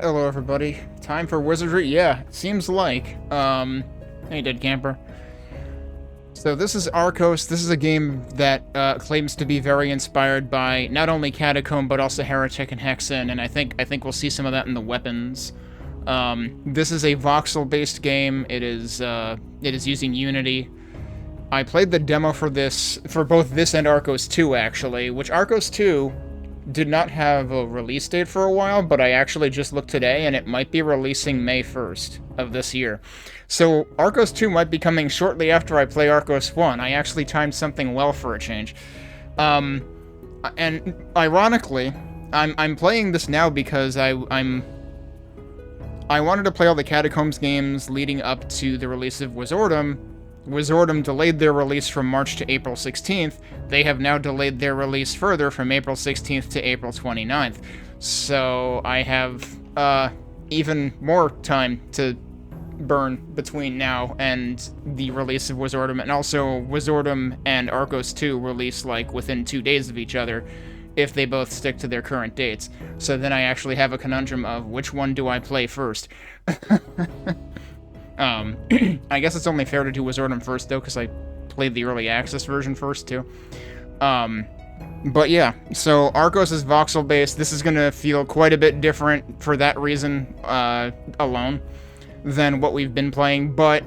Hello, everybody. Time for wizardry? Yeah, seems like. Hey, dead camper. So this is Arkos. This is a game that claims to be very inspired by not only Catacomb but also Heretic and Hexen, and I think we'll see some of that in the weapons. This is a voxel-based game. It is using Unity. I played the demo for both this and Arkos 2 actually, which Arkos 2 did not have a release date for a while, but I actually just looked today, and it might be releasing May 1st of this year. So Arkos 2 might be coming shortly after I play Arkos 1. I actually timed something well for a change. And ironically, I'm playing this now because I wanted to play all the Catacombs games leading up to the release of Wizordum. Wizordum delayed their release from March to April 16th. They have now delayed their release further from April 16th to April 29th. So I have even more time to burn between now and the release of Wizordum, and also Wizordum and Arkos 2 release like within 2 days of each other if they both stick to their current dates. So then I actually have a conundrum of which one do I play first. I guess it's only fair to do Wizordum first, though, because I played the early access version first, too. But yeah, so Arkos is voxel-based. This is going to feel quite a bit different for that reason alone than what we've been playing, but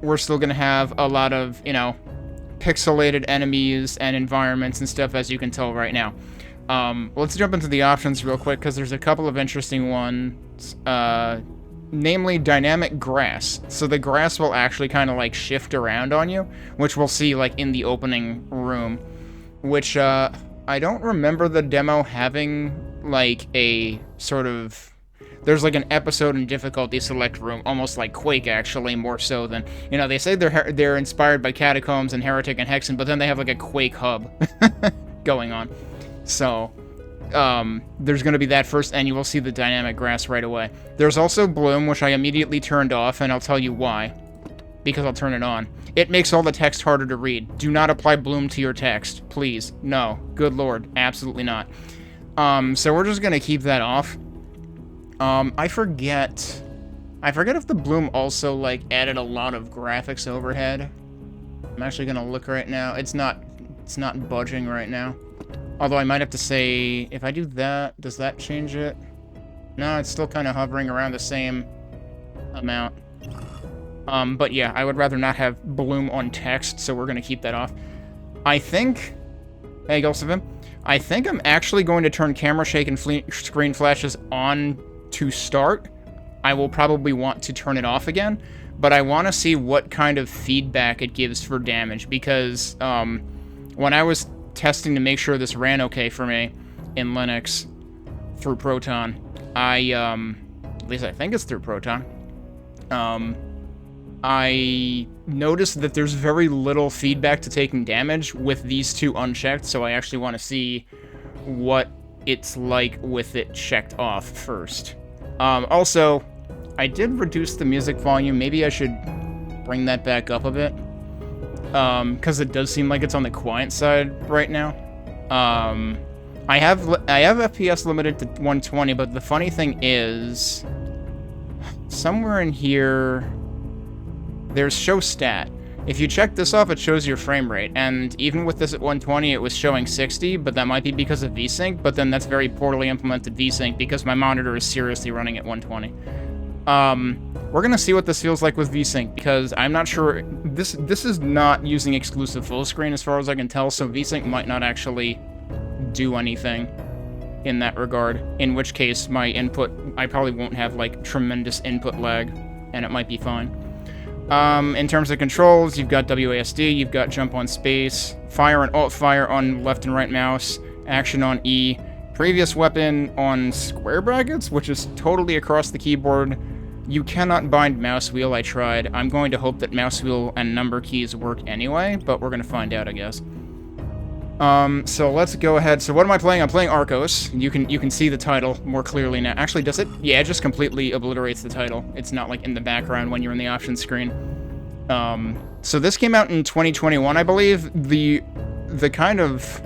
we're still going to have a lot of, pixelated enemies and environments and stuff, as you can tell right now. Let's jump into the options real quick, because there's a couple of interesting ones. Namely dynamic grass. So the grass will actually kind of like shift around on you, which we'll see like in the opening room, which I don't remember the demo having like a sort of, there's like an episode and difficulty select room, almost like Quake actually, more so than, they say they're inspired by Catacombs and Heretic and Hexen, but then they have like a Quake hub going on. So there's going to be that first, and you will see the dynamic grass right away. There's also bloom, which I immediately turned off, and I'll tell you why. Because I'll turn it on. It makes all the text harder to read. Do not apply bloom to your text, please. No. Good lord. Absolutely not. So we're just going to keep that off. I forget if the bloom also, like, added a lot of graphics overhead. I'm actually going to look right now. It's not budging right now. Although I might have to say, if I do that, does that change it? No, it's still kind of hovering around the same amount. But yeah, I would rather not have bloom on text, so we're going to keep that off. I think... Hey, Gulsivim. I think I'm actually going to turn camera shake and screen flashes on to start. I will probably want to turn it off again, but I want to see what kind of feedback it gives for damage, because when I was testing to make sure this ran okay for me in Linux through Proton, at least I think it's through Proton, I noticed that there's very little feedback to taking damage with these two unchecked, so I actually want to see what it's like with it checked off first. Also, I did reduce the music volume. Maybe I should bring that back up a bit. Because it does seem like it's on the quiet side right now. I have FPS limited to 120, but the funny thing is, somewhere in here, there's show stat. If you check this off, it shows your frame rate, and even with this at 120, it was showing 60, but that might be because of VSync, but then that's very poorly implemented VSync, because my monitor is seriously running at 120. We're gonna see what this feels like with VSync, because I'm not sure, this is not using exclusive full screen as far as I can tell, so VSync might not actually do anything in that regard, in which case my input, I probably won't have like tremendous input lag, and it might be fine. In terms of controls, you've got WASD, you've got jump on space, fire and alt fire on left and right mouse, action on E, previous weapon on square brackets, which is totally across the keyboard. You cannot bind mouse wheel, I tried. I'm going to hope that mouse wheel and number keys work anyway, but we're going to find out, I guess. So let's go ahead. So what am I playing? I'm playing Arkos. You can see the title more clearly now. Actually, does it? Yeah, it just completely obliterates the title. It's not like in the background when you're in the options screen. So this came out in 2021, I believe. The kind of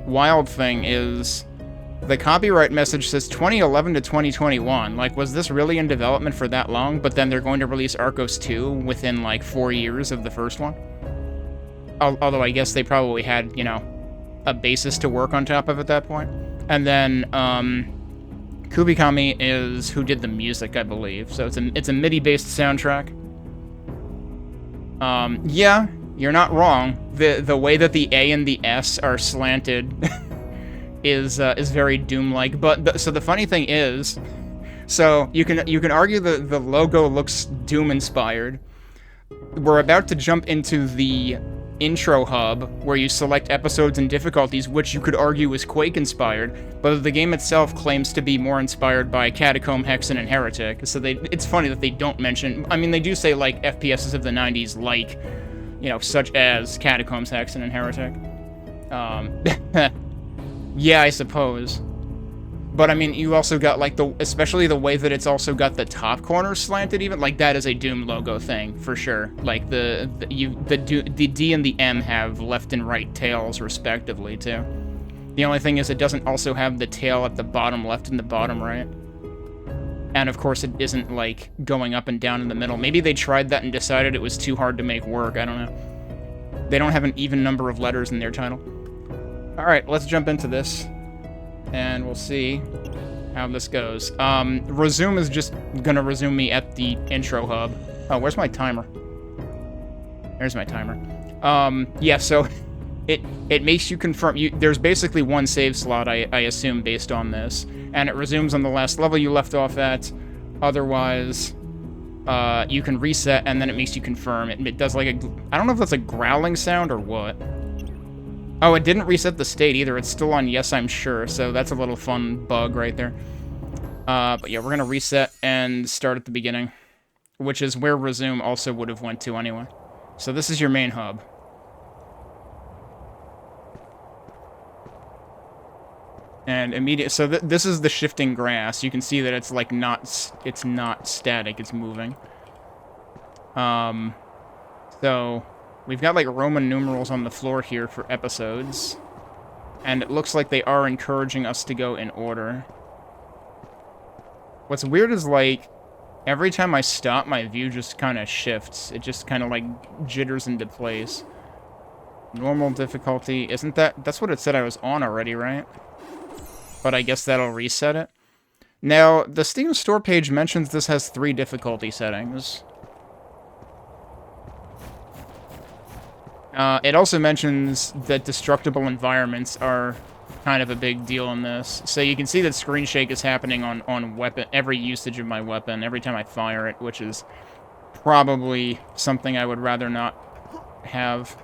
wild thing is The copyright message says 2011 to 2021. Like, was this really in development for that long? But then they're going to release Arkos 2 within, like, 4 years of the first one? Although I guess they probably had, you know, a basis to work on top of at that point. And then, Kubikami is who did the music, I believe. So it's a MIDI-based soundtrack. Yeah, you're not wrong. The way that the A and the S are slanted is very Doom-like. But so the funny thing is, so you can argue that the logo looks Doom-inspired. We're about to jump into the intro hub, where you select episodes and difficulties, which you could argue is Quake-inspired, but the game itself claims to be more inspired by Catacomb, Hexen, and Heretic, so it's funny that they don't mention... I mean, they do say, like, FPSs of the 90s, like, you know, such as Catacombs, Hexen, and Heretic. Yeah, I suppose. But, I mean, you also got, like, especially the way that it's also got the top corner slanted even, like, that is a Doom logo thing, for sure. Like, the D and the M have left and right tails, respectively, too. The only thing is it doesn't also have the tail at the bottom left and the bottom right. And, of course, it isn't, like, going up and down in the middle. Maybe they tried that and decided it was too hard to make work, I don't know. They don't have an even number of letters in their title. Alright, let's jump into this. And we'll see how this goes. Resume is just gonna resume me at the intro hub. Oh, where's my timer? There's my timer. Yeah, so it makes you confirm. There's basically one save slot, I assume, based on this. And it resumes on the last level you left off at. Otherwise, you can reset, and then it makes you confirm. It does like a... I don't know if that's a growling sound or what. Oh, it didn't reset the state either. It's still on yes, I'm sure, so that's a little fun bug right there. But yeah, we're gonna reset and start at the beginning, which is where resume also would have went to anyway. So this is your main hub. And immediate. So this is the shifting grass. You can see that it's like not static. It's moving. So we've got like Roman numerals on the floor here for episodes, and it looks like they are encouraging us to go in order. What's weird is like every time I stop, my view just kind of shifts. It just kind of like jitters into place. Normal difficulty, isn't that? That's what it said I was on already, right? But I guess that'll reset it. Now, the Steam store page mentions this has 3 difficulty settings. It also mentions that destructible environments are kind of a big deal in this. So you can see that screen shake is happening on weapon, every usage of my weapon, every time I fire it, which is probably something I would rather not have.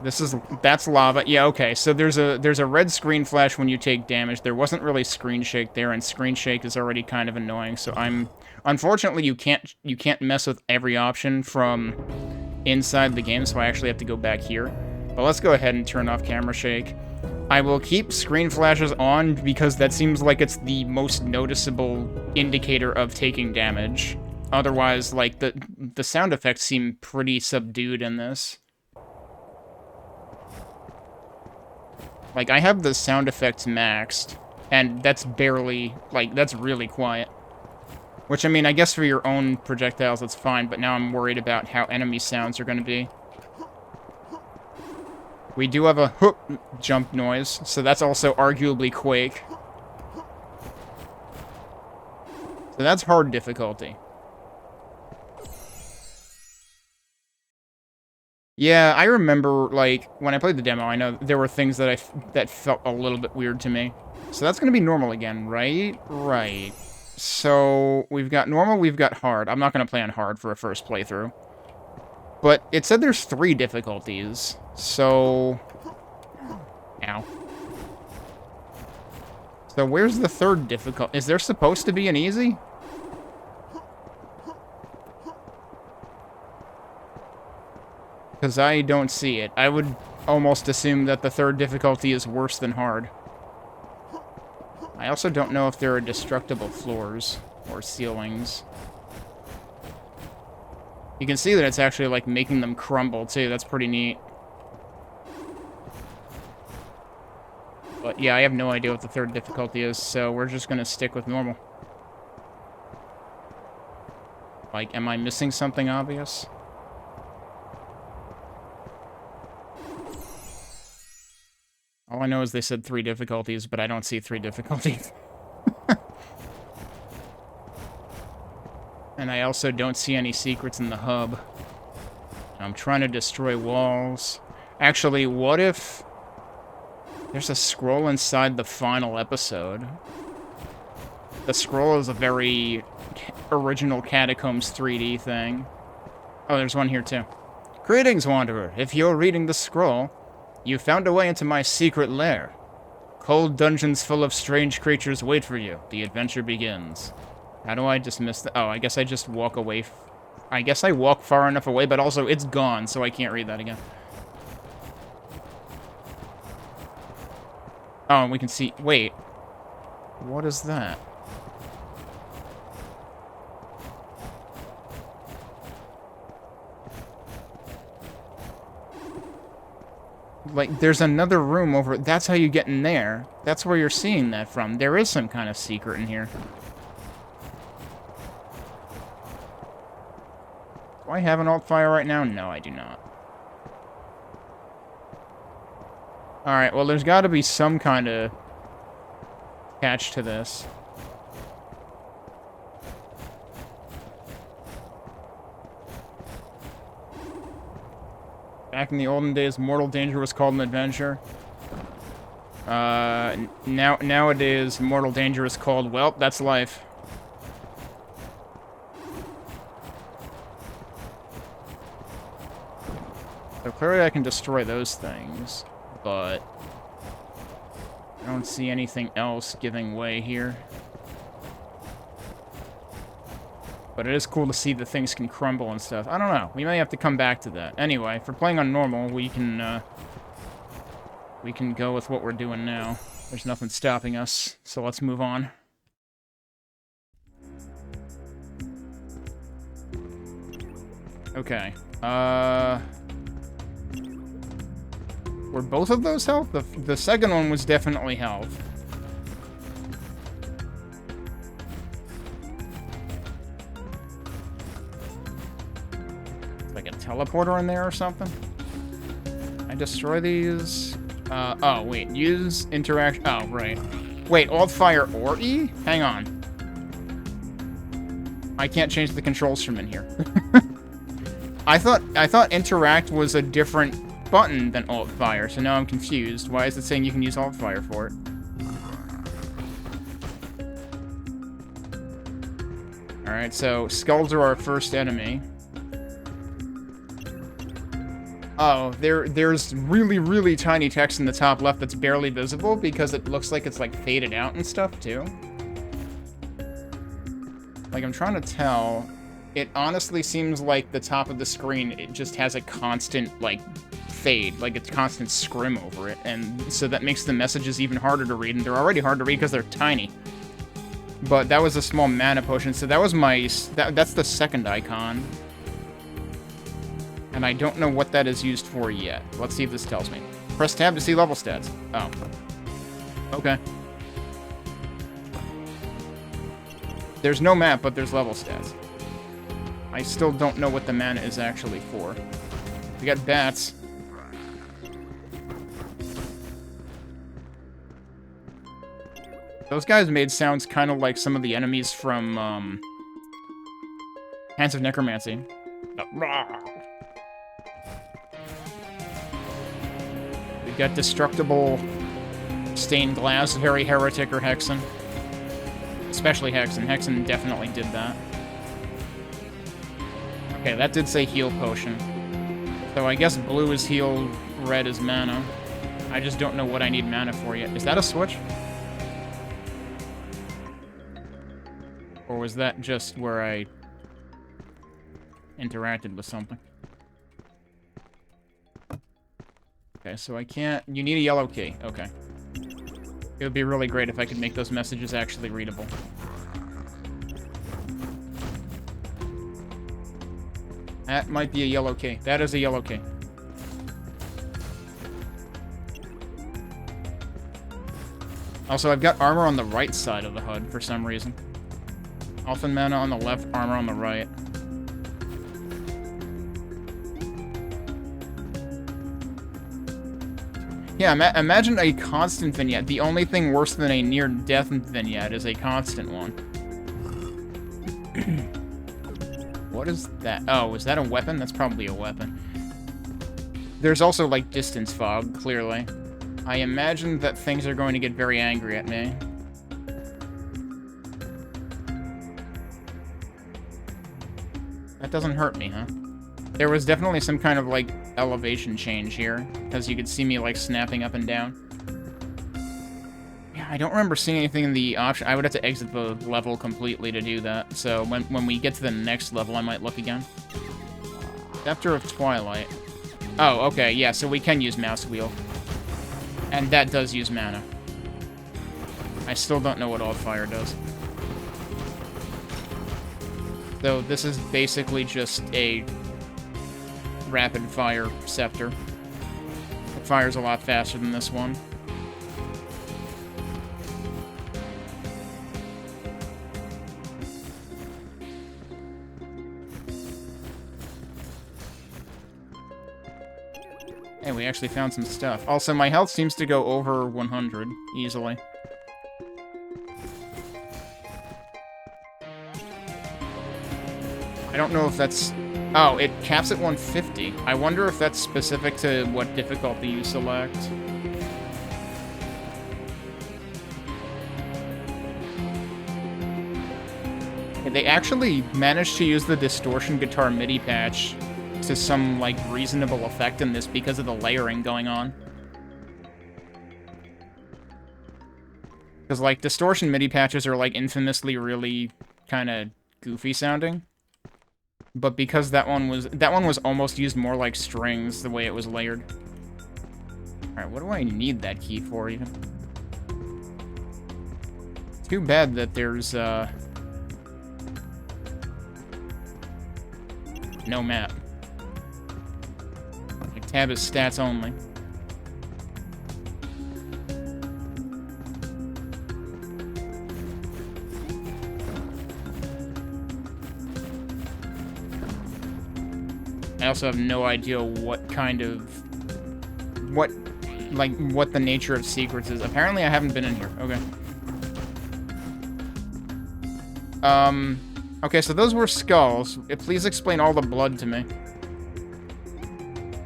That's lava. Yeah, okay. So there's a red screen flash when you take damage. There wasn't really screen shake there, and screen shake is already kind of annoying. So unfortunately you can't mess with every option from inside the game, so I actually have to go back here. But let's go ahead and turn off camera shake. I will keep screen flashes on because that seems like it's the most noticeable indicator of taking damage. Otherwise, like, the sound effects seem pretty subdued in this. Like, I have the sound effects maxed, and that's barely, like, that's really quiet. Which, I mean, I guess for your own projectiles, that's fine, but now I'm worried about how enemy sounds are going to be. We do have a whoop jump noise, so that's also arguably Quake. So that's hard difficulty. Yeah, I remember, like, when I played the demo, I know there were things that that felt a little bit weird to me. So that's going to be normal again, right? Right. So we've got normal, we've got hard. I'm not going to play on hard for a first playthrough. But it said there's 3 difficulties, so... Ow. So where's the 3rd difficulty? Is there supposed to be an easy? Because I don't see it. I would almost assume that the 3rd difficulty is worse than hard. I also don't know if there are destructible floors or ceilings. You can see that it's actually, like, making them crumble, too. That's pretty neat. But But yeah, I have no idea what the third difficulty is, so we're just gonna stick with normal. Like, am I missing something obvious? All I know is they said 3 difficulties, but I don't see 3 difficulties. And I also don't see any secrets in the hub. I'm trying to destroy walls. Actually, what if there's a scroll inside the final episode? The scroll is a very original Catacombs 3D thing. Oh, there's one here too. Greetings, Wanderer. If you're reading the scroll, you found a way into my secret lair. Cold dungeons full of strange creatures wait for you. The adventure begins. How do I dismiss the... Oh, I guess I just walk away. I guess I walk far enough away, but also it's gone, so I can't read that again. Oh, and we can see... Wait. What is that? Like, there's another room over... That's how you get in there. That's where you're seeing that from. There is some kind of secret in here. Do I have an alt fire right now? No, I do not. Alright, well, there's got to be some kind of catch to this. Back in the olden days, mortal danger was called an adventure. Nowadays, mortal danger is called, well, that's life. So clearly I can destroy those things, but I don't see anything else giving way here. But it is cool to see that things can crumble and stuff. I don't know. We may have to come back to that. Anyway, if we're playing on normal, we can go with what we're doing now. There's nothing stopping us, so let's move on. Okay. Were both of those health? The second one was definitely health. Like a teleporter in there or something? I destroy these. Oh, wait. Use interaction. Oh, right. Wait, alt fire or E? Hang on. I can't change the controls from in here. I thought interact was a different button than alt fire, so now I'm confused. Why is it saying you can use alt fire for it? Alright, so skulls are our first enemy. Oh, there's really, really tiny text in the top left that's barely visible because it looks like it's, like, faded out and stuff, too. Like, I'm trying to tell. It honestly seems like the top of the screen, it just has a constant, like, fade, like a constant scrim over it, and so that makes the messages even harder to read, and they're already hard to read because they're tiny. But that was a small mana potion, so that was my... that's the second icon. And I don't know what that is used for yet. Let's see if this tells me. Press tab to see level stats. Oh. Okay. There's no map, but there's level stats. I still don't know what the mana is actually for. We got bats. Those guys made sounds kind of like some of the enemies from, Hands of Necromancy. We've got Destructible, Stained Glass, very Heretic or Hexen. Especially Hexen. Hexen definitely did that. Okay, that did say Heal Potion. So I guess blue is heal, red is mana. I just don't know what I need mana for yet. Is that a switch? Or was that just where I interacted with something? Okay, so I can't... You need a yellow key. Okay. It would be really great if I could make those messages actually readable. That might be a yellow key. That is a yellow key. Also, I've got armor on the right side of the HUD for some reason. Elfin mana on the left, armor on the right. Yeah, imagine a constant vignette. The only thing worse than a near-death vignette is a constant one. What is that? Oh, is that a weapon? That's probably a weapon. There's also, like, distance fog, clearly. I imagine that things are going to get very angry at me. That doesn't hurt me, huh? There was definitely some kind of, like, elevation change here, because you could see me, like, snapping up and down. Yeah, I don't remember seeing anything in the option. I would have to exit the level completely to do that, so when we get to the next level, I might look again. Scepter of Twilight. Oh, okay, yeah, so we can use mouse wheel. And that does use mana. I still don't know what All Fire does. So this is basically just a rapid fire scepter. It fires a lot faster than this one. Hey, we actually found some stuff. Also, my health seems to go over 100 easily. I don't know if that's... Oh, it caps at 150. I wonder if that's specific to what difficulty you select. They actually managed to use the Distortion Guitar MIDI patch to some, like, reasonable effect in this because of the layering going on. Because, like, Distortion MIDI patches are, like, infamously really kind of goofy sounding. But because that one was almost used more like strings, the way it was layered. Alright, what do I need that key for, even? Too bad that there's, no map. Like, tab is stats only. I also have no idea what kind of... what the nature of secrets is. Apparently I haven't been in here. Okay. Okay, so those were skulls. Please explain all the blood to me.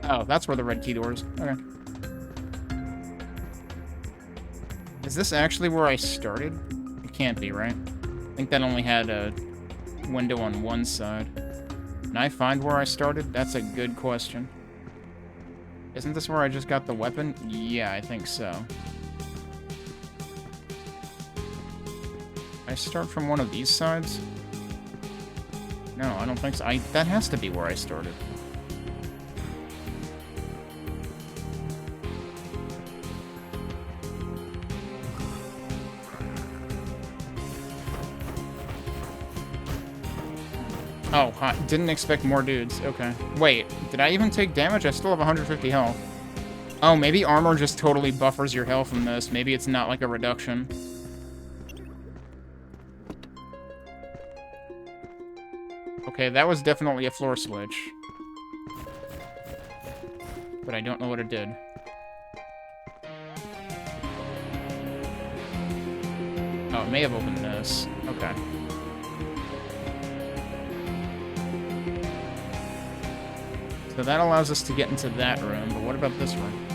Oh, that's where the red key door is. Okay. Is this actually where I started? It can't be, right? I think that only had a window on one side. Can I find where I started? That's a good question. Isn't this where I just got the weapon? Yeah, I think so. I start from one of these sides? No, I don't think so. That has to be where I started. Oh, didn't expect more dudes. Okay. Wait, did I even take damage? I still have 150 health. Oh, maybe armor just totally buffers your health in this. Maybe it's not like a reduction. Okay, that was definitely a floor switch. But I don't know what it did. Oh, it may have opened this. Okay. So that allows us to get into that room, but what about this room?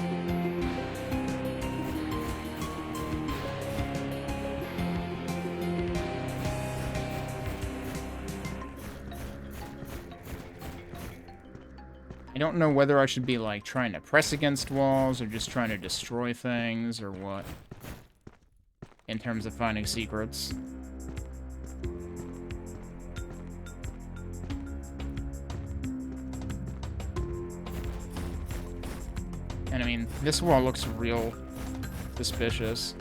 I don't know whether I should be, like, trying to press against walls, or just trying to destroy things, or what. In terms of finding secrets. And I mean, this wall looks real suspicious.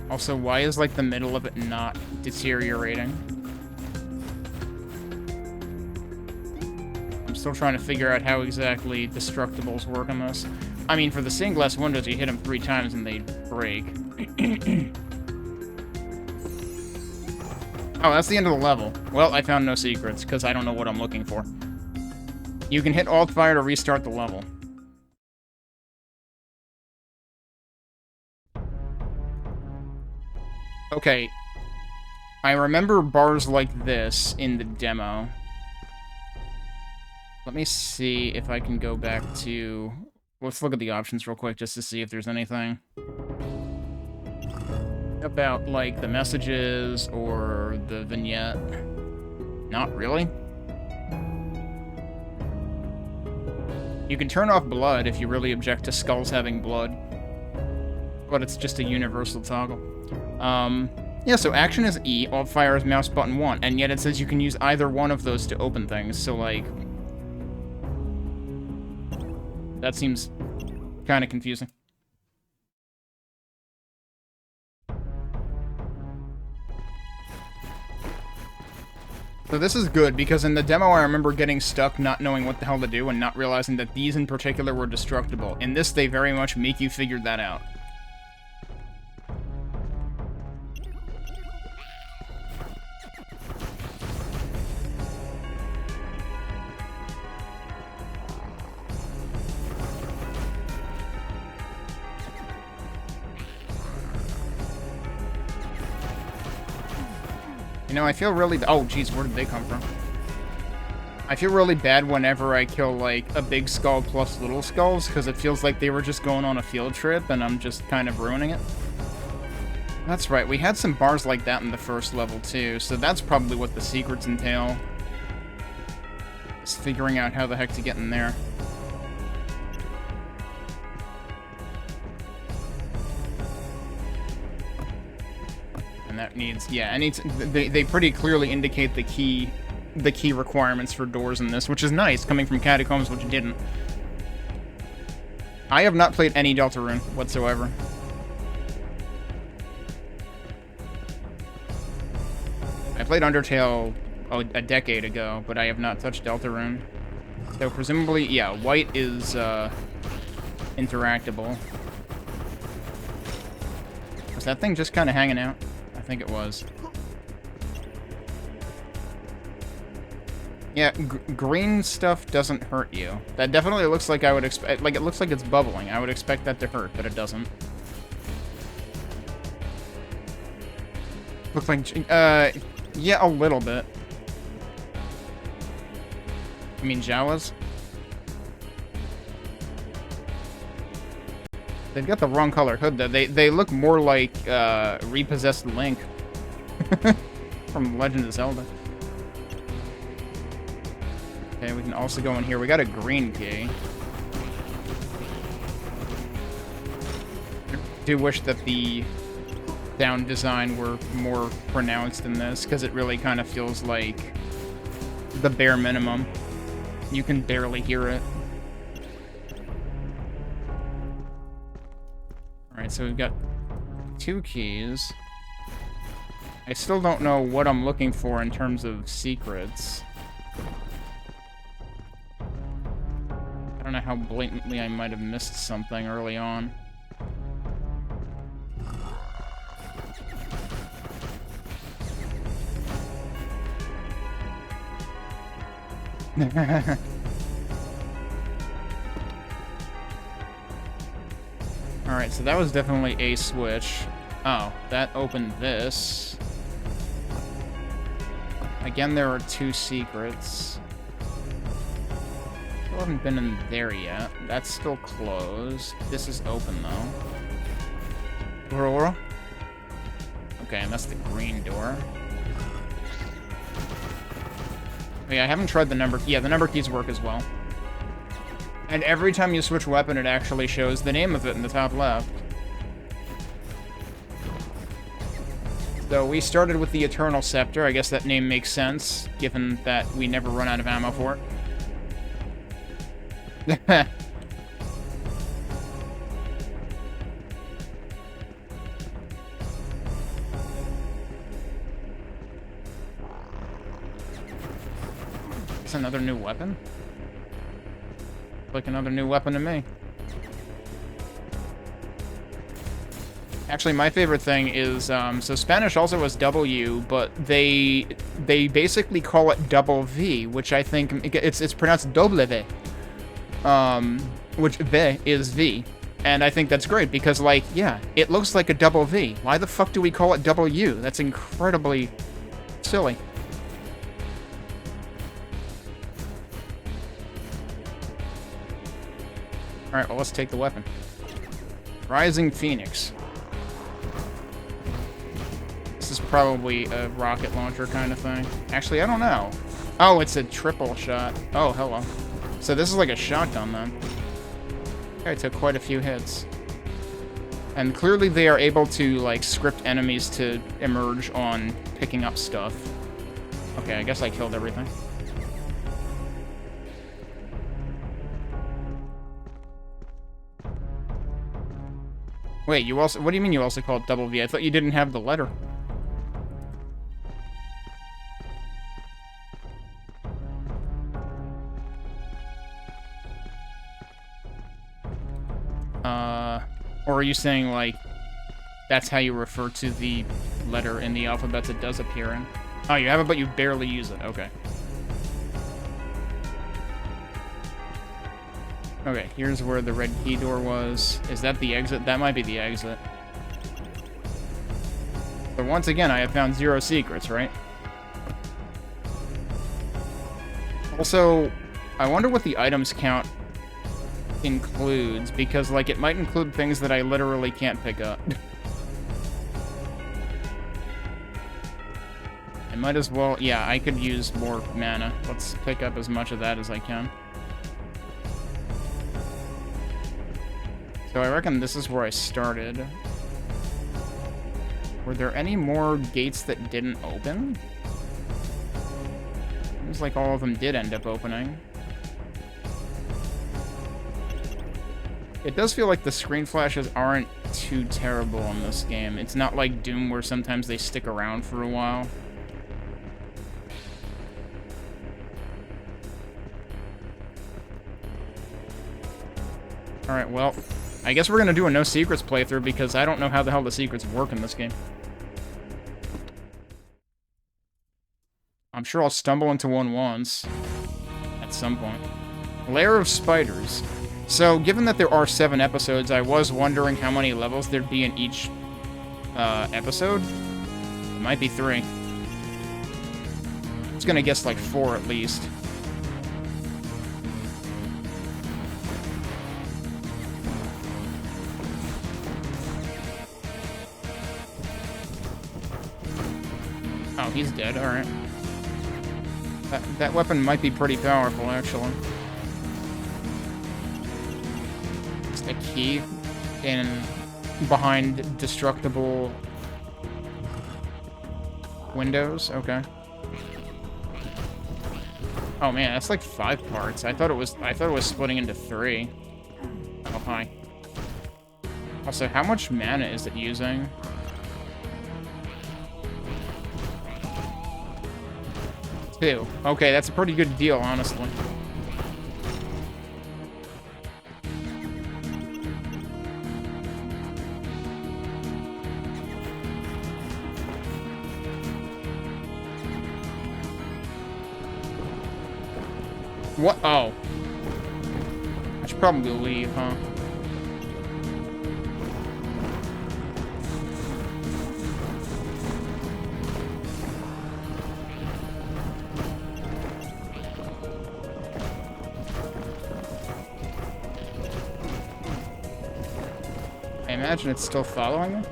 Also, why is, like, the middle of it not deteriorating? I'm still trying to figure out how exactly destructibles work on this. I mean, for the stained glass windows, you hit them 3 times and they break. Oh, that's the end of the level. Well, I found no secrets, because I don't know what I'm looking for. You can hit Alt-Fire to restart the level. Okay. I remember bars like this in the demo. Let me see if I can go back to... Let's look at the options real quick just to see if there's anything about, like, the messages or the vignette. Not really. You can turn off blood if you really object to skulls having blood. But it's just a universal toggle. Yeah, so action is E, Alt-Fire is mouse button 1, and yet it says you can use either one of those to open things, so, like... That seems kind of confusing. So this is good, because in the demo I remember getting stuck not knowing what the hell to do and not realizing that these in particular were destructible. In this, they very much make you figure that out. You know, I feel really... Oh, jeez, where did they come from? I feel really bad whenever I kill, like, a big skull plus little skulls, because it feels like they were just going on a field trip, and I'm just kind of ruining it. That's right, we had some bars like that in the first level, too, so that's probably what the secrets entail. Just figuring out how the heck to get in there. That needs, yeah, it needs, they pretty clearly indicate the key requirements for doors in this, which is nice, coming from Catacombs, which didn't. I have not played any Deltarune whatsoever. I played Undertale a decade ago, but I have not touched Deltarune. So presumably, yeah, white is interactable. Was that thing just kind of hanging out? I think it was. Yeah, green stuff doesn't hurt you. That definitely looks like I would expect. Like, it looks like it's bubbling. I would expect that to hurt, but it doesn't. Looks like, yeah, a little bit. I mean, Jawas? They've got the wrong color hood, though. They look more like, repossessed Link. From Legend of Zelda. Okay, we can also go in here. We got a green key. I do wish that the sound design were more pronounced in this, because it really kind of feels like the bare minimum. You can barely hear it. Alright, so we've got 2 keys. I still don't know what I'm looking for in terms of secrets. I don't know how blatantly I might have missed something early on. Alright, so that was definitely a switch. Oh, that opened this. Again, there are 2 secrets. Still haven't been in there yet. That's still closed. This is open, though. Aurora? Okay, and that's the green door. Oh, yeah, I haven't tried the number... Yeah, the number keys work as well. And every time you switch weapon, it actually shows the name of it in the top left. So we started with the Eternal Scepter. I guess that name makes sense, given that we never run out of ammo for it. It's another new weapon? like another new weapon to me. Actually, my favorite thing is, so Spanish also has W, but they basically call it double V, which I think, it's pronounced doble V. Which V is V. And I think that's great, because, like, yeah, it looks like a double V. Why the fuck do we call it double U? That's incredibly silly. Alright, well, let's take the weapon. Rising Phoenix. This is probably a rocket launcher kind of thing. Actually, I don't know. Oh, it's a triple shot. Oh, hello. So this is like a shotgun, then. I took quite a few hits. And clearly they are able to, like, script enemies to emerge on picking up stuff. Okay, I guess I killed everything. Wait, you also... What do you mean you also call it double V? I thought you didn't have the letter. Or are you saying, like, that's how you refer to the letter in the alphabet that does appear in? Oh, you have it, but you barely use it. Okay. Okay, here's where the red key door was. Is that the exit? That might be the exit. But once again, I have found 0 secrets, right? Also, I wonder what the items count includes, because, like, it might include things that I literally can't pick up. I might as well... Yeah, I could use more mana. Let's pick up as much of that as I can. So I reckon this is where I started. Were there any more gates that didn't open? Seems like all of them did end up opening. It does feel like the screen flashes aren't too terrible in this game. It's not like Doom where sometimes they stick around for a while. Alright, well, I guess we're gonna do a no secrets playthrough because I don't know how the hell the secrets work in this game. I'm sure I'll stumble into one once. At some point. Lair of Spiders. So, given that there are 7 episodes, I was wondering how many levels there'd be in each episode. It might be 3. I was gonna guess like 4 at least. Oh, he's dead, alright. That weapon might be pretty powerful, actually. A key in behind destructible windows. Okay. Oh man, that's like 5 parts. I thought it was splitting into 3. Oh hi. Also, how much mana is it using? Two. Okay, that's a pretty good deal, honestly. What? Oh. I should probably leave, huh? I imagine it's still following me.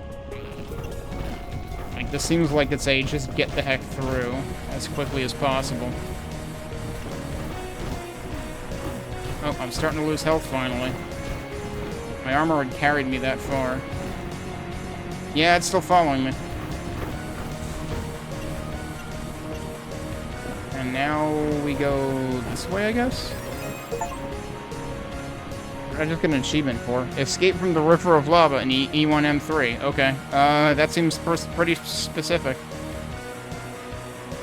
Like, this seems like it's a just get the heck through as quickly as possible. Oh, I'm starting to lose health finally. My armor had carried me that far. Yeah, it's still following me. And now we go this way, I guess? I just get an achievement for escape from the river of lava in E1M3. Okay. That seems pretty specific.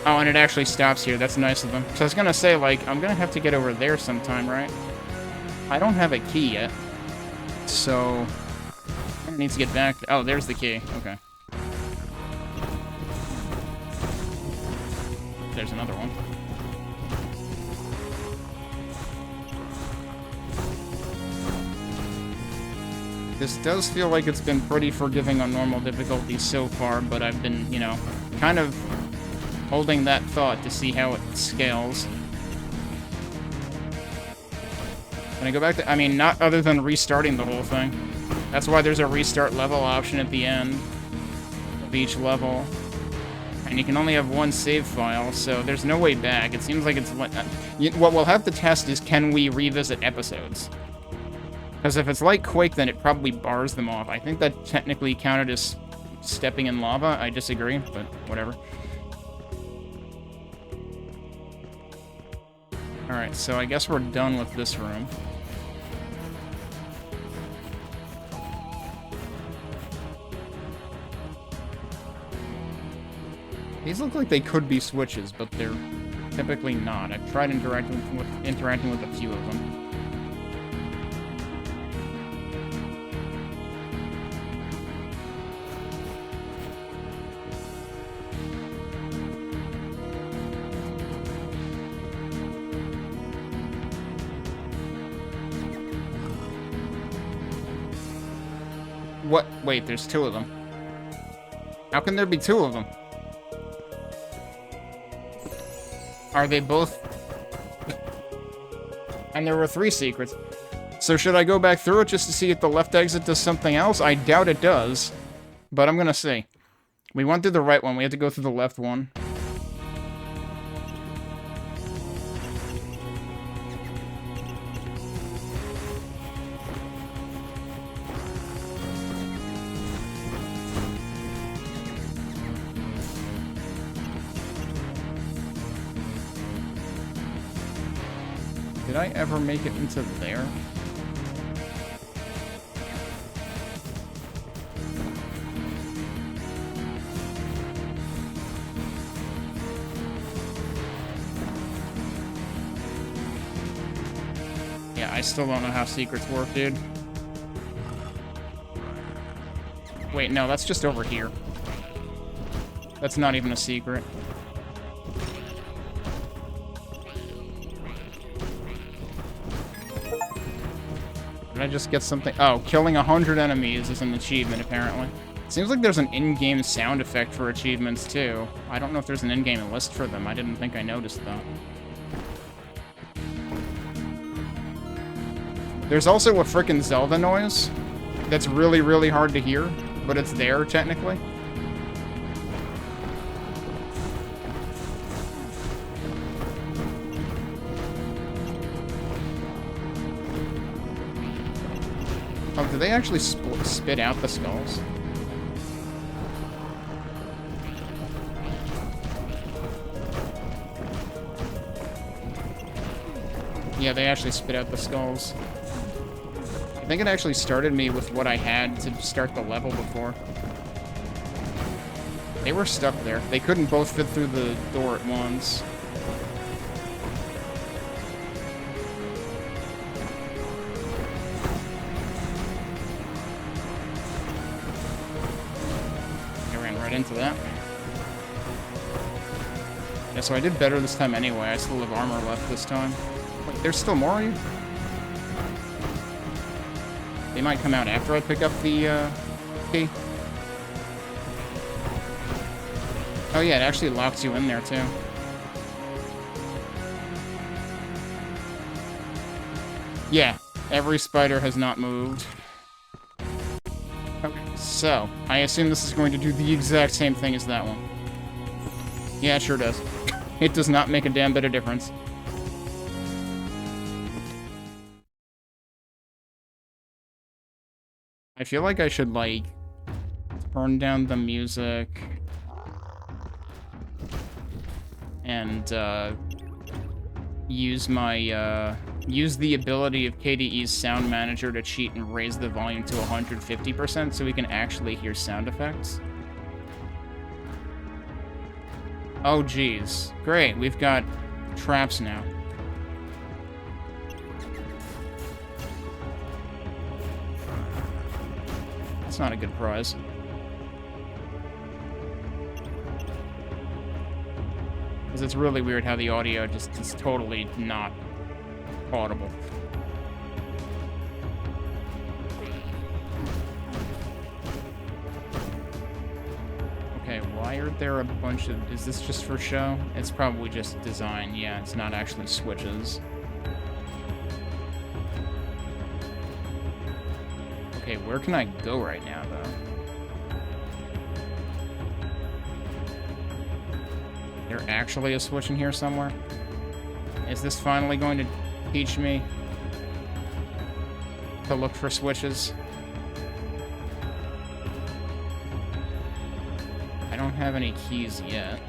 Oh, and it actually stops here. That's nice of them. So I was gonna say, like, I'm gonna have to get over there sometime, right? I don't have a key yet, so I need to get back. Oh, there's the key. Okay. There's another one. This does feel like it's been pretty forgiving on normal difficulty so far, but I've been, you know, kind of holding that thought to see how it scales. Can I go back to... I mean, not other than restarting the whole thing. That's why there's a restart level option at the end of each level. And you can only have one save file, so there's no way back. It seems like it's... What we'll have to test is, can we revisit episodes? Because if it's like Quake, then it probably bars them off. I think that technically counted as stepping in lava. I disagree, but whatever. Alright, so I guess we're done with this room. These look like they could be switches, but they're typically not. I've tried interacting with a few of them. What? Wait, there's two of them. How can there be two of them? Are they both... And there were 3 secrets. So should I go back through it just to see if the left exit does something else? I doubt it does. But I'm gonna see. We went through the right one. We had to go through the left one. Did I ever make it into there? Yeah, I still don't know how secrets work, dude. Wait, no, that's just over here. That's not even a secret. Did I just get something? Oh, killing 100 enemies is an achievement, apparently. Seems like there's an in-game sound effect for achievements, too. I don't know if there's an in-game list for them. I didn't think I noticed that. There's also a frickin' Zelda noise that's really, really hard to hear, but it's there, technically. Oh, do they actually spit out the skulls? Yeah, they actually spit out the skulls. I think it actually started me with what I had to start the level before. They were stuck there. They couldn't both fit through the door at once. Into that. Yeah, so I did better this time anyway. I still have armor left this time. Wait, there's still more of you? They might come out after I pick up the key. Oh yeah, it actually locks you in there too. Yeah, every spider has not moved. Okay, so, I assume this is going to do the exact same thing as that one. Yeah, it sure does. It does not make a damn bit of difference. I feel like I should, like, turn down the music and, use my, use the ability of KDE's Sound Manager to cheat and raise the volume to 150% so we can actually hear sound effects. Oh, geez. Great, we've got traps now. That's not a good prize. Because it's really weird how the audio just is totally not audible. Okay, why are there a bunch of... Is this just for show? It's probably just design. Yeah, it's not actually switches. Okay, where can I go right now, though? There actually a switch in here somewhere? Is this finally going to teach me to look for switches? I don't have any keys yet.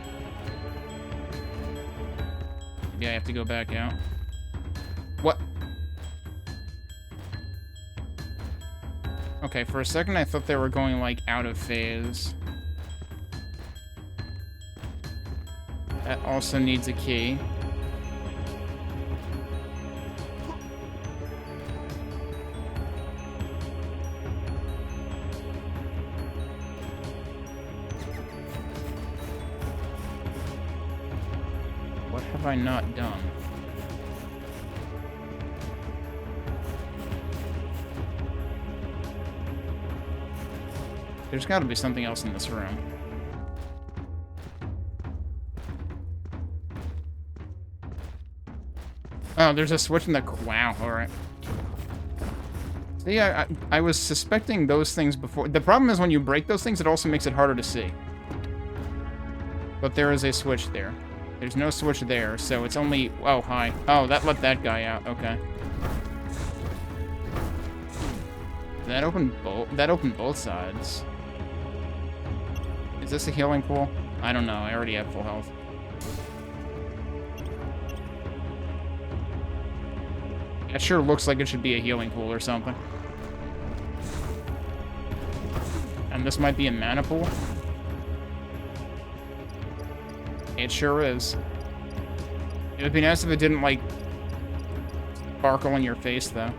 Maybe I have to go back out. What? Okay, for a second I thought they were going, like, out of phase. That also needs a key. What have I not done? There's got to be something else in this room. Oh, there's a switch in the... Wow, alright. See, I was suspecting those things before. The problem is when you break those things, it also makes it harder to see. But there is a switch there. There's no switch there, so it's only... Oh, hi. Oh, that let that guy out. Okay. That opened both sides. Is this a healing pool? I don't know. I already have full health. It sure looks like it should be a healing pool or something. And this might be a mana pool. It sure is. It would be nice if it didn't, like, sparkle in your face, though.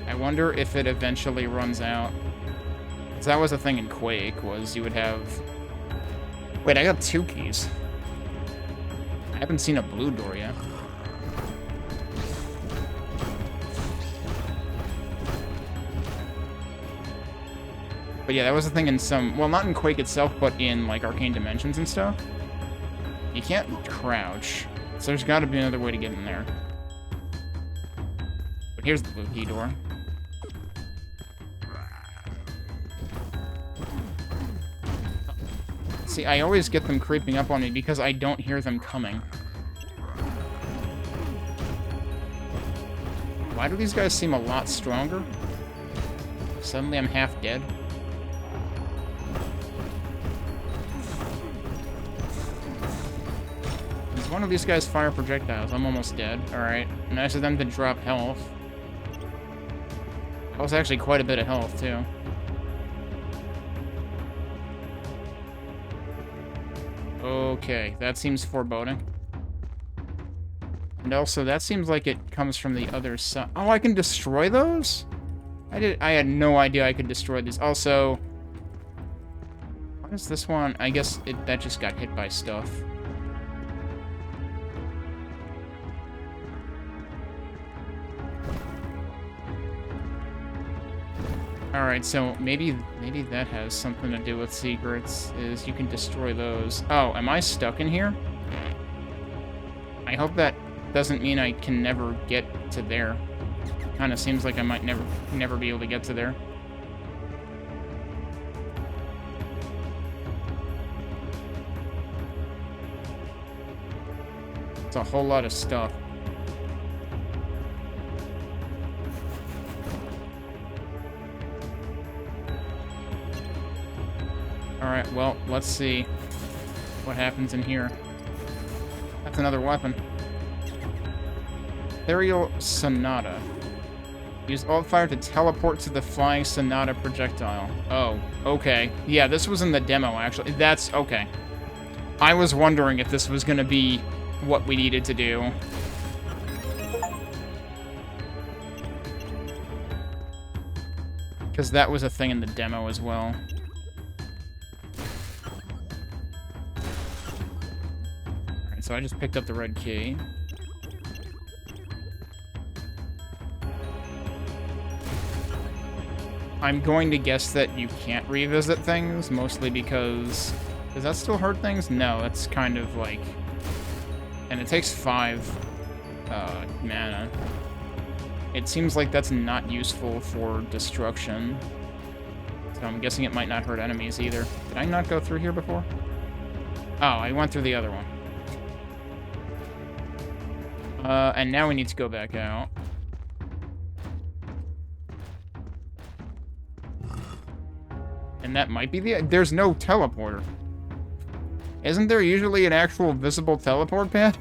I wonder if it eventually runs out. Because that was a thing in Quake, was you would have... Wait, I got 2 keys. I haven't seen a blue door yet. But yeah, that was a thing in some... Well, not in Quake itself, but in, like, Arcane Dimensions and stuff. You can't crouch. So there's got to be another way to get in there. But here's the blue key door. See, I always get them creeping up on me because I don't hear them coming. Why do these guys seem a lot stronger? Suddenly I'm half dead. Does one of these guys fire projectiles? I'm almost dead. Alright. Nice of them to drop health. That was actually quite a bit of health, too. Okay, that seems foreboding. And also, that seems like it comes from the other side. Oh, I can destroy those? I had no idea I could destroy these. Also, what is this one? I guess that just got hit by stuff. Alright, so maybe that has something to do with secrets, is you can destroy those. Oh, am I stuck in here? I hope that doesn't mean I can never get to there. Kinda seems like I might never be able to get to there. It's a whole lot of stuff. Alright, well, let's see what happens in here. That's another weapon. Ethereal Sonata. Use alt fire to teleport to the flying Sonata projectile. Oh, okay. Yeah, this was in the demo, actually. That's okay. I was wondering if this was going to be what we needed to do. Because that was a thing in the demo as well. Alright, so I just picked up the red key. I'm going to guess that you can't revisit things, mostly because... Does that still hurt things? No, that's kind of like... And it takes 5 mana. It seems like that's not useful for destruction. So I'm guessing it might not hurt enemies either. Did I not go through here before? Oh, I went through the other one. And now we need to go back out. And that might be the... There's no teleporter. Isn't there usually an actual visible teleport pad?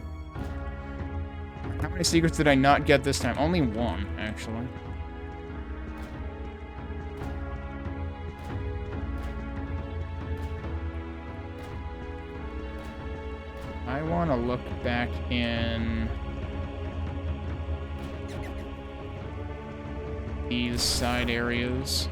How many secrets did I not get this time? Only 1, actually. I want to look back in... these side areas.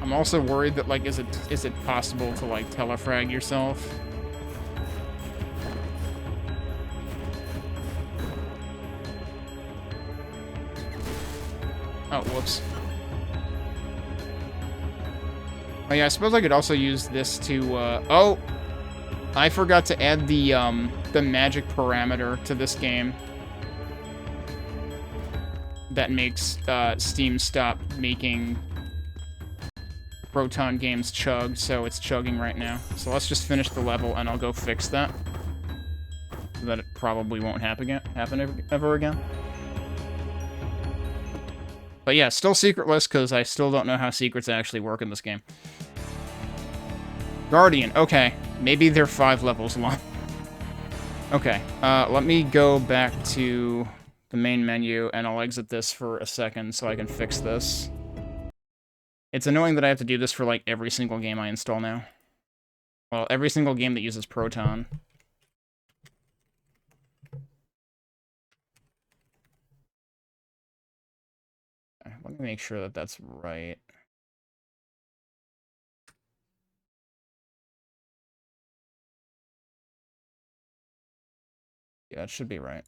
I'm also worried that, like, is it possible to, like, telefrag yourself? Oh, whoops. Oh yeah, I suppose I could also use this to, oh! I forgot to add the magic parameter to this game. That makes, Steam stop making Proton games chug, so it's chugging right now. So let's just finish the level, and I'll go fix that. So that it probably won't happen ever again. But yeah, still secretless, because I still don't know how secrets actually work in this game. Guardian, okay. Maybe they're 5 levels long. Okay, let me go back to the main menu, and I'll exit this for a second so I can fix this. It's annoying that I have to do this for, like, every single game I install now. Well, every single game that uses Proton. Let me make sure that that's right. Yeah, it should be right.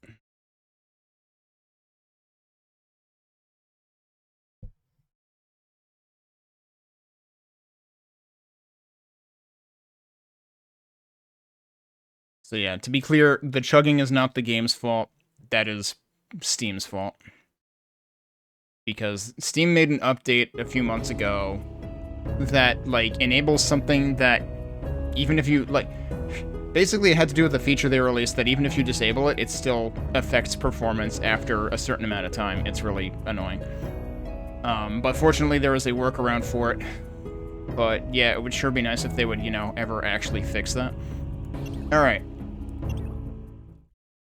So yeah, to be clear, the chugging is not the game's fault. That is Steam's fault. Because Steam made an update a few months ago that, like, enables something that even if you, like... Basically, it had to do with a feature they released that even if you disable it, it still affects performance after a certain amount of time. It's really annoying. But fortunately, there was a workaround for it. But yeah, it would sure be nice if they would, you know, ever actually fix that. Alright.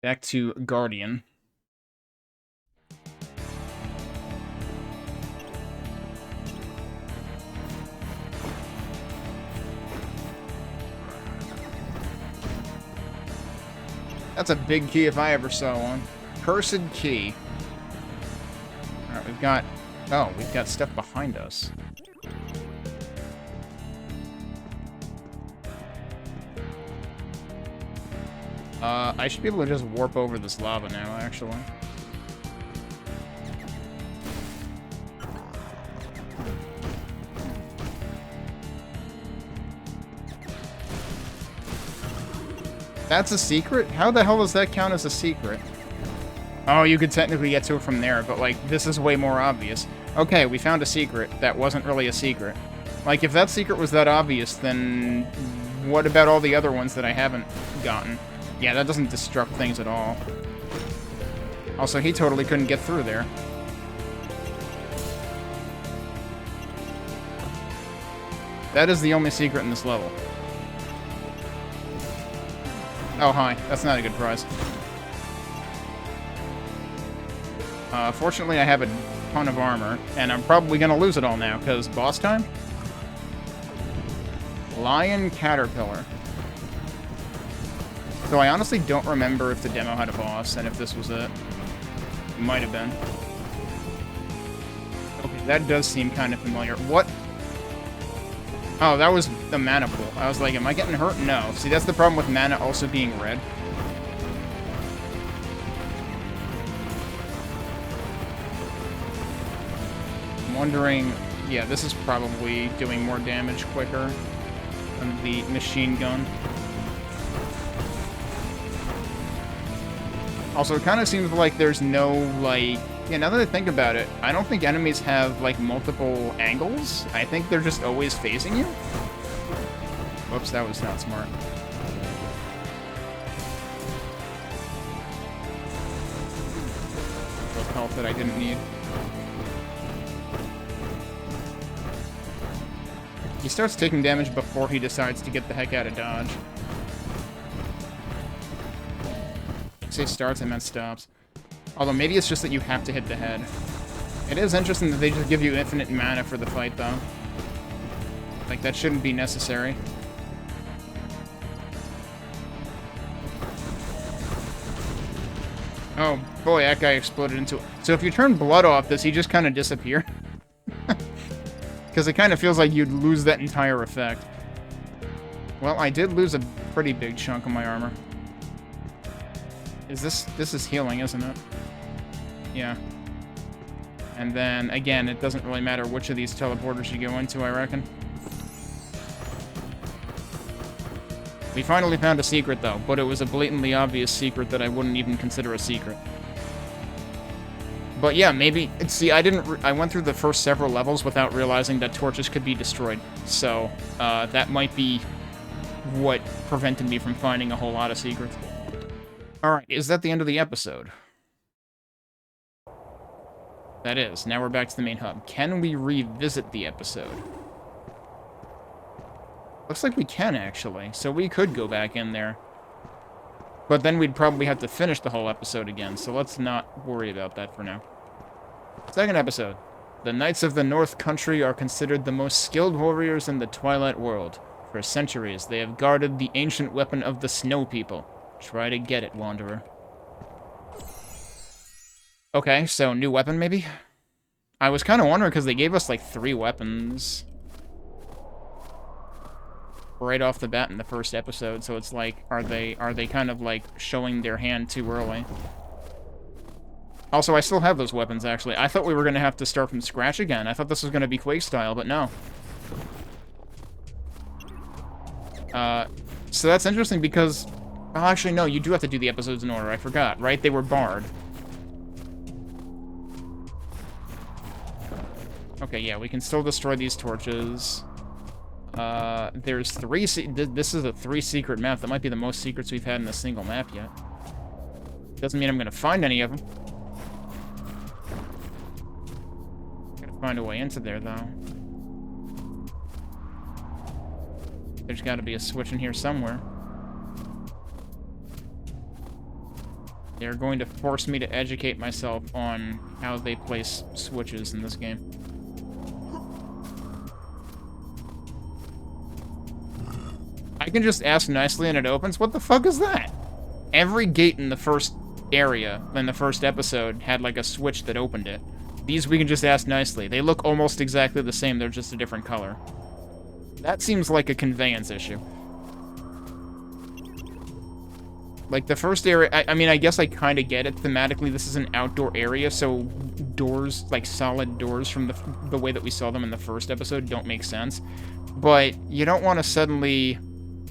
Back to Guardian. That's a big key if I ever saw one. Cursed key. Alright, we've got... Oh, we've got stuff behind us. I should be able to just warp over this lava now, actually. That's a secret? How the hell does that count as a secret? Oh, you could technically get to it from there, but, like, this is way more obvious. Okay, we found a secret that wasn't really a secret. Like, if that secret was that obvious, then what about all the other ones that I haven't gotten? Yeah, that doesn't destruct things at all. Also, he totally couldn't get through there. That is the only secret in this level. Oh, hi. That's not a good prize. Fortunately, I have a ton of armor, and I'm probably gonna lose it all now, because boss time? Lion Caterpillar. So I honestly don't remember if the demo had a boss, and if this was it. It might have been. Okay, that does seem kind of familiar. What? Oh, that was the mana pool. I was like, am I getting hurt? No. See, that's the problem with mana also being red. I'm wondering... Yeah, this is probably doing more damage quicker than the machine gun. Also, it kind of seems like there's no, like... Yeah, now that I think about it, I don't think enemies have, like, multiple angles. I think they're just always facing you. Whoops, that was not smart. Those health that I didn't need. He starts taking damage before he decides to get the heck out of dodge. I say starts, I meant stops. Although maybe it's just that you have to hit the head. It is interesting that they just give you infinite mana for the fight, though. Like, that shouldn't be necessary. Oh, boy, that guy exploded into it. So if you turn blood off, does he just kind of disappear? Because it kind of feels like you'd lose that entire effect. Well, I did lose a pretty big chunk of my armor. This is healing, isn't it? Yeah. And then, again, it doesn't really matter which of these teleporters you go into, I reckon. We finally found a secret, though, but it was a blatantly obvious secret that I wouldn't even consider a secret. But yeah, maybe... See, I went through the first several levels without realizing that torches could be destroyed. So, that might be what prevented me from finding a whole lot of secrets. Alright, is that the end of the episode? That is. Now we're back to the main hub. Can we revisit the episode? Looks like we can, actually. So we could go back in there. But then we'd probably have to finish the whole episode again, so let's not worry about that for now. Second episode. The Knights of the North Country are considered the most skilled warriors in the Twilight World. For centuries, they have guarded the ancient weapon of the Snow People. Try to get it, Wanderer. Okay, so new weapon, maybe? I was kind of wondering, because they gave us, like, 3 weapons right off the bat in the first episode, so it's like, are they kind of, like, showing their hand too early? Also, I still have those weapons, actually. I thought we were going to have to start from scratch again. I thought this was going to be Quake style, but no. So that's interesting because... Oh, actually, no, you do have to do the episodes in order. I forgot, right? They were barred. Okay, yeah, we can still destroy these torches. There's 3... This is a 3 secret map. That might be the most secrets we've had in a single map yet. Doesn't mean I'm gonna find any of them. Gotta find a way into there, though. There's gotta be a switch in here somewhere. They're going to force me to educate myself on how they place switches in this game. I can just ask nicely and it opens? What the fuck is that? Every gate in the first area, in the first episode, had like a switch that opened it. These we can just ask nicely. They look almost exactly the same, they're just a different color. That seems like a conveyance issue. Like, the first area, I mean, I guess I kind of get it. Thematically, this is an outdoor area, so doors, like solid doors from the way that we saw them in the first episode don't make sense. But you don't want to suddenly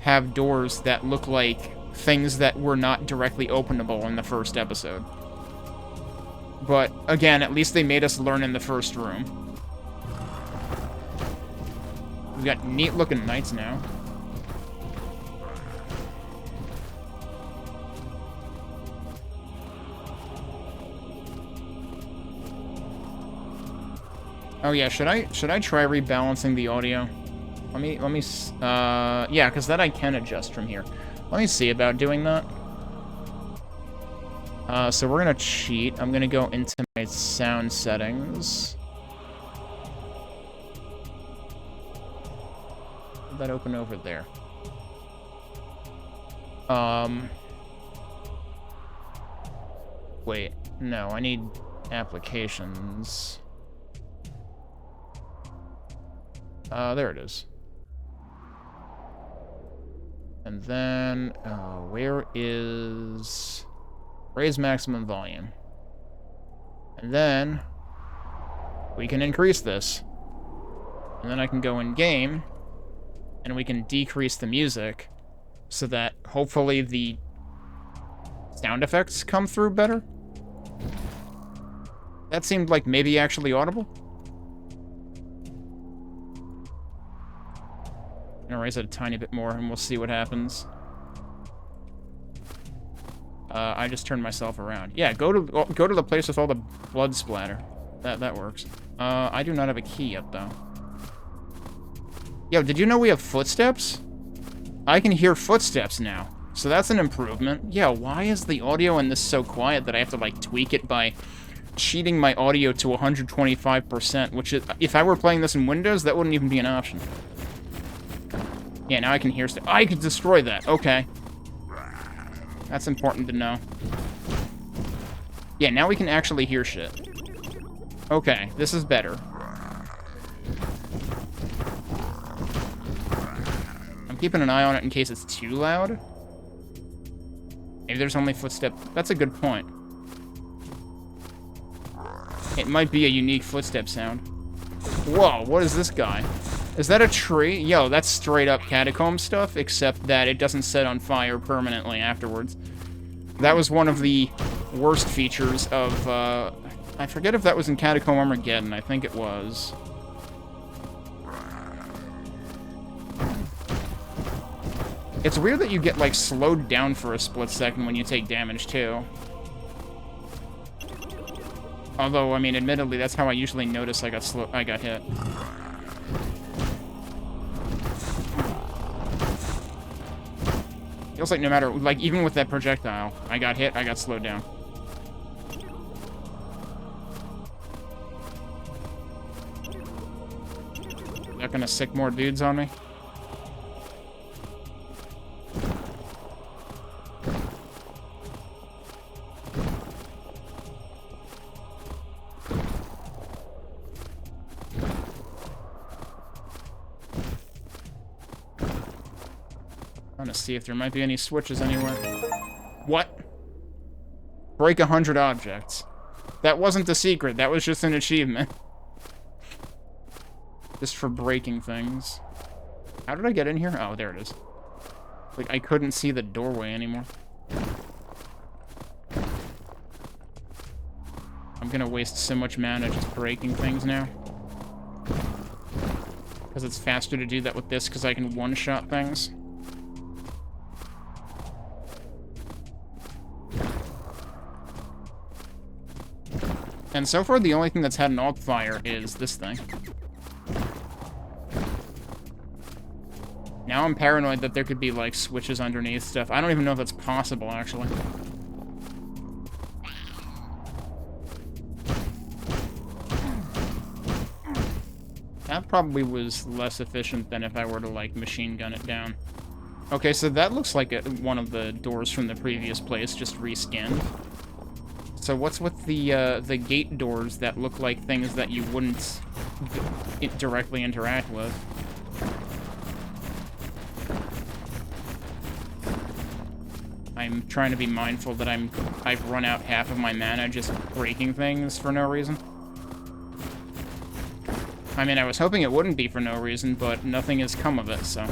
have doors that look like things that were not directly openable in the first episode. But, again, at least they made us learn in the first room. We've got neat-looking knights now. Oh yeah, should I try rebalancing the audio? Let me yeah, because that I can adjust from here. Let me see about doing that. So we're gonna cheat. I'm gonna go into my sound settings. Did that open over there? Wait, no, I need applications. There it is. And then, where is... Raise maximum volume. And then, we can increase this. And then I can go in game, and we can decrease the music, so that hopefully the sound effects come through better. That seemed like maybe actually audible. I'm gonna raise it a tiny bit more, and we'll see what happens. I just turned myself around. Yeah, go to the place with all the blood splatter. That works. I do not have a key yet, though. Yo, did you know we have footsteps? I can hear footsteps now, so that's an improvement. Yeah, why is the audio in this so quiet that I have to, like, tweak it by cheating my audio to 125%, which is, if I were playing this in Windows, that wouldn't even be an option. Yeah, now I can hear stuff. I could destroy that. Okay. That's important to know. Yeah, now we can actually hear shit. Okay, this is better. I'm keeping an eye on it in case it's too loud. Maybe there's only footstep. That's a good point. It might be a unique footstep sound. Whoa, what is this guy? Is that a tree? Yo, that's straight up catacomb stuff, except that it doesn't set on fire permanently afterwards. That was one of the worst features of, I forget if that was in Catacomb Armageddon. I think it was. It's weird that you get, like, slowed down for a split second when you take damage, too. Although, I mean, admittedly, that's how I usually notice I got hit. Feels like no matter, like, even with that projectile, I got hit, I got slowed down. They're gonna sick more dudes on me? Trying to see if there might be any switches anywhere. What? Break 100 objects. That wasn't a secret, that was just an achievement. Just for breaking things. How did I get in here? Oh, there it is. Like, I couldn't see the doorway anymore. I'm gonna waste so much mana just breaking things now. Because it's faster to do that with this, because I can one-shot things. And so far, the only thing that's had an alt fire is this thing. Now I'm paranoid that there could be, like, switches underneath stuff. I don't even know if that's possible, actually. That probably was less efficient than if I were to, like, machine gun it down. Okay, so that looks like one of the doors from the previous place, just reskinned. So what's with the gate doors that look like things that you wouldn't directly interact with? I'm trying to be mindful that I've run out half of my mana just breaking things for no reason. I mean, I was hoping it wouldn't be for no reason, but nothing has come of it, so...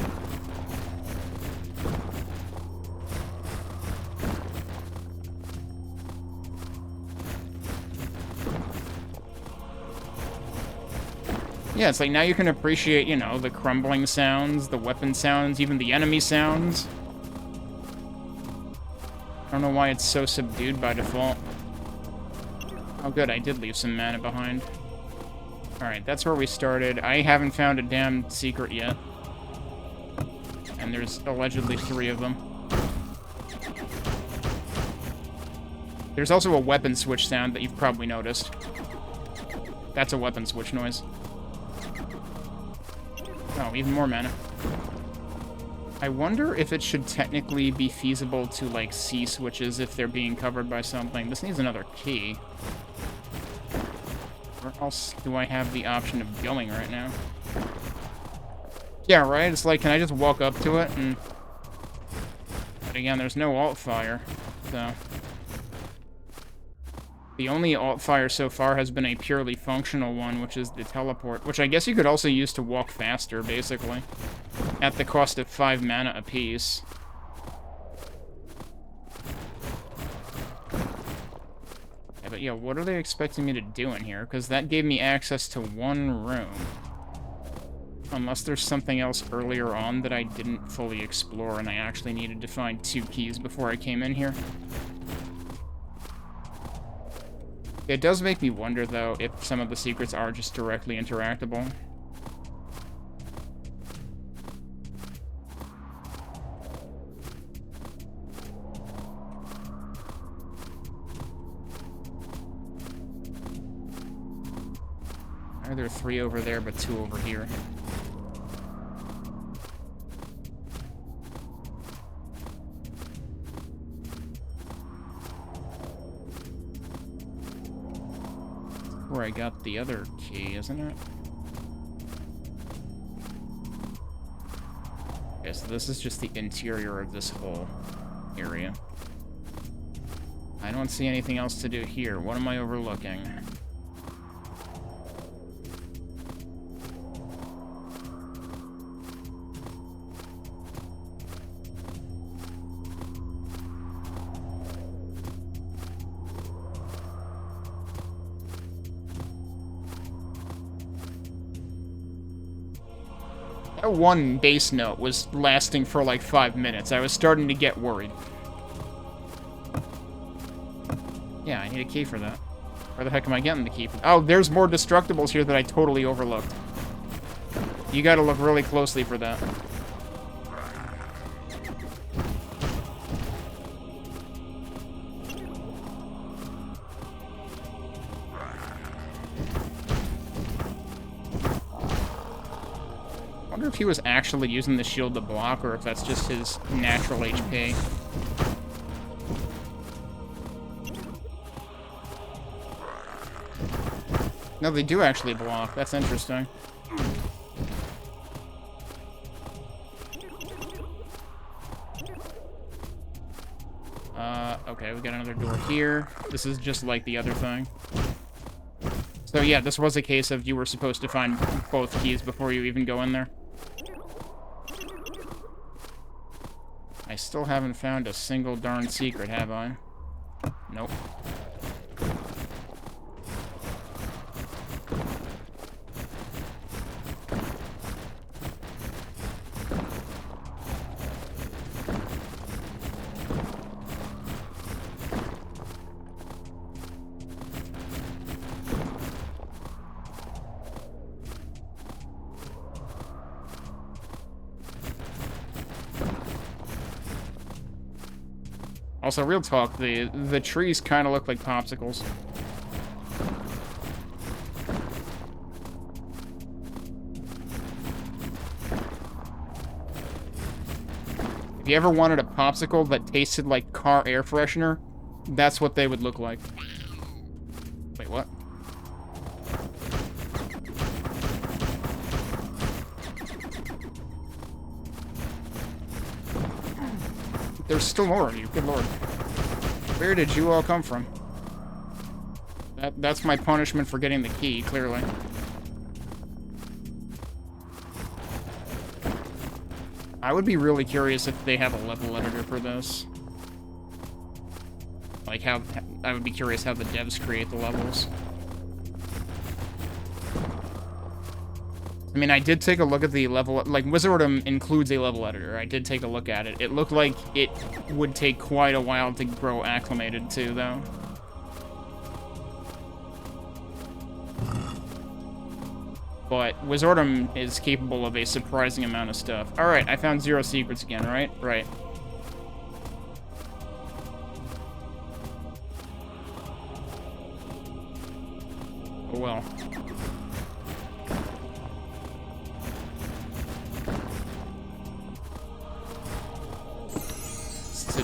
Yeah, it's like now you can appreciate, you know, the crumbling sounds, the weapon sounds, even the enemy sounds. I don't know why it's so subdued by default. Oh good, I did leave some mana behind. Alright, that's where we started. I haven't found a damn secret yet. And there's allegedly 3 of them. There's also a weapon switch sound that you've probably noticed. That's a weapon switch noise. Oh, even more mana. I wonder if it should technically be feasible to, like, see switches if they're being covered by something. This needs another key. Where else do I have the option of going right now? Yeah, right? It's like, can I just walk up to it and... But again, there's no alt fire, so... The only alt fire so far has been a purely functional one, which is the teleport, which I guess you could also use to walk faster, basically, at the cost of 5 mana apiece. Yeah, but yeah, what are they expecting me to do in here? Because that gave me access to one room. Unless there's something else earlier on that I didn't fully explore and I actually needed to find 2 keys before I came in here. It does make me wonder, though, if some of the secrets are just directly interactable. Why are there 3 over there, but 2 over here? Where I got the other key, isn't it? Okay, so this is just the interior of this whole area. I don't see anything else to do here. What am I overlooking? That one bass note was lasting for like 5 minutes. I was starting to get worried. Yeah, I need a key for that. Where the heck am I getting the key for? Oh, there's more Destructibles here that I totally overlooked. You gotta look really closely for that. I wonder if he was actually using the shield to block, or if that's just his natural HP. No, they do actually block. That's interesting. Okay, we got another door here. This is just like the other thing. So yeah, this was a case of you were supposed to find both keys before you even go in there. I still haven't found a single darn secret, have I? Nope. Also, real talk, the trees kind of look like popsicles. If you ever wanted a popsicle that tasted like car air freshener, that's what they would look like. Wait, what? There's still more of you, good lord. Where did you all come from? That's my punishment for getting the key, clearly. I would be really curious if they have a level editor for this. Like how, I would be curious how the devs create the levels. I mean, I did take a look at the level, like, Wizordum includes a level editor. I did take a look at it. It looked like it would take quite a while to grow acclimated to, though. But Wizordum is capable of a surprising amount of stuff. Alright, I found 0 secrets again, right? Right. but well.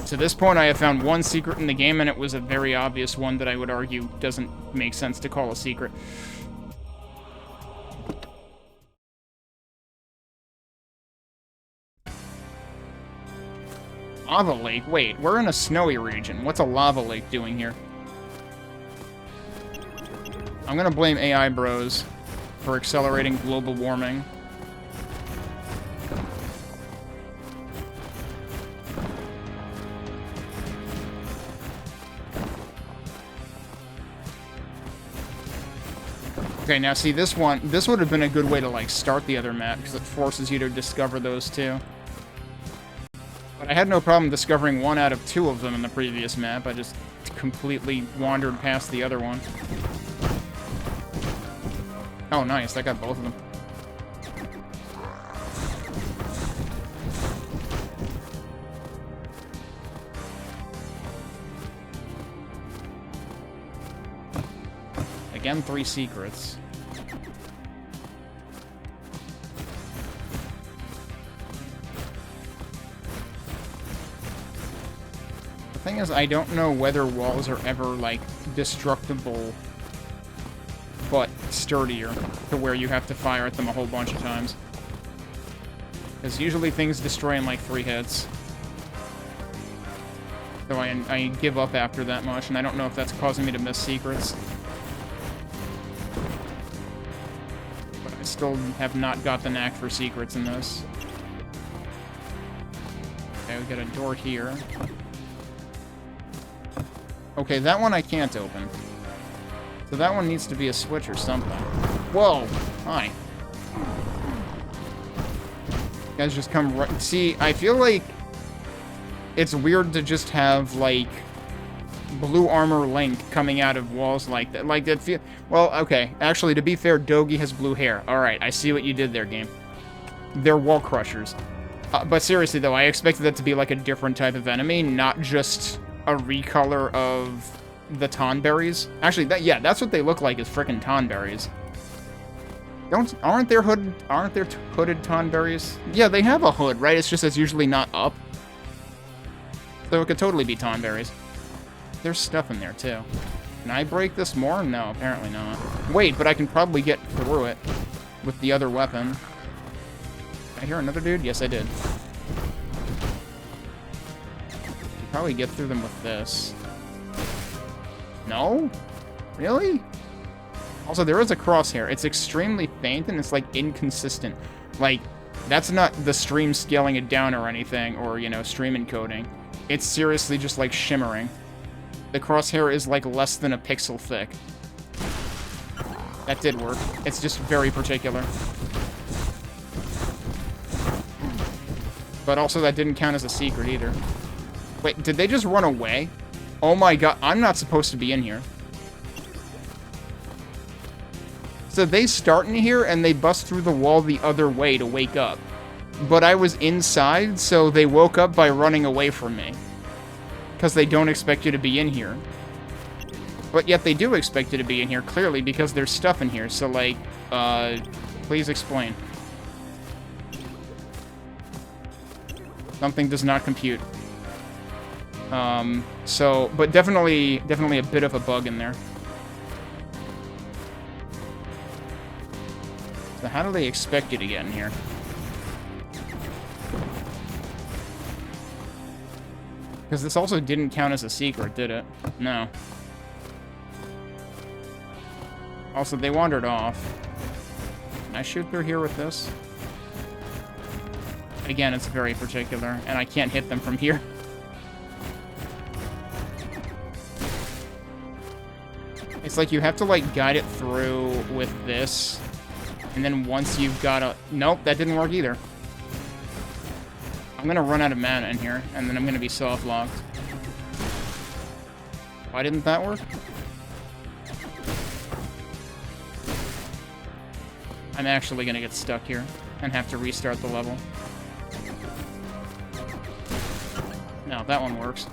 To this point, I have found one secret in the game, and it was a very obvious one that I would argue doesn't make sense to call a secret. Lava lake? Wait, we're in a snowy region. What's a lava lake doing here? I'm gonna blame AI bros for accelerating global warming. Okay, now see this one, this would have been a good way to like start the other map because it forces you to discover those two. But I had no problem discovering 1 out of 2 of them in the previous map. I just completely wandered past the other one. Oh, nice, I got both of them. Again, 3 secrets. The thing is, I don't know whether walls are ever, like, destructible, but sturdier, to where you have to fire at them a whole bunch of times. Because usually things destroy in, like, 3 hits. So I give up after that much, and I don't know if that's causing me to miss secrets. Still have not got the knack for secrets in this. Okay, we got a door here. Okay, that one I can't open. So that one needs to be a switch or something. Whoa! Hi. You guys just come right... See, I feel like it's weird to just have, like, blue armor Link coming out of walls like that. Like, that feel... Well, okay. Actually, to be fair, Dogi has blue hair. Alright, I see what you did there, game. They're wall crushers. But seriously, though, I expected that to be, like, a different type of enemy, not just a recolor of the Tonberries. Actually, that's what they look like, is frickin' Tonberries. Aren't there hooded Tonberries? Yeah, they have a hood, right? It's just it's usually not up. So it could totally be Tonberries. There's stuff in there, too. Can I break this more? No, apparently not. Wait, but I can probably get through it with the other weapon. Did I hear another dude? Yes, I did. Probably get through them with this. No? Really? Also, there is a crosshair. It's extremely faint, and it's, like, inconsistent. Like, that's not the stream scaling it down or anything, or, you know, stream encoding. It's seriously just, like, shimmering. The crosshair is, like, less than a pixel thick. That did work. It's just very particular. But also, that didn't count as a secret, either. Wait, did they just run away? Oh my god, I'm not supposed to be in here. So they start in here, and they bust through the wall the other way to wake up. But I was inside, so they woke up by running away from me. Because they don't expect you to be in here. But yet they do expect you to be in here, clearly, because there's stuff in here. So, like, please explain. Something does not compute. But definitely a bit of a bug in there. So how do they expect you to get in here? Because this also didn't count as a secret, did it? No. Also, they wandered off. Can I shoot through here with this? Again, it's very particular, and I can't hit them from here. It's like you have to, like, guide it through with this, and then once you've got a... Nope, that didn't work either. I'm gonna run out of mana in here, and then I'm gonna be soft-locked. Why didn't that work? I'm actually gonna get stuck here, and have to restart the level. No, that one works.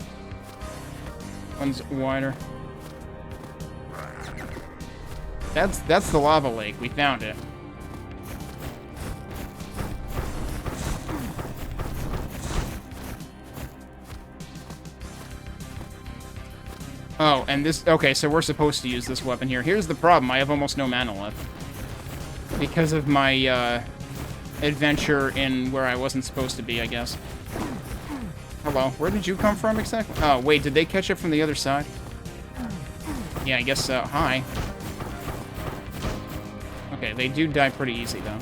One's wider. That's the lava lake. We found it. Oh, and this... Okay, so we're supposed to use this weapon here. Here's the problem. I have almost no mana left. Because of my, adventure in where I wasn't supposed to be, I guess. Hello. Where did you come from, exactly? Oh, wait, did they catch it from the other side? Yeah, I guess so. Hi. Okay, they do die pretty easy, though.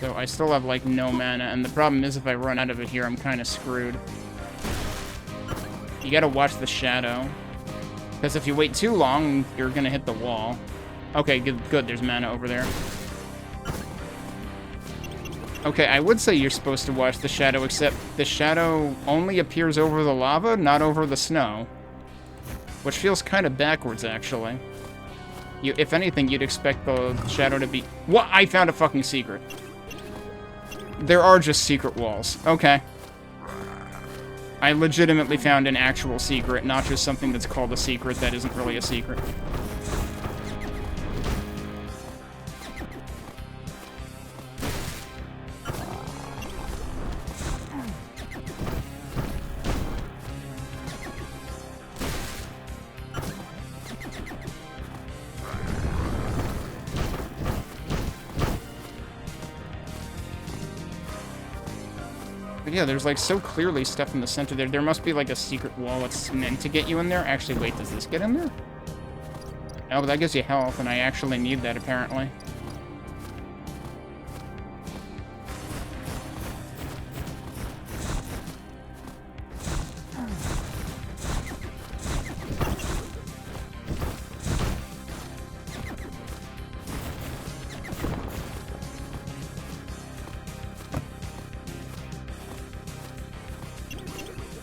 So I still have, like, no mana, and the problem is if I run out of it here, I'm kind of screwed. You gotta watch the shadow. Because if you wait too long, you're gonna hit the wall. Okay, good, there's mana over there. Okay, I would say you're supposed to watch the shadow, except the shadow only appears over the lava, not over the snow. Which feels kind of backwards, actually. If anything, you'd expect the shadow to be... What? I found a fucking secret. There are just secret walls. Okay. I legitimately found an actual secret, not just something that's called a secret that isn't really a secret. But yeah, there's like so clearly stuff in the center there. There must be like a secret wall that's meant to get you in there. Actually, wait, does this get in there? Oh, but that gives you health, and I actually need that apparently.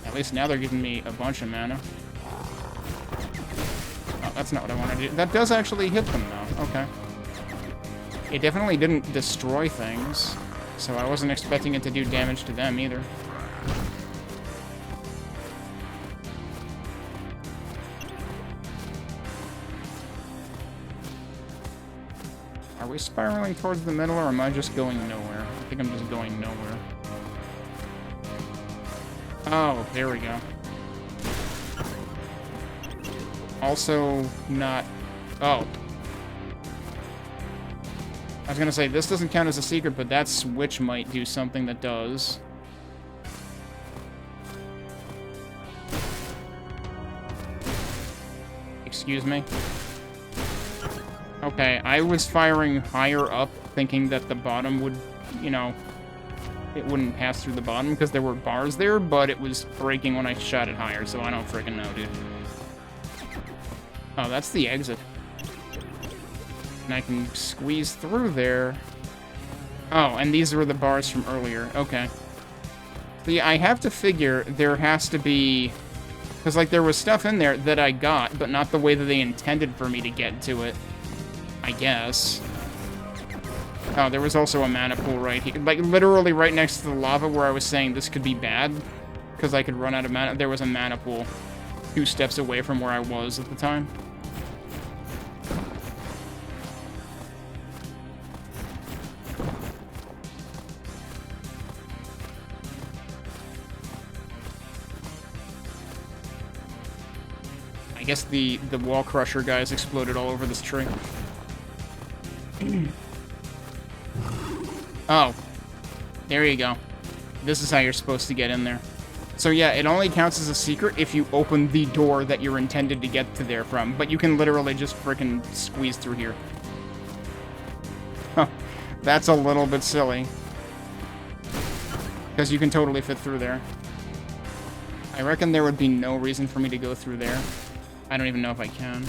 At least now they're giving me a bunch of mana. Oh, that's not what I want to do. That does actually hit them, though. Okay. It definitely didn't destroy things, so I wasn't expecting it to do damage to them, either. Are we spiraling towards the middle, or am I just going nowhere? I think I'm just going nowhere. Oh, there we go. Also, not... Oh. I was gonna say, this doesn't count as a secret, but that switch might do something that does. Excuse me? Okay, I was firing higher up, thinking that the bottom would, you know... It wouldn't pass through the bottom because there were bars there, but it was breaking when I shot it higher, so I don't freaking know, dude. Oh, that's the exit. And I can squeeze through there. Oh, and these were the bars from earlier. Okay. So yeah, I have to figure there has to be... Because, like, there was stuff in there that I got, but not the way that they intended for me to get to it. I guess. Oh, there was also a mana pool right here. Like, literally right next to the lava where I was saying this could be bad. Because I could run out of mana. There was a mana pool 2 steps away from where I was at the time. I guess the wall crusher guys exploded all over this tree. Oh. There you go. This is how you're supposed to get in there. So yeah, it only counts as a secret if you open the door that you're intended to get to there from, but you can literally just frickin' squeeze through here. Huh. That's a little bit silly. Because you can totally fit through there. I reckon there would be no reason for me to go through there. I don't even know if I can.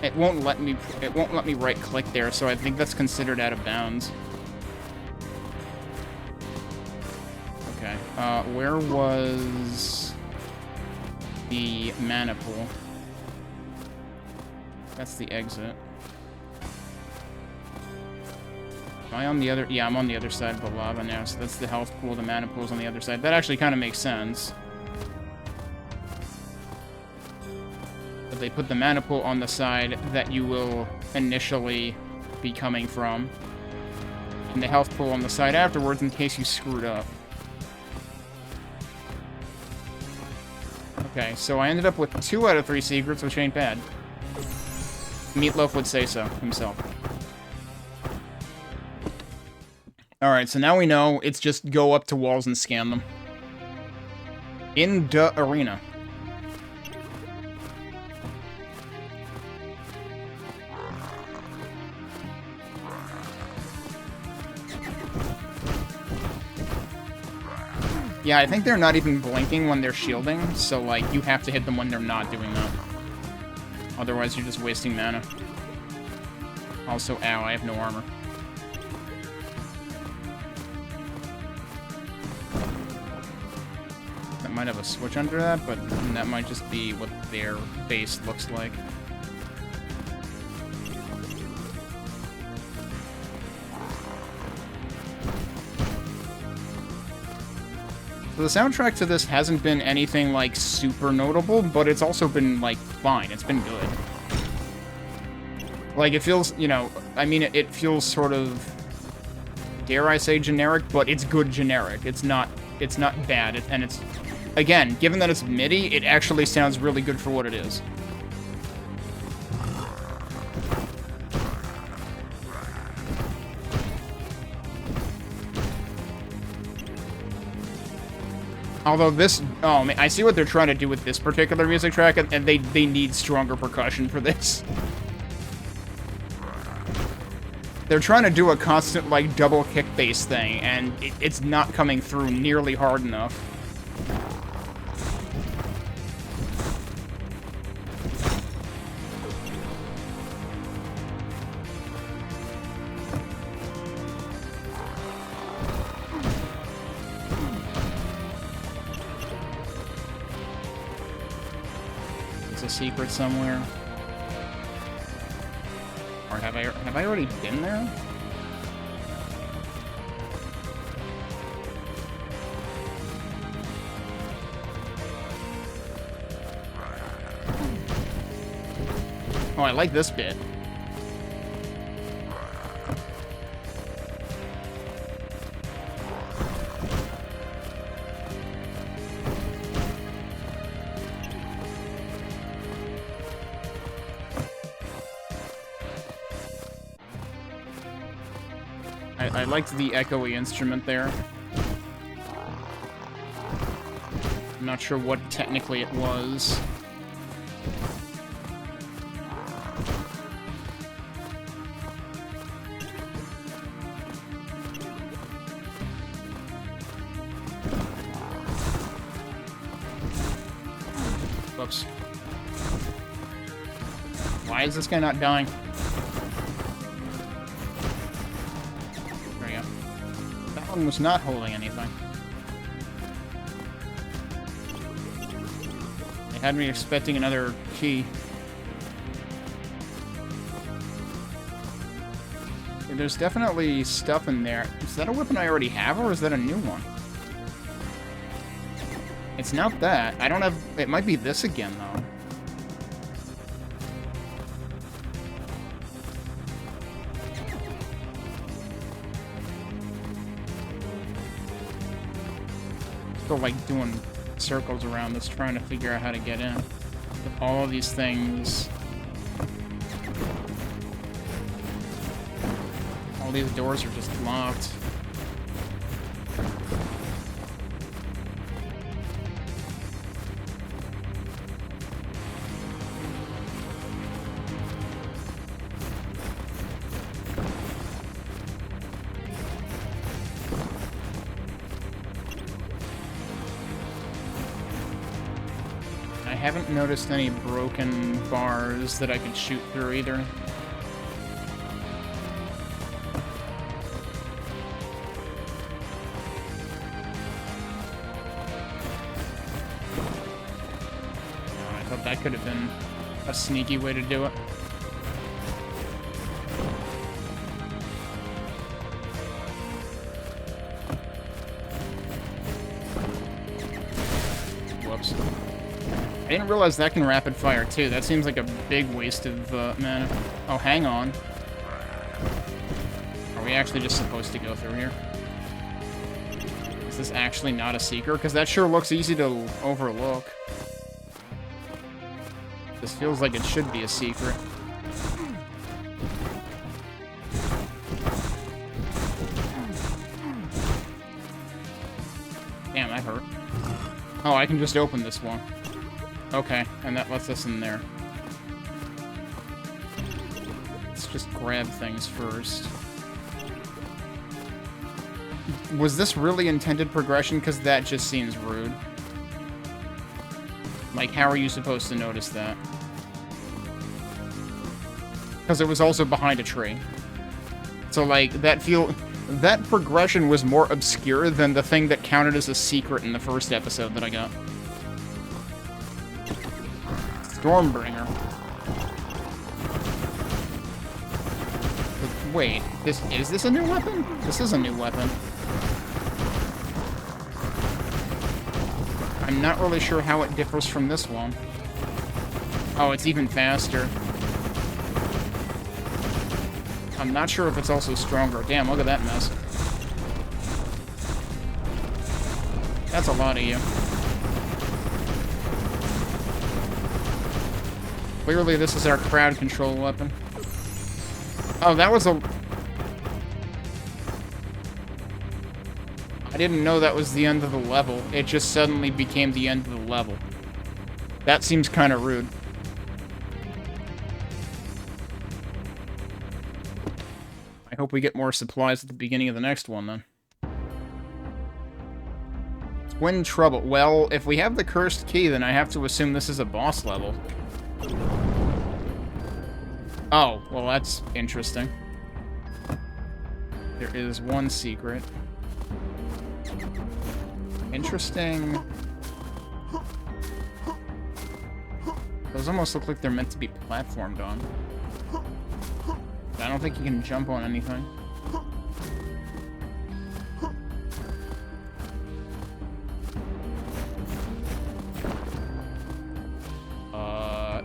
It won't let me right-click there, so I think that's considered out of bounds. Okay, where was the mana pool? That's the exit. Am I on the other? Yeah, I'm on the other side of the lava now, so that's the health pool, the mana pool's on the other side. That actually kind of makes sense. But they put the mana pool on the side that you will initially be coming from, and the health pool on the side afterwards in case you screwed up. Okay, so I ended up with 2 out of 3 secrets, which ain't bad. Meatloaf would say so himself. Alright, so now we know it's just go up to walls and scan them. In the arena. Yeah, I think they're not even blinking when they're shielding, so, like, you have to hit them when they're not doing that. Otherwise, you're just wasting mana. Also, ow, I have no armor. That might have a switch under that, but that might just be what their base looks like. So the soundtrack to this hasn't been anything, like, super notable, but it's also been, like, fine. It's been good. Like, it feels, you know, I mean, it feels sort of, dare I say generic, but it's good generic. It's not bad, and it's, again, given that it's MIDI, it actually sounds really good for what it is. Although this... Oh, man, I see what they're trying to do with this particular music track, and they need stronger percussion for this. They're trying to do a constant, like, double kick bass thing, and it's not coming through nearly hard enough. Secret somewhere, or have I already been there? Oh, I like this bit. I liked the echoey instrument there. I'm not sure what technically it was. Whoops. Why is this guy not dying? One was not holding anything. They had me expecting another key. Okay, there's definitely stuff in there. Is that a weapon I already have, or is that a new one? It's not that. I don't have... It might be this again, though. Like doing circles around this, trying to figure out how to get in. But all of these things, all these doors are just locked. I haven't noticed any broken bars that I could shoot through either. Oh, I thought that could have been a sneaky way to do it. didn't realize that can rapid fire, too. That seems like a big waste of mana. Oh, hang on. Are we actually just supposed to go through here? Is this actually not a secret? Because that sure looks easy to overlook. This feels like it should be a secret. Damn, that hurt. Oh, I can just open this one. Okay, and that lets us in there. Let's just grab things first. Was this really intended progression? Because that just seems rude. Like, how are you supposed to notice that? Because it was also behind a tree. So, like, that progression was more obscure than the thing that counted as a secret in the first episode that I got. Stormbringer. But wait, is this a new weapon? This is a new weapon. I'm not really sure how it differs from this one. Oh, it's even faster. I'm not sure if it's also stronger. Damn, look at that mess. That's a lot of you. Clearly, this is our crowd control weapon. Oh, that was a... I didn't know that was the end of the level. It just suddenly became the end of the level. That seems kind of rude. I hope we get more supplies at the beginning of the next one, then. Twin Trouble. Well, if we have the cursed key, then I have to assume this is a boss level. Oh, well, that's interesting. There is one secret. Interesting. Those almost look like they're meant to be platformed on. I don't think you can jump on anything.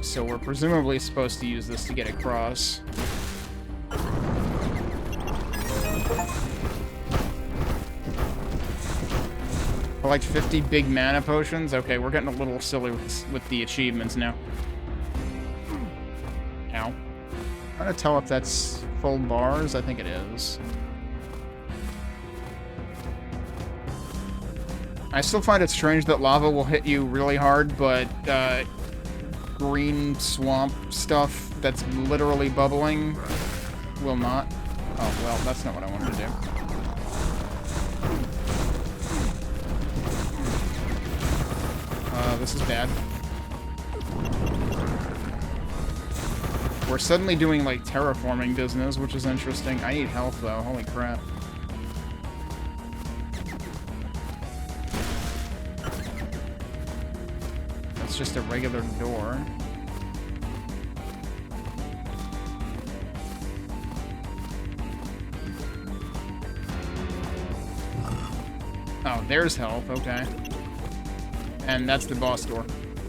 So we're presumably supposed to use this to get across. Collect 50 big mana potions? Okay, we're getting a little silly with the achievements now. Ow. I'm gonna tell if that's full bars. I think it is. I still find it strange that lava will hit you really hard, but green swamp stuff that's literally bubbling will not. Oh, well, that's not what I wanted to do. This is bad. We're suddenly doing, like, terraforming business, which is interesting. I need health, though. Holy crap. That's just a regular door. Oh, there's health. Okay. And that's the boss door.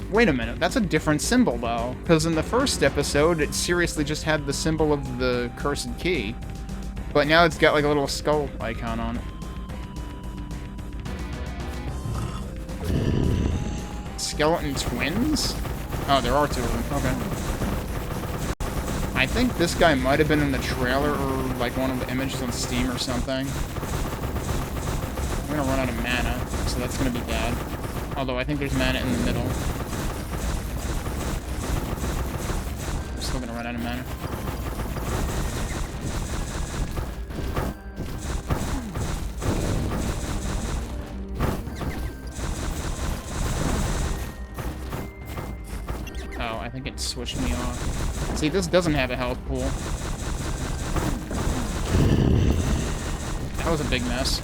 Wait a minute, that's a different symbol, though. Because in the first episode, it seriously just had the symbol of the cursed key. But now it's got, like, a little skull icon on it. Skeleton twins? Oh, there are two of them. Okay. I think this guy might have been in the trailer or, like, one of the images on Steam or something. I'm gonna run out of mana, so that's gonna be bad. Although I think there's mana in the middle. I'm still gonna run out of mana. Oh, I think it switched me off. See, this doesn't have a health pool. That was a big mess.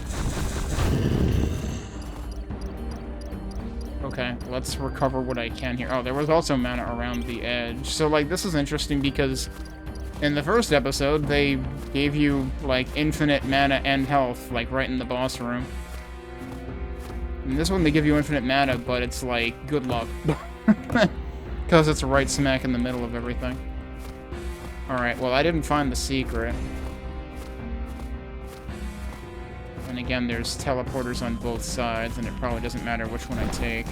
Okay, let's recover what I can here. Oh, there was also mana around the edge. So, like, this is interesting because in the first episode, they gave you, like, infinite mana and health, like, right in the boss room. In this one, they give you infinite mana, but it's like, good luck. Because it's right smack in the middle of everything. Alright, well, I didn't find the secret. And again, there's teleporters on both sides, and it probably doesn't matter which one I take.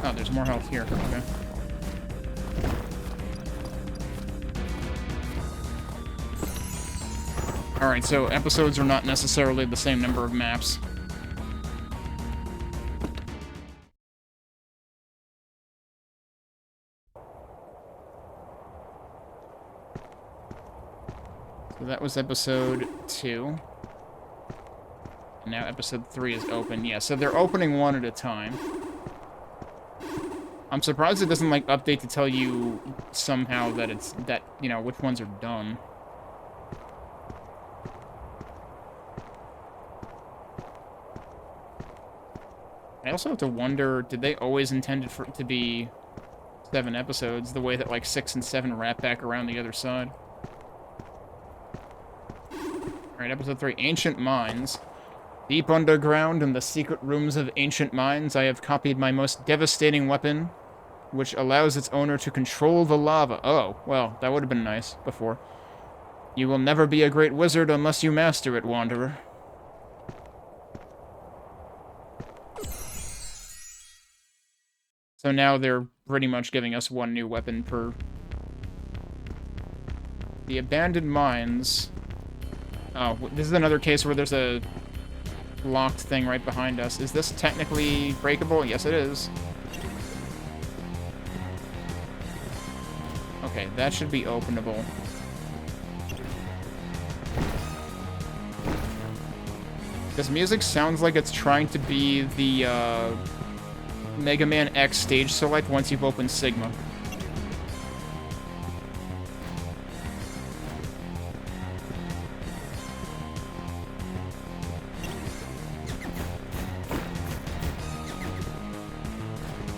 Oh, there's more health here. Okay. Alright, so episodes are not necessarily the same number of maps. So that was episode 2. And now episode 3 is open. Yeah, so they're opening one at a time. I'm surprised it doesn't, like, update to tell you somehow that it's, that, you know, which ones are done. I also have to wonder, did they always intend it for it to be 7 episodes, the way that, like, 6 and 7 wrap back around the other side? Alright, episode 3, Ancient Mines. Deep underground in the secret rooms of ancient mines, I have copied my most devastating weapon, which allows its owner to control the lava. Oh, well, that would have been nice before. You will never be a great wizard unless you master it, Wanderer. So now they're pretty much giving us one new weapon per... The abandoned mines... Oh, this is another case where there's a locked thing right behind us. Is this technically breakable? Yes, it is. Okay, that should be openable. This music sounds like it's trying to be the, Mega Man X stage select once you've opened Sigma.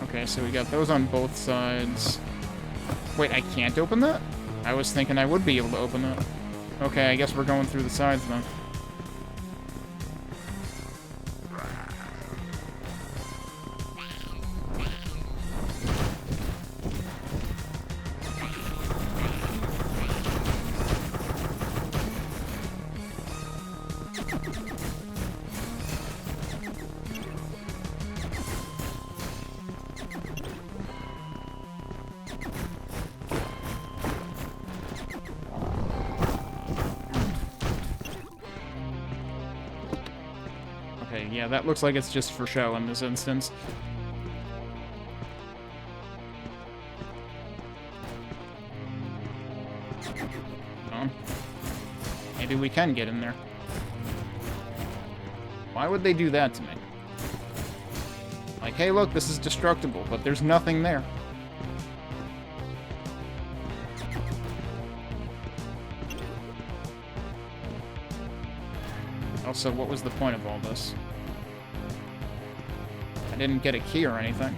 Okay, so we got those on both sides. Wait, I can't open that? I was thinking I would be able to open that. Okay, I guess we're going through the sides then. Okay, yeah, that looks like it's just for show in this instance. Oh. Maybe we can get in there. Why would they do that to me? Like, hey, look, this is destructible, but there's nothing there. Also, what was the point of all this? I didn't get a key or anything.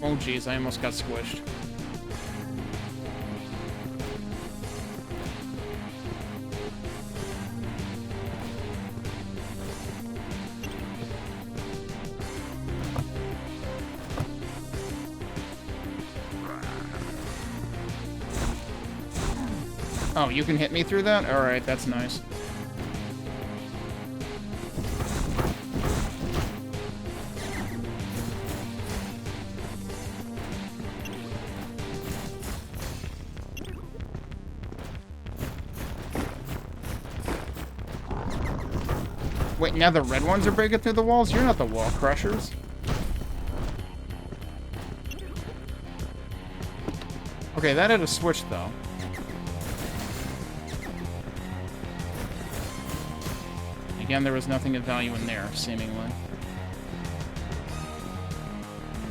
Oh geez, I almost got squished. Oh, you can hit me through that? Alright, that's nice. Wait, now the red ones are breaking through the walls? You're not the wall crushers. Okay, that had a switch, though. Again, there was nothing of value in there, seemingly.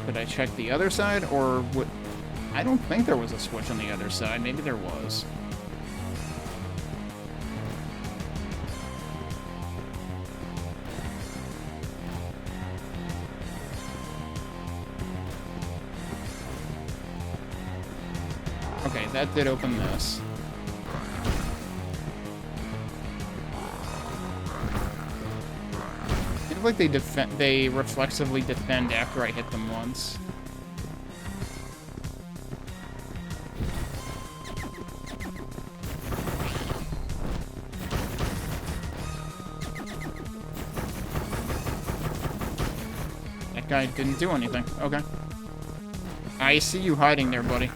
Did I check the other side, or what? I don't think there was a switch on the other side. Maybe there was. that did open this. Seems like they reflexively defend after I hit them once. That guy didn't do anything. Okay. I see you hiding there, buddy.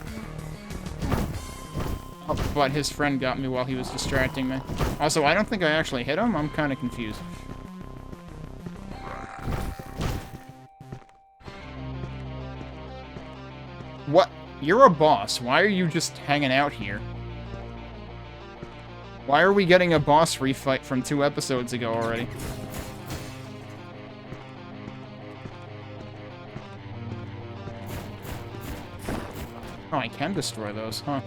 Oh, but his friend got me while he was distracting me. Also, I don't think I actually hit him. I'm kind of confused. What? You're a boss. Why are you just hanging out here? Why are we getting a boss refight from 2 episodes ago already? Oh, I can destroy those, huh?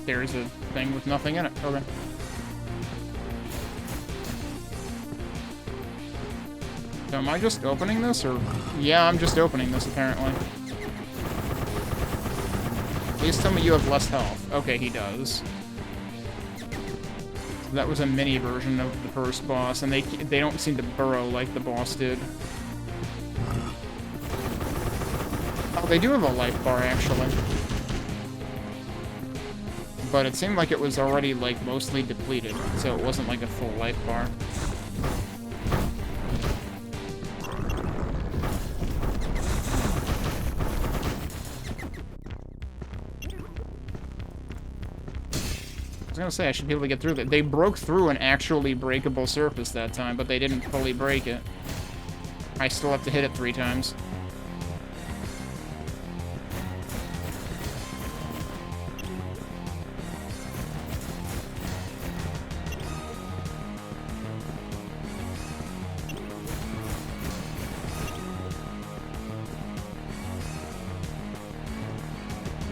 There's a thing with nothing in it. Okay. So am I just opening this, or... Yeah, I'm just opening this, apparently. Please tell me you have less health. Okay, he does. So that was a mini version of the first boss, and they don't seem to burrow like the boss did. Oh, they do have a life bar, actually. But it seemed like it was already, like, mostly depleted, so it wasn't like a full life bar. I was gonna say, I should be able to get through that. They broke through an actually breakable surface that time, but they didn't fully break it. I still have to hit it 3 times.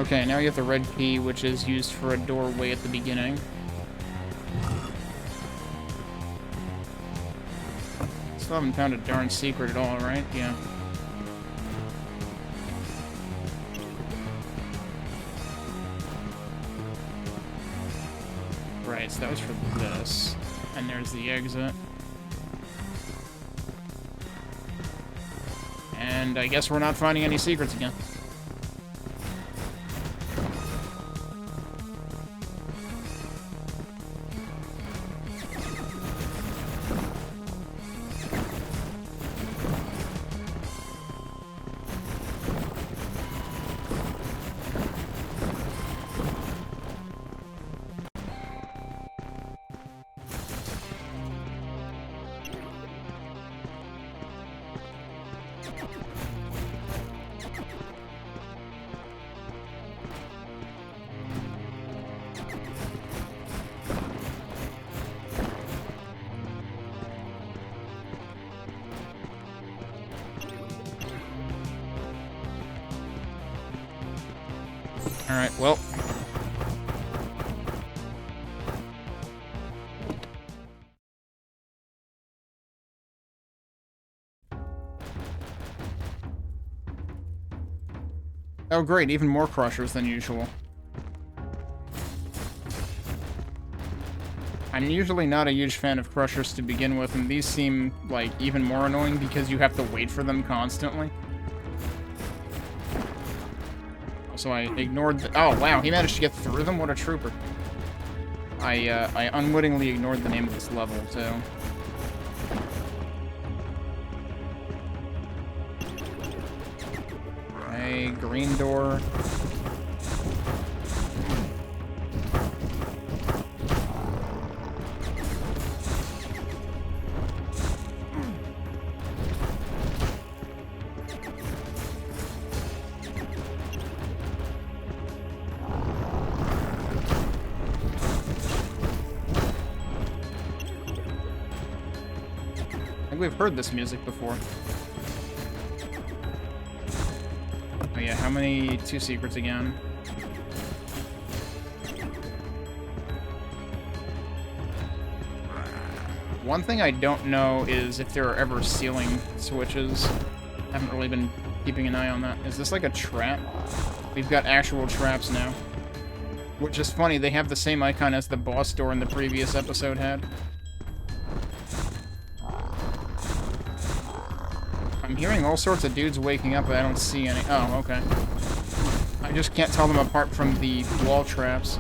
Okay, now you have the red key, which is used for a doorway at the beginning. Still haven't found a darn secret at all, right? Yeah. Right, so that was for this. And there's the exit. And I guess we're not finding any secrets again. Alright, well. Oh great, even more crushers than usual. I'm usually not a huge fan of crushers to begin with, and these seem, like, even more annoying because you have to wait for them constantly. So I ignored the... Oh, wow, he managed to get through them? What a trooper. I unwittingly ignored the name of this level, too. Okay, green door. we've heard this music before. Oh yeah, how many 2 secrets again? One thing I don't know is if there are ever ceiling switches. I haven't really been keeping an eye on that. Is this like a trap? We've got actual traps now. Which is funny, they have the same icon as the boss door in the previous episode had. I'm hearing all sorts of dudes waking up, but I don't see any. Oh, okay. I just can't tell them apart from the wall traps.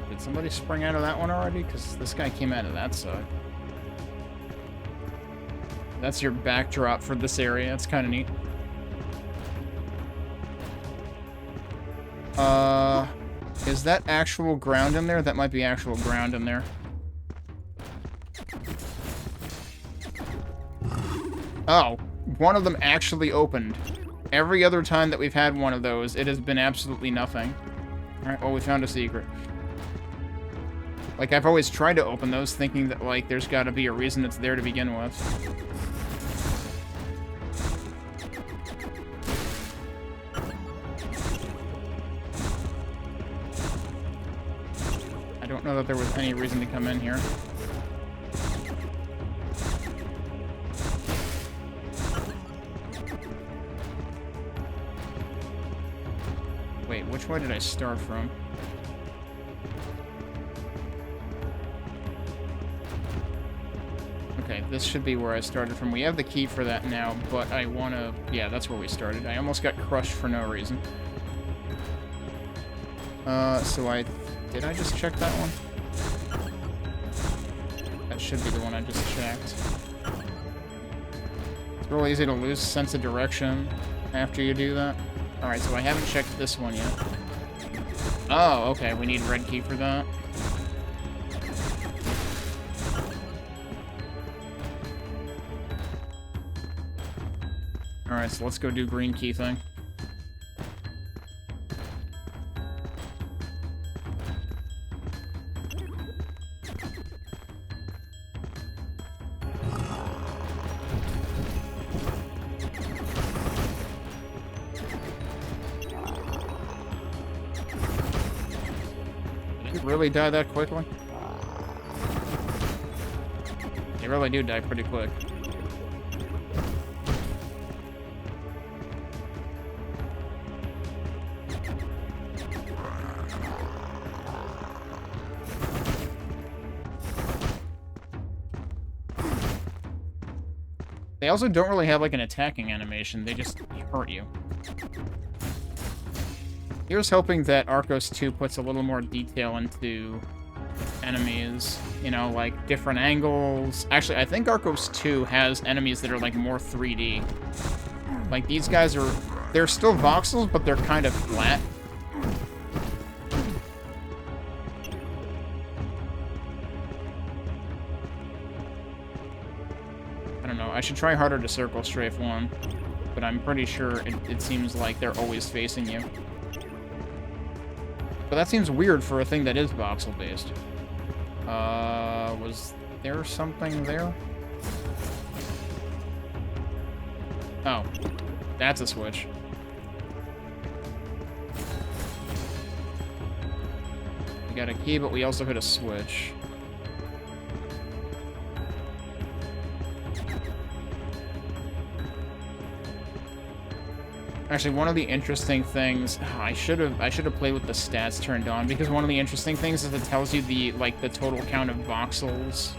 Did somebody spring out of that one already? Because this guy came out of that side. That's your backdrop for this area. It's kind of neat. Is that actual ground in there? That might be actual ground in there. Oh, one of them actually opened. Every other time that we've had one of those, it has been absolutely nothing. Alright, well, we found a secret. Like, I've always tried to open those, thinking that, like, there's gotta be a reason it's there to begin with. I don't know that there was any reason to come in here. Wait, which way did I start from? Okay, this should be where I started from. We have the key for that now, but I want to... Yeah, that's where we started. I almost got crushed for no reason. So I... Did I just check that one? That should be the one I just checked. It's real easy to lose sense of direction after you do that. Alright, so I haven't checked this one yet. Oh, okay, we need red key for that. Alright, so let's go do green key thing. Did it really die that quickly? They really do die pretty quick. They also don't really have, like, an attacking animation. They just hurt you. Here's hoping that Arkos 2 puts a little more detail into enemies. You know, like, different angles. Actually, I think Arkos 2 has enemies that are, like, more 3D. Like, these guys are... They're still voxels, but they're kind of flat. I should try harder to circle strafe 1, but I'm pretty sure it seems like they're always facing you. But that seems weird for a thing that is voxel-based. Was there something there? Oh, that's a switch. We got a key, but we also hit a switch. Actually, one of the interesting things, I should have played with the stats turned on, because one of the interesting things is it tells you the total count of voxels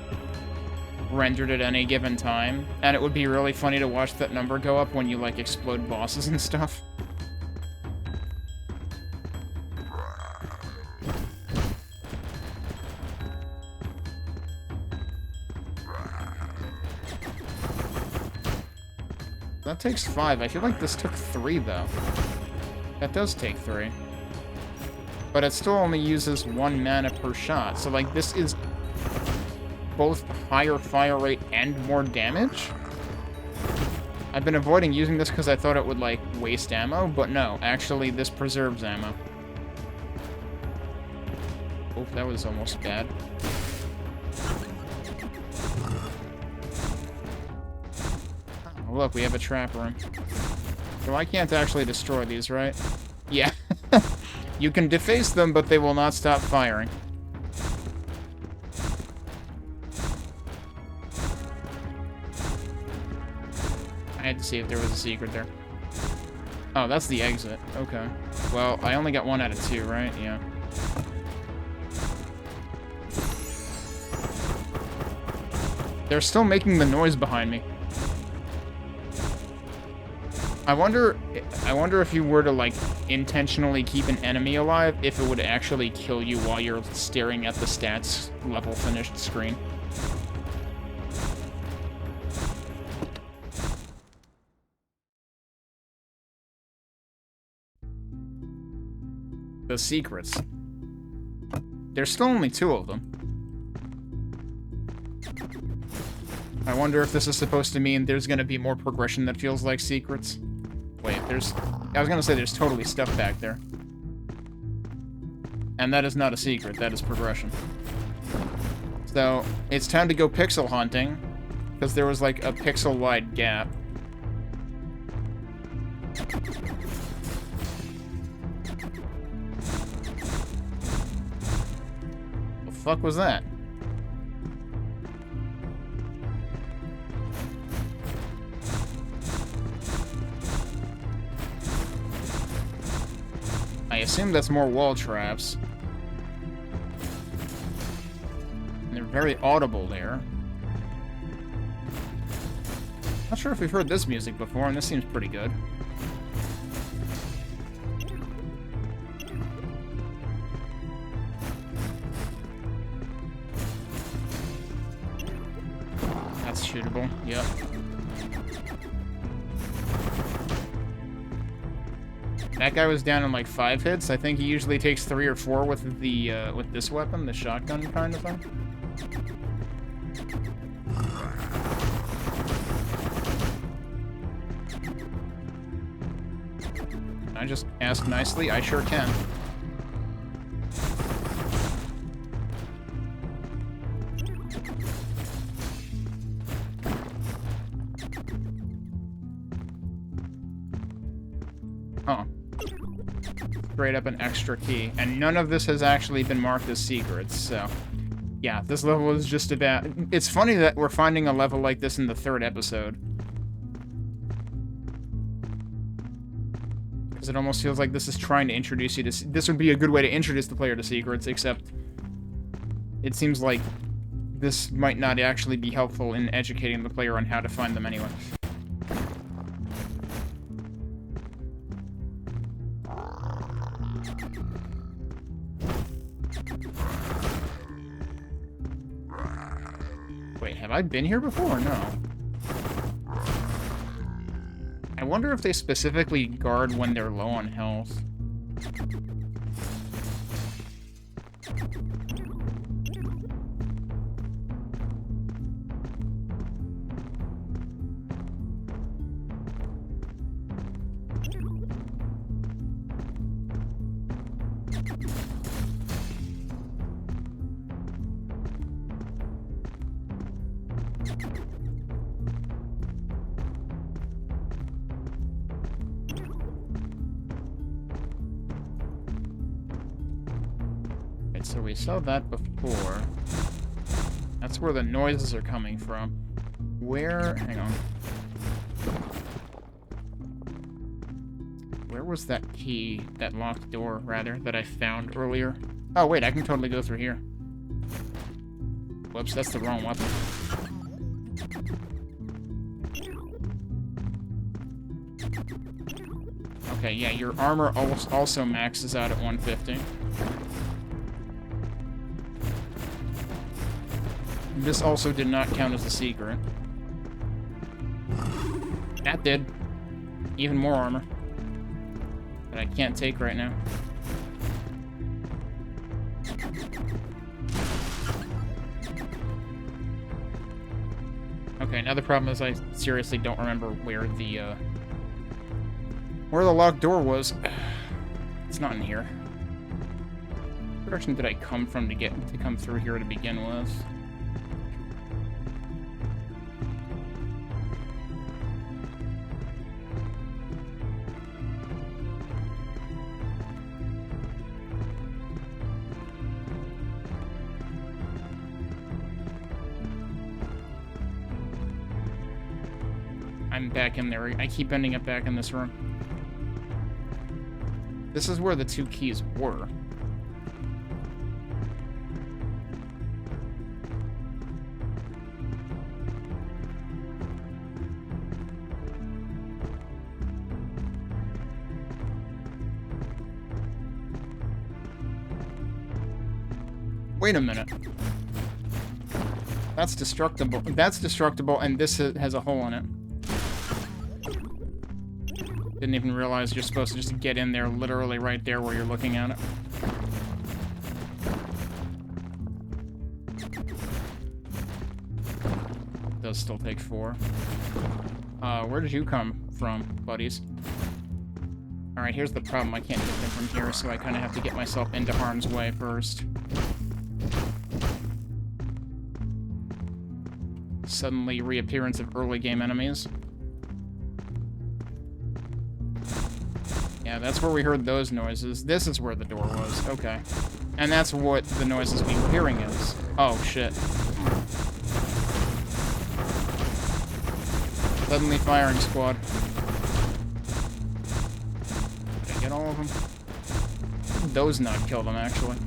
rendered at any given time, and it would be really funny to watch that number go up when you like explode bosses and stuff. That takes 5. I feel like this took 3, though. That does take 3. But it still only uses 1 mana per shot. So, like, this is both higher fire rate and more damage? I've been avoiding using this because I thought it would, like, waste ammo, but no. Actually, this preserves ammo. Oh, that was almost bad. Oh, look, we have a trap room. So I can't actually destroy these, right? Yeah. You can deface them, but they will not stop firing. I had to see if there was a secret there. Oh, that's the exit. Okay. Well, I only got 1 out of 2, right? Yeah. They're still making the noise behind me. I wonder if you were to, like, intentionally keep an enemy alive, if it would actually kill you while you're staring at the stats level finished screen. The secrets. There's still only 2 of them. I wonder if this is supposed to mean there's gonna be more progression that feels like secrets. Wait, I was gonna say there's totally stuff back there. And that is not a secret, that is progression. So, it's time to go pixel hunting, because there was like a pixel-wide gap. The fuck was that? I assume that's more wall traps. And they're very audible there. Not sure if we've heard this music before, and this seems pretty good. That's shootable, yep. That guy was down in like 5 hits. I think he usually takes 3 or 4 with the with this weapon, the shotgun kind of thing. Can I just ask nicely? I sure can. Oh. Straight up an extra key. And none of this has actually been marked as secrets, so... Yeah, this level is just about... It's funny that we're finding a level like this in the 3rd episode. Because it almost feels like this is trying to introduce you to... This would be a good way to introduce the player to secrets, except... It seems like this might not actually be helpful in educating the player on how to find them anyway. Wait, have I been here before? No. I wonder if they specifically guard when they're low on health. So we saw that before. That's where the noises are coming from. Where... Hang on. Where was that key, that locked door, rather, that I found earlier? Oh, wait, I can totally go through here. Whoops, that's the wrong weapon. Okay, yeah, your armor also maxes out at 150. This also did not count as a secret. That did. Even more armor. That I can't take right now. Okay, now the problem is I seriously don't remember where the locked door was. It's not in here. What direction did I come from to come through here to begin with? I'm back in there. I keep ending up back in this room. This is where the two keys were. Wait a minute. That's destructible. That's destructible, and this has a hole in it. Didn't even realize you're supposed to just get in there literally right there where you're looking at it. Does still take 4. Where did you come from, buddies? Alright, here's the problem. I can't get them from here, so I kind of have to get myself into harm's way first. Suddenly reappearance of early game enemies. Yeah, that's where we heard those noises. This is where the door was. Okay. And that's what the noises we were hearing is. Oh, shit. Suddenly firing squad. Did I get all of them? Those not kill them, actually.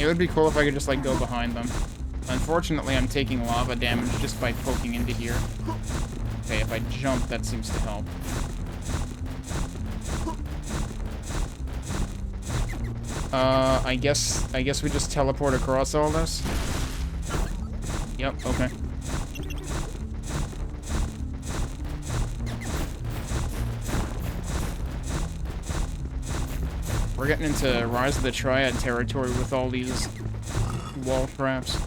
It would be cool if I could just, like, go behind them. Unfortunately, I'm taking lava damage just by poking into here. Okay, if I jump, that seems to help. I guess we just teleport across all this? Yep, okay. We're getting into Rise of the Triad territory with all these wall traps.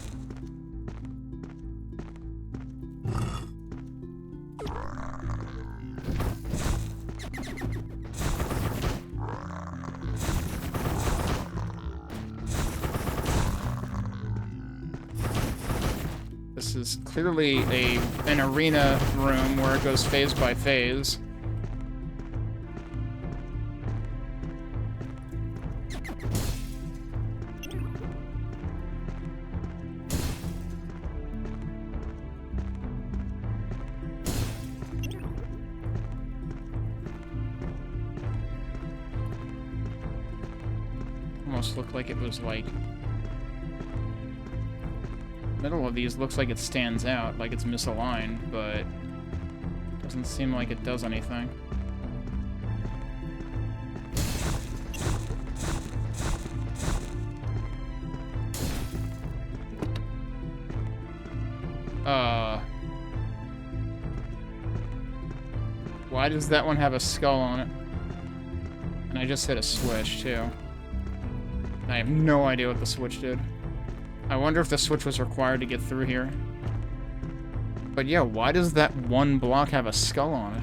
This is clearly an arena room where it goes phase by phase. Almost looked like it was like... Middle of these looks like it stands out, like it's misaligned, but doesn't seem like it does anything. Why does that one have a skull on it? And I just hit a switch, too. I have no idea what the switch did. I wonder if the switch was required to get through here. But yeah, why does that one block have a skull on it?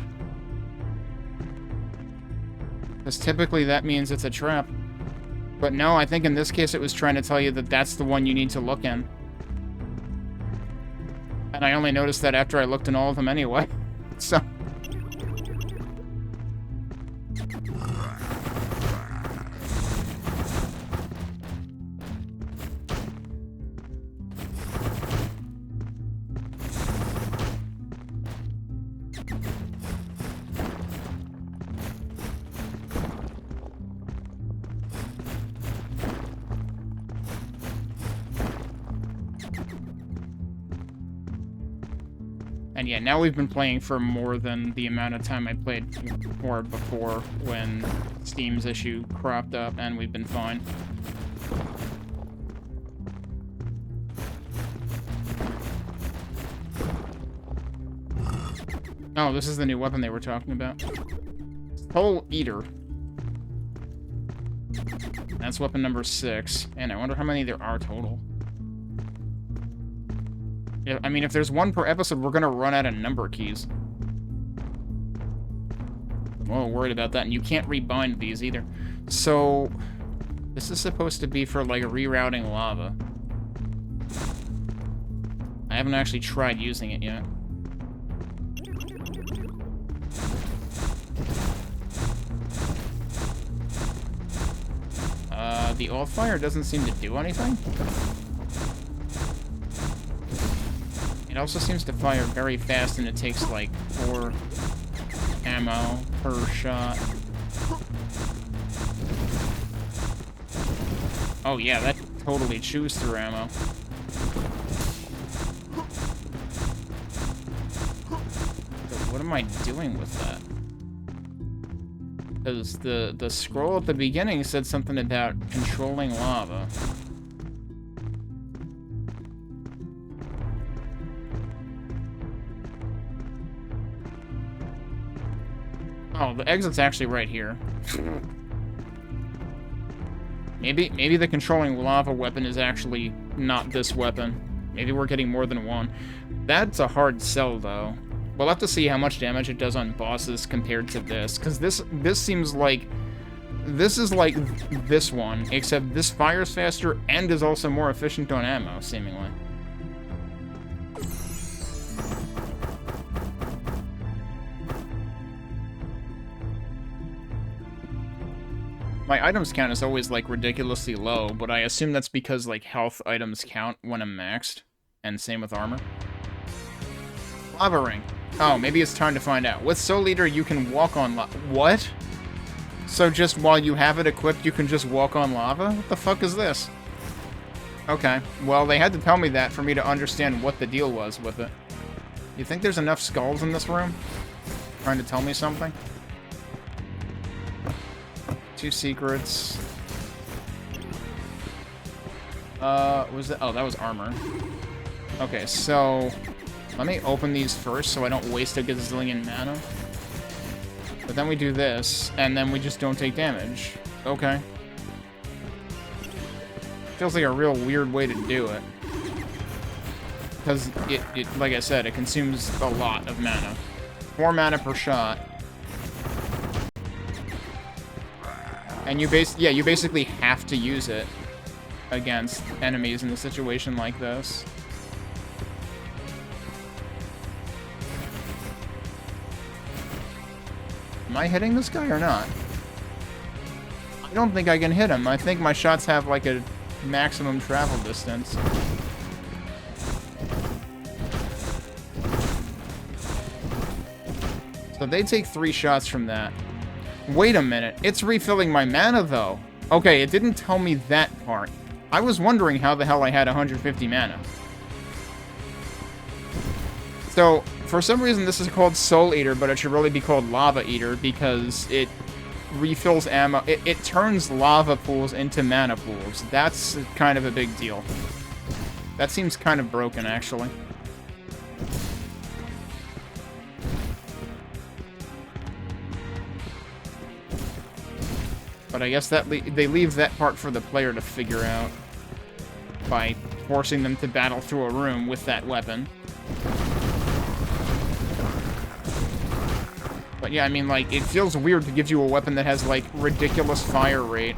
Because typically that means it's a trap. But no, I think in this case it was trying to tell you that that's the one you need to look in. And I only noticed that after I looked in all of them anyway. So... And yeah, now we've been playing for more than the amount of time I played for before when Steam's issue cropped up, and we've been fine. Oh, this is the new weapon they were talking about. Soul Eater. That's weapon number 6, and I wonder how many there are total. Yeah, I mean, if there's one per episode, we're gonna run out of number keys. I'm a little worried about that, and you can't rebind these either. So, this is supposed to be for, like, rerouting lava. I haven't actually tried using it yet. The alt fire doesn't seem to do anything. It also seems to fire very fast, and it takes, like, 4 ammo per shot. Oh yeah, that totally chews through ammo. So what am I doing with that? Because the scroll at the beginning said something about controlling lava. Oh, the exit's actually right here. Maybe the controlling lava weapon is actually not this weapon. Maybe we're getting more than one. That's a hard sell, though. We'll have to see how much damage it does on bosses compared to this, because this seems like... This is like this one, except this fires faster and is also more efficient on ammo, seemingly. My items count is always, like, ridiculously low, but I assume that's because, like, health items count when I'm maxed, and same with armor. Lava ring. Oh, maybe it's time to find out. With Soul Eater, you can walk on lava. What? So just while you have it equipped, you can just walk on lava? What the fuck is this? Okay, well, they had to tell me that for me to understand what the deal was with it. You think there's enough skulls in this room? Trying to tell me something? 2 secrets. Was that? Oh, that was armor. Okay, so let me open these first so I don't waste a gazillion mana. But then we do this, and then we just don't take damage. Okay. Feels like a real weird way to do it. Because it, like I said, it consumes a lot of mana. 4 mana per shot. And you basically have to use it against enemies in a situation like this. Am I hitting this guy or not? I don't think I can hit him. I think my shots have, like, a maximum travel distance. So they take 3 shots from that. Wait a minute. It's refilling my mana, though. Okay, it didn't tell me that part. I was wondering how the hell I had 150 mana. So, for some reason, this is called Soul Eater, but it should really be called Lava Eater, because it refills ammo. It turns lava pools into mana pools. That's kind of a big deal. That seems kind of broken, actually. But I guess that they leave that part for the player to figure out by forcing them to battle through a room with that weapon. But yeah, I mean, like, it feels weird to give you a weapon that has, like, ridiculous fire rate.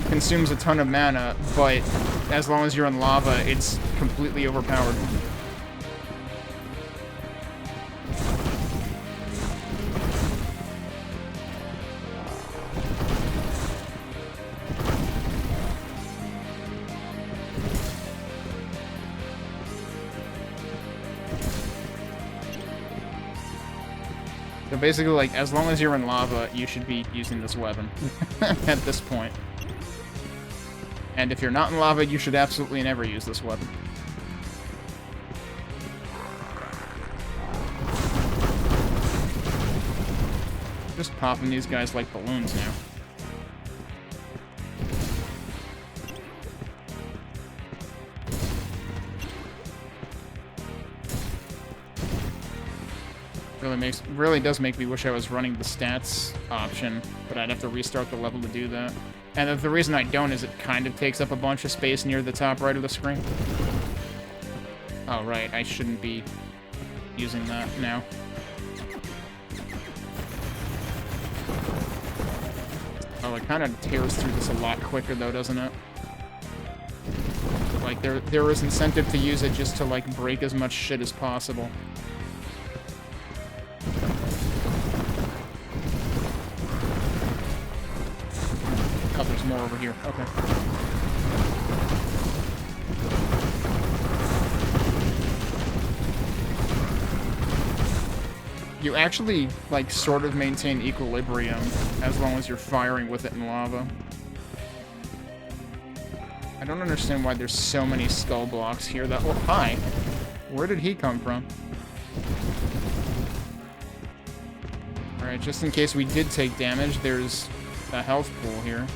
Consumes a ton of mana, but as long as you're in lava, it's completely overpowered. So basically, like, as long as you're in lava, you should be using this weapon at this point. And if you're not in lava, you should absolutely never use this weapon. Just popping these guys like balloons now. Really does make me wish I was running the stats option, but I'd have to restart the level to do that. And the reason I don't is it kind of takes up a bunch of space near the top right of the screen. Oh, right, I shouldn't be using that now. Oh, it kind of tears through this a lot quicker, though, doesn't it? Like, there is incentive to use it just to, like, break as much shit as possible. Oh, there's more over here. Okay. You actually, like, sort of maintain equilibrium as long as you're firing with it in lava. I don't understand why there's so many skull blocks here that... Oh, hi! Where did he come from? Alright, just in case we did take damage, there's a health pool here.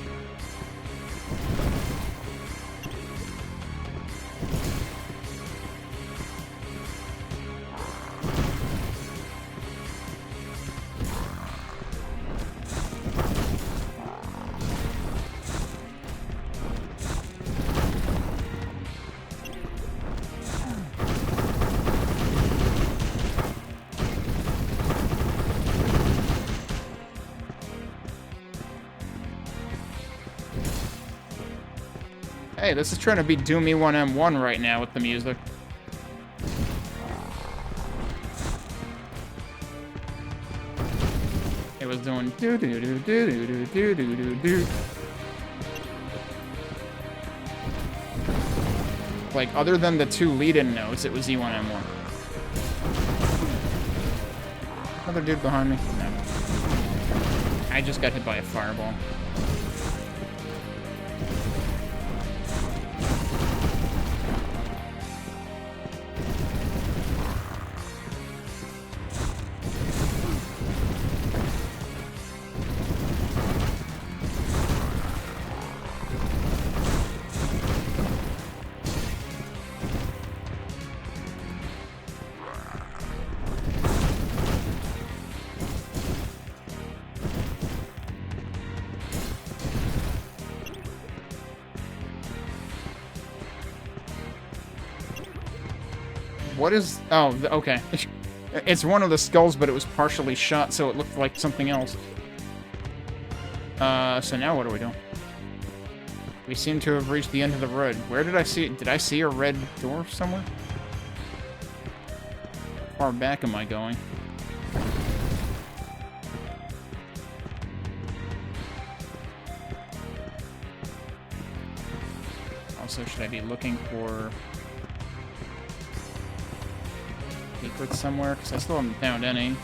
Hey, this is trying to be Doomy 1M1 right now with the music. It was doing do do do do do do do do do. Like, other than the two lead-in notes, it was E1M1. Another dude behind me? No. I just got hit by a fireball. What is... Oh, okay. It's one of the skulls, but it was partially shot, so it looked like something else. So now what are we doing? We seem to have reached the end of the road. Where did I see it? Did I see a red door somewhere? How far back am I going? Also, should I be looking for... secrets somewhere? Because I still haven't found any.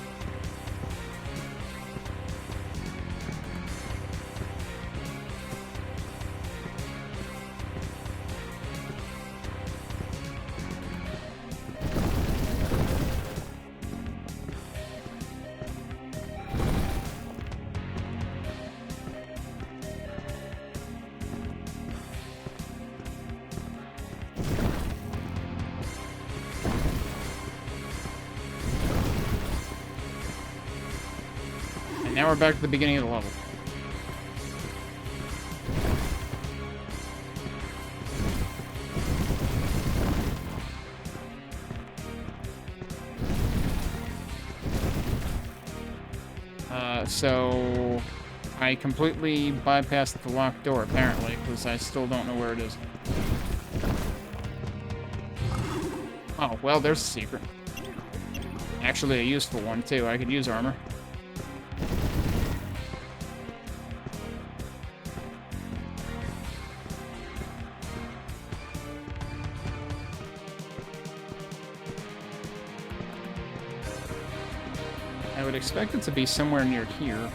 Now we're back to the beginning of the level. So I completely bypassed the locked door, apparently, because I still don't know where it is. Oh, well, there's a secret. Actually, a useful one, too. I could use armor. I would expect it to be somewhere near here.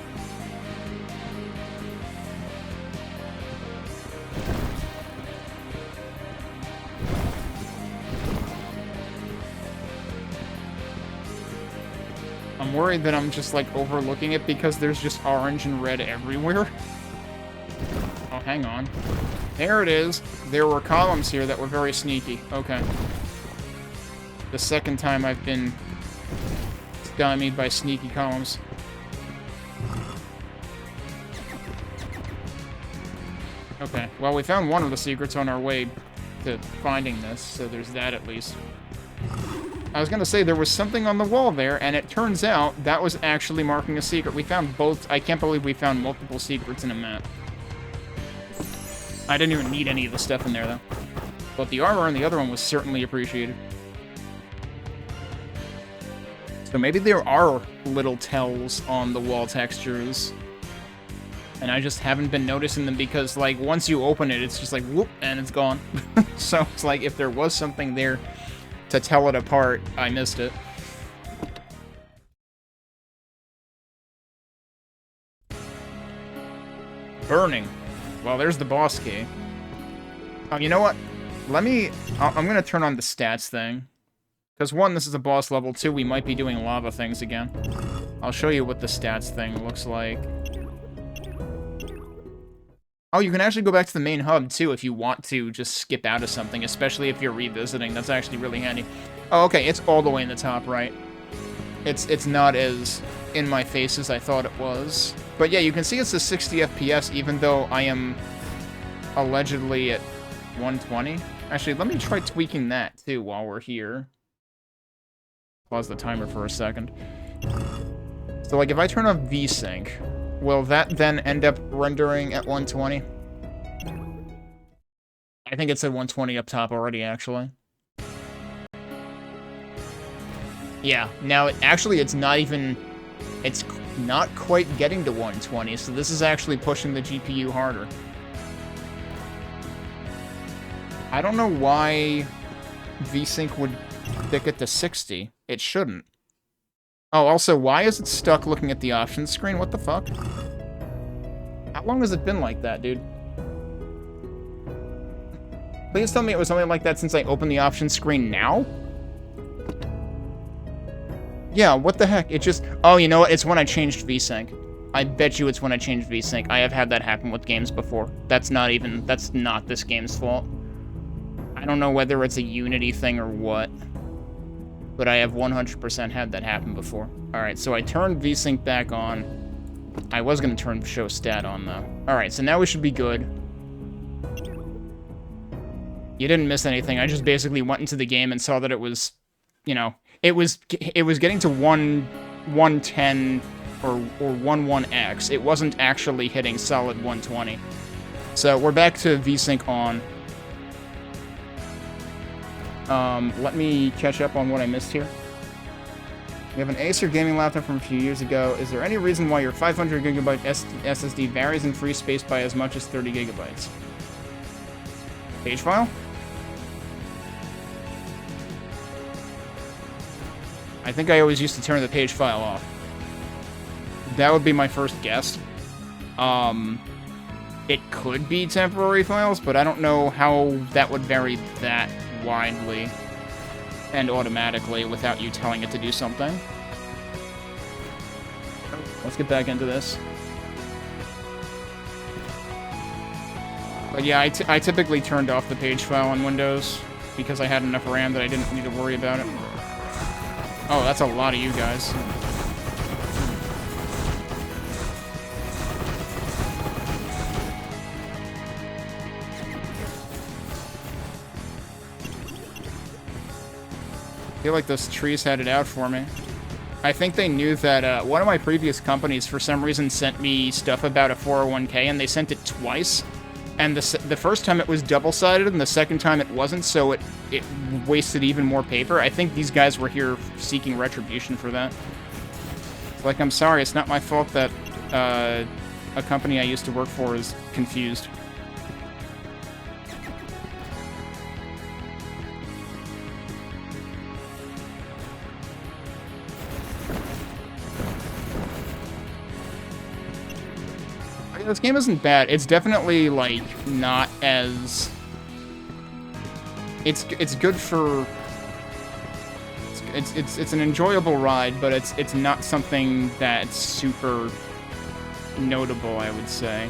I'm worried that I'm just, like, overlooking it because there's just orange and red everywhere. Oh, hang on. There it is. There were columns here that were very sneaky. Okay. The second time I've been stymied by sneaky columns. Okay, well, we found one of the secrets on our way to finding this, so there's that at least. I was gonna say there was something on the wall there, and it turns out that was actually marking a secret. We found both. I can't believe we found multiple secrets in a map. I didn't even need any of the stuff in there, though. But the armor on the other one was certainly appreciated. So maybe there are little tells on the wall textures. And I just haven't been noticing them because, like, once you open it, it's just like, whoop, and it's gone. So it's like, if there was something there to tell it apart, I missed it. Burning. Well, there's the boss key. Oh, you know what? I'm gonna turn on the stats thing. Because, one, this is a boss level. 2, we might be doing lava things again. I'll show you what the stats thing looks like. Oh, you can actually go back to the main hub, too, if you want to just skip out of something, especially if you're revisiting. That's actually really handy. Oh, okay, it's all the way in the top right. It's not as in my face as I thought it was. But yeah, you can see it's a 60 FPS, even though I am allegedly at 120. Actually, let me try tweaking that, too, while we're here. Pause the timer for a second. So, like, if I turn on VSync... will that then end up rendering at 120? I think it's at 120 up top already, actually. Yeah, now, actually, it's not even... it's not quite getting to 120, so this is actually pushing the GPU harder. I don't know why VSync would stick it to 60. It shouldn't. Oh, also, why is it stuck looking at the options screen? What the fuck? How long has it been like that, dude? Please tell me it was something like that since I opened the options screen now? Yeah, what the heck? It just... oh, you know what? It's when I changed VSync. I bet you it's when I changed VSync. I have had that happen with games before. That's not this game's fault. I don't know whether it's a Unity thing or what. But I have 100% had that happen before. Alright, so I turned VSync back on. I was going to turn show stat on, though. Alright, so now we should be good. You didn't miss anything. I just basically went into the game and saw that it was, you know, it was getting to 110 or 11x. It wasn't actually hitting solid 120. So we're back to VSync on. Let me catch up on what I missed here. You have an Acer gaming laptop from a few years ago. Is there any reason why your 500 gigabyte SSD varies in free space by as much as 30 gigabytes? Page file? I think I always used to turn the page file off. That would be my first guess. It could be temporary files, but I don't know how that would vary that widely and automatically without you telling it to do something. Let's get back into this. But yeah, I typically turned off the page file on Windows because I had enough RAM that I didn't need to worry about it. Oh, that's a lot of you guys. I feel like those trees had it out for me. I think they knew that one of my previous companies, for some reason, sent me stuff about a 401k, and they sent it twice. And the first time it was double-sided, and the second time it wasn't, so it wasted even more paper. I think these guys were here seeking retribution for that. It's like, I'm sorry, it's not my fault that a company I used to work for is confused. This game isn't bad. It's definitely, like, not as... It's good for... It's an enjoyable ride, but it's not something that's super notable, I would say.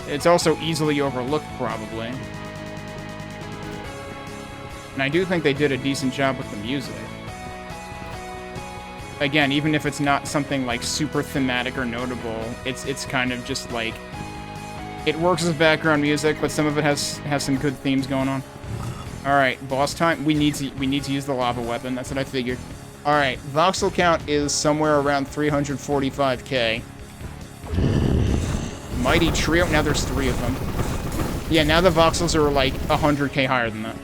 It's also easily overlooked, probably. And I do think they did a decent job with the music. again, even if it's not something like super thematic or notable, it's kind of just like it works as background music, but some of it has some good themes going on. All right, boss time. We need to use the lava weapon. That's what I figured. All right, voxel count is somewhere around 345k. Mighty trio. Now there's 3 of them. Yeah, now the voxels are like 100k higher than that.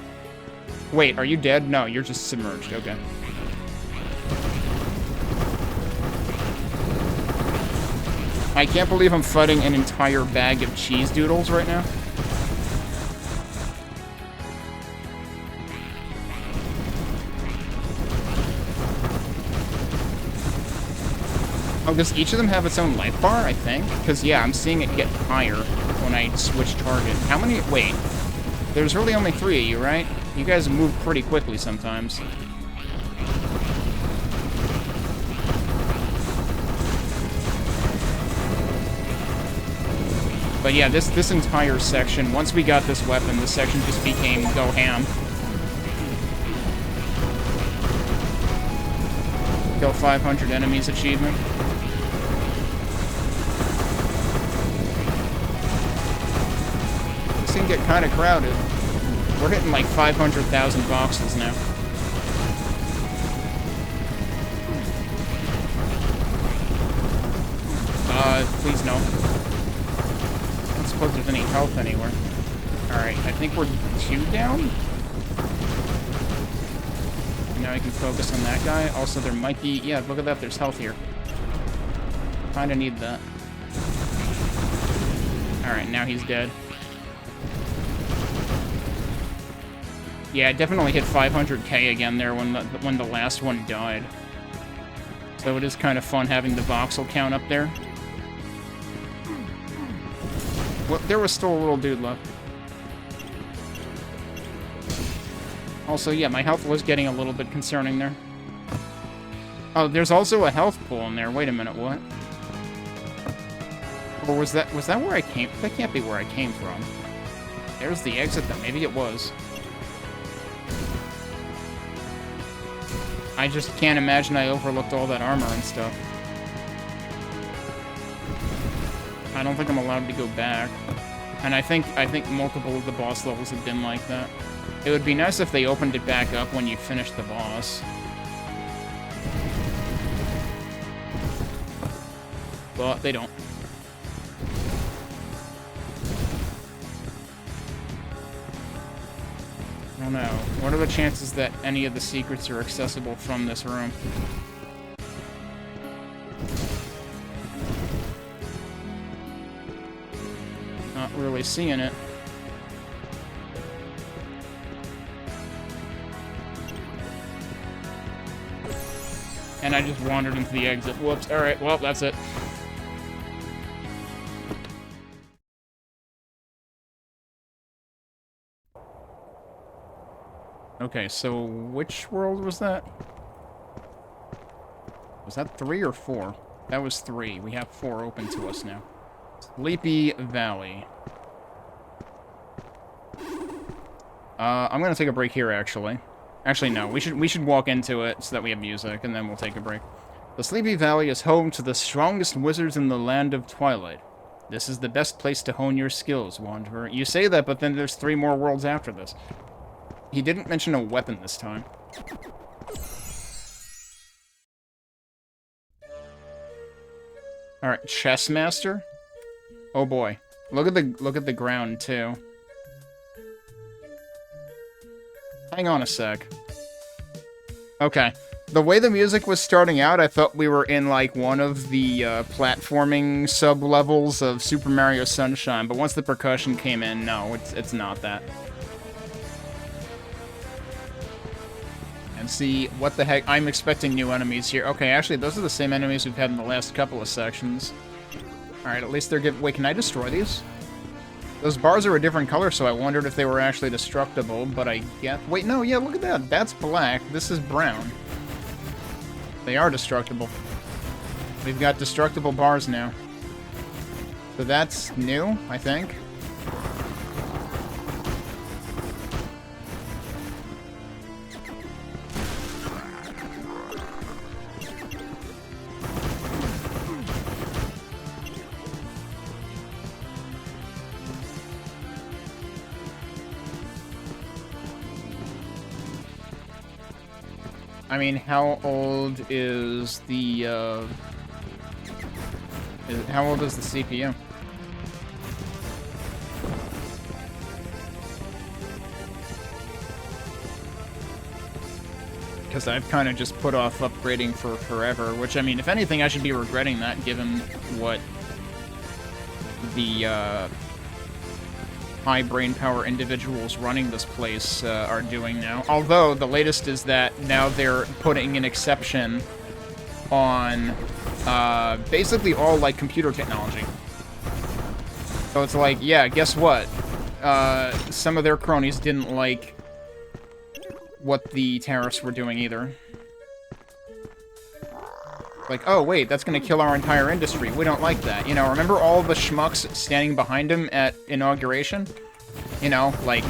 Wait, are you dead? No, you're just submerged. Okay. I can't believe I'm fighting an entire bag of cheese doodles right now. Oh, does each of them have its own life bar, I think? Because, yeah, I'm seeing it get higher when I switch target. How many? Wait. There's really only 3 of you, right? You guys move pretty quickly sometimes. But yeah, this entire section, once we got this weapon, this section just became go ham. Kill 500 enemies achievement. This can get kind of crowded. We're hitting like 500,000 voxels now. Please no. I don't suppose there's any health anywhere. Alright, I think we're 2 down? Now I can focus on that guy. Also, there might be... Yeah, look at that. There's health here. Kinda need that. Alright, now he's dead. Yeah, I definitely hit 500k again there when the last one died. So it is kind of fun having the voxel count up there. Well, there was still a little dude left. Also, yeah, my health was getting a little bit concerning there. Oh, there's also a health pool in there. Wait a minute, what? Or was that where I came? That can't be where I came from. There's the exit, then. Maybe it was. I just can't imagine I overlooked all that armor and stuff. I don't think I'm allowed to go back. And I think multiple of the boss levels have been like that. It would be nice if they opened it back up when you finish the boss. But they don't. I don't know. What are the chances that any of the secrets are accessible from this room? Not really seeing it. And I just wandered into the exit. Whoops. Alright, well, that's it. Okay, so which world was that? Was that 3 or 4? That was 3. We have 4 open to us now. Sleepy Valley. I'm gonna take a break here, actually. Actually, no. We should walk into it so that we have music, and then we'll take a break. The Sleepy Valley is home to the strongest wizards in the Land of Twilight. This is the best place to hone your skills, Wanderer. You say that, but then there's 3 more worlds after this. He didn't mention a weapon this time. Alright, Chess Master? Oh boy. Look at the ground too. Hang on a sec. Okay. The way the music was starting out, I thought we were in, like, one of the platforming sub-levels of Super Mario Sunshine, but once the percussion came in, no, it's not that. And see, what the heck? I'm expecting new enemies here. Okay, actually, those are the same enemies we've had in the last couple of sections. Alright, at least they're giving... Wait, can I destroy these? Those bars are a different color, so I wondered if they were actually destructible, but I get... Wait, no, yeah, look at that. That's black. This is brown. They are destructible. We've got destructible bars now. So that's new, I think. I mean, how old is the, how old is the CPU? Because I've kind of just put off upgrading for forever, which, I mean, if anything, I should be regretting that, given what the, high brain power individuals running this place are doing now. Although, the latest is that now they're putting an exception on basically all, like, computer technology. So it's like, yeah, guess what? Some of their cronies didn't like what the tariffs were doing either. Like, oh, wait, that's gonna kill our entire industry. We don't like that. You know, remember all the schmucks standing behind him at inauguration? You know, like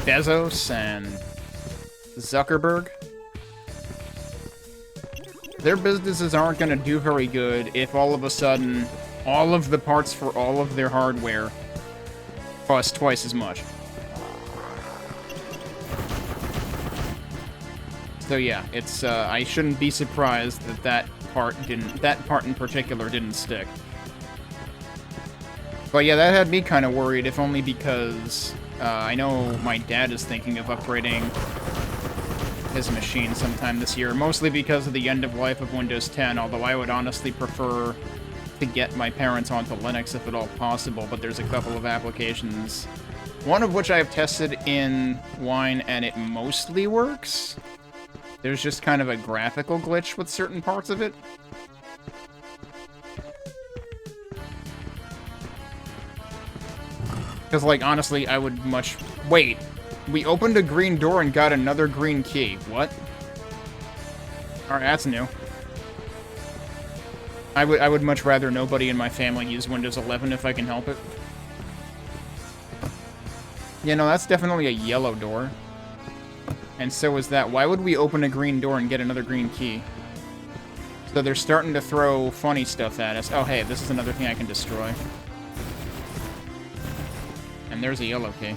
Bezos and Zuckerberg? Their businesses aren't gonna do very good if all of a sudden all of the parts for all of their hardware cost twice as much. So yeah, it's, I shouldn't be surprised that that part in particular didn't stick. But yeah, that had me kind of worried, if only because, I know my dad is thinking of upgrading his machine sometime this year, mostly because of the end of life of Windows 10, although I would honestly prefer to get my parents onto Linux if at all possible, but there's a couple of applications, one of which I have tested in Wine and it mostly works. There's just kind of a graphical glitch with certain parts of it. Because, like, honestly, I would much... Wait, we opened a green door and got another green key. What? Alright, that's new. I would much rather nobody in my family use Windows 11 if I can help it. Yeah, no, that's definitely a yellow door. And so is that. Why would we open a green door and get another green key? So they're starting to throw funny stuff at us. Oh, hey, this is another thing I can destroy. And there's a yellow key.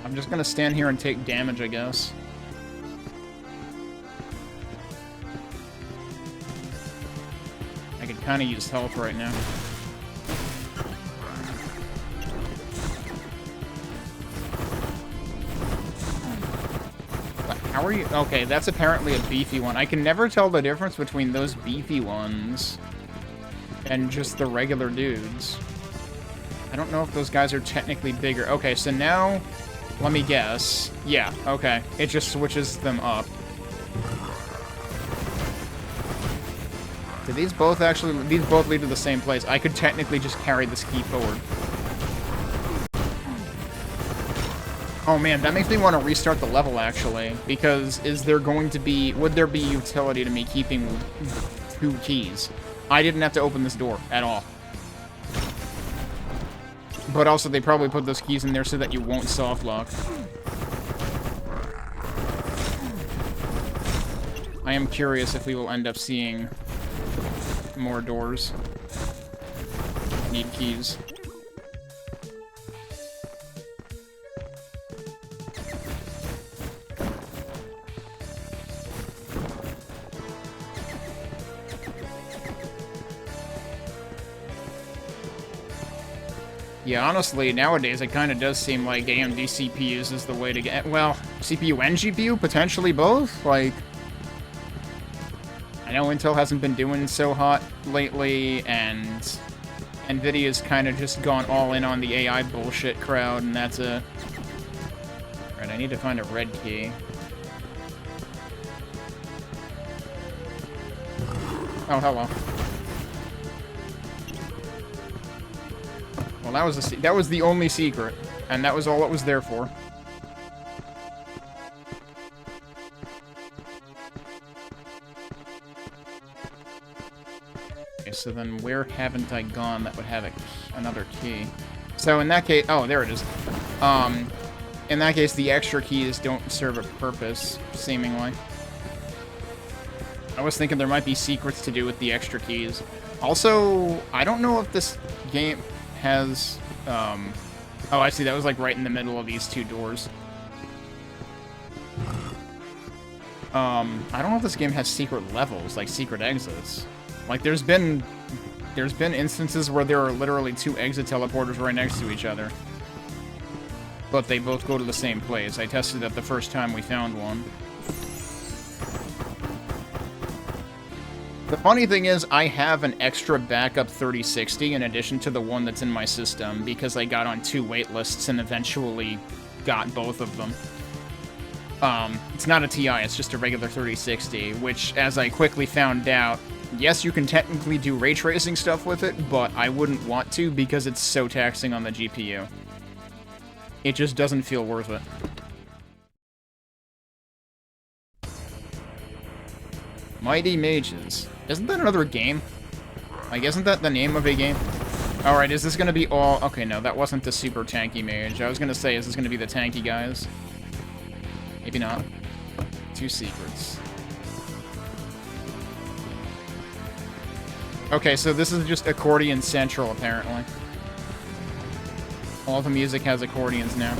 I'm just gonna stand here and take damage, I guess. I could kind of use health right now. How are you? Okay, that's apparently a beefy one. I can never tell the difference between those beefy ones and just the regular dudes. I don't know if those guys are technically bigger. Okay, so now, let me guess. Yeah, okay. It just switches them up. Do these both actually... These both lead to the same place. I could technically just carry this key forward. Oh man, that makes me want to restart the level, actually. Because is there going to be... Would there be utility to me keeping 2 keys? I didn't have to open this door at all. But also, they probably put those keys in there so that you won't soft lock. I am curious if we will end up seeing more doors. Need keys. Yeah, honestly, nowadays it kind of does seem like AMD CPUs is the way to get... Well, CPU and GPU? Potentially both? Like... I know Intel hasn't been doing so hot lately, and NVIDIA's kind of just gone all in on the AI bullshit crowd, and that's it. Alright, I need to find a red key. Oh, hello. Well, that was the only secret, and that was all it was there for. Okay, so then where haven't I gone that would have another key? So in that case, oh, there it is. In that case, the extra keys don't serve a purpose, seemingly. I was thinking there might be secrets to do with the extra keys. Also, I don't know if this game has, oh, I see, that was, like, right in the middle of these two doors. I don't know if this game has secret levels, like secret exits. Like, there's been instances where there are literally two exit teleporters right next to each other. But they both go to the same place. I tested that the first time we found one. The funny thing is, I have an extra backup 3060 in addition to the one that's in my system, because I got on 2 waitlists and eventually got both of them. It's not a TI, it's just a regular 3060, which, as I quickly found out, yes, you can technically do ray tracing stuff with it, but I wouldn't want to because it's so taxing on the GPU. It just doesn't feel worth it. Mighty Mages. Isn't that another game? Like, isn't that the name of a game? Alright, is this gonna be all... Okay, no, that wasn't the super tanky mage. I was gonna say, is this gonna be the tanky guys? Maybe not. 2 secrets. Okay, so this is just accordion central, apparently. All the music has accordions now.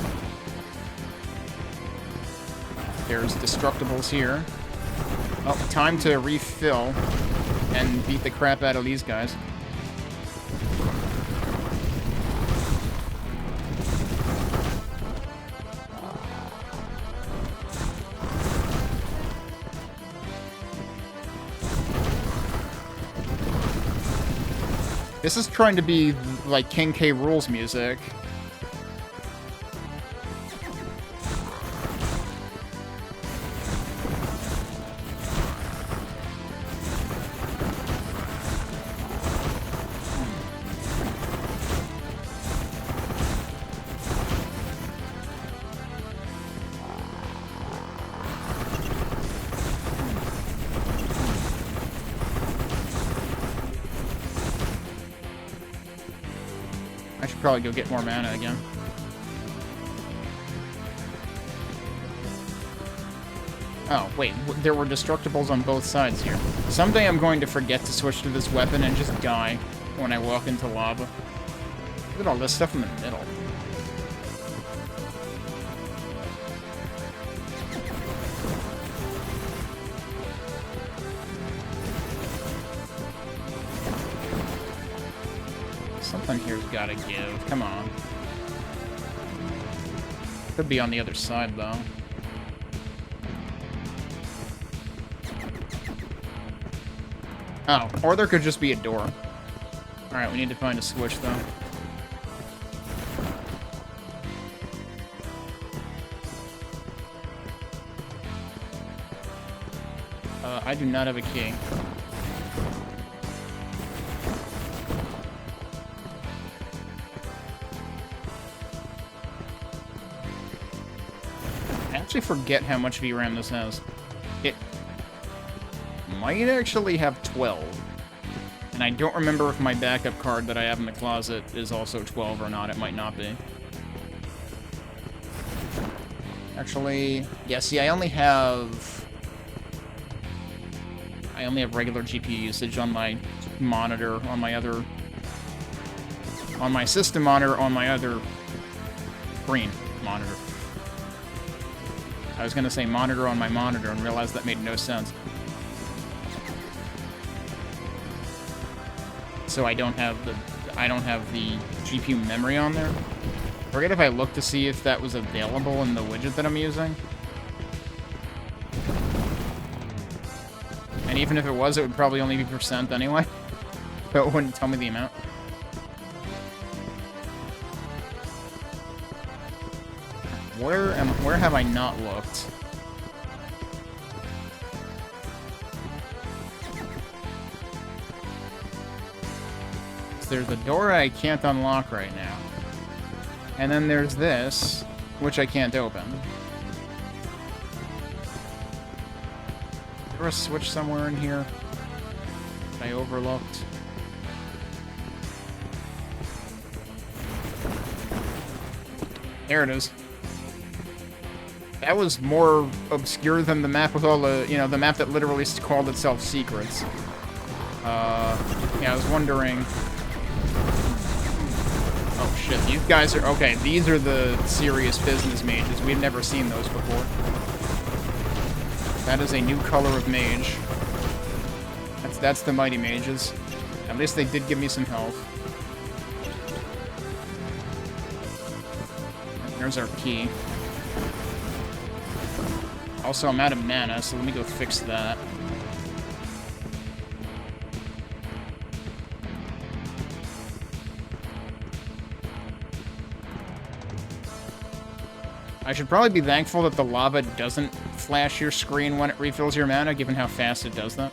There's destructibles here. Oh, time to refill and beat the crap out of these guys. This is trying to be like King K. Rool's music. I should probably go get more mana again. Oh, wait, there were destructibles on both sides here. Someday I'm going to forget to switch to this weapon and just die when I walk into lava. Look at all this stuff in the middle. Something here's gotta give. Come on. Could be on the other side, though. Oh, or there could just be a door. Alright, we need to find a switch, though. I do not have a key. I actually forget how much VRAM this has. It might actually have 12. And I don't remember if my backup card that I have in the closet is also 12 or not. It might not be. Actually, yeah, see, I only have regular GPU usage on my monitor, on my system monitor, on my other green monitor. I was gonna say monitor on my monitor and realized that made no sense. So I don't have the GPU memory on there. Forget if I looked to see if that was available in the widget that I'm using. And even if it was, it would probably only be percent anyway. So it wouldn't tell me the amount. Where have I not looked? There's a door I can't unlock right now. And then there's this, which I can't open. Is there a switch somewhere in here that I overlooked? There it is. That was more obscure than the map with all the, you know, the map that literally called itself Secrets. Yeah, I was wondering... Oh shit, these guys are... Okay, these are the serious business mages. We've never seen those before. That is a new color of mage. That's the mighty mages. At least they did give me some health. There's our key. Also, I'm out of mana, so let me go fix that. I should probably be thankful that the lava doesn't flash your screen when it refills your mana, given how fast it does that.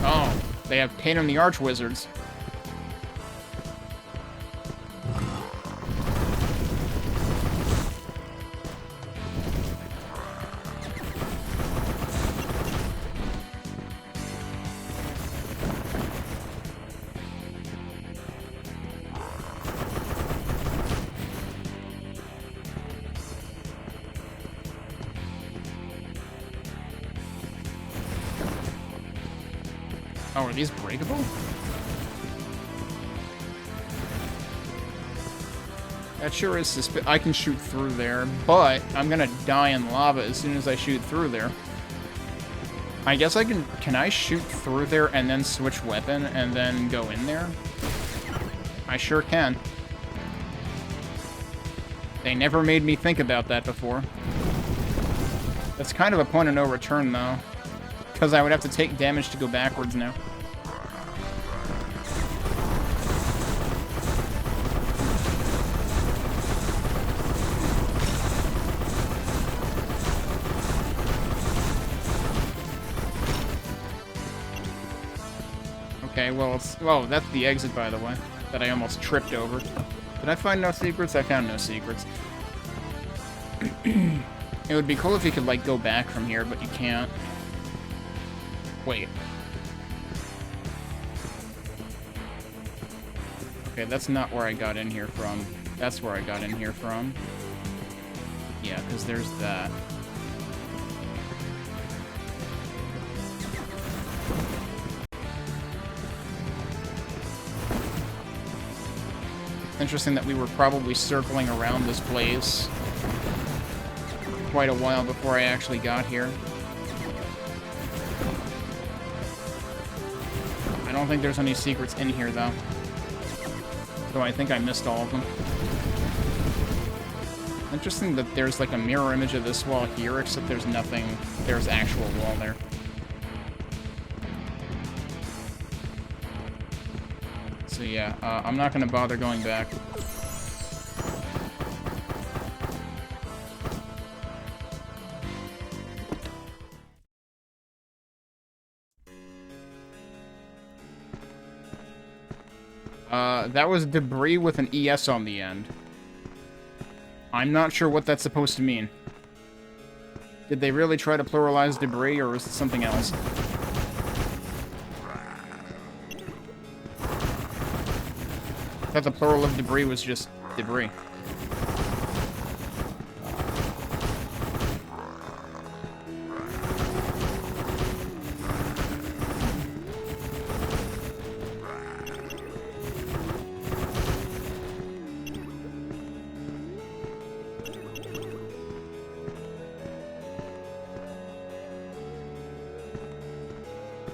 Oh, they have Pain in the Arch Wizards. Oh, are these breakable? That sure is suspicious. I can shoot through there, but I'm gonna die in lava as soon as I shoot through there. I guess I can I shoot through there and then switch weapon and then go in there? I sure can. They never made me think about that before. That's kind of a point of no return, though. Because I would have to take damage to go backwards now. Okay, well, that's the exit, by the way, that I almost tripped over. Did I find no secrets? I found no secrets. It would be cool if you could, like, go back from here, but you can't. Wait. Okay, that's not where I got in here from. That's where I got in here from. Yeah, because there's that. Interesting that we were probably circling around this place quite a while before I actually got here. I don't think there's any secrets in here, though. So I think I missed all of them. Interesting that there's like a mirror image of this wall here, except there's nothing. There's actual wall there. So yeah, I'm not gonna bother going back. That was debris with an ES on the end. I'm not sure what that's supposed to mean. Did they really try to pluralize debris, or is it something else? I thought the plural of debris was just debris.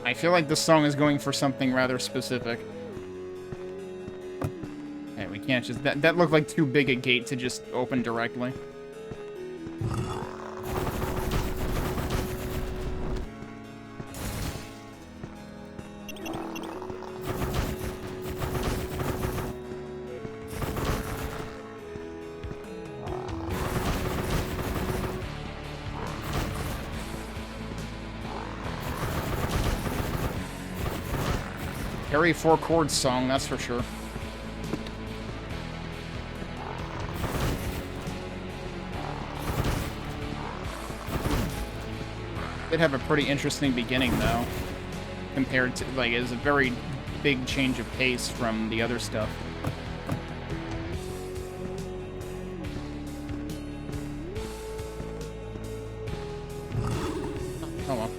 I feel like this song is going for something rather specific. Hey, we can't just... That looked like too big a gate to just open directly. Very four chords song, that's for sure. Did have a pretty interesting beginning, though, compared to, like, it's a very big change of pace from the other stuff. Oh well.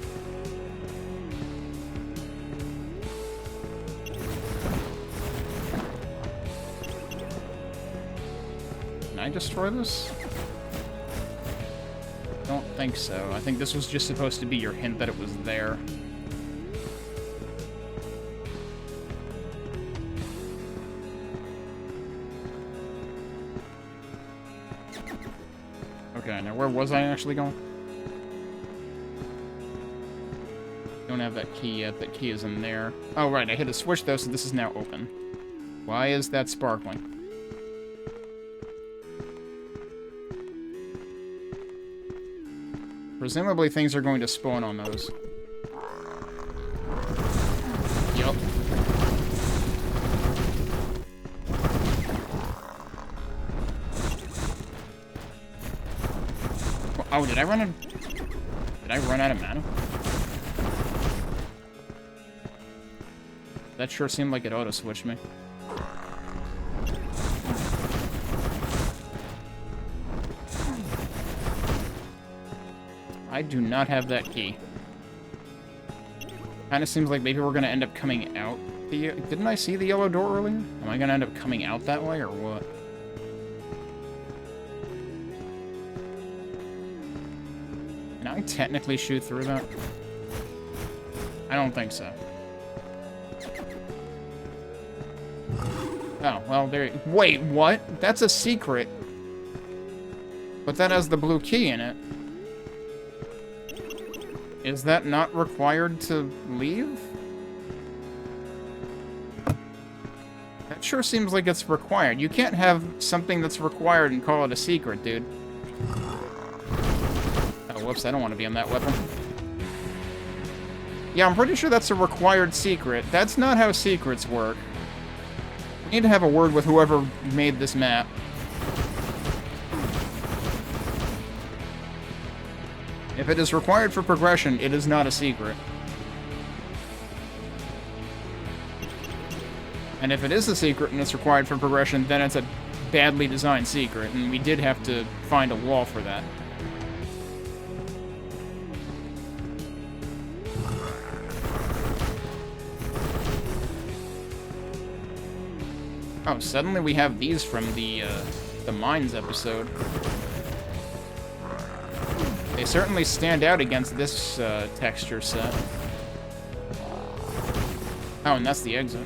Can I destroy this? Don't think so. I think this was just supposed to be your hint that it was there. Okay, now where was I actually going? Don't have that key yet. That key is in there. Oh, right. I hit a switch, though, so this is now open. Why is that sparkling? Presumably things are going to spawn on those. Yup. Oh, did I run out of mana? That sure seemed like it auto-switched me. I do not have that key. Kinda seems like maybe we're gonna end up coming out the... Didn't I see the yellow door earlier? Am I gonna end up coming out that way, or what? Can I technically shoot through that? I don't think so. Oh, well, there... Wait, what? That's a secret. But that has the blue key in it. Is that not required to leave? That sure seems like it's required. You can't have something that's required and call it a secret, dude. Oh, whoops, I don't want to be on that weapon. Yeah, I'm pretty sure that's a required secret. That's not how secrets work. We need to have a word with whoever made this map. If it is required for progression, it is not a secret. And if it is a secret and it's required for progression, then it's a badly designed secret, and we did have to find a wall for that. Oh, suddenly we have these from the Mines episode. They certainly stand out against this texture set. Oh, and that's the exit.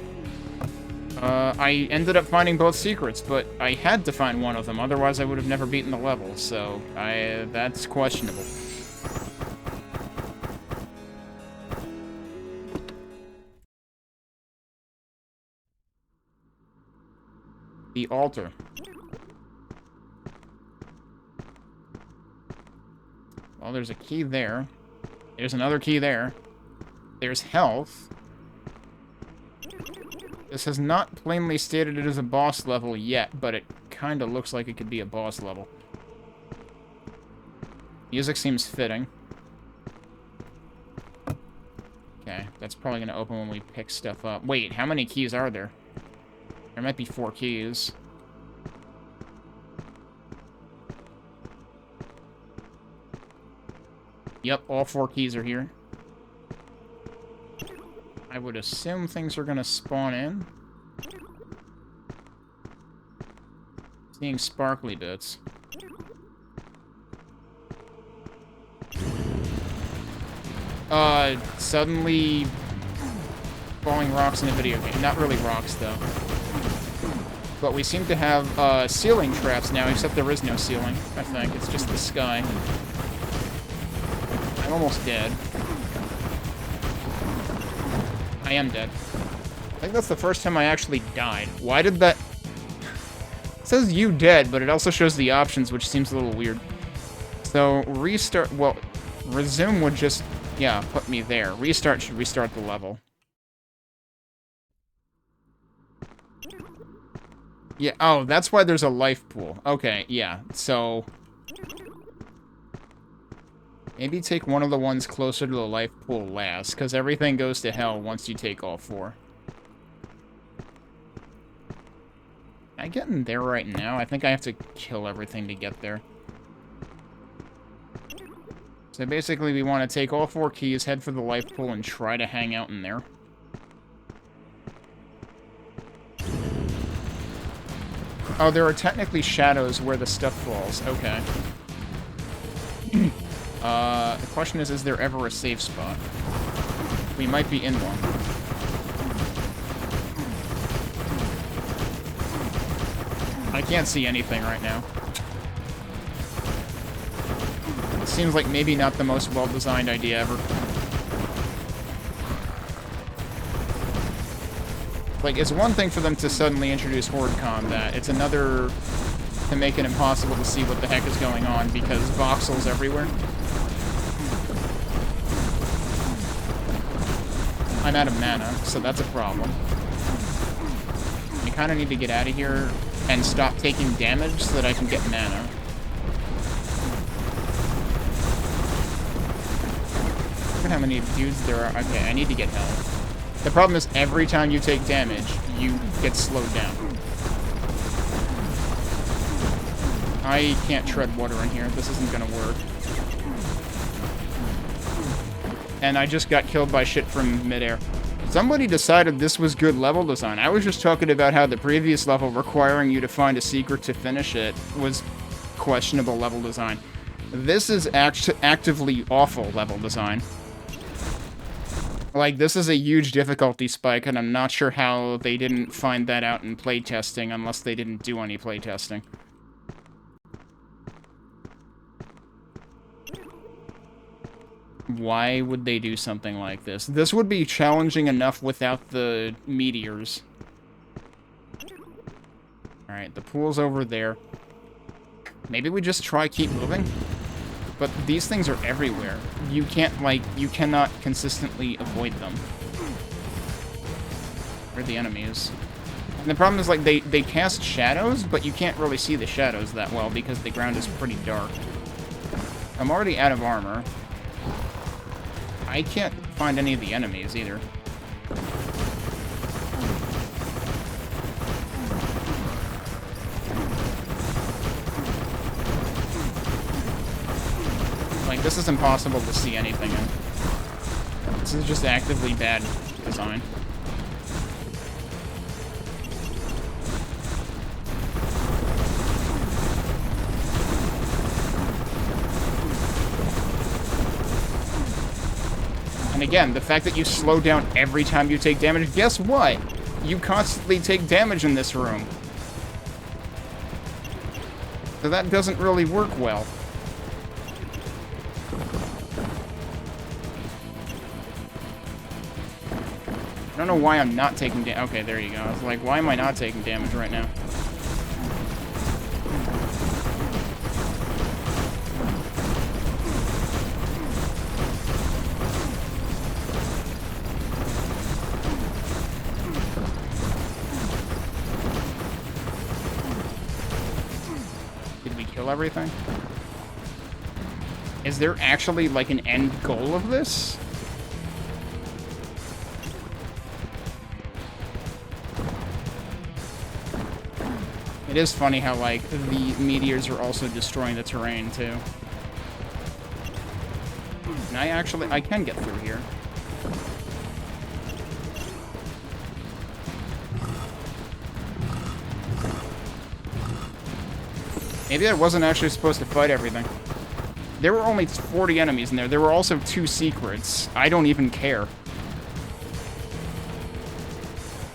I ended up finding both secrets, but I had to find one of them, otherwise I would have never beaten the level, so that's questionable. The altar. Well, there's a key there. There's another key there. There's health. This has not plainly stated it is a boss level yet, but it kind of looks like it could be a boss level. Music seems fitting. Okay, that's probably going to open when we pick stuff up. Wait, how many keys are there? There might be 4 keys. Yep, all 4 keys are here. I would assume things are gonna spawn in. Seeing sparkly bits. Suddenly falling rocks in a video game. Not really rocks, though. But we seem to have, ceiling traps now, except there is no ceiling, I think. It's just the sky. I'm almost dead. I am dead. I think that's the first time I actually died. Why did that... It says you dead, but it also shows the options, which seems a little weird. So, restart... Well, resume would just... Yeah, put me there. Restart should restart the level. Yeah, oh, that's why there's a life pool. Okay, yeah, so... Maybe take one of the ones closer to the life pool last, because everything goes to hell once you take all 4. Can I get in there right now? I think I have to kill everything to get there. So basically, we want to take all 4 keys, head for the life pool, and try to hang out in there. Oh, there are technically shadows where the stuff falls. Okay. The question is there ever a safe spot? We might be in one. I can't see anything right now. It seems like maybe not the most well-designed idea ever. Like, it's one thing for them to suddenly introduce horde combat. It's another to make it impossible to see what the heck is going on because voxels everywhere. I'm out of mana, so that's a problem. I kind of need to get out of here and stop taking damage so that I can get mana. Look at how many dudes there are. Okay, I need to get health. The problem is every time you take damage, you get slowed down. I can't tread water in here. This isn't gonna work. And I just got killed by shit from midair. Somebody decided this was good level design. I was just talking about how the previous level requiring you to find a secret to finish it was questionable level design. This is actively awful level design. Like, this is a huge difficulty spike, and I'm not sure how they didn't find that out in playtesting unless they didn't do any playtesting. Why would they do something like this? This would be challenging enough without the meteors. Alright, the pool's over there. Maybe we just keep moving? But these things are everywhere. You can't, like, you cannot consistently avoid them. Where are the enemies? And the problem is, like, they cast shadows, but you can't really see the shadows that well because the ground is pretty dark. I'm already out of armor. I can't find any of the enemies, either. Like, this is impossible to see anything in. This is just actively bad design. And again, the fact that you slow down every time you take damage, guess what? You constantly take damage in this room. So that doesn't really work well. I don't know why I'm not taking damage. Okay, there you go. I was like, why am I not taking damage right now? Everything? Is there actually, like, an end goal of this? It is funny how, like, the meteors are also destroying the terrain, too. And I can get through here. Maybe I wasn't actually supposed to fight everything. There were only 40 enemies in there. There were also 2 secrets. I don't even care.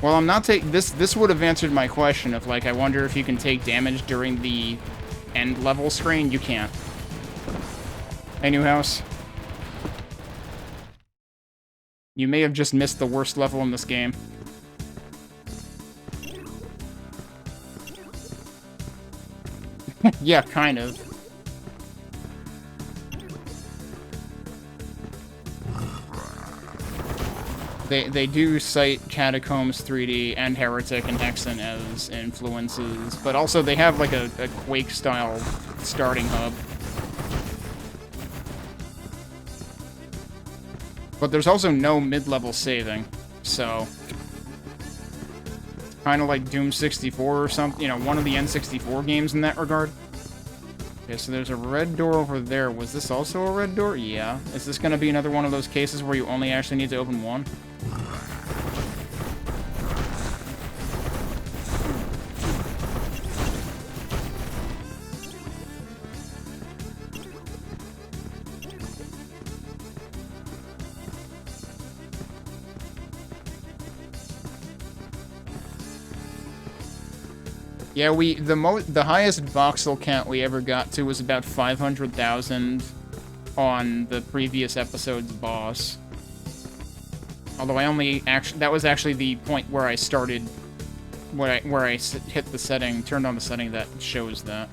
Well, I'm not taking... This would have answered my question of, like, I wonder if you can take damage during the end level screen. You can't. Hey, New House. You may have just missed the worst level in this game. Yeah, kind of. They do cite Catacombs 3D and Heretic and Hexen as influences, but also they have like a Quake-style starting hub. But there's also no mid-level saving, so... Kind of like Doom 64 or something, you know, one of the N64 games in that regard. Okay, so there's a red door over there. Was this also a red door? Yeah. Is this going to be another one of those cases where you only actually need to open one? Yeah, the highest voxel count we ever got to was about 500,000 on the previous episode's boss. Although that was actually the point where I started, where I hit the setting, turned on the setting that shows that.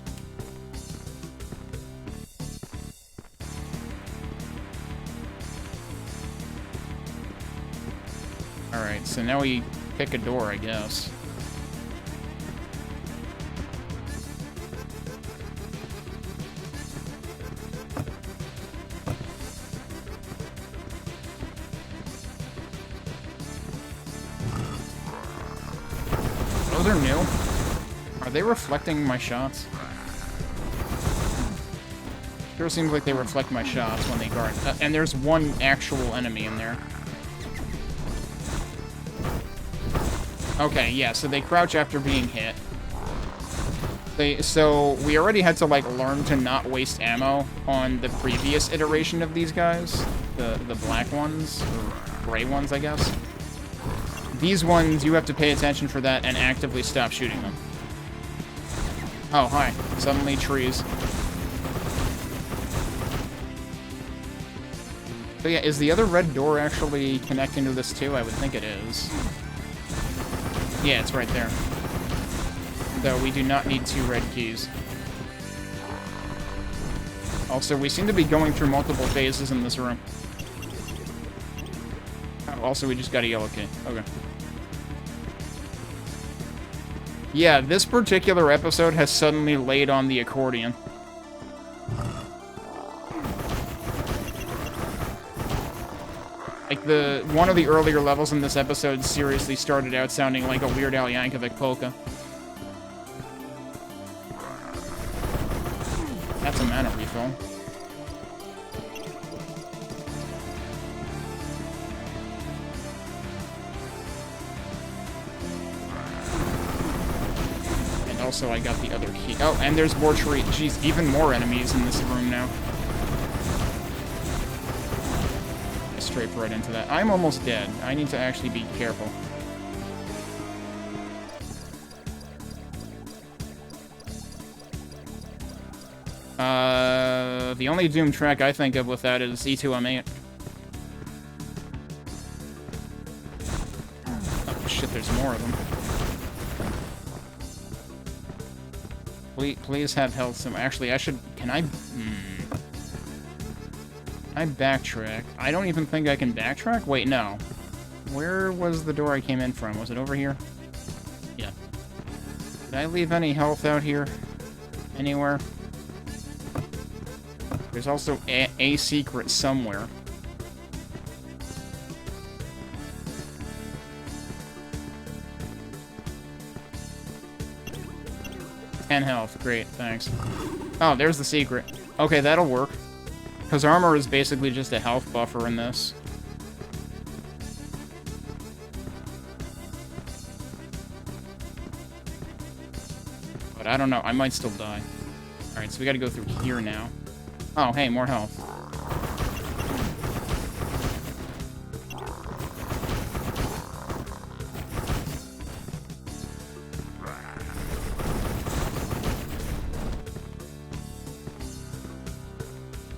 Alright, so now we pick a door, I guess. Those are new. Are they reflecting my shots? Sure seems like they reflect my shots when they guard. And there's one actual enemy in there. Okay, yeah, so they crouch after being hit. So we already had to, like, learn to not waste ammo on the previous iteration of these guys. The black ones, or gray ones, I guess. These ones, you have to pay attention for that and actively stop shooting them. Oh, hi. Suddenly trees. So yeah, is the other red door actually connecting to this too? I would think it is. Yeah, it's right there. Though we do not need 2 red keys. Also, we seem to be going through multiple phases in this room. Oh, also, we just got a yellow key. Okay. Yeah, this particular episode has suddenly laid on the accordion. Like, one of the earlier levels in this episode seriously started out sounding like a Weird Al Yankovic polka. That's a mana refill. And also I got the other key. Oh, and there's more tree. Jeez, even more enemies in this room now. I strafe right into that. I'm almost dead. I need to actually be careful. The only Doom track I think of with that is E2M8. Oh, shit, there's more of them. Please have health somewhere. Actually, I should... Can I... I backtrack. I don't even think I can backtrack? Wait, no. Where was the door I came in from? Was it over here? Yeah. Did I leave any health out here? Anywhere? There's also a secret somewhere. And health. Great, thanks. Oh, there's the secret. Okay, that'll work. Because armor is basically just a health buffer in this. But I don't know. I might still die. Alright, so we gotta go through here now. Oh, hey, more health.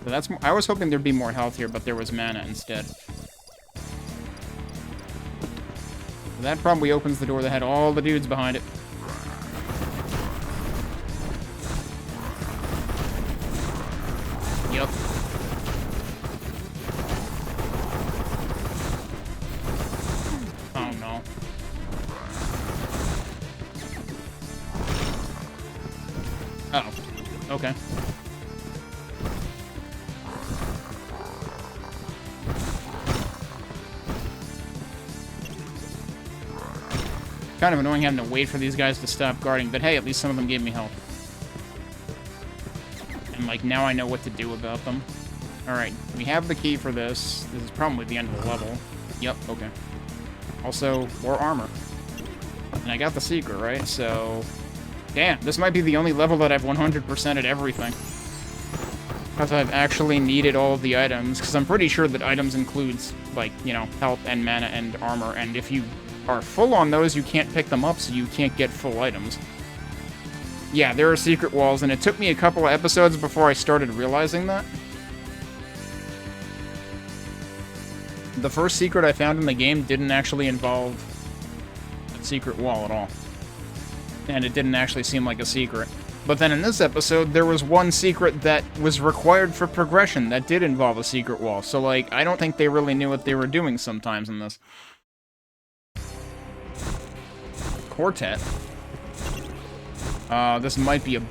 So that's... I was hoping there'd be more health here, but there was mana instead. So that probably opens the door that had all the dudes behind it. Yep. Oh, no. Uh-oh. Okay. Kind of annoying having to wait for these guys to stop guarding, but hey, at least some of them gave me help. like, now I know what to do about them. Alright, we have the key for this. This is probably the end of the level. Yep, okay. Also, more armor. And I got the secret, right? So... Damn, this might be the only level that I've 100%ed everything. Because I've actually needed all of the items. Because I'm pretty sure that items includes, like, you know, health and mana and armor. And if you are full on those, you can't pick them up, so you can't get full items. Yeah, there are secret walls, and it took me a couple of episodes before I started realizing that. The first secret I found in the game didn't actually involve a secret wall at all. And it didn't actually seem like a secret. But then in this episode, there was one secret that was required for progression that did involve a secret wall. So, like, I don't think they really knew what they were doing sometimes in this. Quartet. This might be a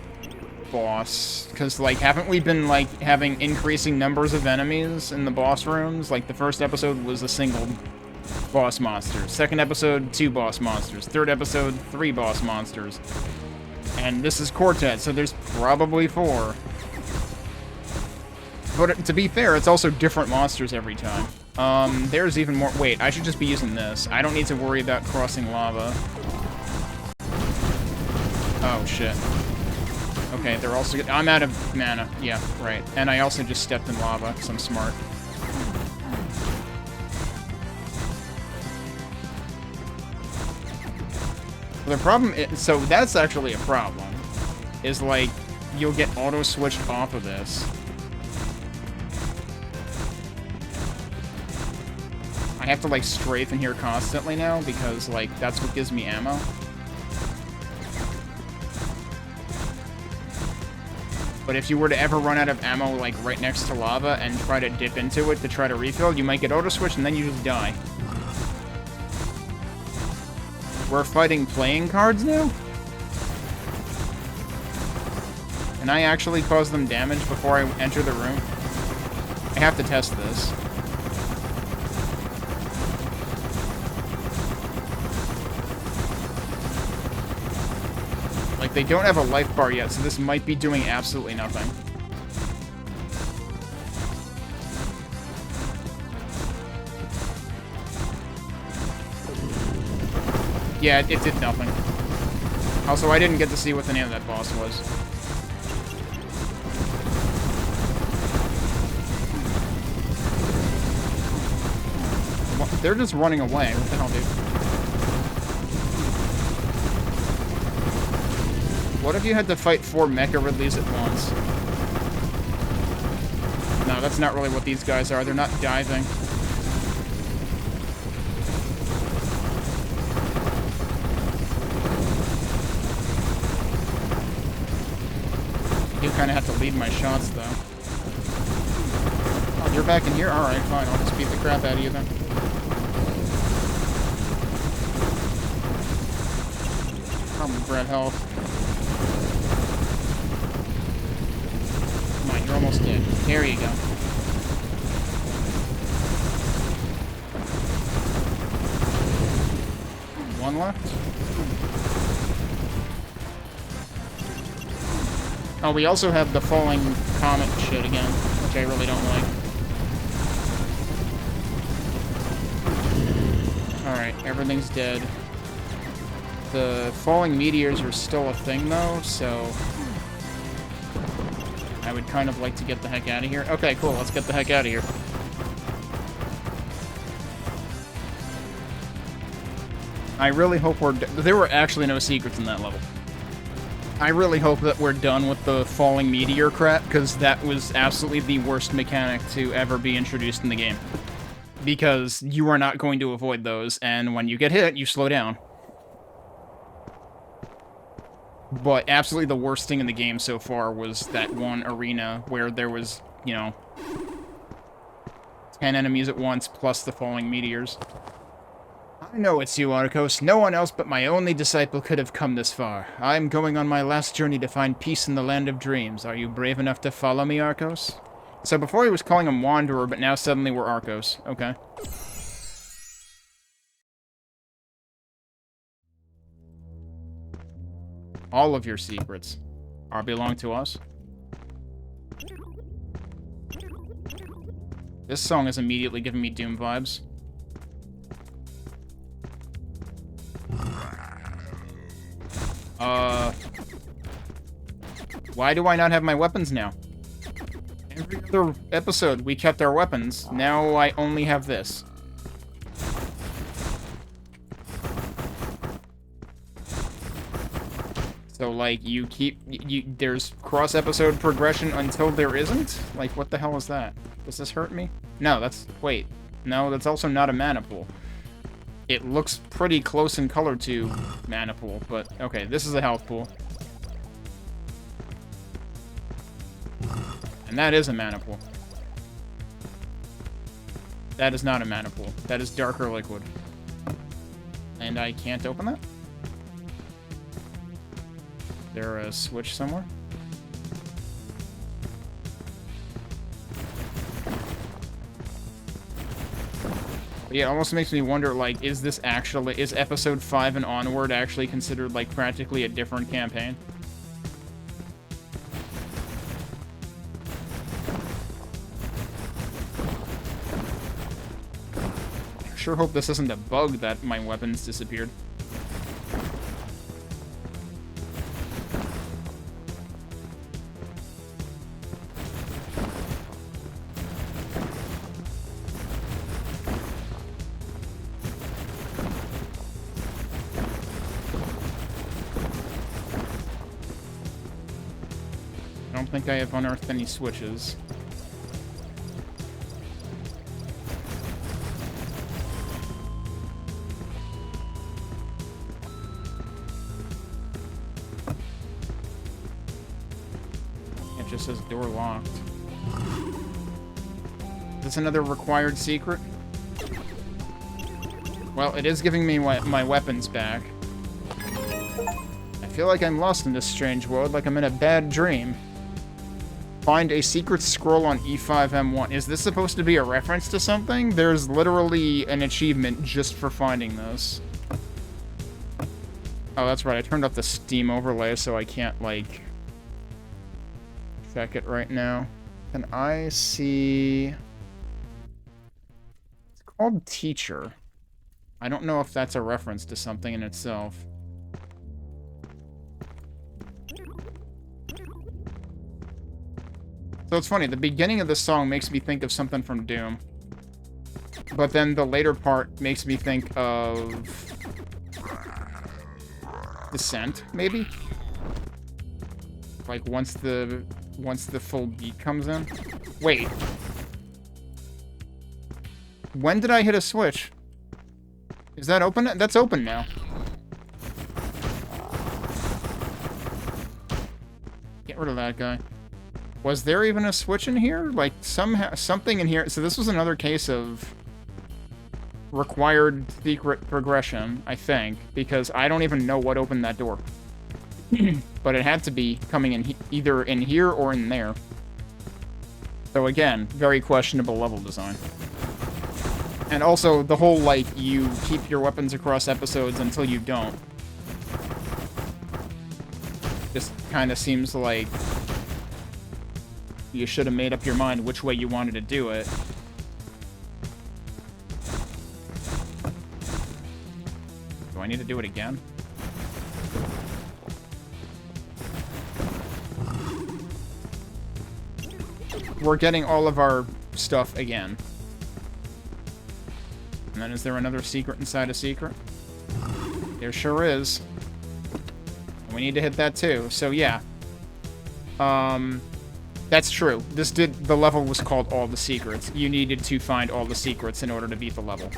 boss. Because, like, haven't we been, like, having increasing numbers of enemies in the boss rooms? Like, the first episode was a single boss monster. Second episode, 2 boss monsters. Third episode, 3 boss monsters. And this is Quartet, so there's probably 4. But to be fair, it's also different monsters every time. There's even more... Wait, I should just be using this. I don't need to worry about crossing lava. Oh, shit. Okay, they're also... I'm out of mana. Yeah, right. And I also just stepped in lava, because I'm smart. The problem is... So that's actually a problem. Is, like, you'll get auto-switched off of this. I have to, like, strafe in here constantly now, because, like, that's what gives me ammo. But if you were to ever run out of ammo, like, right next to lava and try to dip into it to try to refill, you might get auto-switched and then you just die. We're fighting playing cards now? Can I actually cause them damage before I enter the room? I have to test this. Like, they don't have a life bar yet, so this might be doing absolutely nothing. Yeah, it did nothing. Also, I didn't get to see what the name of that boss was. What? They're just running away. What the hell, dude? What if you had to fight 4 Mecha Ridleys at once? No, that's not really what these guys are. They're not diving. You kind of have to lead my shots, though. Oh, you're back in here? Alright, fine. I'll just beat the crap out of you, then. Probably Brad health. Come on, you're almost dead. There you go. One left? Oh, we also have the falling comet shit again, which I really don't like. Alright, everything's dead. The falling meteors are still a thing, though, so... I would kind of like to get the heck out of here. Okay, cool, let's get the heck out of here. I really hope we're... There were actually no secrets in that level. I really hope that we're done with the falling meteor crap, because that was absolutely the worst mechanic to ever be introduced in the game. Because you are not going to avoid those, and when you get hit, you slow down. But absolutely the worst thing in the game so far was that one arena where there was, you know, 10 enemies at once, plus the falling meteors. I know it's you, Arkos. No one else but my only disciple could have come this far. I'm going on my last journey to find peace in the land of dreams. Are you brave enough to follow me, Arkos? So before he was calling him Wanderer, but now suddenly we're Arkos. Okay. All of your secrets belong to us. This song is immediately giving me Doom vibes. Why do I not have my weapons now? Every other episode, we kept our weapons. Now I only have this. So, like, there's cross-episode progression until there isn't? Like, what the hell is that? Does this hurt me? No, wait. No, that's also not a mana pool. It looks pretty close in color to mana pool, but, okay, this is a health pool. And that is a mana pool. That is not a mana pool. That is darker liquid. And I can't open that? Is there a switch somewhere? But yeah, it almost makes me wonder, like, is episode 5 and onward actually considered, like, practically a different campaign? I sure hope this isn't a bug that my weapons disappeared. I don't think I have unearthed any switches. It just says door locked. Is this another required secret? Well, it is giving me my weapons back. I feel like I'm lost in this strange world, like I'm in a bad dream. Find a secret scroll on E5M1. Is this supposed to be a reference to something? There's literally an achievement just for finding this. Oh, that's right. I turned off the Steam overlay, so I can't, like, check it right now. Can I see... It's called Teacher. I don't know if that's a reference to something in itself. So it's funny, the beginning of the song makes me think of something from Doom. But then the later part makes me think of... Descent, maybe? Like, once the full beat comes in? Wait. When did I hit a switch? Is that open? That's open now. Get rid of that guy. Was there even a switch in here? Like, somehow, something in here. So this was another case of required secret progression, I think, because I don't even know what opened that door. But it had to be coming in either in here or in there. So again, very questionable level design. And also, the whole, like, you keep your weapons across episodes until you don't. Just kind of seems like you should have made up your mind which way you wanted to do it. Do I need to do it again? We're getting all of our stuff again. And then is there another secret inside a secret? There sure is. And we need to hit that too. So yeah. That's true. The level was called All the Secrets. You needed to find all the secrets in order to beat the level.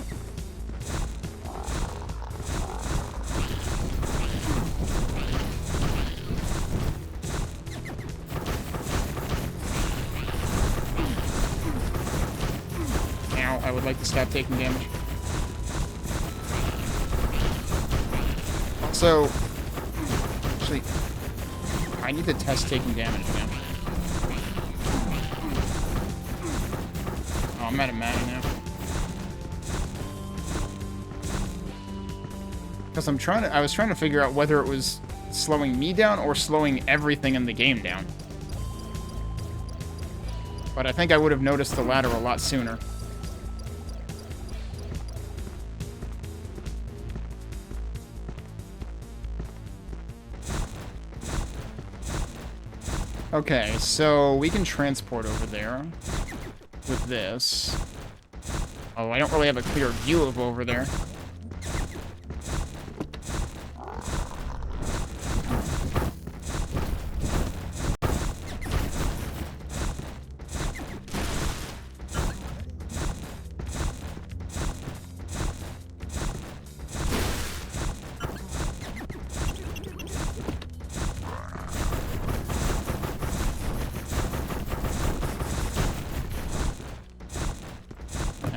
Ow, I would like to stop taking damage. Also, actually, I need to test taking damage again. Oh, I'm out of mana now. Because I was trying to figure out whether it was slowing me down or slowing everything in the game down. But I think I would have noticed the ladder a lot sooner. Okay, so we can transport over there with this. Oh, I don't really have a clear view of over there.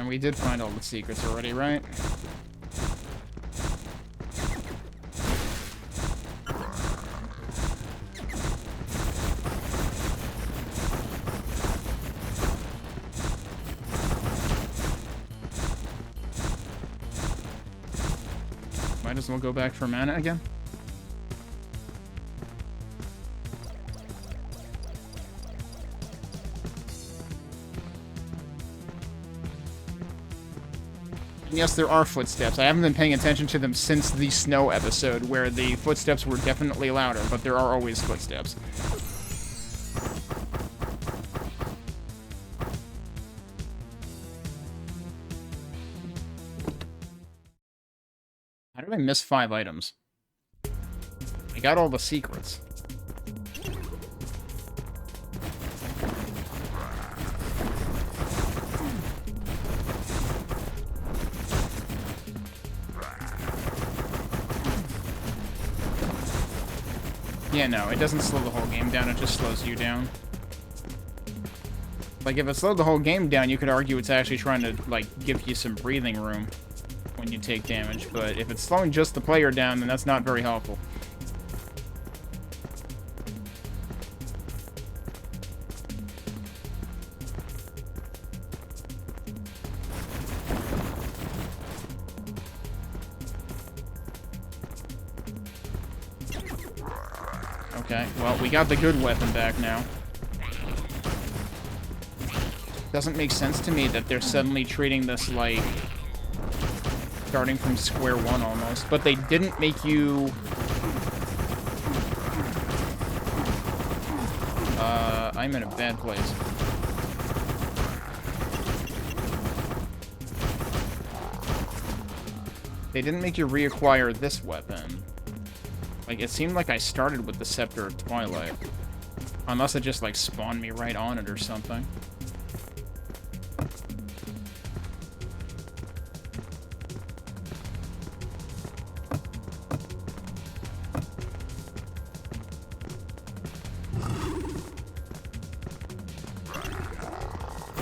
We did find all the secrets already, right? Might as well go back for mana again. Yes, there are footsteps. I haven't been paying attention to them since the snow episode, where the footsteps were definitely louder, but there are always footsteps. How did I miss 5 items? I got all the secrets. Yeah, no, it doesn't slow the whole game down, it just slows you down. Like, if it slowed the whole game down, you could argue it's actually trying to, like, give you some breathing room when you take damage, but if it's slowing just the player down, then that's not very helpful. Okay, well, we got the good weapon back now. Doesn't make sense to me that they're suddenly treating this like starting from square one almost, but they didn't make you... I'm in a bad place. They didn't make you reacquire this weapon. Like, it seemed like I started with the Scepter of Twilight. Unless it just, like, spawned me right on it or something.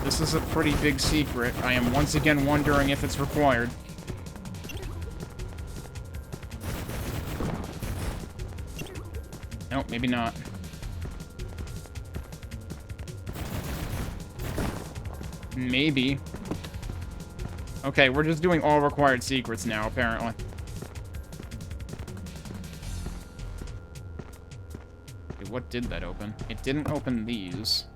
This is a pretty big secret. I am once again wondering if it's required. Nope, maybe not. Maybe. Okay, we're just doing all required secrets now, apparently. Okay, what did that open? It didn't open these.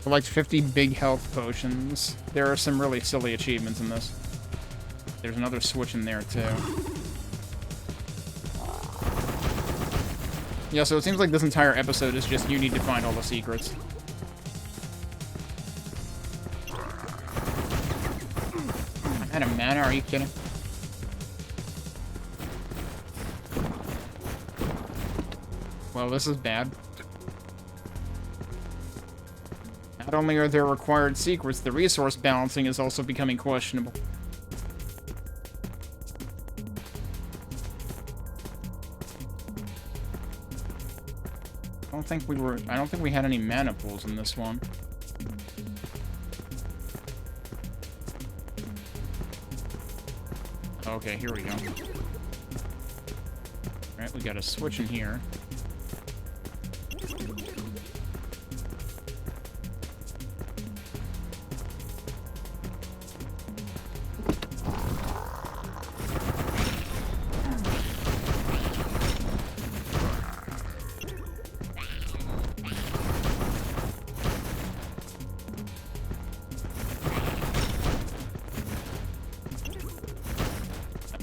Collect 50 big health potions. There are some really silly achievements in this. There's another switch in there, too. Yeah, so it seems like this entire episode is just you need to find all the secrets. I'm out of mana, are you kidding? Well, this is bad. Not only are there required secrets, the resource balancing is also becoming questionable. I don't think we had any mana pools in this one. Okay, here we go. Alright, we got a switch in here.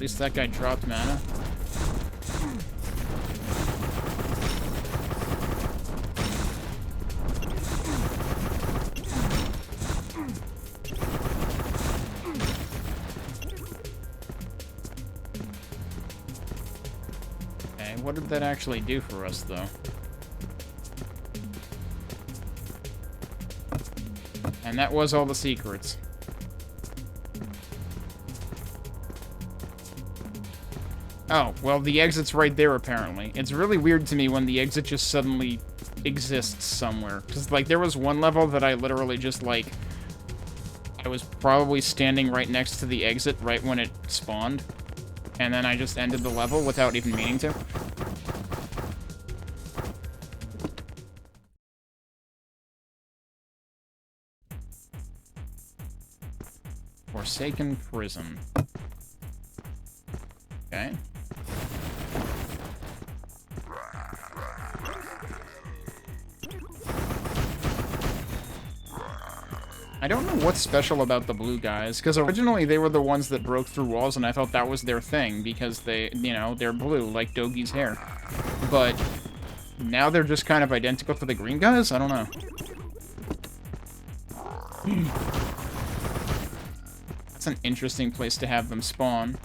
least that guy dropped mana. Okay, what did that actually do for us, though? And that was all the secrets. Oh, well, the exit's right there, apparently. It's really weird to me when the exit just suddenly exists somewhere. Because, like, there was one level that I literally just, like... I was probably standing right next to the exit right when it spawned. And then I just ended the level without even meaning to. Forsaken Prison. Okay. I don't know what's special about the blue guys, because originally they were the ones that broke through walls, and I thought that was their thing, because they, you know, they're blue, like Dogi's hair. But now they're just kind of identical to the green guys? I don't know. That's an interesting place to have them spawn.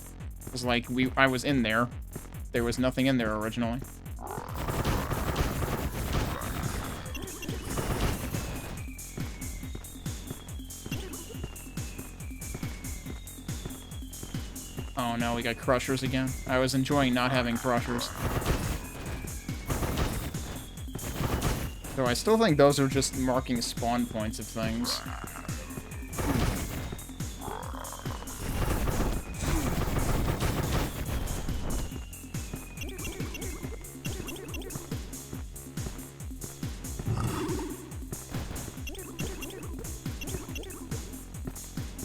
It was like, I was in there. There was nothing in there originally. Oh no, we got crushers again. I was enjoying not having crushers. Though I still think those are just marking spawn points of things.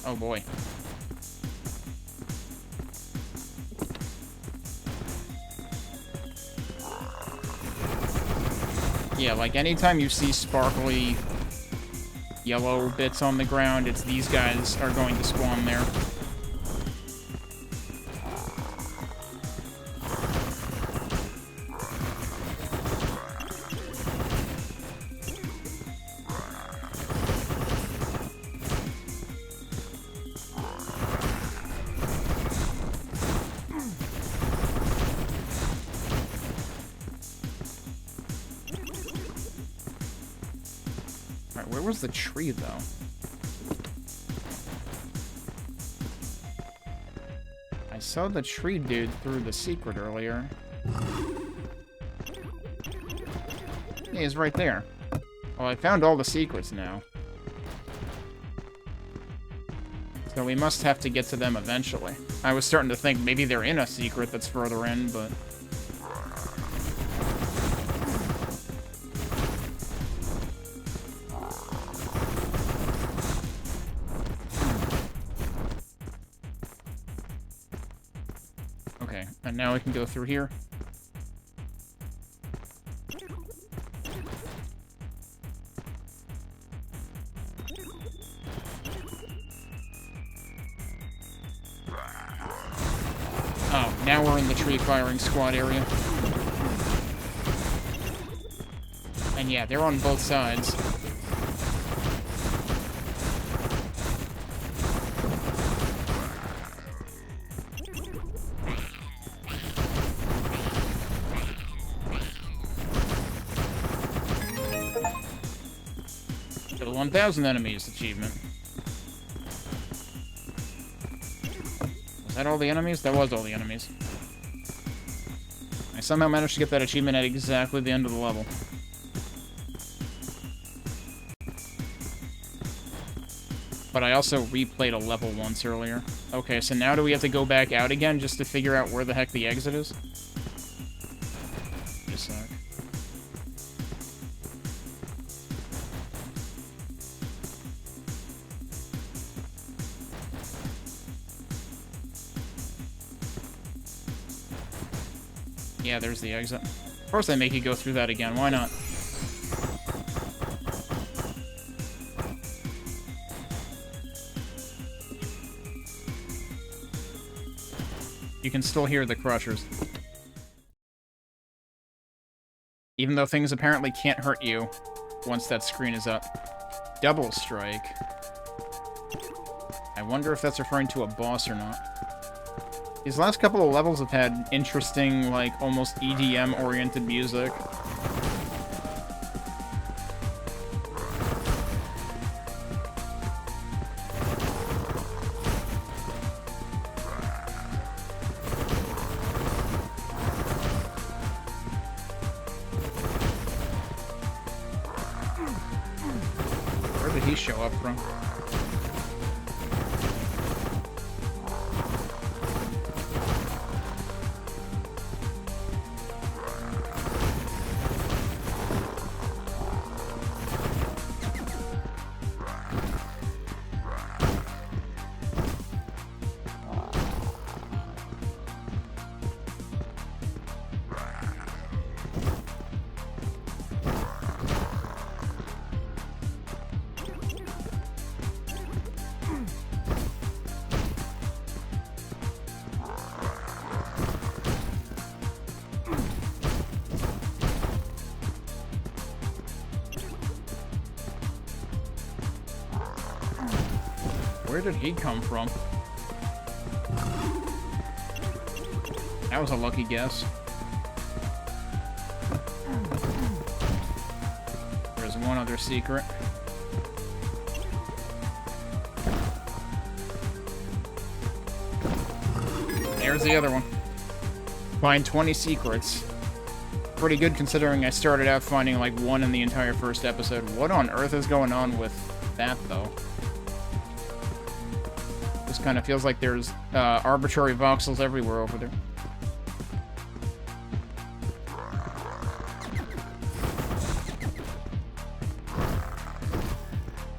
Oh boy. Yeah, like anytime you see sparkly yellow bits on the ground, it's these guys are going to spawn there. Where was the tree, though? I saw the tree dude through the secret earlier. Yeah, he's right there. Well, I found all the secrets now. So we must have to get to them eventually. I was starting to think maybe they're in a secret that's further in, but... Okay, and now we can go through here. Oh, now we're in the tree firing squad area. And yeah, they're on both sides. Kill 1,000 enemies achievement. Was that all the enemies? That was all the enemies. I somehow managed to get that achievement at exactly the end of the level. But I also replayed a level once earlier. Okay, so now do we have to go back out again just to figure out where the heck the exit is? Just a sec. Yeah, there's the exit. Of course they make you go through that again, why not? You can still hear the crushers. Even though things apparently can't hurt you once that screen is up. Double strike. I wonder if that's referring to a boss or not. These last couple of levels have had interesting, like, almost EDM-oriented music. Where did he show up from? Where did he come from? That was a lucky guess. There's one other secret. There's the other one. Find 20 secrets. Pretty good considering I started out finding like one in the entire first episode. What on earth is going on with that, though? This kind of feels like there's arbitrary voxels everywhere over there.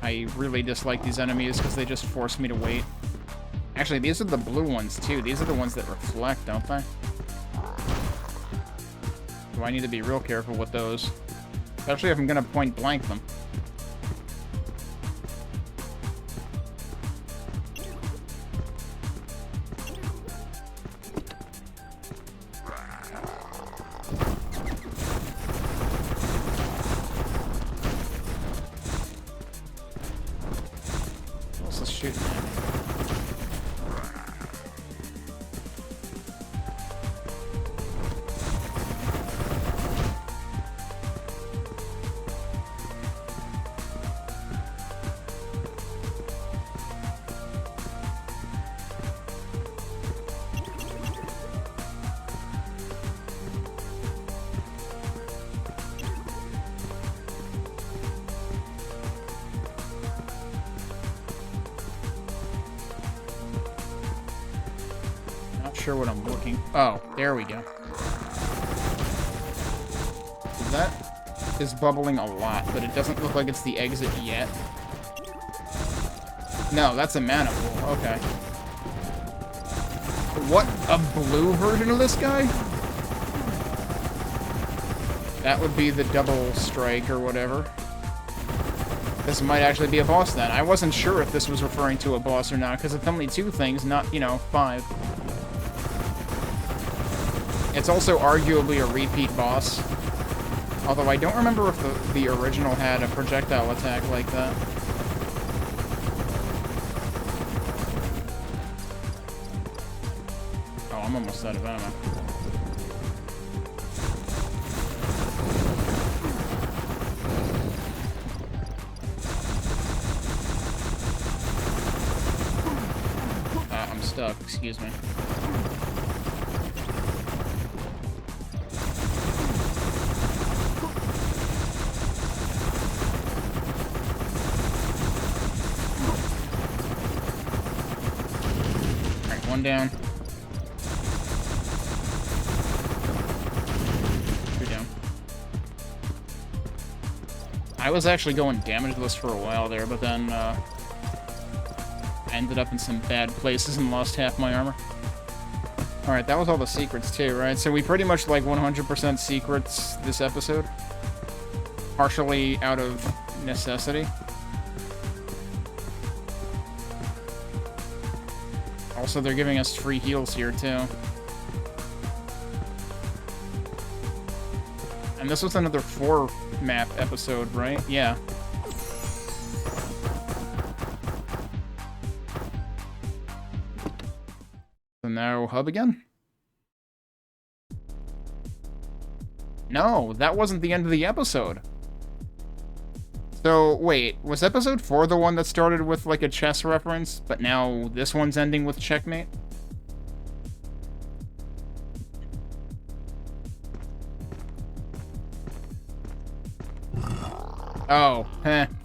I really dislike these enemies because they just force me to wait. Actually, these are the blue ones, too. These are the ones that reflect, don't they? Do I need to be real careful with those? Especially if I'm going to point blank them. Sure what I'm looking. Oh, there we go. That is bubbling a lot, but it doesn't look like it's the exit yet. No, that's a mana pool. Okay. What? A blue version of this guy? That would be the double strike or whatever. This might actually be a boss then. I wasn't sure if this was referring to a boss or not, because it's only 2 things, not, you know, 5. It's also arguably a repeat boss. Although I don't remember if the original had a projectile attack like that. Oh, I'm almost out of ammo. I'm stuck, excuse me. One down. 2 down. I was actually going damageless for a while there, but then I ended up in some bad places and lost half my armor. Alright, that was all the secrets too, right? So we pretty much like 100% secrets this episode. Partially out of necessity. Also, they're giving us free heals here, too. And this was another 4-map episode, right? Yeah. The narrow hub again? No, that wasn't the end of the episode. So, wait, was episode 4 the one that started with, like, a chess reference, but now this one's ending with checkmate? Oh,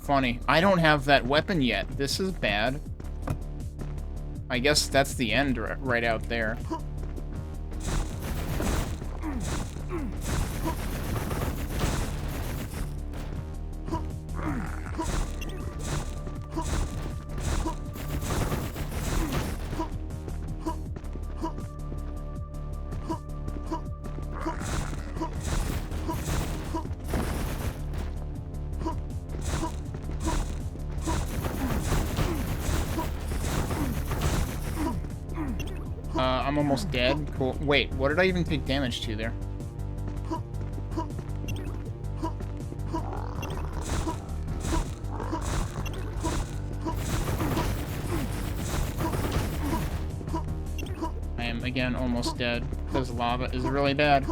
funny. I don't have that weapon yet. This is bad. I guess that's the end right out there. I'm almost dead. Cool. Wait, what did I even take damage to there? I am, again, almost dead, because lava is really bad.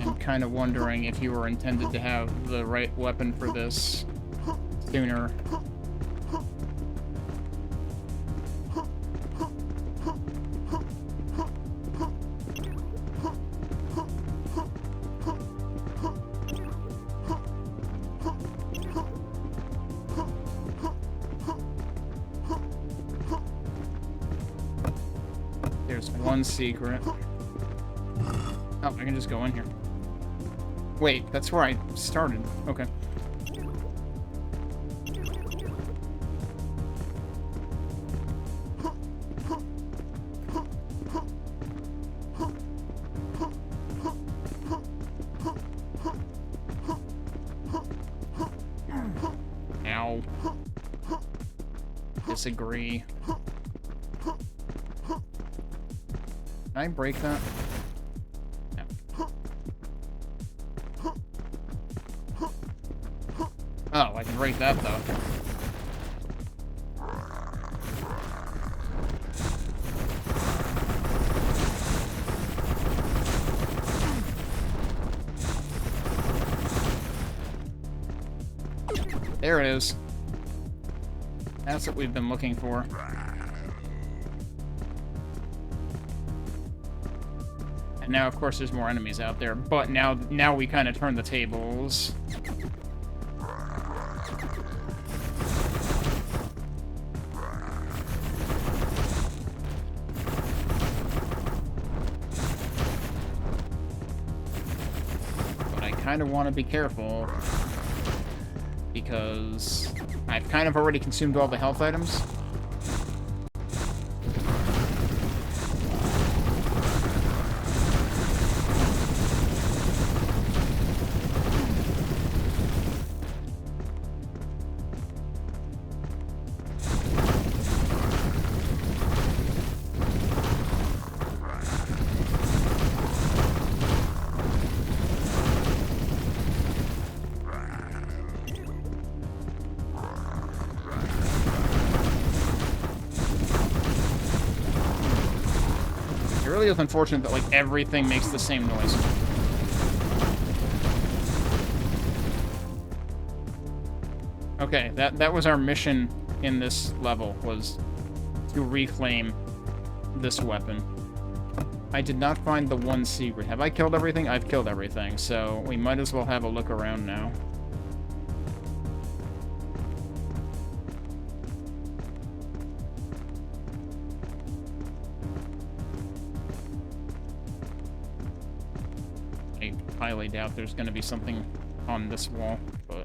I'm kind of wondering if you were intended to have the right weapon for this sooner. There's one secret. Oh, I can just go in here. Wait, that's where I started. Okay. Ow. Disagree. Can I break that? No. Oh, I can break that, though. There it is. That's what we've been looking for. And now, of course, there's more enemies out there, but now we kind of turn the tables. But I kind of want to be careful, because I've kind of already consumed all the health items. It really is unfortunate that, like, everything makes the same noise. Okay, that was our mission in this level, was to reclaim this weapon. I did not find the one secret. Have I killed everything? I've killed everything, so we might as well have a look around now. I highly doubt there's going to be something on this wall, but...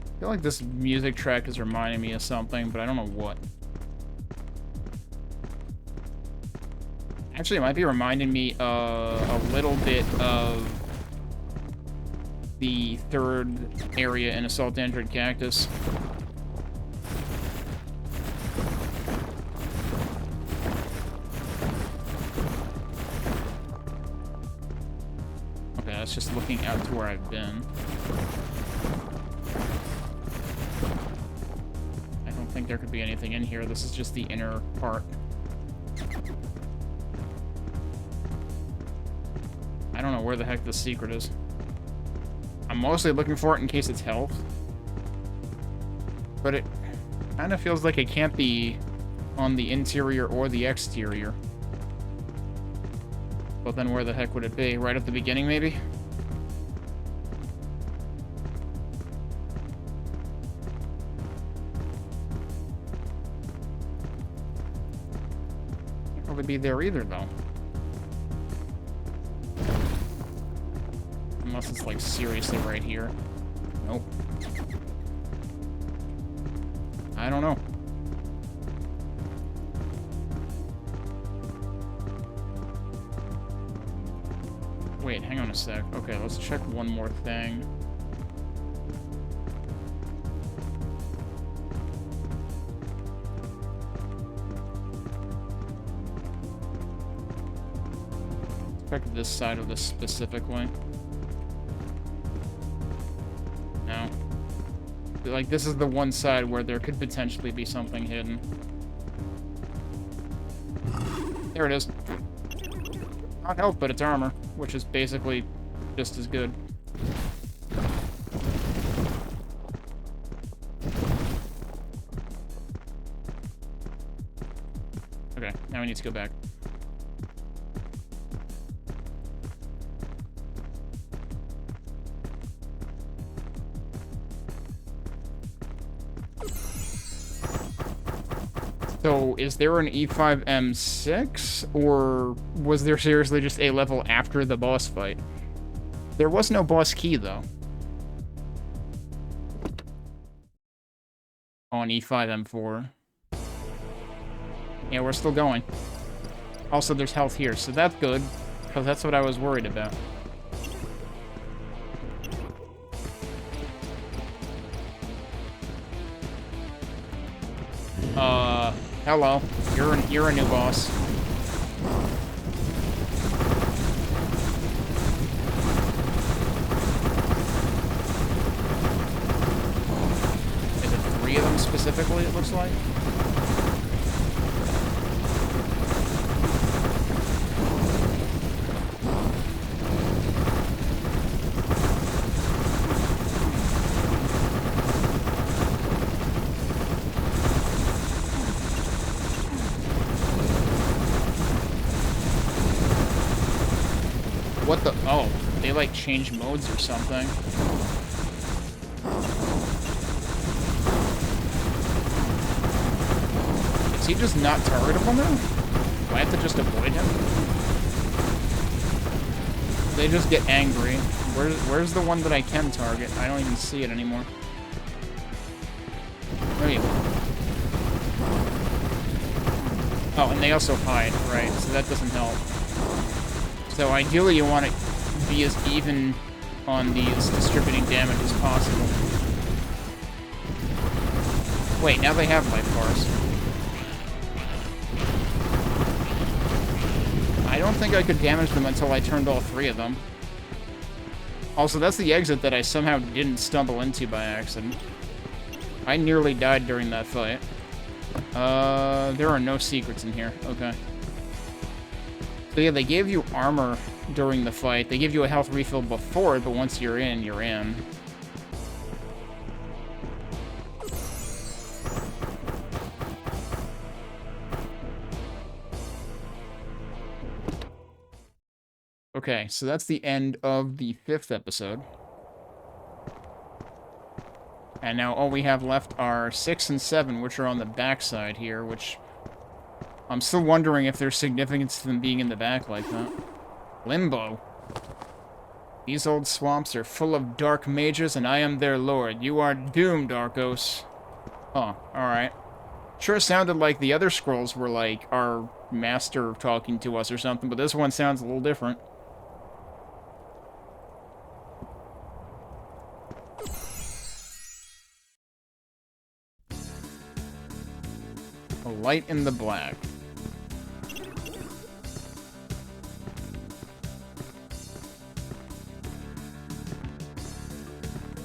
I feel like this music track is reminding me of something, but I don't know what. Actually, it might be reminding me a little bit of the third area in Assault Android Cactus. Okay, that's just looking out to where I've been. I don't think there could be anything in here. This is just the inner part. I don't know where the heck the secret is. I'm mostly looking for it in case it's health. But it kind of feels like it can't be on the interior or the exterior. But then where the heck would it be? Right at the beginning, maybe? Can't probably be there either, though. Unless it's, like, seriously right here. Nope. I don't know. Wait, hang on a sec. Okay, let's check one more thing. Check this side of this specifically. No. Like, this is the one side where there could potentially be something hidden. There it is. Not health, but it's armor, which is basically just as good. Okay, now we need to go back. So, is there an E5M6, or was there seriously just a level after the boss fight? There was no boss key, though. On E5M4. Yeah, we're still going. Also, there's health here, so that's good, because that's what I was worried about. Hello. You're a new boss. Is it 3 of them specifically, it looks like? What the? Oh, they like change modes or something. Is he just not targetable now? Do I have to just avoid him? They just get angry. Where's the one that I can target? I don't even see it anymore. There you go. Oh, and they also hide, right? So that doesn't help. So ideally you want to be as even on these distributing damage as possible. Wait, now they have life bars. I don't think I could damage them until I turned all 3 of them. Also, that's the exit that I somehow didn't stumble into by accident. I nearly died during that fight. There are no secrets in here. Okay. So yeah, they gave you armor during the fight. They give you a health refill before it, but once you're in, you're in. Okay, so that's the end of the 5th episode. And now all we have left are 6 and 7, which are on the backside here, which I'm still wondering if there's significance to them being in the back like that. Limbo. These old swamps are full of dark mages, and I am their lord. You are doomed, Arkos. Oh, alright. Sure sounded like the other scrolls were like our master talking to us or something, but this one sounds a little different. A light in the black.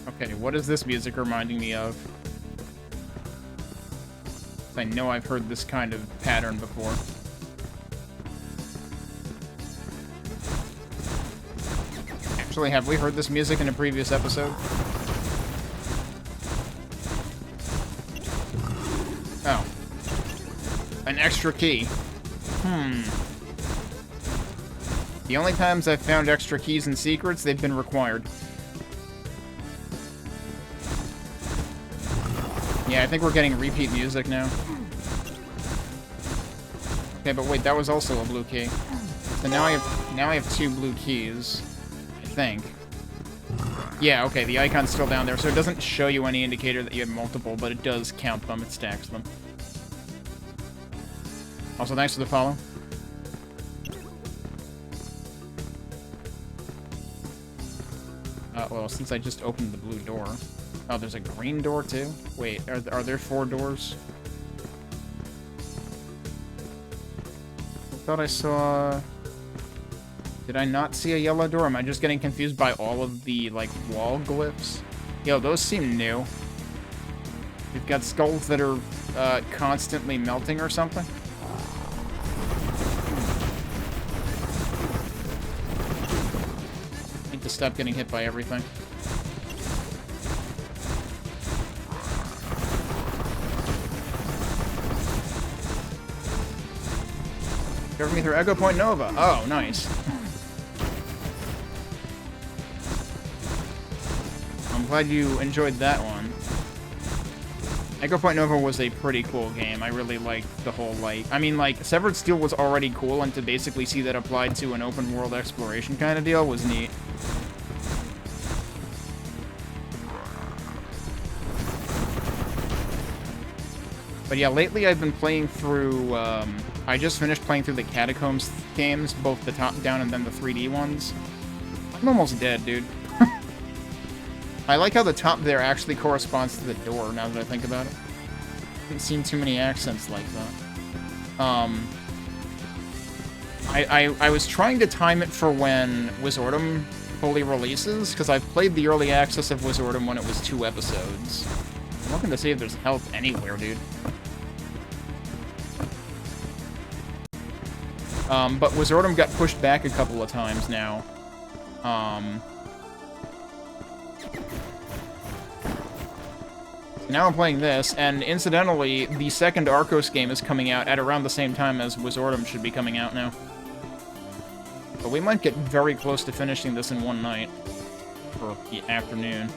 Okay, what is this music reminding me of? I know I've heard this kind of pattern before. Actually, have we heard this music in a previous episode? Oh. An extra key. The only times I've found extra keys and secrets, they've been required. Yeah, I think we're getting repeat music now. Okay, but wait, that was also a blue key. So now I have 2 blue keys, I think. Yeah, okay, the icon's still down there, so it doesn't show you any indicator that you have multiple, but it does count them, it stacks them. Also, thanks for the follow. Well, since I just opened the blue door... Oh, there's a green door, too? Wait, are there 4 doors? I thought I saw... Did I not see a yellow door? Am I just getting confused by all of the, like, wall glyphs? Yo, those seem new. We've got skulls that are, constantly melting or something. Need to stop getting hit by everything. Cover me through Echo Point Nova. Oh, nice. I'm glad you enjoyed that one. Echo Point Nova was a pretty cool game. I really liked the whole, like... I mean, like, Severed Steel was already cool, and to basically see that applied to an open-world exploration kind of deal was neat. But yeah, lately I've been playing through, I just finished playing through the Catacombs games, both the top-down and then the 3D ones. I'm almost dead, dude. I like how the top there actually corresponds to the door, now that I think about it. I haven't seen too many accents like that. I was trying to time it for when Wizordum fully releases, because I've played the early access of Wizordum when it was 2 episodes. I'm looking to see if there's health anywhere, dude. But Wizordum got pushed back a couple of times now. Now I'm playing this, and incidentally, the second Arkos game is coming out at around the same time as Wizordum should be coming out now. But we might get very close to finishing this in one night. For the afternoon.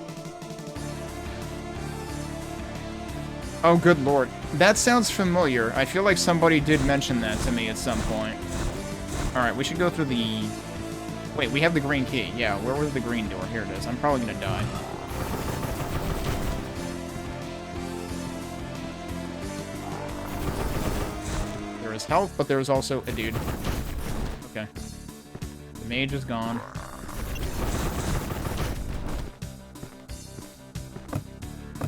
Oh, good lord. That sounds familiar. I feel like somebody did mention that to me at some point. Alright, we should go through the... Wait, we have the green key. Yeah, where was the green door? Here it is. I'm probably gonna die. There is health, but there is also a dude. Okay. The mage is gone.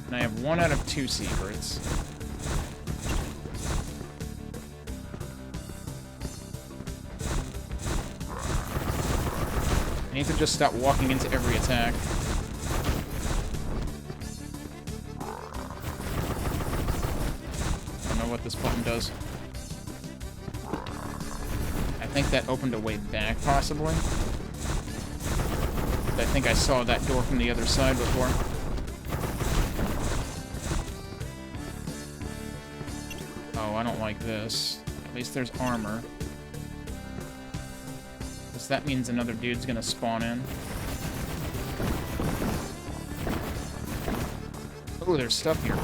And I have 1 out of 2 secrets. I need to just stop walking into every attack. I don't know what this button does. I think that opened a way back, possibly. I think I saw that door from the other side before. Oh, I don't like this. At least there's armor. Because that means another dude's gonna spawn in. Oh, there's stuff here.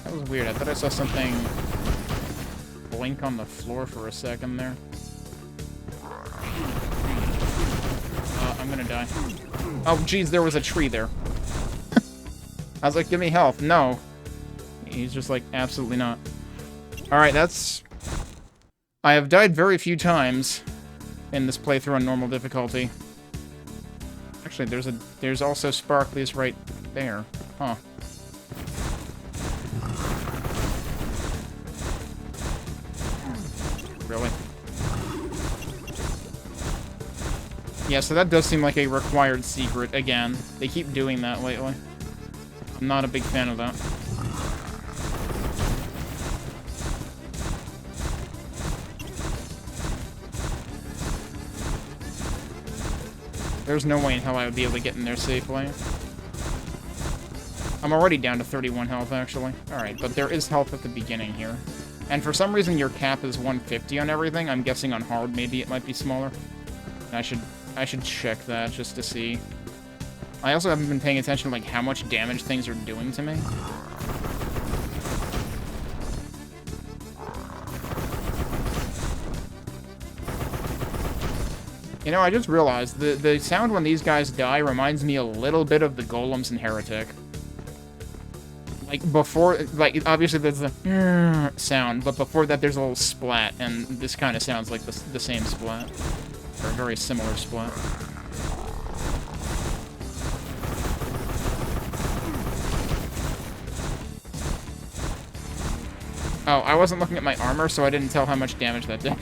That was weird. I thought I saw something blink on the floor for a second there. I'm gonna die. Oh, geez, there was a tree there. I was like, give me health. No. He's just like, absolutely not. Alright, that's... I have died very few times in this playthrough on normal difficulty. Actually, there's also sparklies right there. Huh. Really? Yeah, so that does seem like a required secret again. They keep doing that lately. I'm not a big fan of that. There's no way in hell I would be able to get in there safely. I'm already down to 31 health, actually. Alright, but there is health at the beginning here. And for some reason your cap is 150 on everything. I'm guessing on hard maybe it might be smaller. I should check that just to see. I also haven't been paying attention to like how much damage things are doing to me. You know, I just realized the sound when these guys die reminds me a little bit of the golems in Heretic. Like, before, like, obviously there's the sound, but before that there's a little splat, and this kind of sounds like the same splat. Or a very similar splat. Oh, I wasn't looking at my armor, so I didn't tell how much damage that did.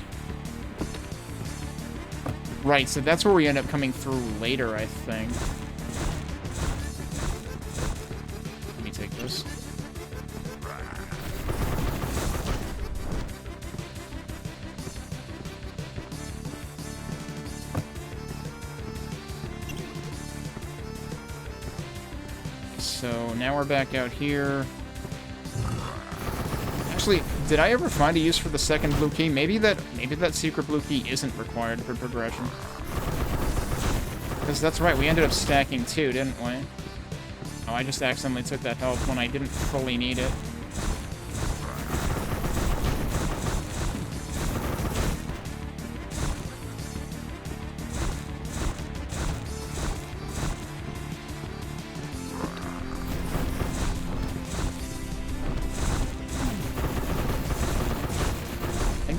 Right, so that's where we end up coming through later, I think. Let me take this. So now we're back out here. Actually, did I ever find a use for the second blue key? Maybe that secret blue key isn't required for progression. Because that's right, we ended up stacking two, didn't we? Oh, I just accidentally took that health when I didn't fully need it.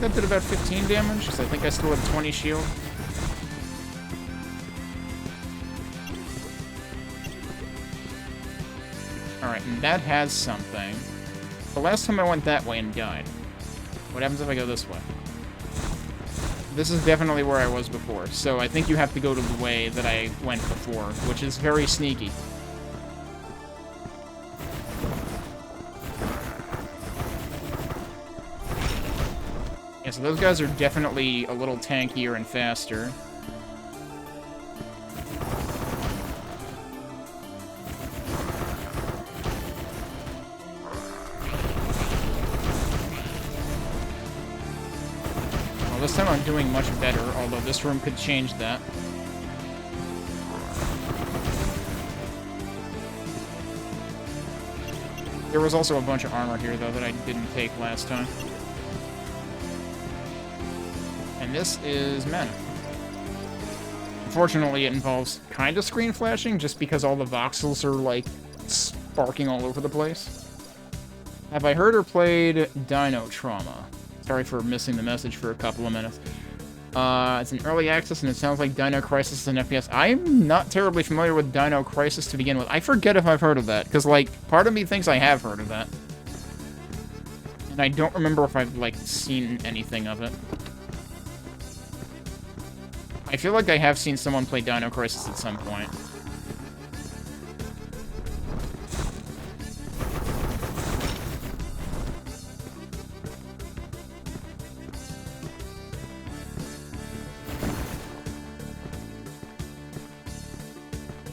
That did about 15 damage, because I think I still have 20 shield. Alright, and that has something. The last time I went that way and died. What happens if I go this way? This is definitely where I was before, so I think you have to go to the way that I went before, which is very sneaky. Yeah, so those guys are definitely a little tankier and faster. Well, this time I'm doing much better, although this room could change that. There was also a bunch of armor here, though, that I didn't take last time. And this is mana. Unfortunately, it involves kind of screen flashing, just because all the voxels are, like, sparking all over the place. Have I heard or played Dino Trauma? Sorry for missing the message for a couple of minutes. It's an early access, and it sounds like Dino Crisis is an FPS. I'm not terribly familiar with Dino Crisis to begin with. I forget if I've heard of that, because, like, part of me thinks I have heard of that. And I don't remember if I've, like, seen anything of it. I feel like I have seen someone play Dino Crisis at some point.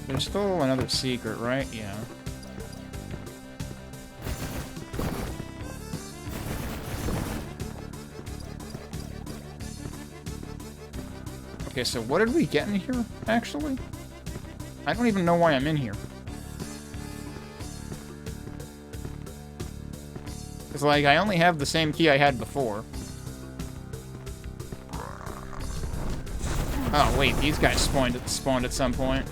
There's still another secret, right? Yeah. Okay, so what did we get in here, actually? I don't even know why I'm in here. It's like, I only have the same key I had before. Oh, wait, these guys spawned at some point.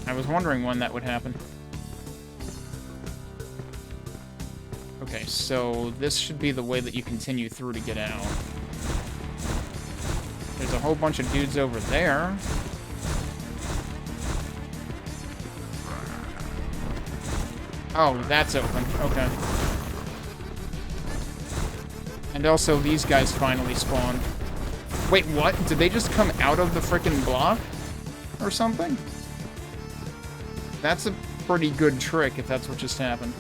I was wondering when that would happen. Okay, so this should be the way that you continue through to get out. There's a whole bunch of dudes over there. Oh, that's open. Okay. And also, these guys finally spawned. Wait, what? Did they just come out of the frickin' block? Or something? That's a pretty good trick, if that's what just happened.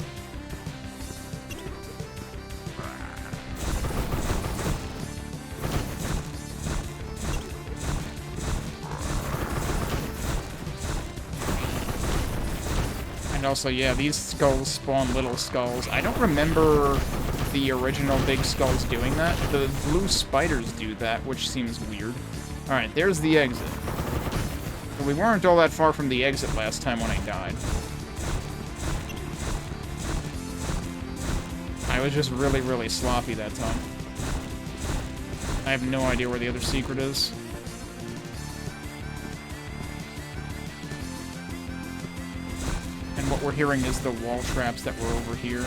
And also, yeah, these skulls spawn little skulls. I don't remember the original big skulls doing that. The blue spiders do that, which seems weird. Alright, there's the exit. But we weren't all that far from the exit last time when I died. I was just really, really sloppy that time. I have no idea where the other secret is. And what we're hearing is the wall traps that were over here.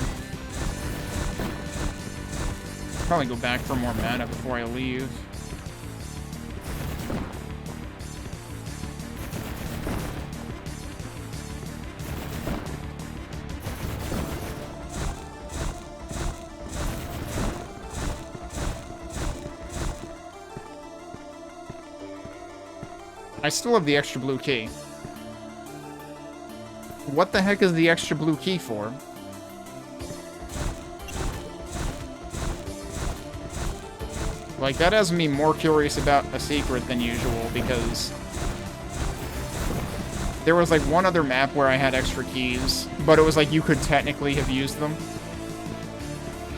Probably go back for more mana before I leave. I still have the extra blue key. What the heck is the extra blue key for? Like, that has me more curious about a secret than usual, because there was, like, one other map where I had extra keys, but it was like you could technically have used them.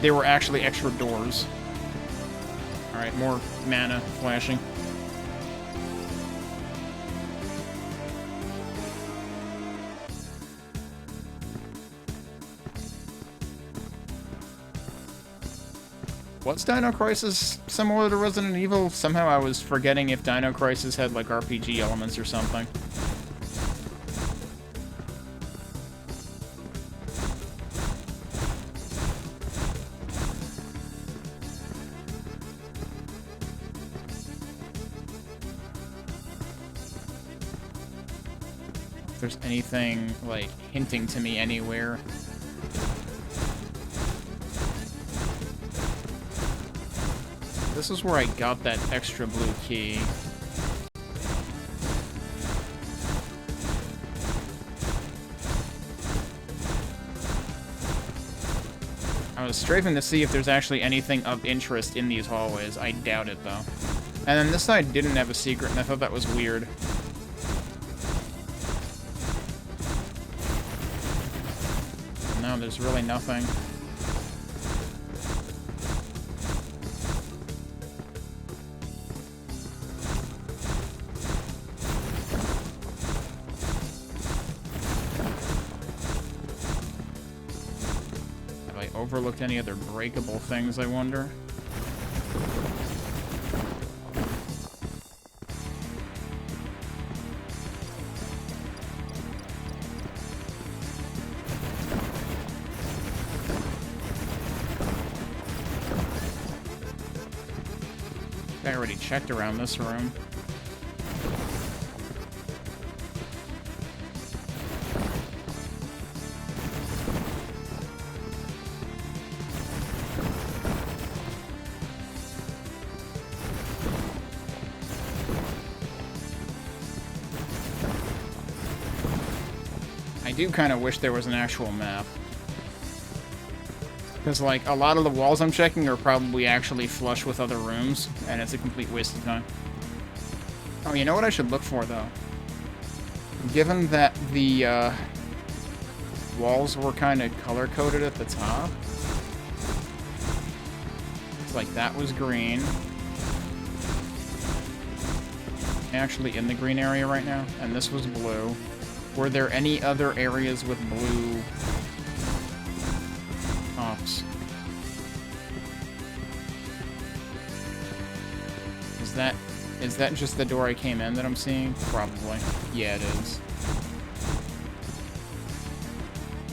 They were actually extra doors. Alright, more mana flashing. Was Dino Crisis similar to Resident Evil? Somehow I was forgetting if Dino Crisis had, like, RPG elements or something. If there's anything, like, hinting to me anywhere. This is where I got that extra blue key. I was strafing to see if there's actually anything of interest in these hallways. I doubt it, though. And then this side didn't have a secret, and I thought that was weird. No, there's really nothing. Overlooked any other breakable things, I wonder? I already checked around this room. I do kind of wish there was an actual map. Because, like, a lot of the walls I'm checking are probably actually flush with other rooms, and it's a complete waste of time. Oh, you know what I should look for, though? Given that the, walls were kind of color-coded at the top. It's like that was green. Actually in the green area right now, and this was blue. Were there any other areas with blue tops? Is that just the door I came in that I'm seeing? Probably. Yeah, it is.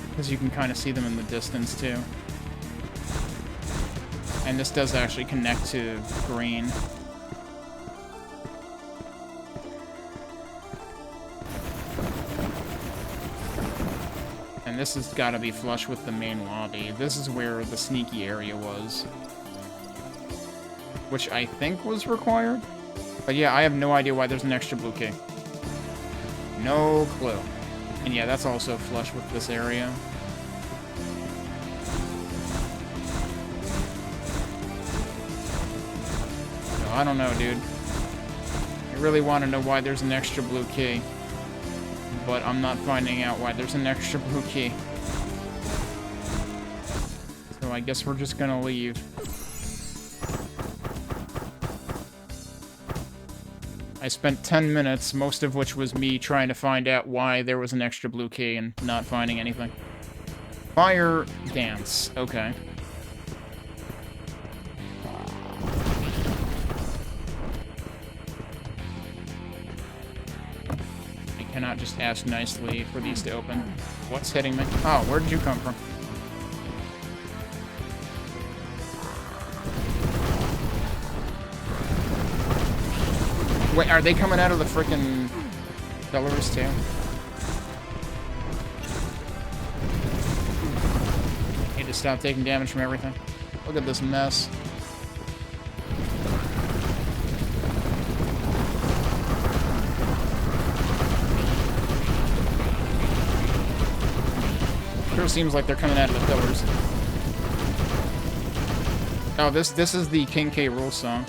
Because you can kind of see them in the distance, too. And this does actually connect to green. And this has got to be flush with the main lobby. This is where the sneaky area was. Which I think was required. But yeah, I have no idea why there's an extra blue key. No clue. And yeah, that's also flush with this area. So, I don't know, dude. I really want to know why there's an extra blue key. But I'm not finding out why there's an extra blue key. So I guess we're just gonna leave. I spent 10 minutes, most of which was me trying to find out why there was an extra blue key and not finding anything. Fire dance. Okay. I cannot just ask nicely for these to open. What's hitting me? Oh, where did you come from? Wait, are they coming out of the frickin' pillars too? Need to stop taking damage from everything. Look at this mess. Sure seems like they're coming out of the pillars. Oh, this is the King K. Rool song.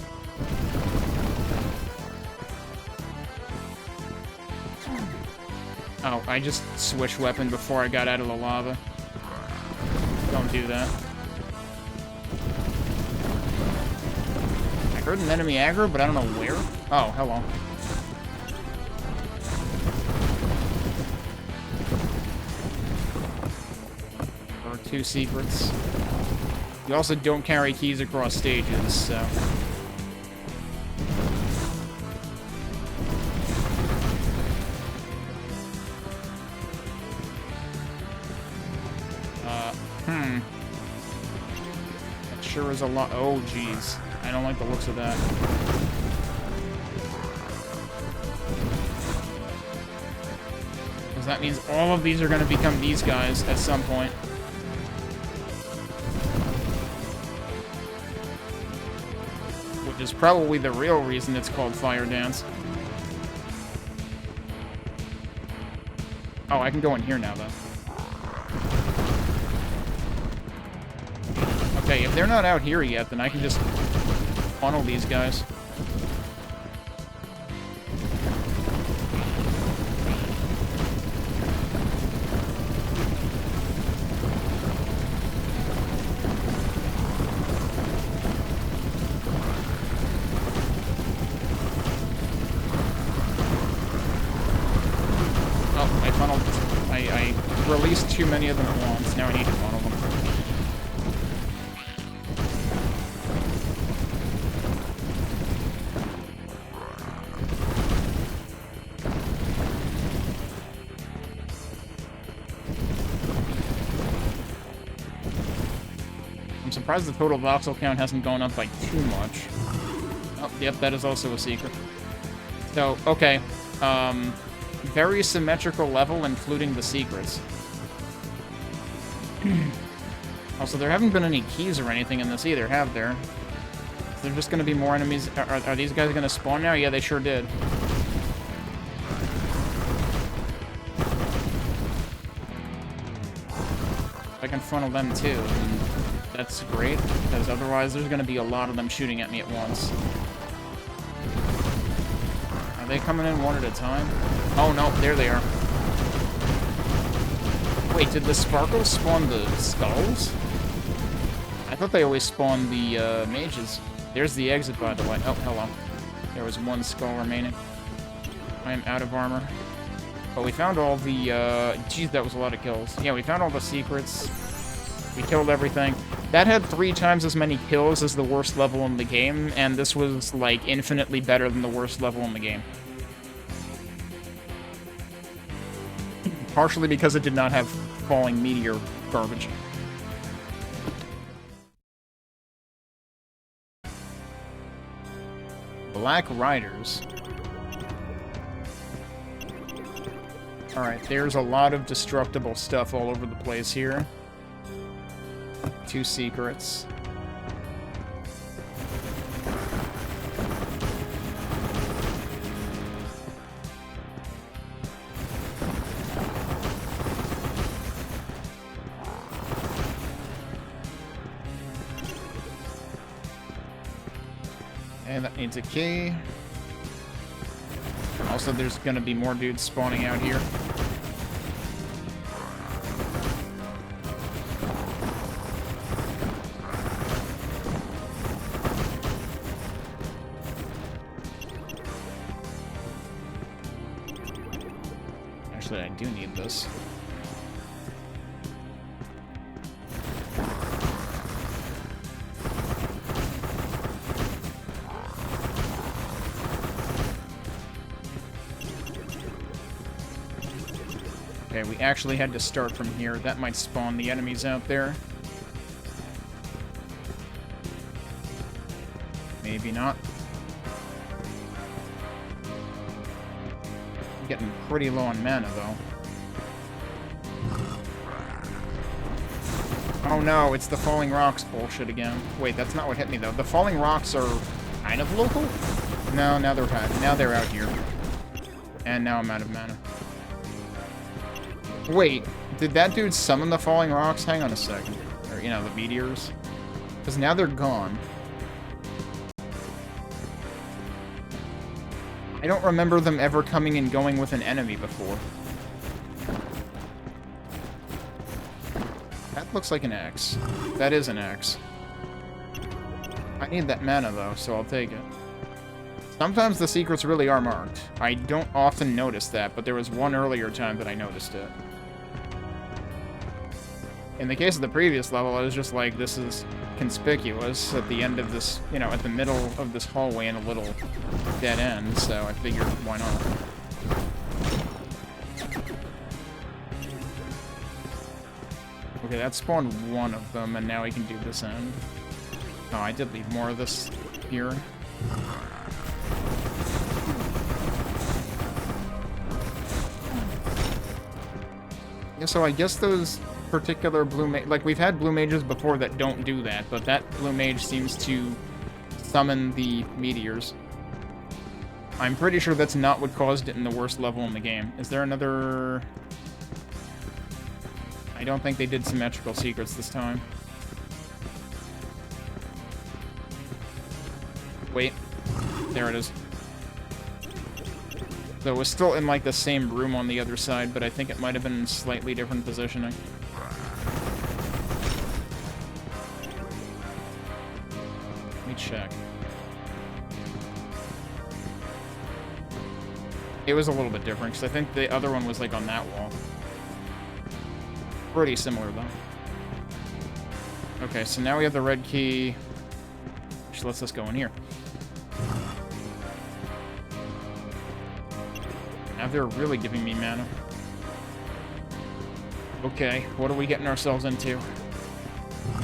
Oh, I just switched weapon before I got out of the lava. Don't do that. I heard an enemy aggro, but I don't know where. Oh, hello. There are 2 secrets. You also don't carry keys across stages, so... That sure is a lot. Oh, jeez. I don't like the looks of that. Because that means all of these are going to become these guys at some point. Which is probably the real reason it's called Fire Dance. Oh, I can go in here now, though. Okay, if they're not out here yet, then I can just funnel these guys. Oh, I funneled... I released too many of them at once. Now I need to funnel them. I'm surprised the total voxel count hasn't gone up by too much. Oh, yep, that is also a secret. So, okay. Very symmetrical level, including the secrets. Also, there haven't been any keys or anything in this either, have there? There's just gonna be more enemies. Are these guys gonna spawn now? Yeah, they sure did. I can funnel them too. That's great, because otherwise there's going to be a lot of them shooting at me at once. Are they coming in one at a time? Oh no, there they are. Wait, did the sparkles spawn the skulls? I thought they always spawned the mages. There's the exit, by the way. Oh, hello. There was 1 skull remaining. I am out of armor. But we found all the, geez, that was a lot of kills. Yeah, we found all the secrets. We killed everything. That had 3 times as many kills as the worst level in the game, and this was, like, infinitely better than the worst level in the game. Partially because it did not have falling meteor garbage. Black Riders. Alright, there's a lot of destructible stuff all over the place here. 2 secrets. And that needs a key. Also, there's gonna be more dudes spawning out here. Actually, I do need this. Okay, we actually had to start from here. That might spawn the enemies out there. Maybe not. I'm getting pretty low on mana, though. Oh no, it's the falling rocks bullshit again. Wait, that's not what hit me, though. The falling rocks are kind of local? No, now they're out here. And now I'm out of mana. Wait, did that dude summon the falling rocks? Hang on a second. Or, you know, the meteors. Because now they're gone. I don't remember them ever coming and going with an enemy before. That looks like an X. That is an X. I need that mana, though, so I'll take it. Sometimes the secrets really are marked. I don't often notice that, but there was one earlier time that I noticed it. In the case of the previous level, I was just like, this is conspicuous at the end of this, you know, at the middle of this hallway in a little dead end, so I figured, why not? Okay, that spawned one of them, and now we can do this end. Oh, I did leave more of this here. Yeah, so I guess those particular blue mage, like, we've had blue mages before that don't do that, but that blue mage seems to summon the meteors. I'm pretty sure that's not what caused it in the worst level in the game. Is there another... I don't think they did symmetrical secrets this time. Wait. There it is. So it was still in, like, the same room on the other side, but I think it might have been in slightly different positioning. Let me check. It was a little bit different, because I think the other one was, like, on that wall. Pretty similar, though. Okay, so now we have the red key, which lets us go in here. Now they're really giving me mana. Okay, what are we getting ourselves into?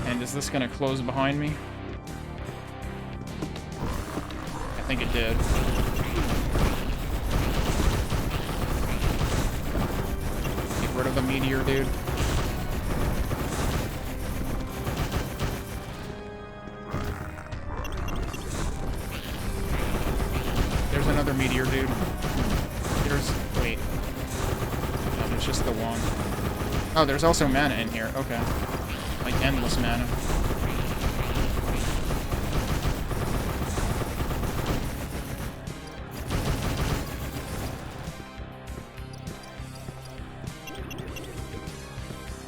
And is this gonna close behind me? I think it did. Get rid of the meteor, dude. There's another meteor, dude. Wait. No, there's just the one. Oh, there's also mana in here. Okay. Like, endless mana.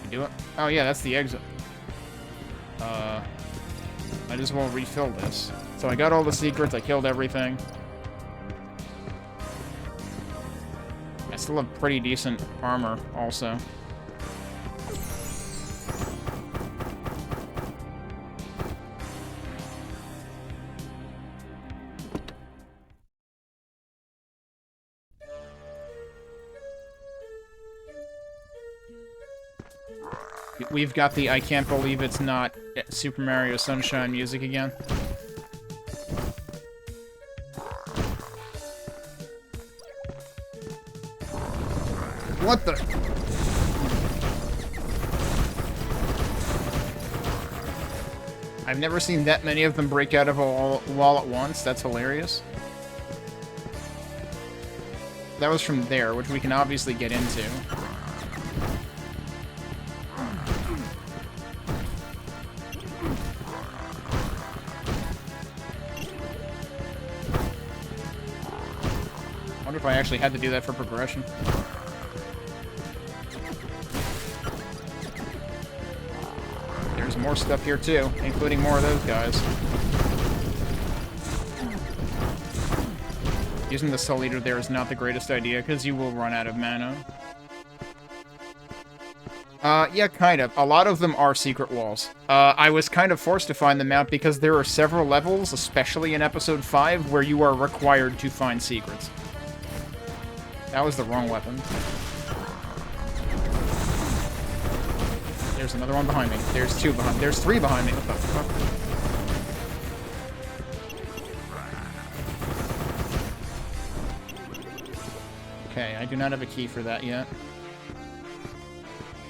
You do it? Oh, yeah, that's the exit. Might as well refill this. So I got all the secrets, I killed everything. I still have pretty decent armor, also. We've got the I can't believe it's not Super Mario Sunshine music again. What the? I've never seen that many of them break out of a wall at once. That's hilarious. That was from there, which we can obviously get into. I wonder if I actually had to do that for progression. There's more stuff here too, including more of those guys. Using the Soul Eater there is not the greatest idea, because you will run out of mana. Yeah, kind of. A lot of them are secret walls. I was kind of forced to find them out because there are several levels, especially in Episode 5, where you are required to find secrets. That was the wrong weapon. There's another one behind me. There's two behind. There's three behind me. What the fuck? Okay, I do not have a key for that yet.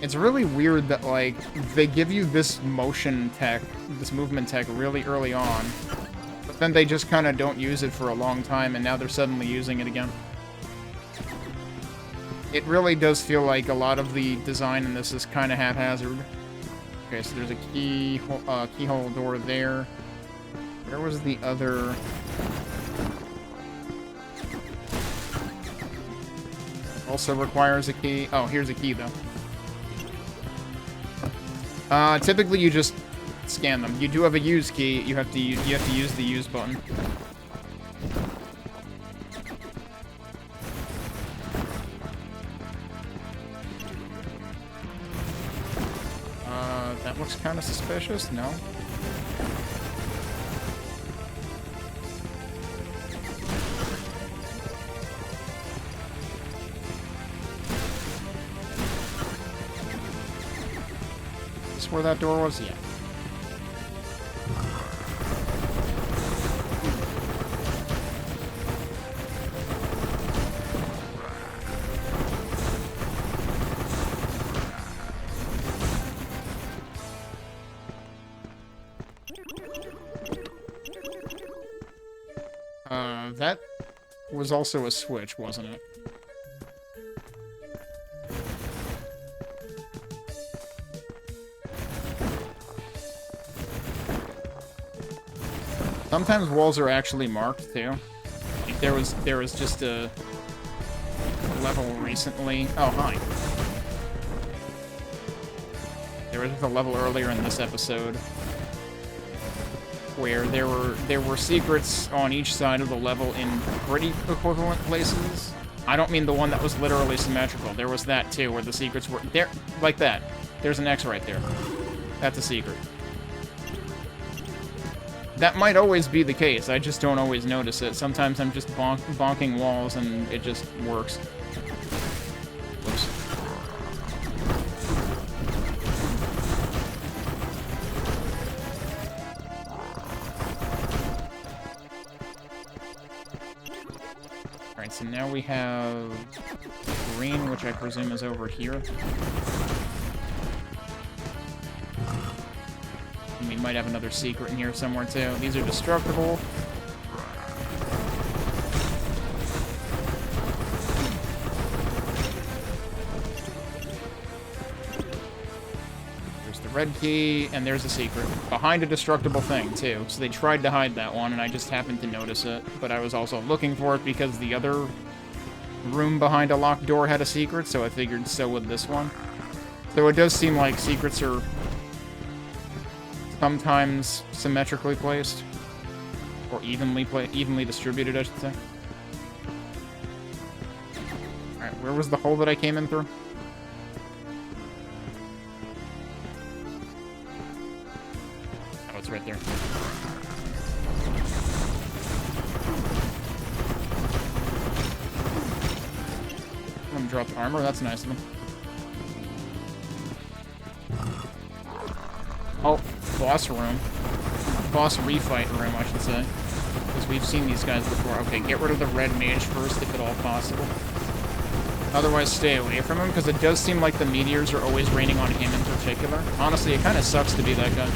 It's really weird that, like, they give you this motion tech, this movement tech really early on, but then they just kind of don't use it for a long time, and now they're suddenly using it again. It really does feel like a lot of the design in this is kind of haphazard. Okay, so there's a keyhole door there. Where was the other... Also requires a key. Oh, here's a key, though. Typically you just scan them. You do have a use key. You have to use the use button. That looks kind of suspicious. No. Where that door was? Yeah. That was also a switch, wasn't it? Sometimes walls are actually marked too. Like there was just a level recently. Oh, hi. There was a level earlier in this episode where there were secrets on each side of the level in pretty equivalent places. I don't mean the one that was literally symmetrical. There was that too, where the secrets were there, like that. There's an X right there. That's a secret. That might always be the case, I just don't always notice it. Sometimes I'm just bonking walls and it just works. Whoops. Alright, so now we have green, which I presume is over here. We might have another secret in here somewhere, too. These are destructible. There's the red key, and there's a secret. Behind a destructible thing, too. So they tried to hide that one, and I just happened to notice it. But I was also looking for it because the other room behind a locked door had a secret, so I figured so would this one. So it does seem like secrets are sometimes symmetrically placed, or evenly distributed, I should say. Alright, where was the hole that I came in through? Oh, it's right there. I'm gonna drop armor, that's nice of him. Oh, boss room. Boss refight room, I should say. Because we've seen these guys before. Okay, get rid of the red mage first, if at all possible. Otherwise, stay away from him, because it does seem like the meteors are always raining on him in particular. Honestly, it kind of sucks to be that guy.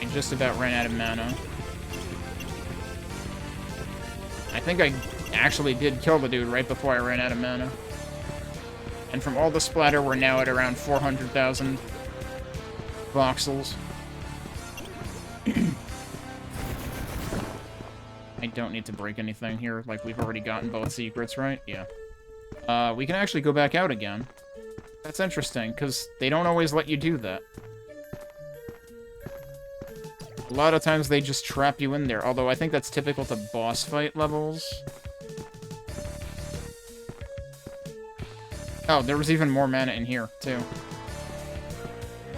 I just about ran out of mana. I think I actually did kill the dude right before I ran out of mana. And from all the splatter, we're now at around 400,000 voxels. I don't need to break anything here, like we've already gotten both secrets, right? Yeah. We can actually go back out again. That's interesting, because they don't always let you do that. A lot of times they just trap you in there, although I think that's typical to boss fight levels. Oh, there was even more mana in here, too.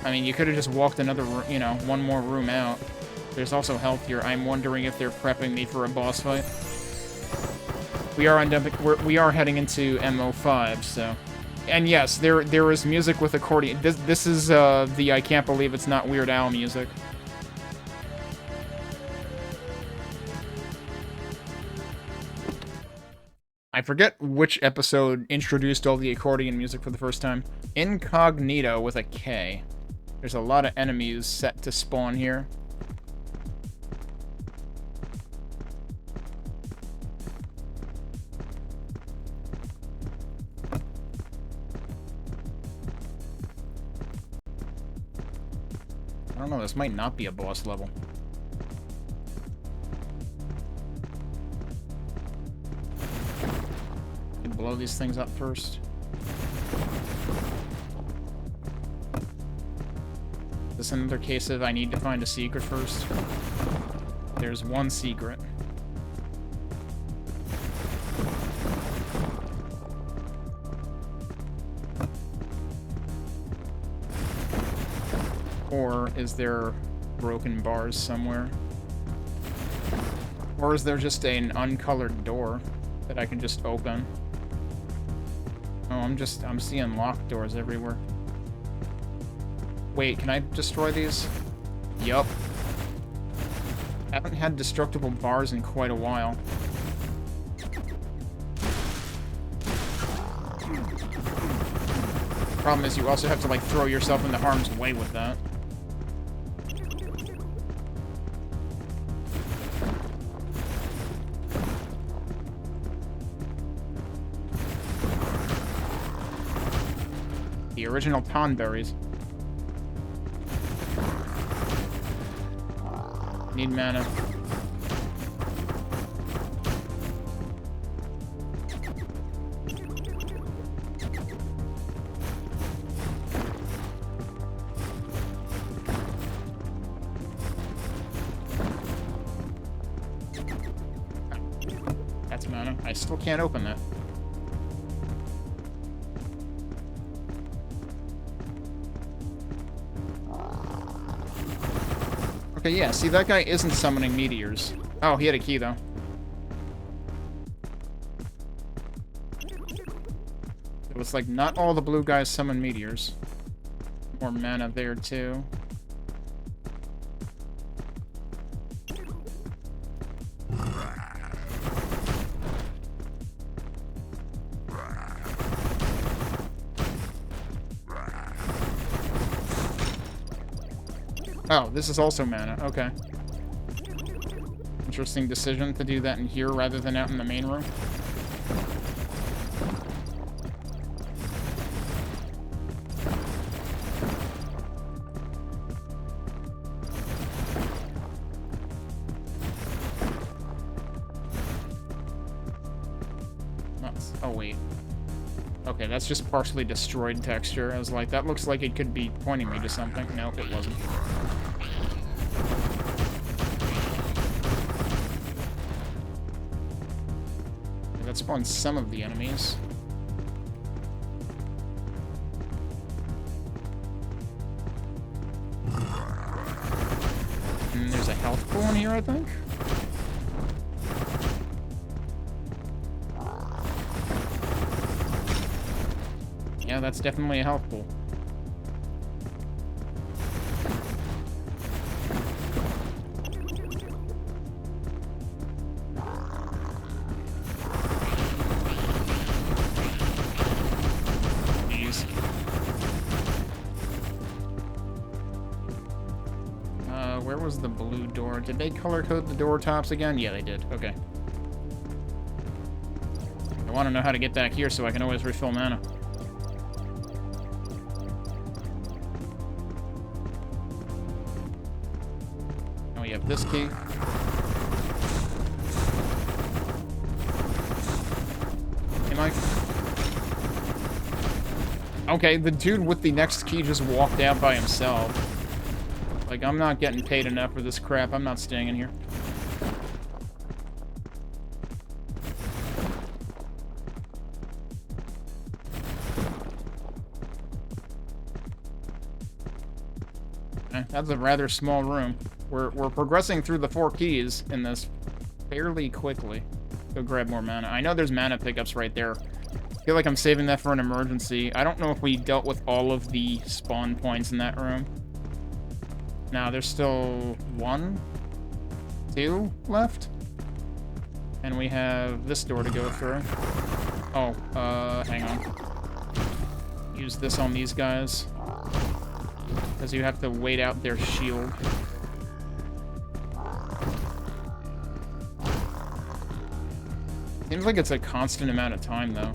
I mean, you could have just walked another, you know, one more room out. There's also health here. I'm wondering if they're prepping me for a boss fight. We are heading into MO5, so... And yes, there is music with accordion. This is the I can't believe it's not Weird Al music. I forget which episode introduced all the accordion music for the first time. Incognito with a K. There's a lot of enemies set to spawn here. I don't know, this might not be a boss level. Blow these things up first. Is this another case of I need to find a secret first? There's one secret. Or is there broken bars somewhere? Or is there just an uncolored door that I can just open? Oh, I'm seeing locked doors everywhere. Wait, can I destroy these? Yup. I haven't had destructible bars in quite a while. Problem is you also have to, like, throw yourself into harm's way with that. The original Tonberries. Need mana. That's mana. I still can't open that. Okay, yeah, see, that guy isn't summoning meteors. Oh, he had a key, though. It was like, not all the blue guys summon meteors. More mana there, too. Oh, this is also mana. Okay. Interesting decision to do that in here rather than out in the main room. Oh, wait. Okay, that's just partially destroyed texture. I was like, that looks like it could be pointing me to something. Nope, it wasn't. That spawns some of the enemies. And there's a health pool in here, I think? Yeah, that's definitely a health pool. Where was the blue door? Did they color code the door tops again? Yeah, they did. Okay. I want to know how to get back here so I can always refill mana. Oh, we have this key. Hey, Mike. Okay, the dude with the next key just walked out by himself. Like, I'm not getting paid enough for this crap. I'm not staying in here. That's a rather small room. We're progressing through the 4 keys in this fairly quickly. Go grab more mana. I know there's mana pickups right there. I feel like I'm saving that for an emergency. I don't know if we dealt with all of the spawn points in that room. Now, there's still 1, 2 left. And we have this door to go through. Oh, hang on. Use this on these guys. Because you have to wait out their shield. Seems like it's a constant amount of time, though.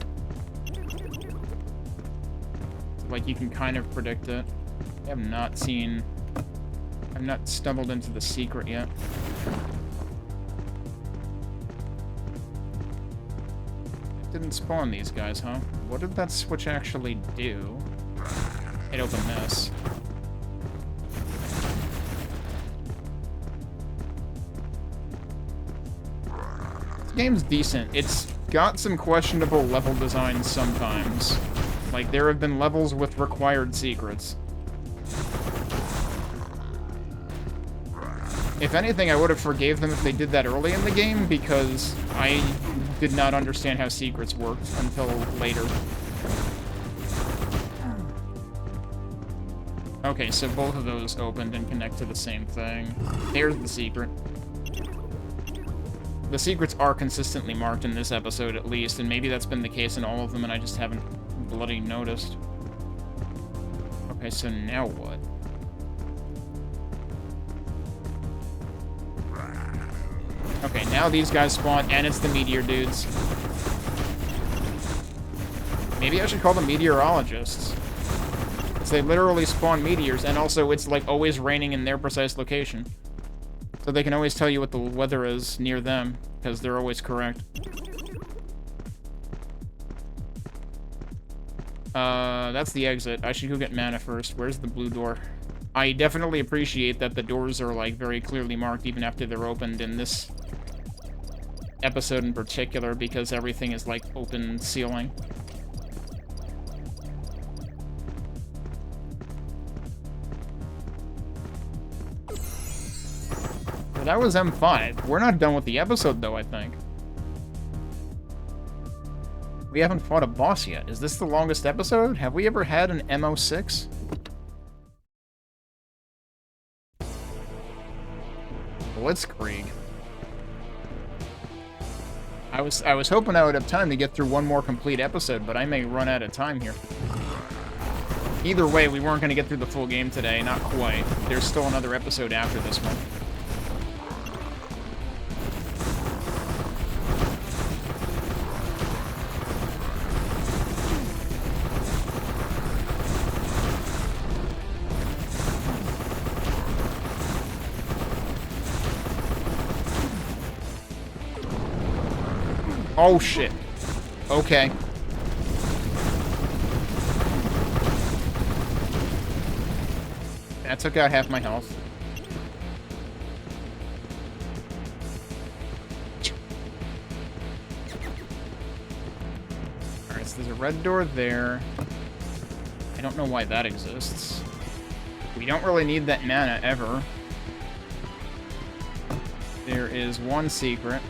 Like, you can kind of predict it. I have not seen... I've not stumbled into the secret yet. It didn't spawn these guys, huh? What did that switch actually do? It opened this. This game's decent. It's got some questionable level design sometimes. Like, there have been levels with required secrets. If anything, I would have forgave them if they did that early in the game, because I did not understand how secrets worked until later. Okay, so both of those opened and connect to the same thing. There's the secret. The secrets are consistently marked in this episode, at least, and maybe that's been the case in all of them, and I just haven't bloody noticed. Okay, so now what? Okay, now these guys spawn, and it's the meteor dudes. Maybe I should call them meteorologists. Because they literally spawn meteors, and also it's like always raining in their precise location. So they can always tell you what the weather is near them, because they're always correct. That's the exit. I should go get mana first. Where's the blue door? I definitely appreciate that the doors are, like, very clearly marked even after they're opened in this episode in particular, because everything is, like, open ceiling. Well, that was M5. We're not done with the episode, though, I think. We haven't fought a boss yet. Is this the longest episode? Have we ever had an MO6? Blitzkrieg. I was hoping I would have time to get through one more complete episode, but I may run out of time here. Either way, we weren't going to get through the full game today. Not quite. There's still another episode after this one. Oh, shit. Okay. That took out half my health. Alright, so there's a red door there. I don't know why that exists. We don't really need that mana, ever. There is one secret.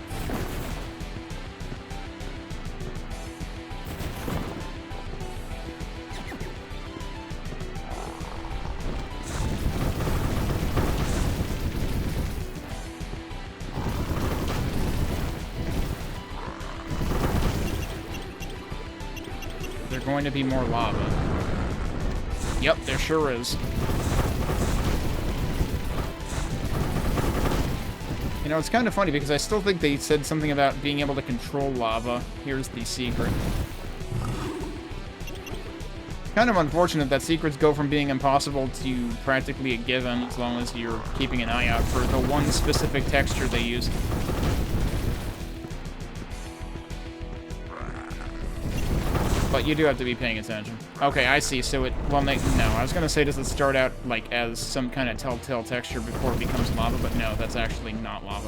Going to be more lava. Yep, there sure is. You know, it's kind of funny because I still think they said something about being able to control lava. Here's the secret. Kind of unfortunate that secrets go from being impossible to practically a given as long as you're keeping an eye out for the one specific texture they use. But you do have to be paying attention. Okay, I see. So it... Well, no, I was going to say, does it start out, like, as some kind of telltale texture before it becomes lava? But no, that's actually not lava.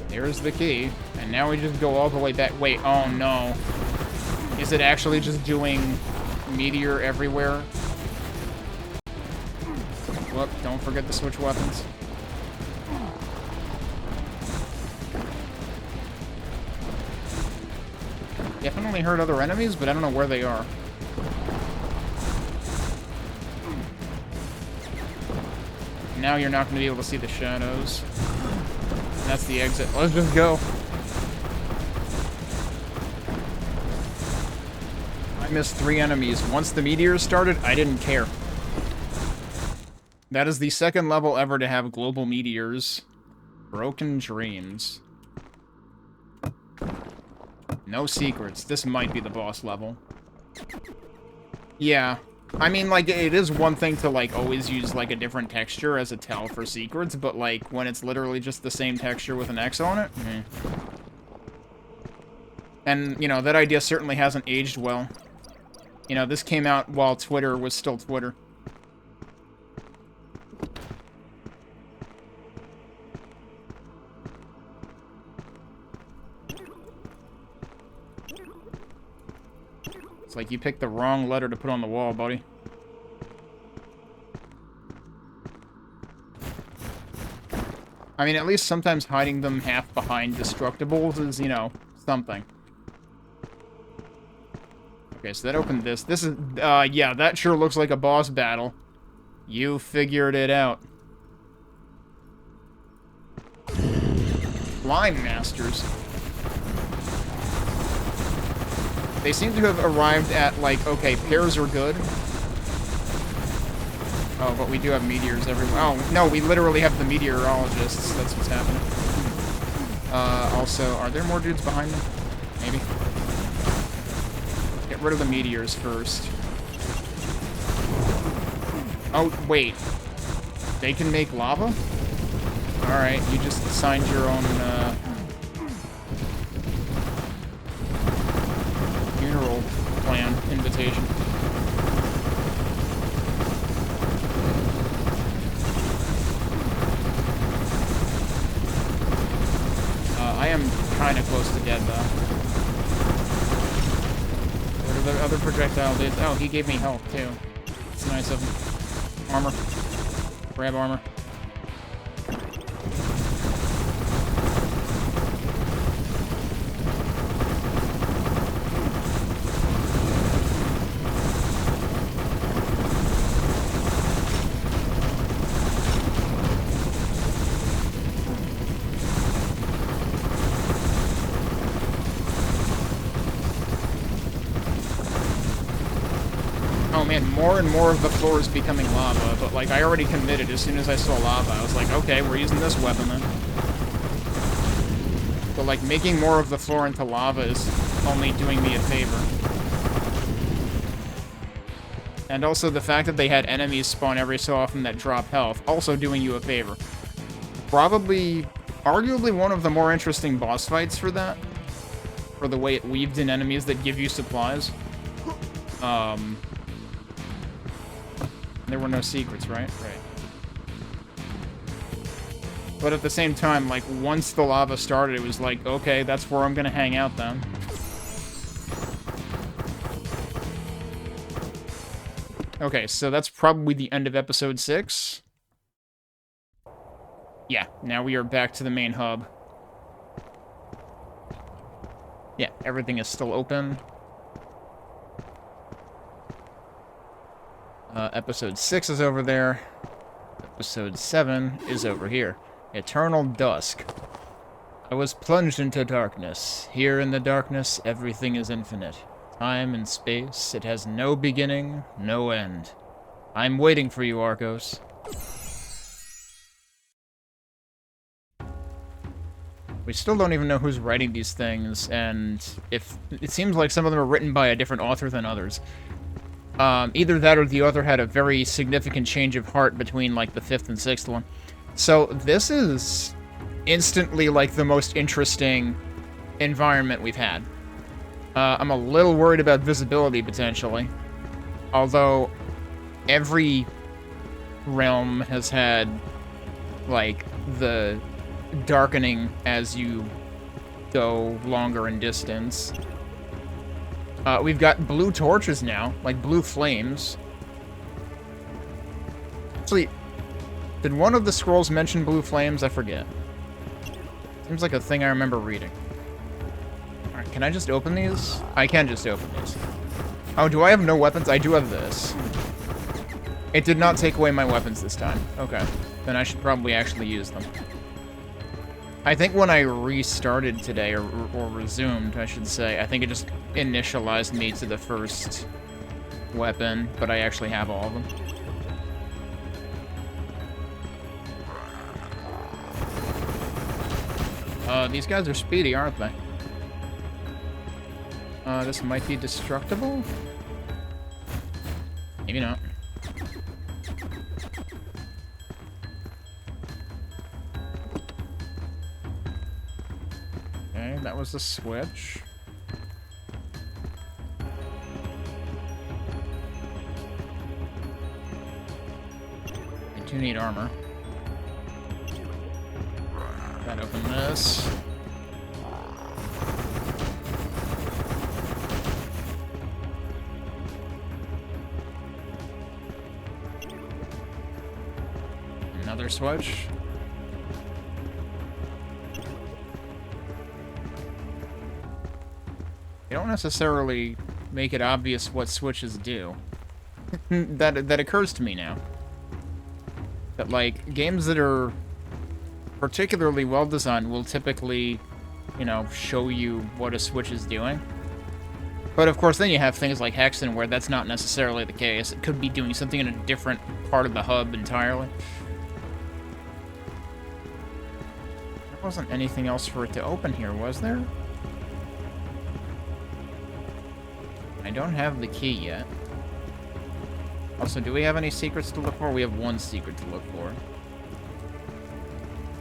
There's the key. And now we just go all the way back. Wait, oh no. Is it actually just doing meteor everywhere? Whoop, don't forget to switch weapons. Definitely heard other enemies, but I don't know where they are. Now you're not going to be able to see the shadows. And that's the exit. Let's just go. I missed 3 enemies. Once the meteors started, I didn't care. That is the second level ever to have global meteors. Broken Dreams. No secrets. This might be the boss level. Yeah. I mean, like, it is one thing to, like, always use, like, a different texture as a tell for secrets, but, like, when it's literally just the same texture with an X on it, And, you know, that idea certainly hasn't aged well. You know, this came out while Twitter was still Twitter. It's like you picked the wrong letter to put on the wall, buddy. I mean, at least sometimes hiding them half behind destructibles is, you know, something. Okay, so that opened this. This is, yeah, that sure looks like a boss battle. You figured it out. Slime Masters. They seem to have arrived at, like, okay, pairs are good. Oh, but we do have meteors everywhere. Oh, no, we literally have the meteorologists. That's what's happening. Also, are there more dudes behind me? Maybe. Get rid of the meteors first. Oh, wait. They can make lava? Alright, you just signed your own, funeral plan invitation. I am kind of close to dead, though. What are the other projectile dudes? Oh, he gave me health, too. It's nice of him. Armor. Grab armor. More and more of the floor is becoming lava, but, like, I already committed as soon as I saw lava. I was like, okay, we're using this weapon then. But, like, making more of the floor into lava is only doing me a favor. And also the fact that they had enemies spawn every so often that drop health, also doing you a favor. Probably, arguably one of the more interesting boss fights for that. For the way it weaved in enemies that give you supplies. There were no secrets, right? Right. But at the same time, like, once the lava started, it was like, okay, that's where I'm gonna hang out then. Okay, so that's probably the end of episode 6. Yeah, now we are back to the main hub. Yeah, everything is still open. Episode 6 is over there. Episode 7 is over here. Eternal Dusk. I was plunged into darkness. Here in the darkness, everything is infinite. Time and space, it has no beginning, no end. I'm waiting for you, Arkos. We still don't even know who's writing these things, and if it seems like some of them are written by a different author than others. Either that or the author had a very significant change of heart between, like, the 5th and 6th one. So this is instantly, like, the most interesting environment we've had. I'm a little worried about visibility, potentially. Although, every realm has had, like, the darkening as you go longer in distance. We've got blue torches now, like blue flames. Actually, did one of the scrolls mention blue flames? I forget. Seems like a thing I remember reading. Alright, can I just open these? I can just open these. Oh, do I have no weapons? I do have this. It did not take away my weapons this time. Okay. Then I should probably actually use them. I think when I restarted today, or resumed, I should say, I think it just initialized me to the first weapon, but I actually have all of them. These guys are speedy, aren't they? This might be destructible? Maybe not. Okay, that was the switch. I do need armor. Gotta open this. Another switch. They don't necessarily make it obvious what switches do. that occurs to me now. That, like, games that are particularly well designed will typically, you know, show you what a switch is doing. But of course, then you have things like Hexen where that's not necessarily the case. It could be doing something in a different part of the hub entirely. There wasn't anything else for it to open here, was there? I don't have the key yet. Also, do we have any secrets to look for? We have one secret to look for.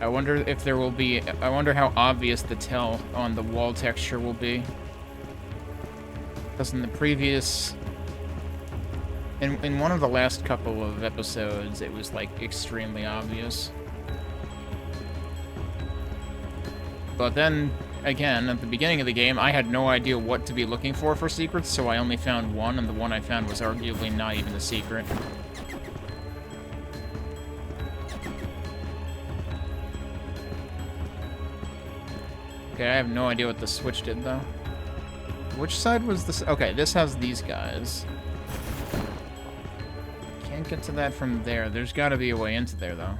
I wonder if there will be... I wonder how obvious the tell on the wall texture will be. Because in the previous... In one of the last couple of episodes, it was, like, extremely obvious. But then, again, at the beginning of the game, I had no idea what to be looking for secrets, so I only found one, and the one I found was arguably not even a secret. Okay, I have no idea what the switch did, though. Which side was this? Okay, this has these guys. Can't get to that from there. There's gotta be a way into there, though.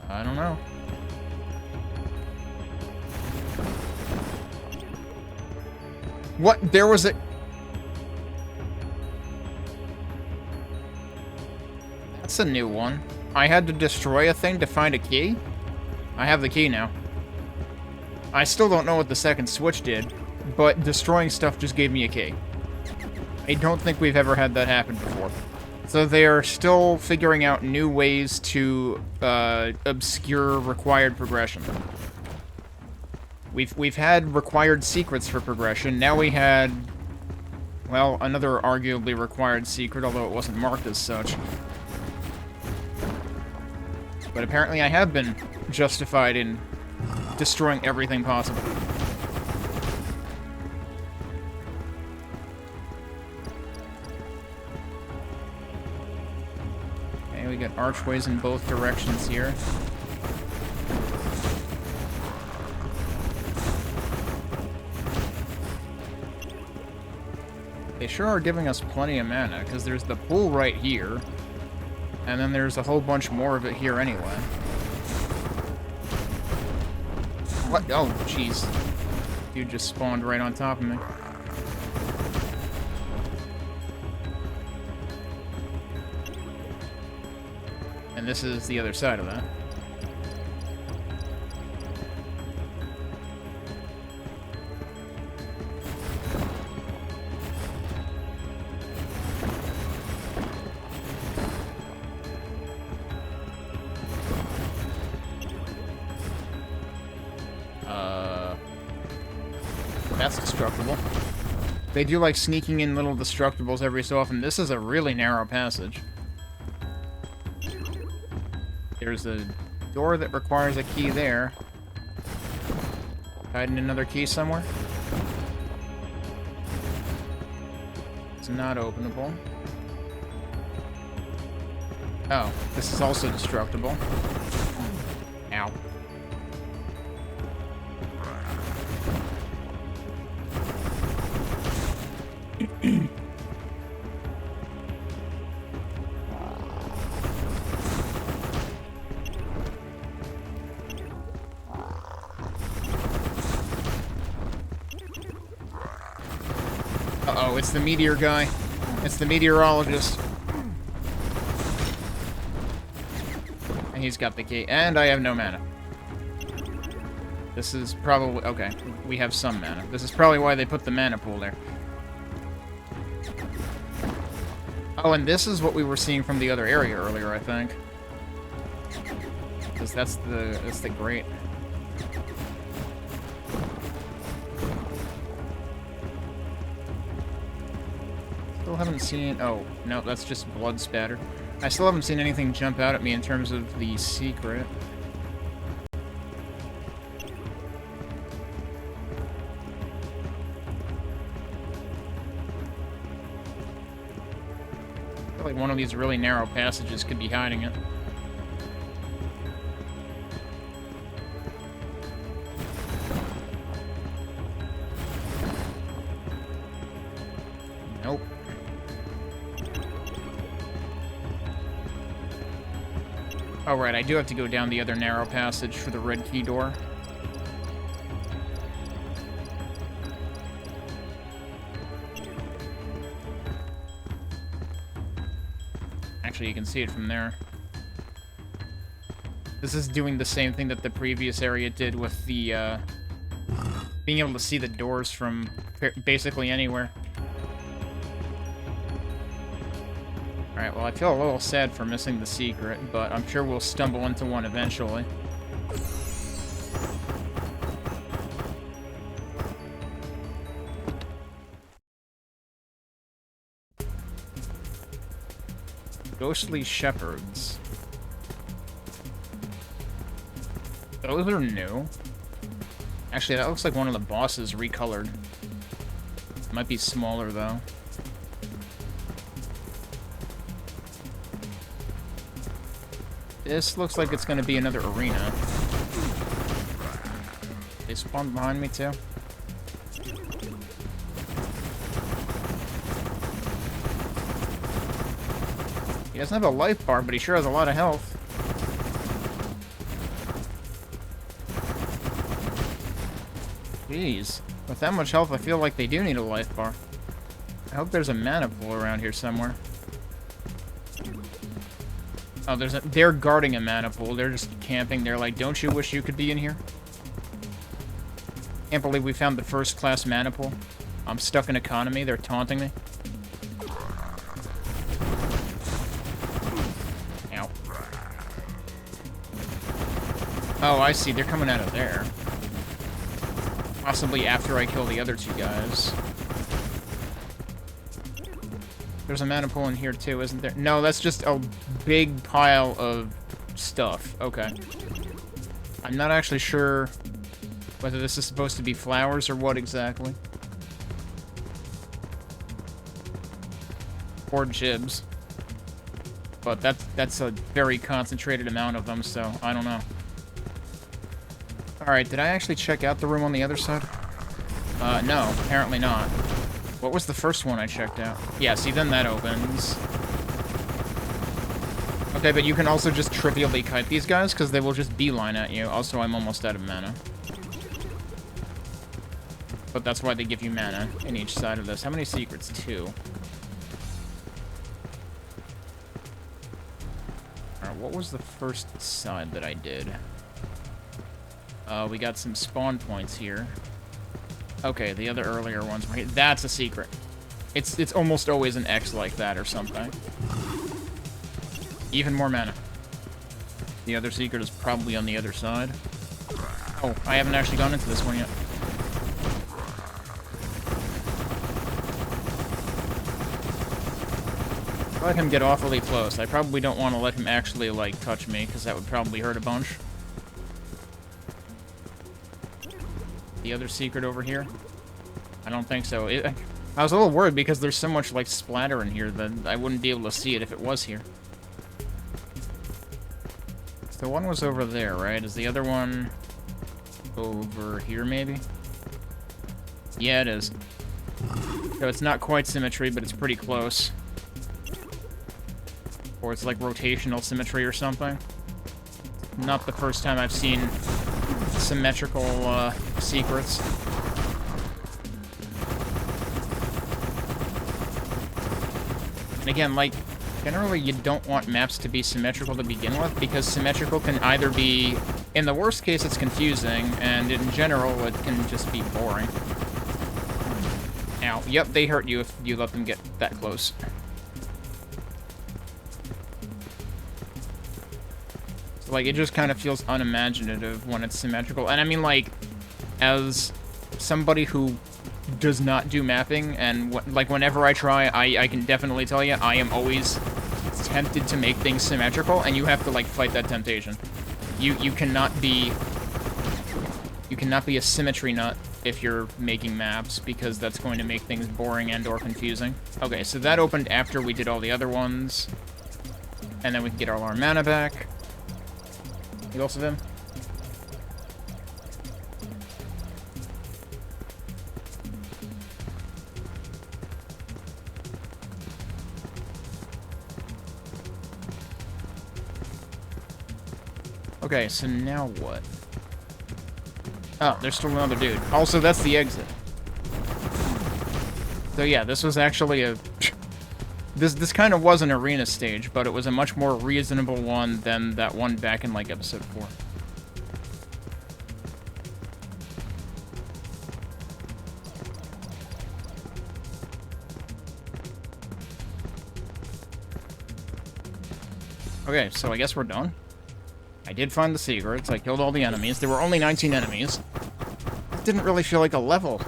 I don't know. What? There was a... That's a new one. I had to destroy a thing to find a key? I have the key now. I still don't know what the second switch did, but destroying stuff just gave me a key. I don't think we've ever had that happen before. So they are still figuring out new ways to obscure required progression. We've had required secrets for progression. Now we had, well, another arguably required secret, although it wasn't marked as such. But apparently I have been justified in destroying everything possible. Okay, we got archways in both directions here. They sure are giving us plenty of mana, because there's the pool right here, and then there's a whole bunch more of it here anyway. What? Oh, jeez. Dude just spawned right on top of me. And this is the other side of that. That's destructible. They do like sneaking in little destructibles every so often. This is a really narrow passage. There's a door that requires a key there. Hiding another key somewhere. It's not openable. Oh, this is also destructible. Ow. Uh-oh, it's the meteor guy. It's the meteorologist. And he's got the key. And I have no mana. This is probably... Okay, we have some mana. This is probably why they put the mana pool there. Oh, and this is what we were seeing from the other area earlier, I think. Because that's the grate. Still haven't seen... Oh, no, that's just blood spatter. I still haven't seen anything jump out at me in terms of the secret. I feel like one of these really narrow passages could be hiding it. Nope. Oh, right, I do have to go down the other narrow passage for the red key door. Actually, you can see it from there. This is doing the same thing that the previous area did with the, being able to see the doors from basically anywhere. Alright, well, I feel a little sad for missing the secret, but I'm sure we'll stumble into one eventually. Ghostly Shepherds. Those are new. Actually, that looks like one of the bosses recolored. Might be smaller, though. This looks like it's going to be another arena. They spawned behind me, too. He doesn't have a life bar, but he sure has a lot of health. Jeez. With that much health, I feel like they do need a life bar. I hope there's a mana pool around here somewhere. Oh, they're guarding a mana pool. They're just camping. They're like, don't you wish you could be in here? Can't believe we found the first class mana pool. I'm stuck in economy. They're taunting me. Ow. Oh, I see. They're coming out of there. Possibly after I kill the other two guys. There's a mana pool in here too, isn't there? No, that's just a big pile of stuff. Okay. I'm not actually sure whether this is supposed to be flowers or what exactly. Or gibs. But that's a very concentrated amount of them, so I don't know. Alright, did I actually check out the room on the other side? No, apparently not. What was the first one I checked out? Yeah, see, then that opens. Okay, but you can also just trivially kite these guys, because they will just beeline at you. Also, I'm almost out of mana. But that's why they give you mana in each side of this. How many secrets? 2. Alright, what was the first side that I did? We got some spawn points here. Okay, the other earlier ones were here. That's a secret. It's almost always an X like that or something. Even more mana. The other secret is probably on the other side. Oh, I haven't actually gone into this one yet. I let him get awfully close. I probably don't want to let him actually, like, touch me, because that would probably hurt a bunch. The other secret over here? I don't think so. I was a little worried because there's so much, like, splatter in here that I wouldn't be able to see it if it was here. So one was over there, right? Is the other one over here, maybe? Yeah, it is. So it's not quite symmetry, but it's pretty close. Or it's like rotational symmetry or something. Not the first time I've seen symmetrical secrets. And again, like, generally you don't want maps to be symmetrical to begin with, because symmetrical can either be, in the worst case, it's confusing, and in general, it can just be boring. Ow. Yep, they hurt you if you let them get that close. So, like, it just kind of feels unimaginative when it's symmetrical. And I mean, like, as somebody who does not do mapping, and like whenever I try, I can definitely tell you I am always tempted to make things symmetrical, and you have to like fight that temptation. You cannot be a symmetry nut if you're making maps, because that's going to make things boring and or confusing. Okay, so that opened after we did all the other ones, and then we can get all our mana back. You also him? Okay, so now what? Oh, there's still another dude. Also, that's the exit. So yeah, this was actually a... This kind of was an arena stage, but it was a much more reasonable one than that one back in, like, episode 4. Okay, so I guess we're done. I did find the secrets, I killed all the enemies. There were only 19 enemies. It didn't really feel like a level.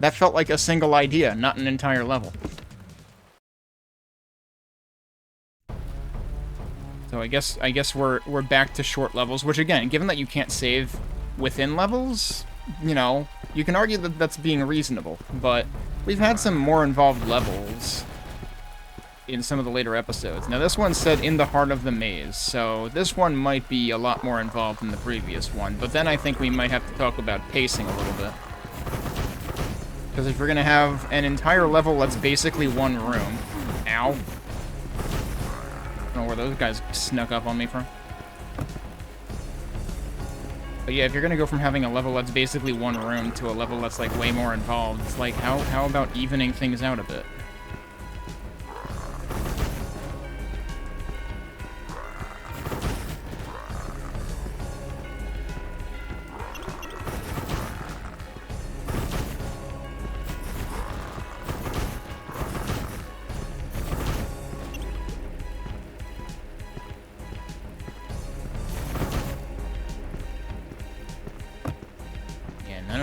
That felt like a single idea, not an entire level. So I guess we're back to short levels, which again, given that you can't save within levels, you know, you can argue that that's being reasonable, but we've had some more involved levels in some of the later episodes. Now this one said in the heart of the maze, so this one might be a lot more involved than the previous one, but then I think we might have to talk about pacing a little bit. Because if we're gonna have an entire level that's basically one room... Ow. I don't know where those guys snuck up on me from. But yeah, if you're gonna go from having a level that's basically one room to a level that's like way more involved, it's like, how about evening things out a bit?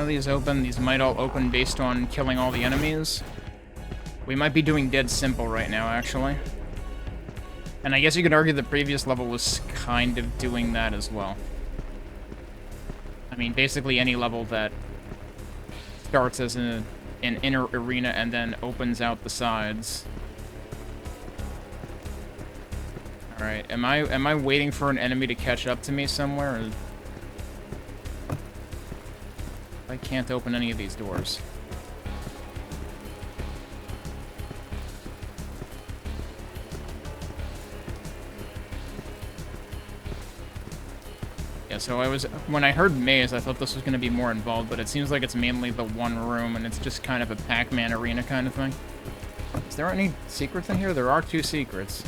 These open. These might all open based on killing all the enemies. We might be doing dead simple right now, actually. And I guess you could argue the previous level was kind of doing that as well. I mean, basically any level that starts as an inner arena and then opens out the sides. Alright, am I waiting for an enemy to catch up to me somewhere? Or... I can't open any of these doors. Yeah, so when I heard maze, I thought this was going to be more involved, but it seems like it's mainly the one room, and it's just kind of a Pac-Man arena kind of thing. Is there any secrets in here? There are 2 secrets.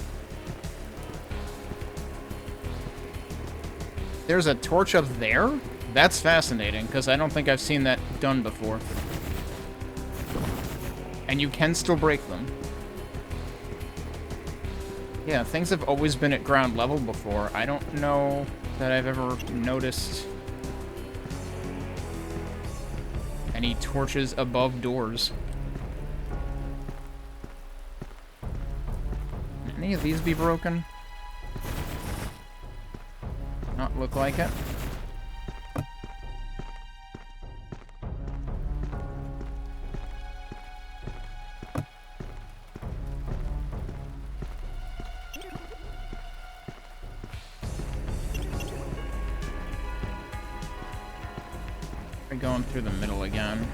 There's a torch up there? That's fascinating, because I don't think I've seen that done before. And you can still break them. Yeah, things have always been at ground level before. I don't know that I've ever noticed any torches above doors. Can any of these be broken? Not look like it. Going through the middle again.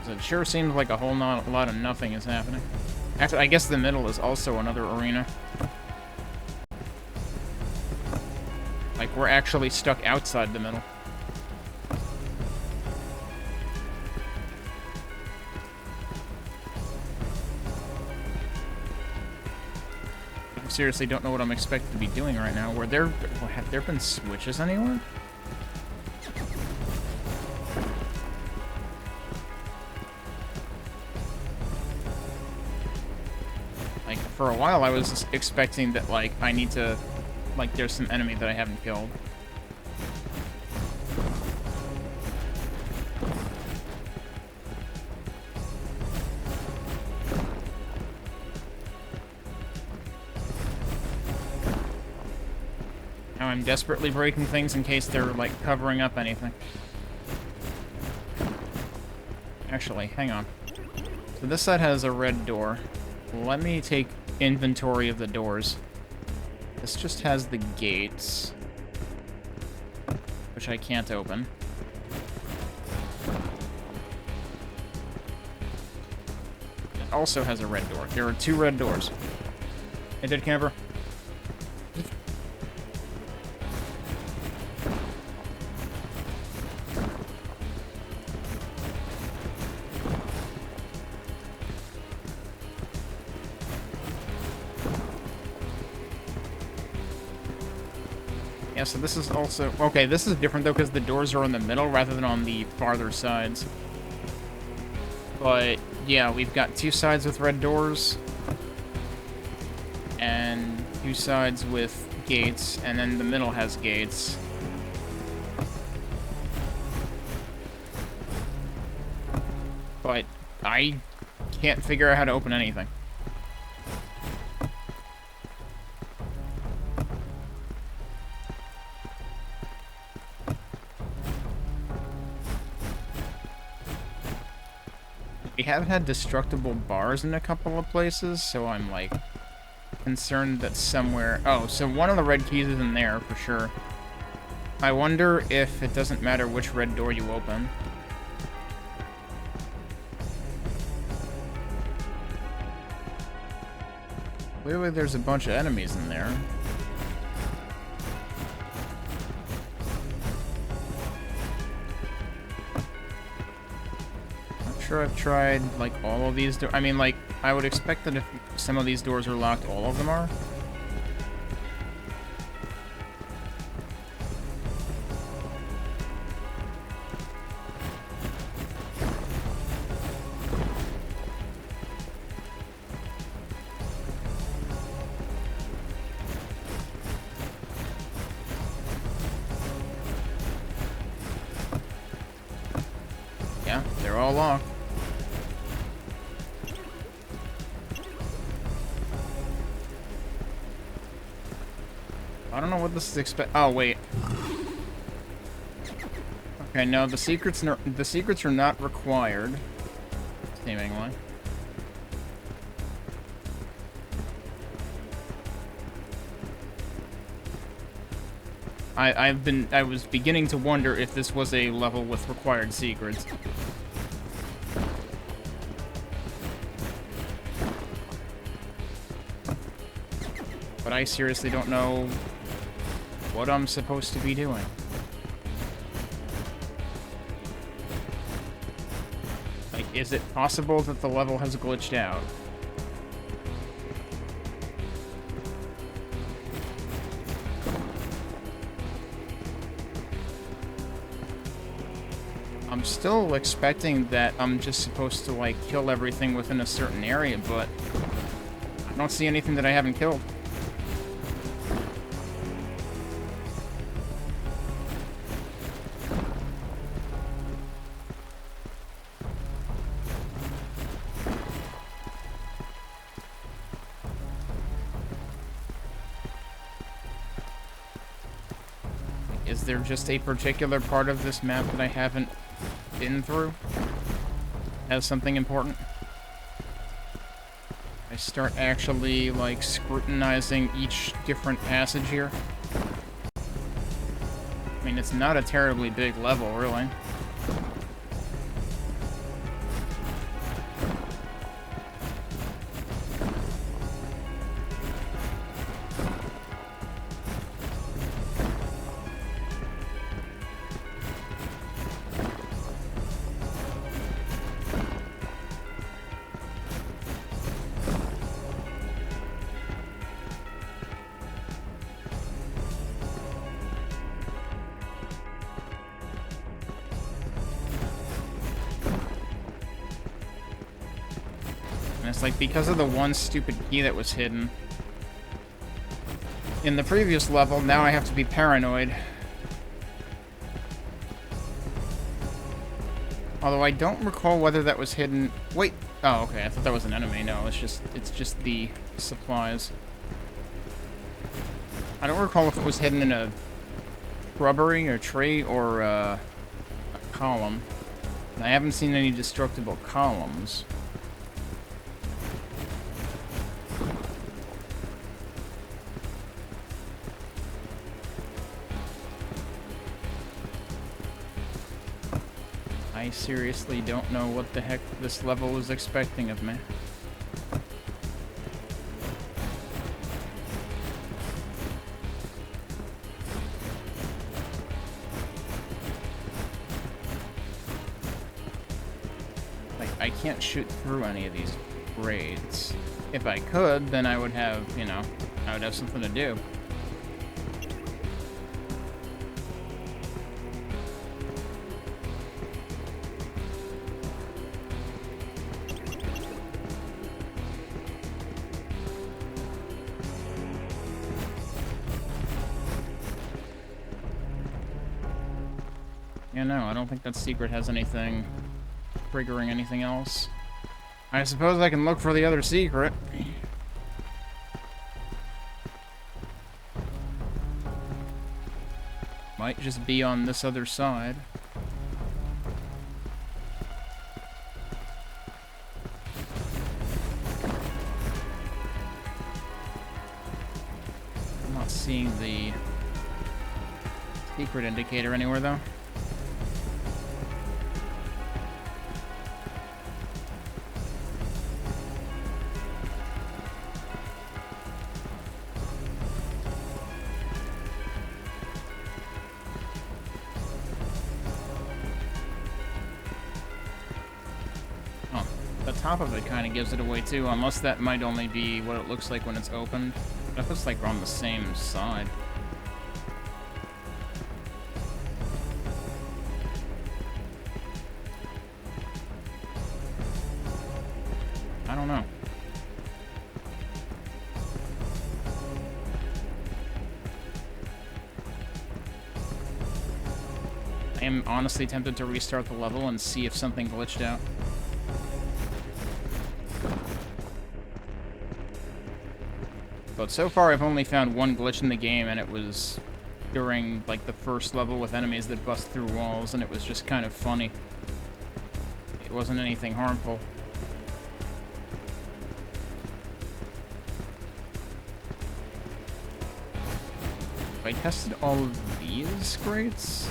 So it sure seems like a whole lot of nothing is happening. Actually, I guess the middle is also another arena. Like, we're actually stuck outside the middle. I seriously don't know what I'm expected to be doing right now. Have there been switches anywhere? For a while, I was expecting that, like, I need to... Like, there's some enemy that I haven't killed. Now I'm desperately breaking things in case they're, like, covering up anything. Actually, hang on. So this side has a red door. Let me take inventory of the doors. This just has the gates, which I can't open. It also has a red door. There are 2 red doors. Hey, dead camper. Yeah, so this is also... Okay, this is different, though, because the doors are in the middle rather than on the farther sides. But, yeah, we've got 2 sides with red doors. And 2 sides with gates, and then the middle has gates. But I can't figure out how to open anything. We have had destructible bars in a couple of places, so I'm, like, concerned that somewhere... Oh, so one of the red keys is in there, for sure. I wonder if it doesn't matter which red door you open. Clearly there's a bunch of enemies in there. Sure, I've tried, like, all of these doors. I mean, like, I would expect that if some of these doors are locked, all of them are. Yeah, they're all locked. I don't know what this is Oh, wait. Okay, no, the secrets are not required, seemingly. I was beginning to wonder if this was a level with required secrets. But I seriously don't know what I'm supposed to be doing. Like, is it possible that the level has glitched out? I'm still expecting that I'm just supposed to, like, kill everything within a certain area, but I don't see anything that I haven't killed. Is there just a particular part of this map that I haven't been through as something important? I start actually, like, scrutinizing each different passage here. I mean, it's not a terribly big level, really. And it's like, because of the one stupid key that was hidden in the previous level, now I have to be paranoid. Although I don't recall whether that was hidden... Wait! Oh, okay, I thought that was an enemy. No, it's just the supplies. I don't recall if it was hidden in a shrubbery or tree or a column. And I haven't seen any destructible columns. I seriously don't know what the heck this level was expecting of me. Like, I can't shoot through any of these grades. If I could, then I would have, you know, I would have something to do. Yeah, no, I don't think that secret has anything triggering anything else. I suppose I can look for the other secret. Might just be on this other side. I'm not seeing the secret indicator anywhere, though. The top of it kind of gives it away too, unless that might only be what it looks like when it's opened. That looks like we're on the same side. I don't know. I am honestly tempted to restart the level and see if something glitched out. But so far, I've only found one glitch in the game, and it was during, like, the first level with enemies that bust through walls, and it was just kind of funny. It wasn't anything harmful. I tested all of these grades?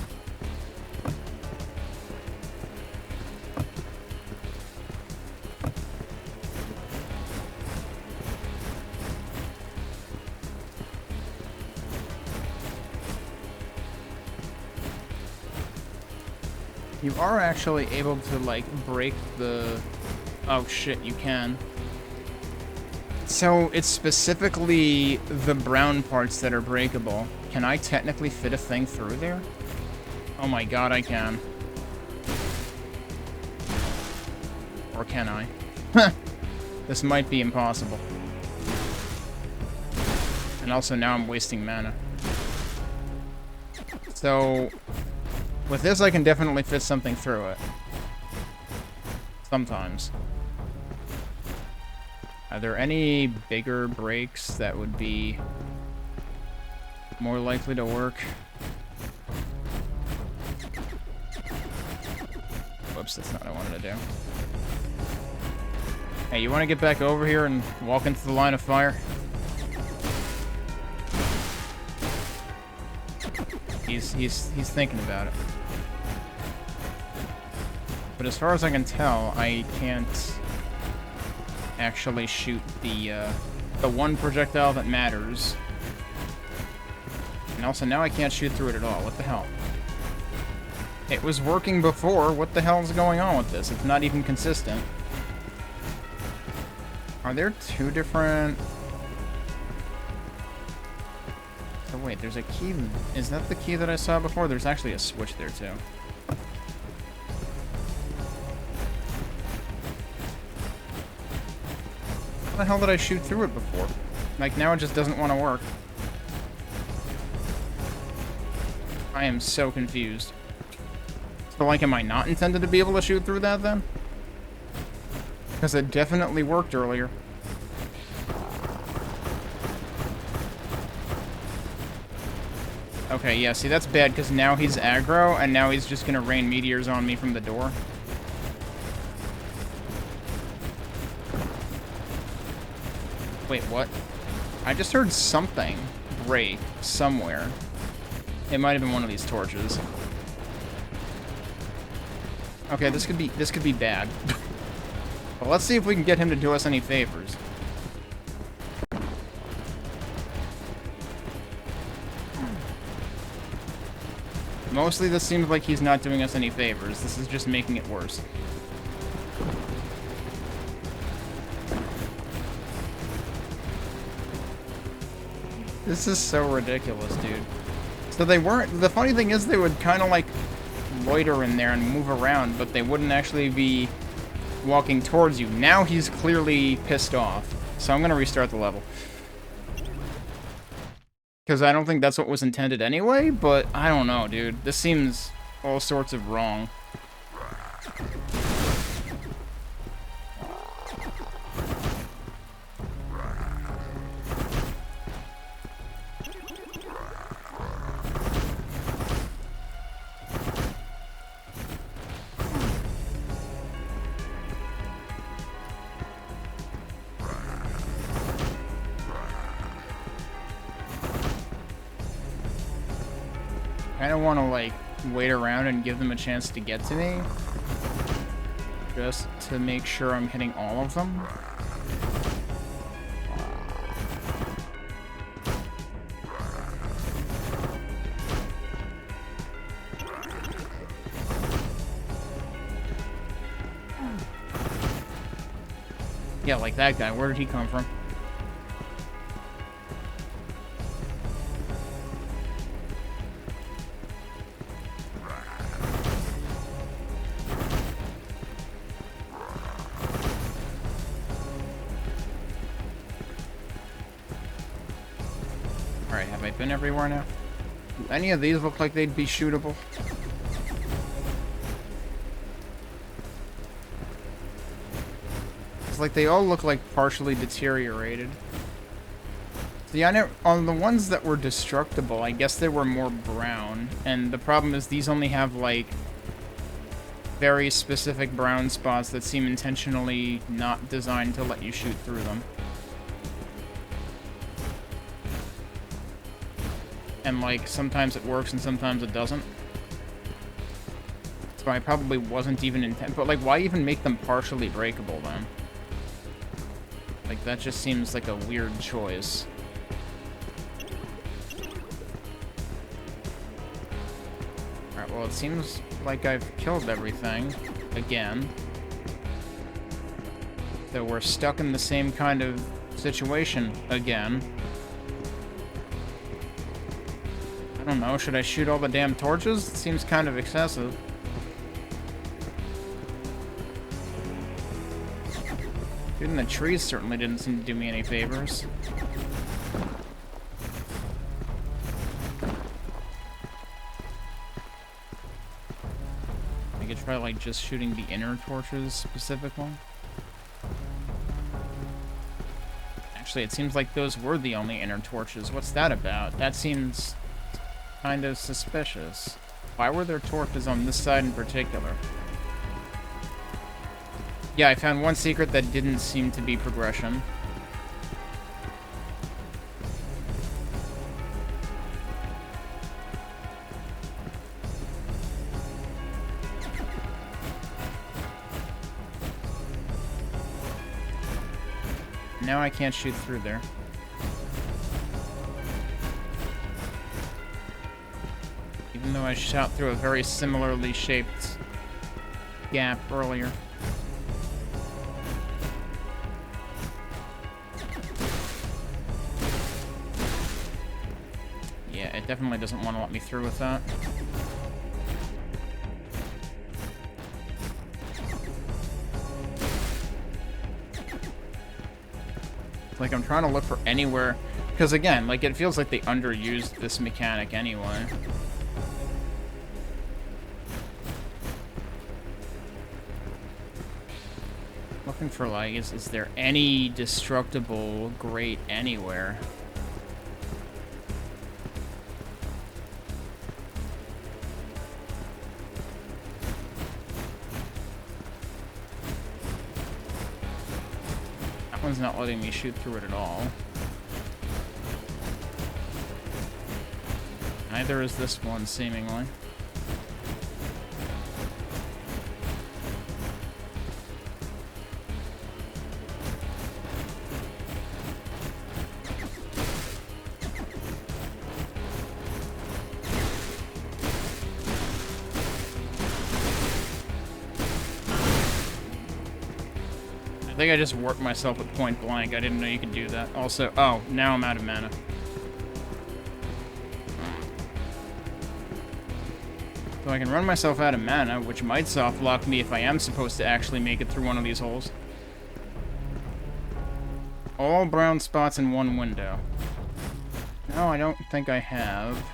You are actually able to, like, break the... Oh, shit, you can. So, it's specifically the brown parts that are breakable. Can I technically fit a thing through there? Oh my god, I can. Or can I? This might be impossible. And also now I'm wasting mana. So, with this I can definitely fit something through it. Sometimes. Are there any bigger breaks that would be more likely to work? Whoops, that's not what I wanted to do. Hey, you want to get back over here and walk into the line of fire? He's thinking about it. But as far as I can tell, I can't actually shoot the one projectile that matters. And also now I can't shoot through it at all. What the hell? It was working before. What the hell is going on with this? It's not even consistent. Are there two different... So wait, there's a key. Is that the key that I saw before? There's actually a switch there too. How the hell did I shoot through it before? Like, now it just doesn't want to work. I am so confused. So, like, am I not intended to be able to shoot through that, then? Because it definitely worked earlier. Okay, yeah, see, that's bad, because now he's aggro, and now he's just gonna rain meteors on me from the door. Wait, what? I just heard something break somewhere. It might have been one of these torches. Okay, this could be bad. But let's see if we can get him to do us any favors. Mostly this seems like he's not doing us any favors. This is just making it worse. This is so ridiculous, dude. So they weren't... The funny thing is they would kind of like loiter in there and move around, but they wouldn't actually be walking towards you. Now he's clearly pissed off. So I'm going to restart the level. Because I don't think that's what was intended anyway, but I don't know, dude. This seems all sorts of wrong. I don't want to, like, wait around and give them a chance to get to me. Just to make sure I'm hitting all of them. Yeah, like that guy. Where did he come from? Alright, have I been everywhere now? Do any of these look like they'd be shootable? It's like they all look like partially deteriorated. See, I know on the ones that were destructible, I guess they were more brown. And the problem is these only have, like, very specific brown spots that seem intentionally not designed to let you shoot through them. And, like, sometimes it works and sometimes it doesn't. So I probably wasn't even intent. But, like, why even make them partially breakable, then? Like, that just seems like a weird choice. Alright, well, it seems like I've killed everything again. So we're stuck in the same kind of situation again. I don't know, should I shoot all the damn torches? It seems kind of excessive. Shooting the trees certainly didn't seem to do me any favors. I could try, like, just shooting the inner torches specifically. Actually, it seems like those were the only inner torches. What's that about? That seems kind of suspicious. Why were there torches on this side in particular? Yeah, I found one secret that didn't seem to be progression. Now I can't shoot through there. Even though I shot through a very similarly shaped gap earlier. Yeah, it definitely doesn't want to let me through with that. Like, I'm trying to look for anywhere, because again, like, it feels like they underused this mechanic anyway. Looking for, like, is there any destructible grate anywhere? One's not letting me shoot through it at all. Neither is this one, seemingly. I think I just warped myself at point blank. I didn't know you could do that. Also, oh, now I'm out of mana. So I can run myself out of mana, which might soft lock me if I am supposed to actually make it through one of these holes. All brown spots in one window. No, I don't think I have.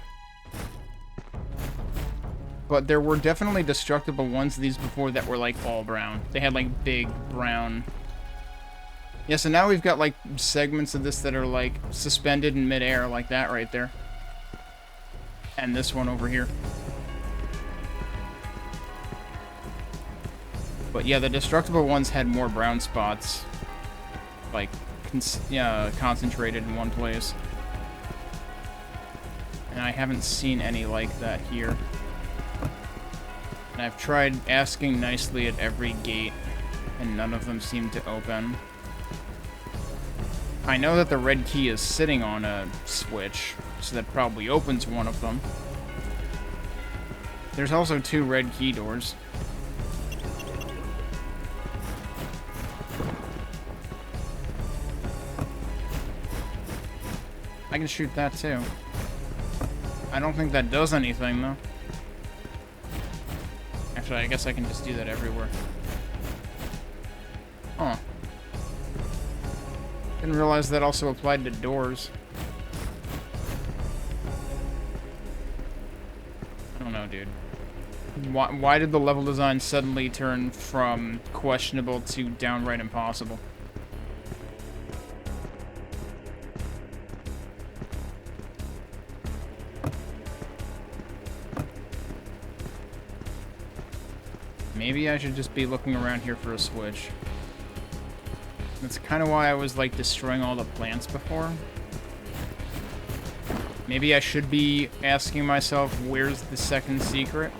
But there were definitely destructible ones of these before that were like all brown. They had like big brown... Yeah, so now we've got, like, segments of this that are, like, suspended in midair, like that right there. And this one over here. But, yeah, the destructible ones had more brown spots. Like, concentrated in one place. And I haven't seen any like that here. And I've tried asking nicely at every gate, and none of them seem to open. I know that the red key is sitting on a switch, so that probably opens one of them. There's also 2 red key doors. I can shoot that too. I don't think that does anything, though. Actually, I guess I can just do that everywhere. Huh. Didn't realize that also applied to doors. I don't know, dude. Why did the level design suddenly turn from questionable to downright impossible? Maybe I should just be looking around here for a switch. That's kind of why I was, like, destroying all the plants before. Maybe I should be asking myself, where's the second secret?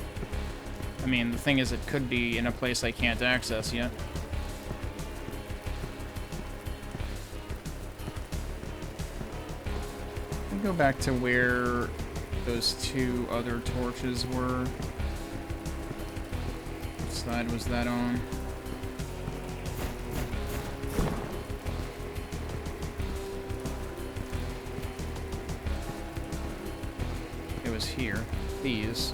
I mean, the thing is, it could be in a place I can't access yet. Let me go back to where those 2 other torches were. side was that on? It was here. These.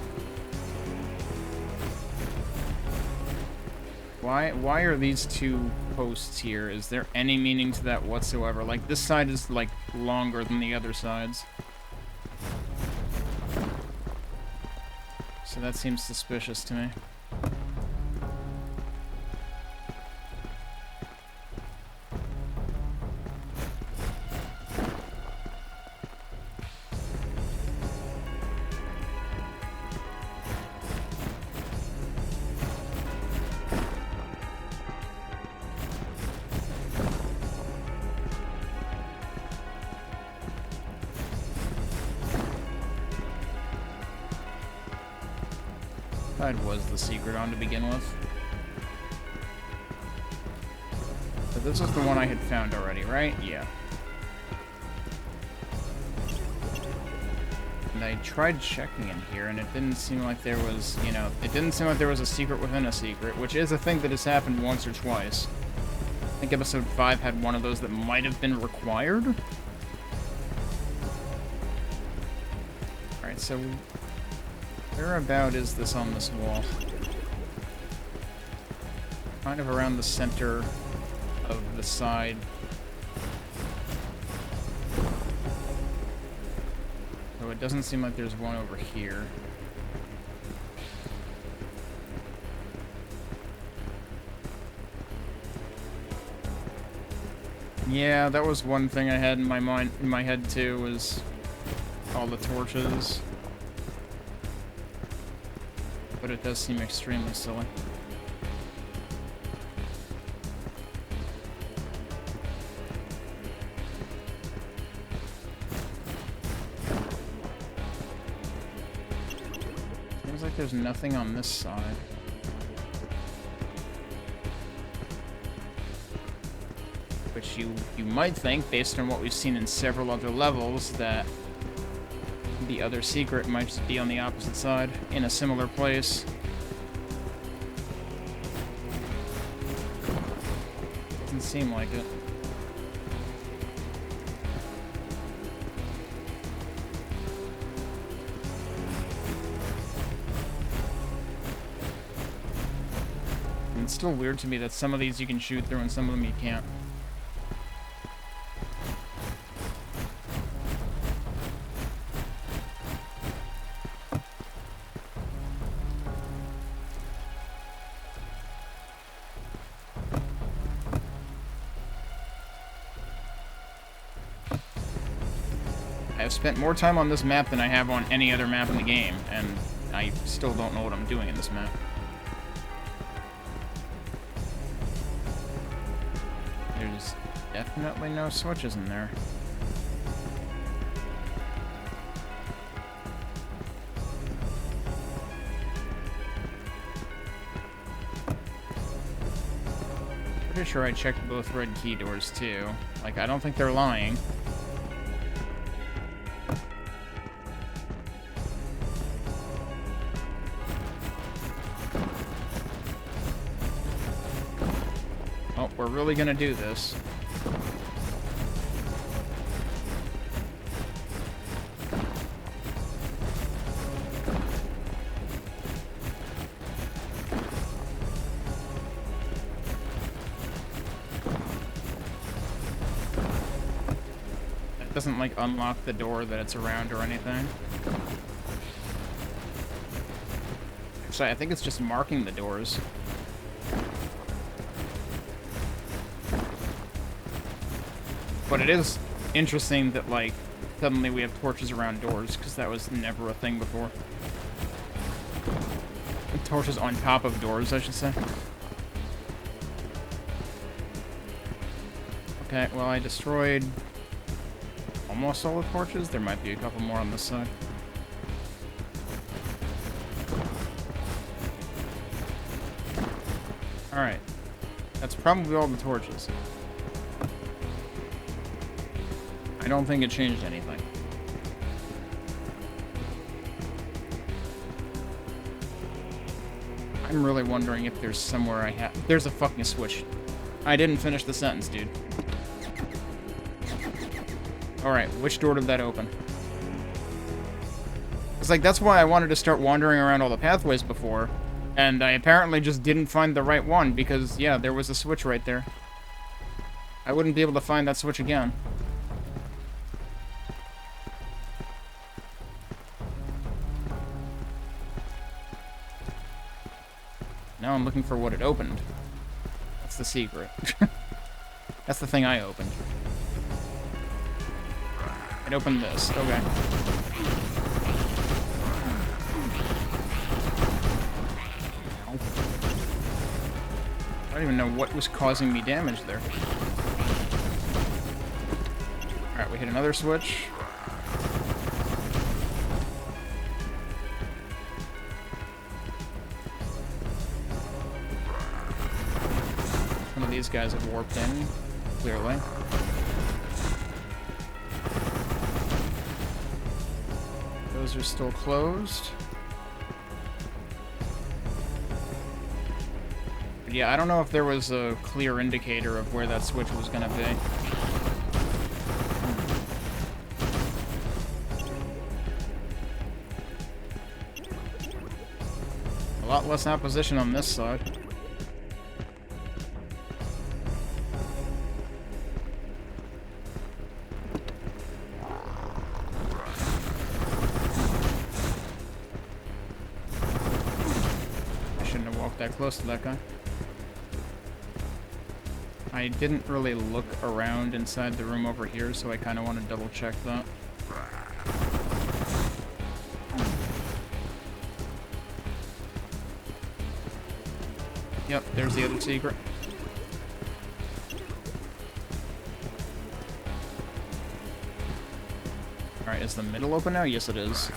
Why are these two posts here? Is there any meaning to that whatsoever? Like, this side is, like, longer than the other sides. So that seems suspicious to me. That was the secret on to begin with. But this is the one I had found already, right? Yeah. And I tried checking in here, and it didn't seem like there was, you know, it didn't seem like there was a secret within a secret, which is a thing that has happened once or twice. I think episode 5 had one of those that might have been required. Alright, so whereabout is this on this wall? Kind of around the center of the side. So it doesn't seem like there's one over here. Yeah, that was one thing I had in my head too, was all the torches. But it does seem extremely silly. Seems like there's nothing on this side. Which you might think, based on what we've seen in several other levels, that the other secret might just be on the opposite side, in a similar place. Doesn't seem like it. And it's still weird to me that some of these you can shoot through and some of them you can't. I've spent more time on this map than I have on any other map in the game, and I still don't know what I'm doing in this map. There's definitely no switches in there. Pretty sure I checked both red key doors too. Like, I don't think they're lying. We're really gonna do this. That doesn't, like, unlock the door that it's around or anything. Actually, I think it's just marking the doors. But it is interesting that, like, suddenly we have torches around doors, because that was never a thing before. Torches on top of doors, I should say. Okay, well, I destroyed almost all the torches. There might be a couple more on this side. Alright. That's probably all the torches. I don't think it changed anything. I'm really wondering if there's somewhere I have... There's a fucking switch. I didn't finish the sentence, dude. Alright, which door did that open? It's like, that's why I wanted to start wandering around all the pathways before, and I apparently just didn't find the right one, because, yeah, there was a switch right there. I wouldn't be able to find that switch again. Now I'm looking for what it opened. That's the secret. That's the thing I opened. It opened this. Okay. I don't even know what was causing me damage there. Alright, we hit another switch. Some of these guys have warped in, clearly. Those are still closed. But yeah, I don't know if there was a clear indicator of where that switch was gonna be. A lot less opposition on this side. That close to that guy. I didn't really look around inside the room over here, so I kind of want to double check that. Yep, there's the other secret. Alright, is the middle open now? Yes, it is.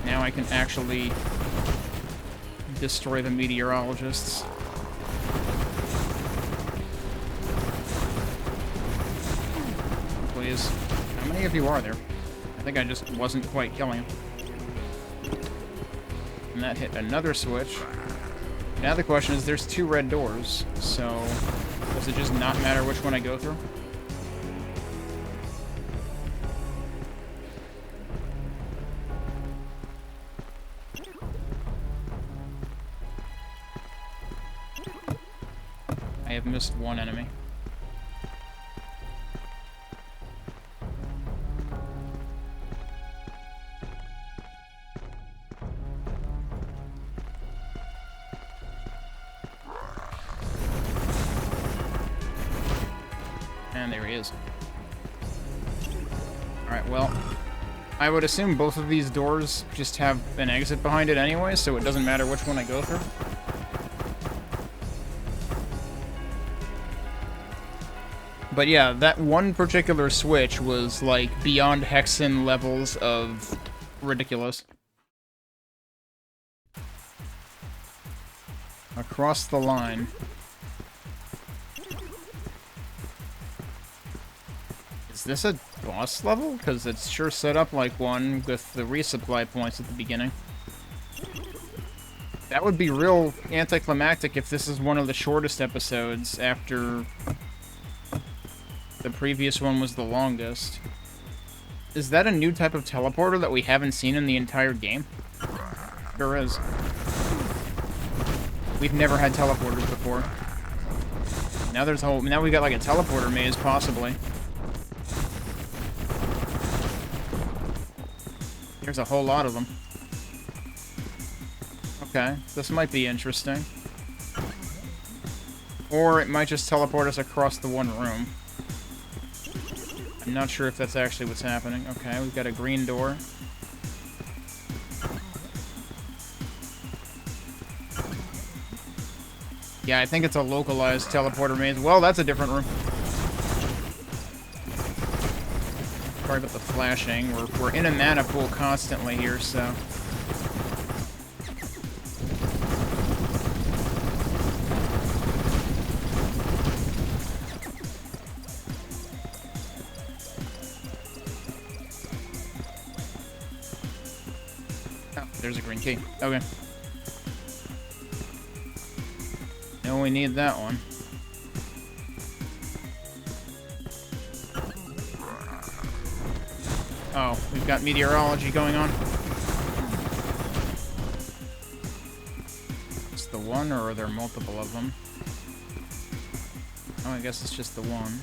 Now I can actually destroy the meteorologists. Please. How many of you are there? I think I just wasn't quite killing them. And that hit another switch. Now the question is, there's 2 red doors, so does it just not matter which one I go through? I have missed one enemy. And there he is. Alright, well, I would assume both of these doors just have an exit behind it anyway, so it doesn't matter which one I go through. But yeah, that one particular switch was, like, beyond Hexen levels of ridiculous. Across the line. Is this a boss level? Because it's sure set up like one with the resupply points at the beginning. That would be real anticlimactic if this is one of the shortest episodes after the previous one was the longest. Is that a new type of teleporter that we haven't seen in the entire game? Sure is. We've never had teleporters before. Now there's a whole... Now we got like a teleporter maze, possibly. There's a whole lot of them. Okay, this might be interesting. Or it might just teleport us across the one room. I'm not sure if that's actually what's happening. Okay, we've got a green door. Yeah, I think it's a localized teleporter maze. Well, that's a different room. Sorry about the flashing. We're in a mana pool constantly here, so... Oh, there's a green key. Okay. know we need that one. Oh, we've got meteorology going on. It's the one, or are there multiple of them? Oh, I guess it's just the one.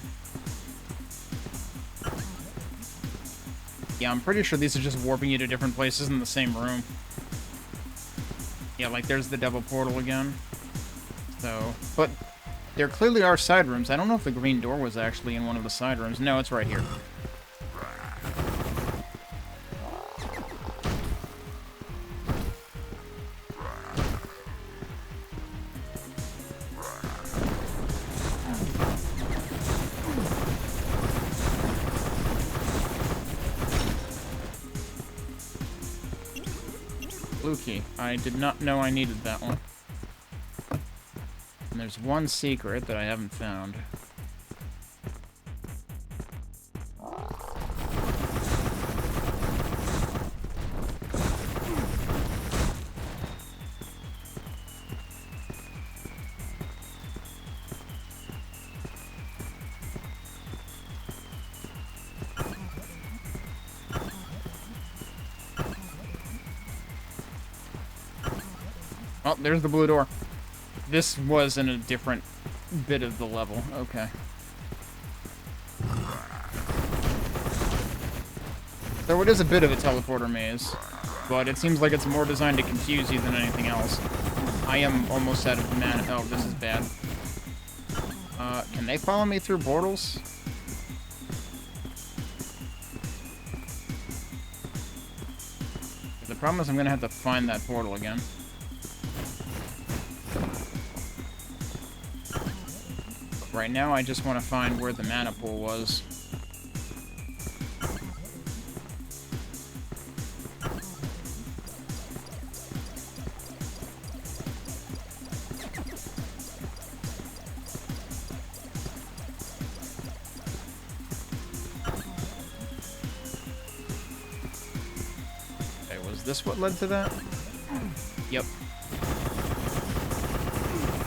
Yeah, I'm pretty sure these are just warping you to different places in the same room. Yeah, like there's the double portal again. So, but there clearly are side rooms. I don't know if the green door was actually in one of the side rooms. No, it's right here. Blue key. I did not know I needed that one. And there's one secret that I haven't found. Oh, there's the blue door. This was in a different bit of the level. Okay. So it is a bit of a teleporter maze, but it seems like it's more designed to confuse you than anything else. I am almost out of mana. Oh, this is bad. Can they follow me through portals? The problem is I'm gonna have to find that portal again. Right now, I just want to find where the mana pool was. Okay, was this what led to that? Yep.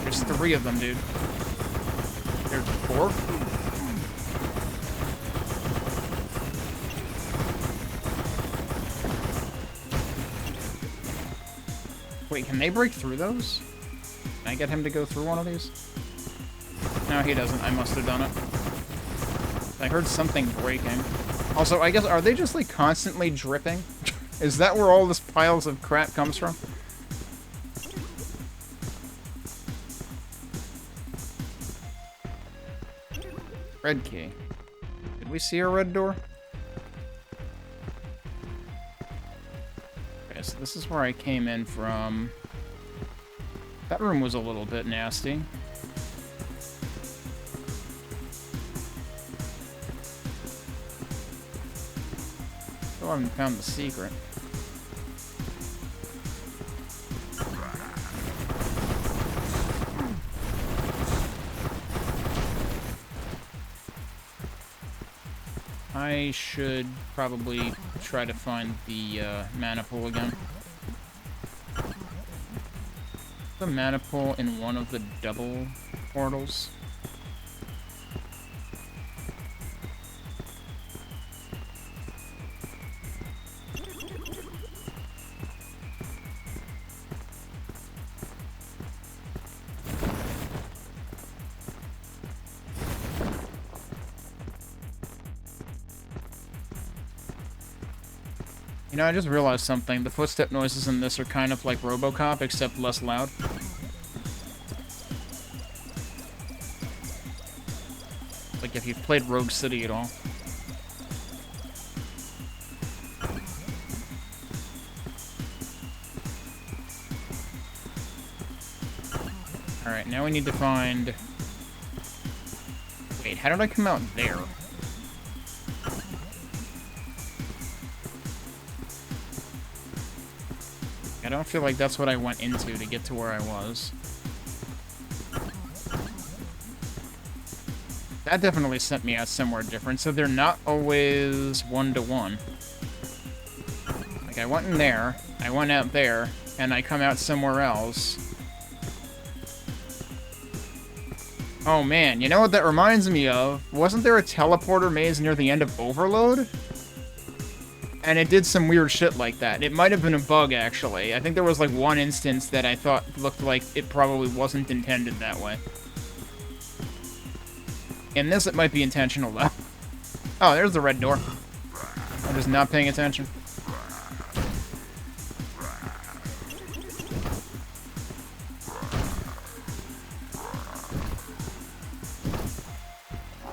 There's 3 of them, dude. There's 4? Wait, can they break through those? Can I get him to go through one of these? No, he doesn't. I must have done it. I heard something breaking. Also, I guess, are they just, like, constantly dripping? Is that where all this piles of crap comes from? Red key. Did we see a red door? Okay, so this is where I came in from. That room was a little bit nasty. Still haven't found the secret. I should probably try to find the mana pool again. The mana pool in one of the double portals. You know, I just realized something. The footstep noises in this are kind of like RoboCop, except less loud. Like if you've played Rogue City at all. Alright, now we need to find... Wait, how did I come out there? I don't feel like that's what I went into to get to where I was. That definitely sent me out somewhere different, so they're not always one-to-one. Like, I went in there, I went out there, and I come out somewhere else. Oh man, you know what that reminds me of? Wasn't there a teleporter maze near the end of Overload? And it did some weird shit like that. It might have been a bug, actually. I think there was, like, one instance that I thought looked like it probably wasn't intended that way. In this, it might be intentional, though. Oh, there's the red door. I'm just not paying attention.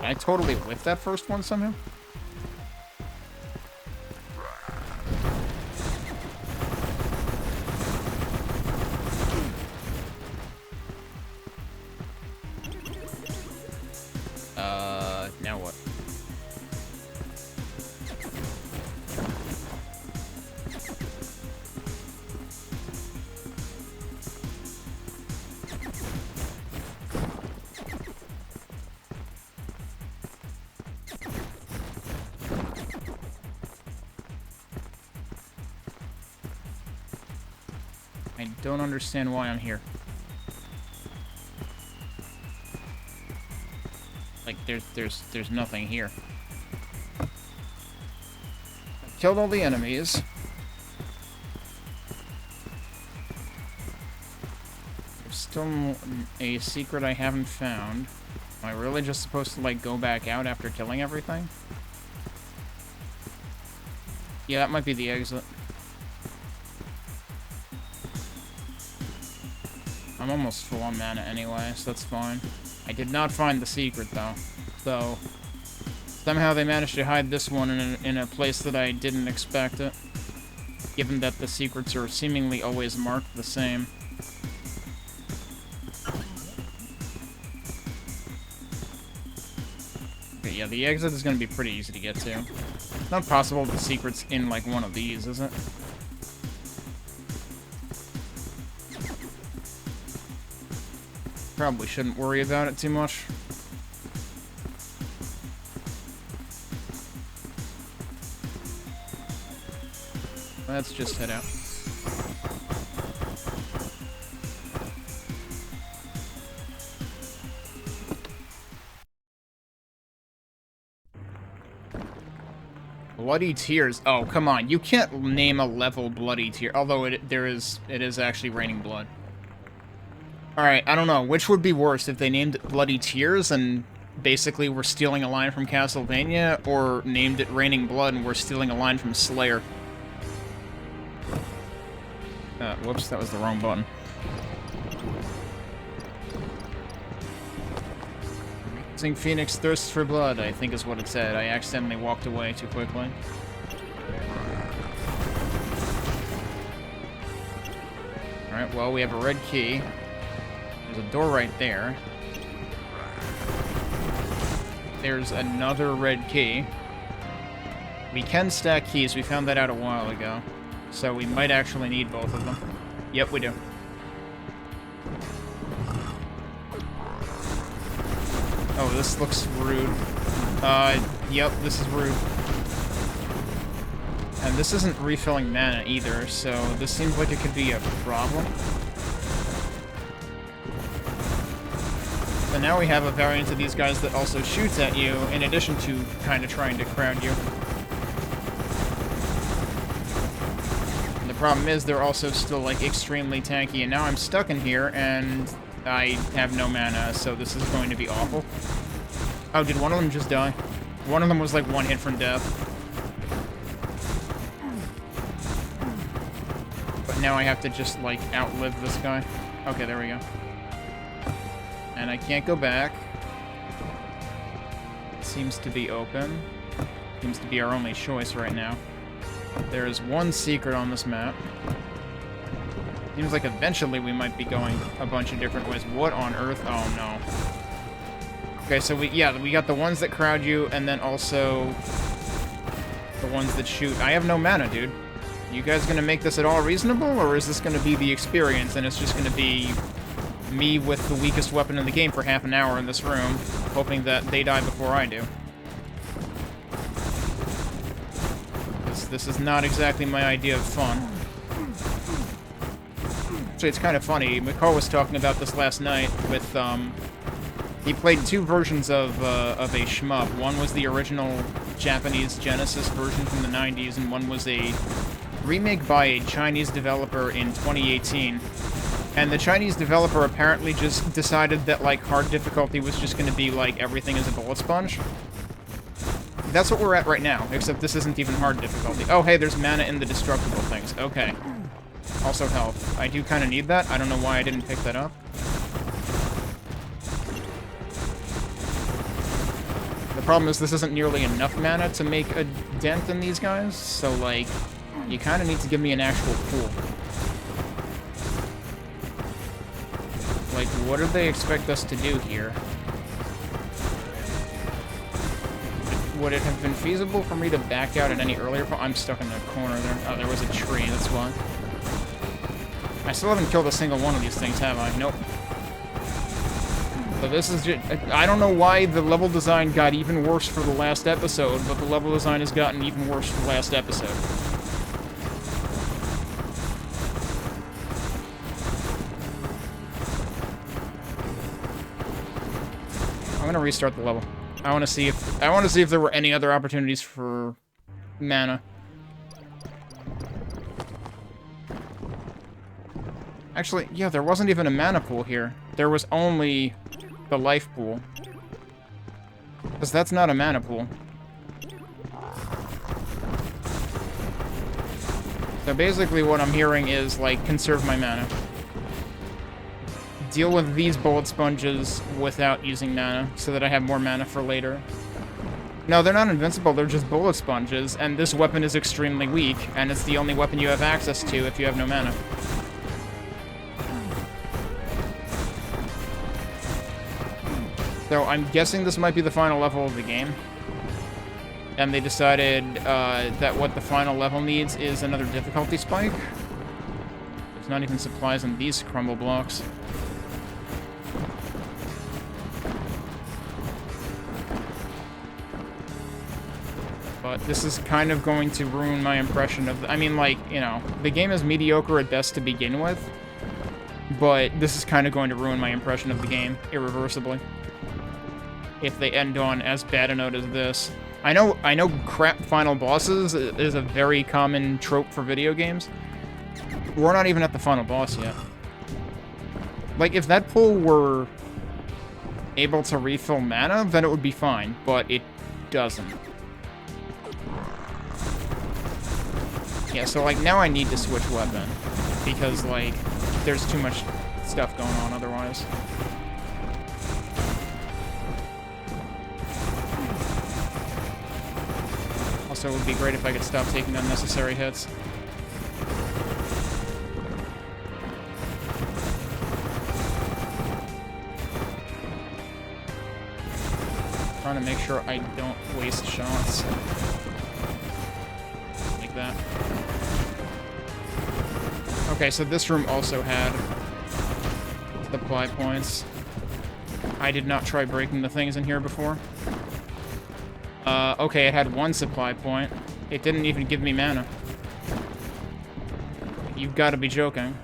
Did I totally whiff that first one somehow? Now what? I don't understand why I'm here. Like, there's nothing here. I've killed all the enemies. There's still a secret I haven't found. Am I really just supposed to, like, go back out after killing everything? Yeah, that might be the exit. I'm almost full on mana anyway, so that's fine. I did not find the secret, though. So, somehow they managed to hide this one in a place that I didn't expect it. Given that the secrets are seemingly always marked the same. Okay, yeah, the exit is going to be pretty easy to get to. It's not possible the secret's in, like, one of these, is it? Probably shouldn't worry about it too much. Let's just head out. Bloody Tears. Oh, come on. You can't name a level Bloody Tear. Although it is actually raining blood. Alright, I don't know. Which would be worse, if they named it Bloody Tears and basically we're stealing a line from Castlevania, or named it Raining Blood and we're stealing a line from Slayer? Whoops, that was the wrong button. Sing Phoenix Thirsts for Blood, I think is what it said. I accidentally walked away too quickly. Alright, well, we have a red key. There's a door right there. There's another red key. We can stack keys. We found that out a while ago. So we might actually need both of them. Yep, we do. Oh, this looks rude. Yep, this is rude. And this isn't refilling mana either, so this seems like it could be a problem. So now we have a variant of these guys that also shoots at you, in addition to kind of trying to crowd you. And the problem is they're also still, like, extremely tanky, and now I'm stuck in here, and I have no mana, so this is going to be awful. Oh, did one of them just die? One of them was, like, one hit from death. But now I have to just, like, outlive this guy. Okay, there we go. And I can't go back. It seems to be open. Seems to be our only choice right now. There is one secret on this map. Seems like eventually we might be going a bunch of different ways. What on earth? Oh, no. Okay, so we got the ones that crowd you, and then also the ones that shoot. I have no mana, dude. You guys gonna make this at all reasonable, or is this gonna be the experience, and it's just gonna be me with the weakest weapon in the game for half an hour in this room, hoping that they die before I do? This is not exactly my idea of fun. Actually, it's kind of funny. McCall was talking about this last night with He played two versions of a shmup. One was the original Japanese Genesis version from the 90s, and one was a remake by a Chinese developer in 2018. And the Chinese developer apparently just decided that, like, hard difficulty was just gonna be, like, everything is a bullet sponge. That's what we're at right now, except this isn't even hard difficulty. Oh, hey, there's mana in the destructible things. Okay. Also health. I do kind of need that. I don't know why I didn't pick that up. The problem is this isn't nearly enough mana to make a dent in these guys, so, like, you kind of need to give me an actual pool. Like, what do they expect us to do here? Would it have been feasible for me to back out at any earlier point? I'm stuck in the corner there. Oh, there was a tree, that's why. I still haven't killed a single one of these things, have I? Nope. So this is just... I don't know why the level design got even worse for the last episode, but the level design has gotten even worse for the last episode. I'm gonna restart the level. I want to see if there were any other opportunities for mana. Actually, yeah, there wasn't even a mana pool here. There was only the life pool. Because that's not a mana pool. So basically what I'm hearing is, like, conserve my mana. Deal with these bullet sponges without using mana, so that I have more mana for later. No, they're not invincible, they're just bullet sponges, and this weapon is extremely weak, and it's the only weapon you have access to if you have no mana. So I'm guessing this might be the final level of the game. And they decided that what the final level needs is another difficulty spike. There's not even supplies in these crumble blocks. But this is kind of going to ruin my impression of... I mean, like, you know, the game is mediocre at best to begin with. But this is kind of going to ruin my impression of the game, irreversibly. If they end on as bad a note as this. I know crap final bosses is a very common trope for video games. We're not even at the final boss yet. Like, if that pool were able to refill mana, then it would be fine, but it doesn't. Yeah, so, like, now I need to switch weapon, because, like, there's too much stuff going on otherwise. Also, it would be great if I could stop taking unnecessary hits. Trying to make sure I don't waste shots. Like that. Okay, so this room also had supply points. I did not try breaking the things in here before. Okay, it had one supply point. It didn't even give me mana. You've got to be joking.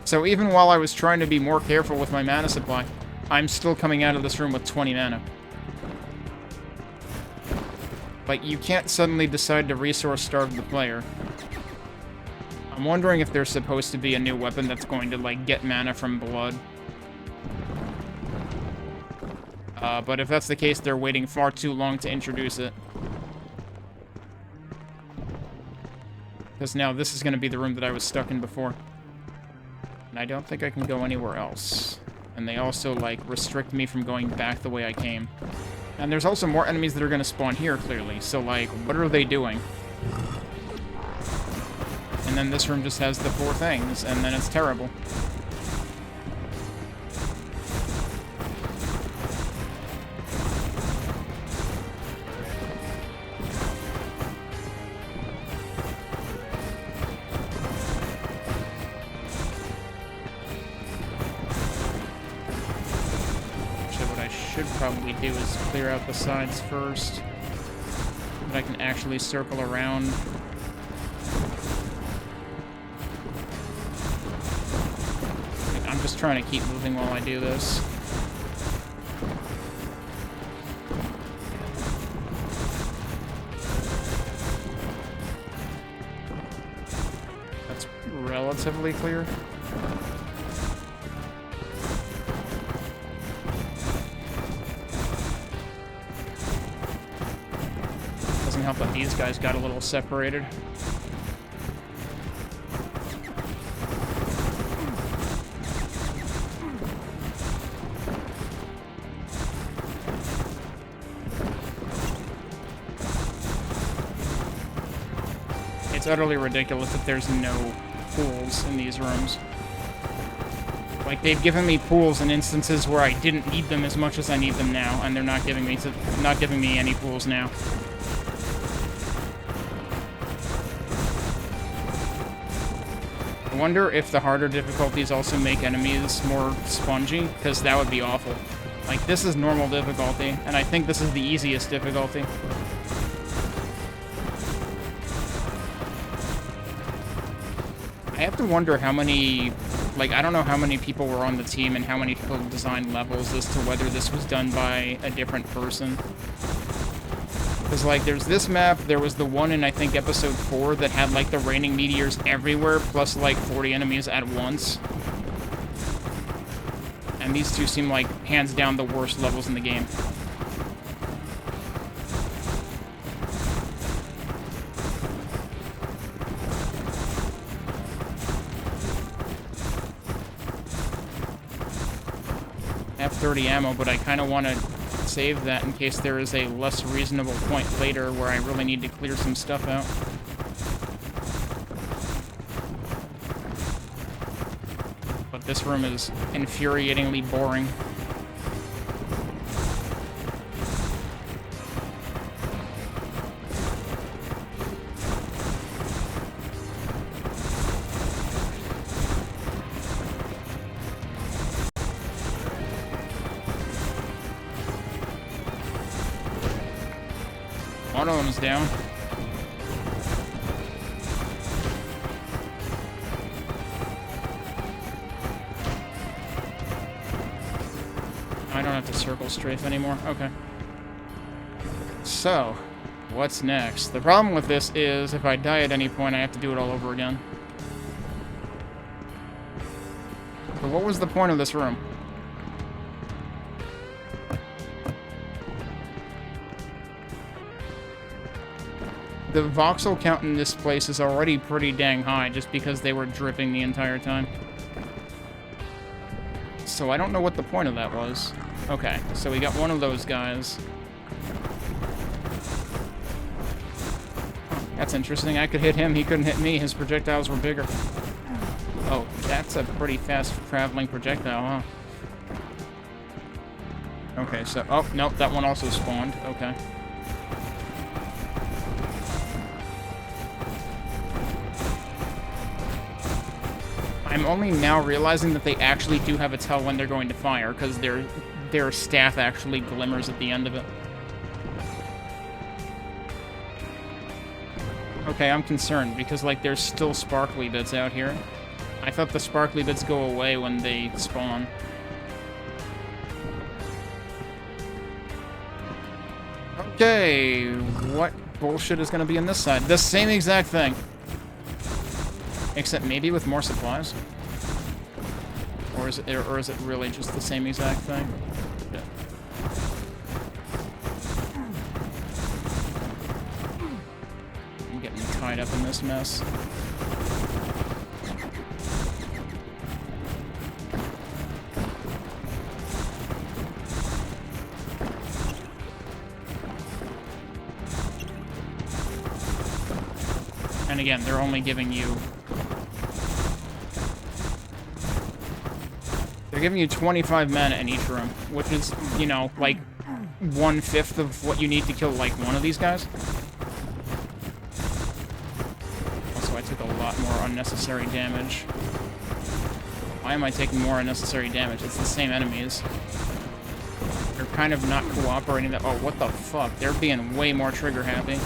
So even while I was trying to be more careful with my mana supply, I'm still coming out of this room with 20 mana. Like, you can't suddenly decide to resource starve the player. I'm wondering if there's supposed to be a new weapon that's going to, like, get mana from blood. But if that's the case, they're waiting far too long to introduce it. Because now this is going to be the room that I was stuck in before. And I don't think I can go anywhere else. And they also, like, restrict me from going back the way I came. And there's also more enemies that are going to spawn here, clearly. So, like, what are they doing? And then this room just has the 4 things, and then it's terrible. Probably do is clear out the sides first, but I can actually circle around. I'm just trying to keep moving while I do this. relatively clear. Doesn't help that these guys got a little separated. It's utterly ridiculous that there's no pools in these rooms. Like, they've given me pools in instances where I didn't need them as much as I need them now, and they're not giving me any pools now. I wonder if the harder difficulties also make enemies more spongy, because that would be awful. Like, this is normal difficulty, and I think this is the easiest difficulty. I have to wonder how many, like, I don't know how many people were on the team and how many people designed levels as to whether this was done by a different person. Because, like, there's this map, there was the one in, I think, episode 4 that had, like, the raining meteors everywhere, plus, like, 40 enemies at once. And these two seem like, hands down, the worst levels in the game. I have 30 ammo, but I kind of want to save that in case there is a less reasonable point later where I really need to clear some stuff out. But this room is infuriatingly boring. One of them's down. I don't have to circle strafe anymore. Okay. So, what's next? The problem with this is if I die at any point, I have to do it all over again. But what was the point of this room? The voxel count in this place is already pretty dang high just because they were dripping the entire time. So I don't know what the point of that was. Okay, so we got one of those guys. That's interesting. I could hit him, he couldn't hit me. His projectiles were bigger. Oh, that's a pretty fast traveling projectile, huh? Okay, so... Oh, nope, that one also spawned. Okay. I'm only now realizing that they actually do have a tell when they're going to fire, because their staff actually glimmers at the end of it. Okay, I'm concerned, because, like, there's still sparkly bits out here. I thought the sparkly bits go away when they spawn. Okay, what bullshit is going to be on this side? The same exact thing. Except maybe with more supplies? Or is it really just the same exact thing? Yeah. I'm getting tied up in this mess. And again, they're only giving you... They're giving you 25 mana in each room, which is, you know, like 1/5 of what you need to kill, like, one of these guys. Also, I took a lot more unnecessary damage. Why am I taking more unnecessary damage? It's the same enemies. They're kind of not cooperating that- oh, what the fuck? They're being way more trigger happy.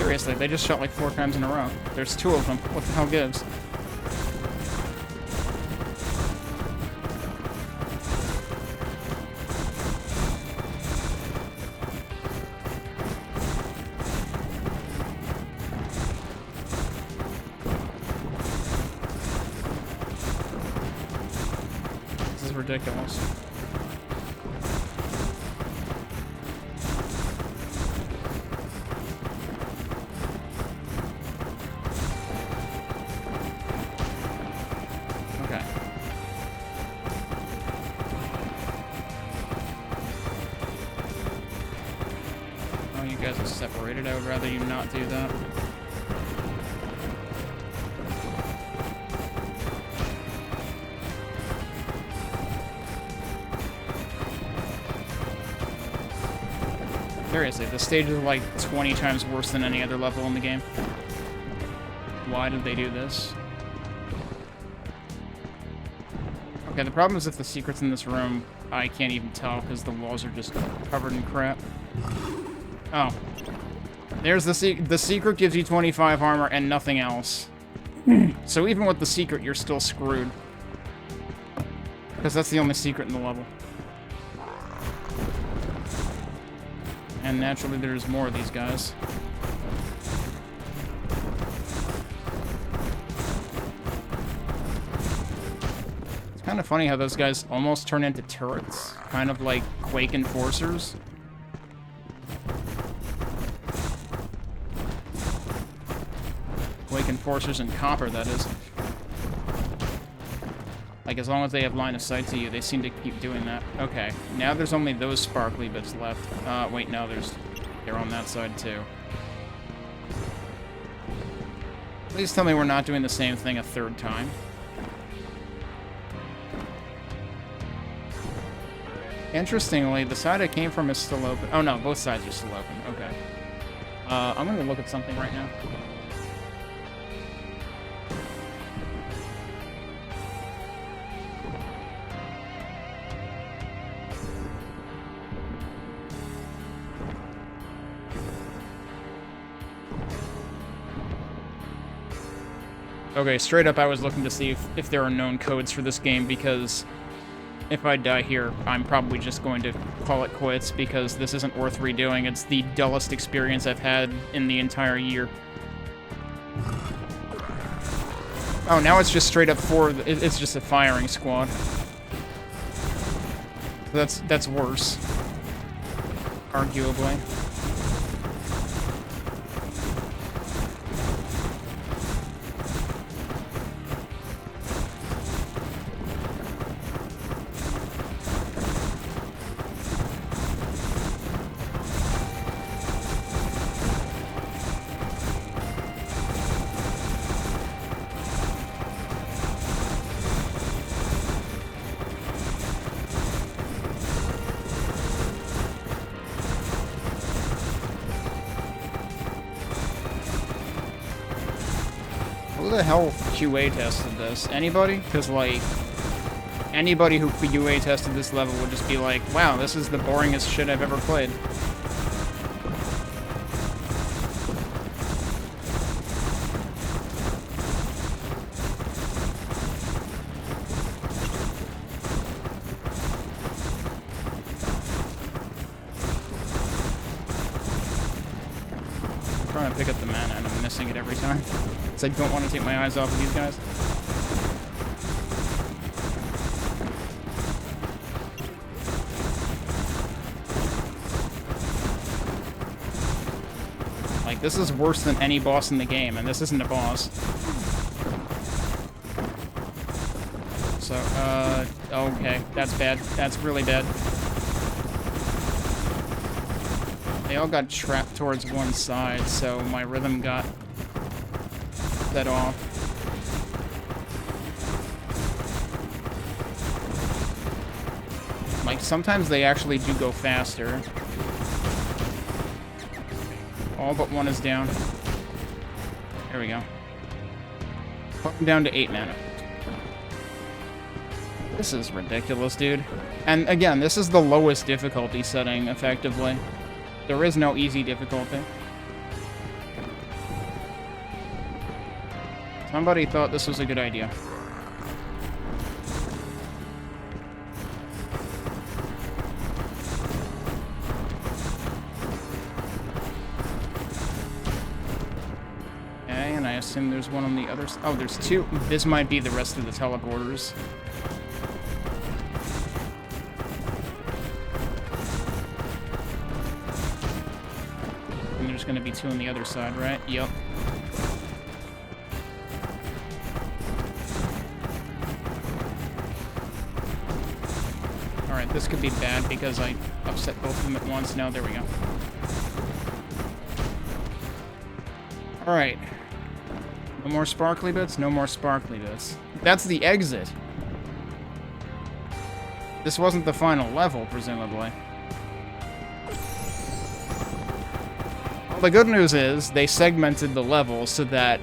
Seriously, they just shot like 4 times in a row. There's 2 of them. What the hell gives? This is ridiculous. You guys are separated. I would rather you not do that. Seriously, the stage is like 20 times worse than any other level in the game. Why did they do this? Okay, the problem is if the secret's in this room, I can't even tell because the walls are just covered in crap. Oh. There's the secret gives you 25 armor and nothing else. So even with the secret, you're still screwed. Because that's the only secret in the level. And naturally, there's more of these guys. It's kind of funny how those guys almost turn into turrets. Kind of like Quake Enforcers. Quake Enforcers in Copper, that is. Like, as long as they have line of sight to you, they seem to keep doing that. Okay, now there's only those sparkly bits left. Wait, no, they're on that side, too. Please tell me we're not doing the same thing a 3rd time. Interestingly, the side I came from is still open. Oh, no, both sides are still open. Okay. I'm gonna look at something right now. Okay, straight up I was looking to see if there are known codes for this game, because if I die here, I'm probably just going to call it quits, because this isn't worth redoing. It's the dullest experience I've had in the entire year. Oh, now it's just straight up it's just a firing squad. That's worse. Arguably. Who the hell QA tested this? Anybody? Because, like, anybody who QA tested this level would just be like, wow, this is the boringest shit I've ever played. I'm trying to pick up the mana and I'm missing it every time. I don't want to take my eyes off of these guys. Like, this is worse than any boss in the game, and this isn't a boss. So, okay, that's bad. That's really bad. They all got trapped towards one side, so my rhythm got that off. Like, sometimes they actually do go faster. All but one is down. There we go. Put him down to 8 mana. This is ridiculous, dude. And again, this is the lowest difficulty setting, effectively. There is no easy difficulty. Somebody thought this was a good idea. Okay, and I assume there's one on the other side. Oh, there's two. This might be the rest of the teleporters. And there's going to be two on the other side, right? Yep. Alright, this could be bad because I upset both of them at once. No, there we go. Alright. No more sparkly bits? No more sparkly bits. That's the exit. This wasn't the final level, presumably. Well, the good news is, they segmented the level so that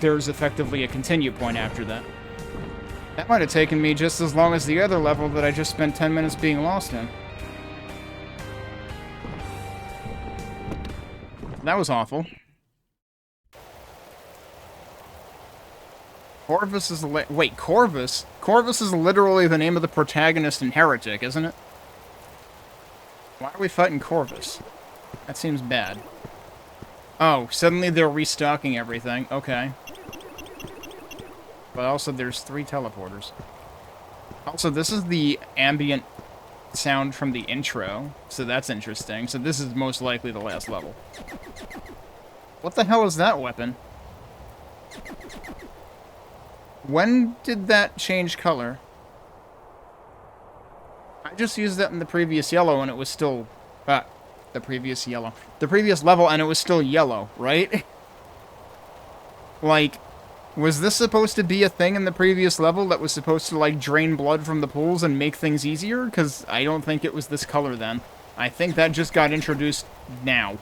there's effectively a continue point after that. That might have taken me just as long as the other level that I just spent 10 minutes being lost in. That was awful. Corvus is wait, Corvus? Corvus is literally the name of the protagonist in Heretic, isn't it? Why are we fighting Corvus? That seems bad. Oh, suddenly they're restocking everything. Okay. But also, there's 3 teleporters. Also, this is the ambient sound from the intro, so that's interesting. So this is most likely the last level. What the hell is that weapon? When did that change color? I just used that in the previous yellow and it was still... the previous yellow. The previous level and it was still yellow, right? Like... Was this supposed to be a thing in the previous level that was supposed to, like, drain blood from the pools and make things easier? Because I don't think it was this color then. I think that just got introduced now.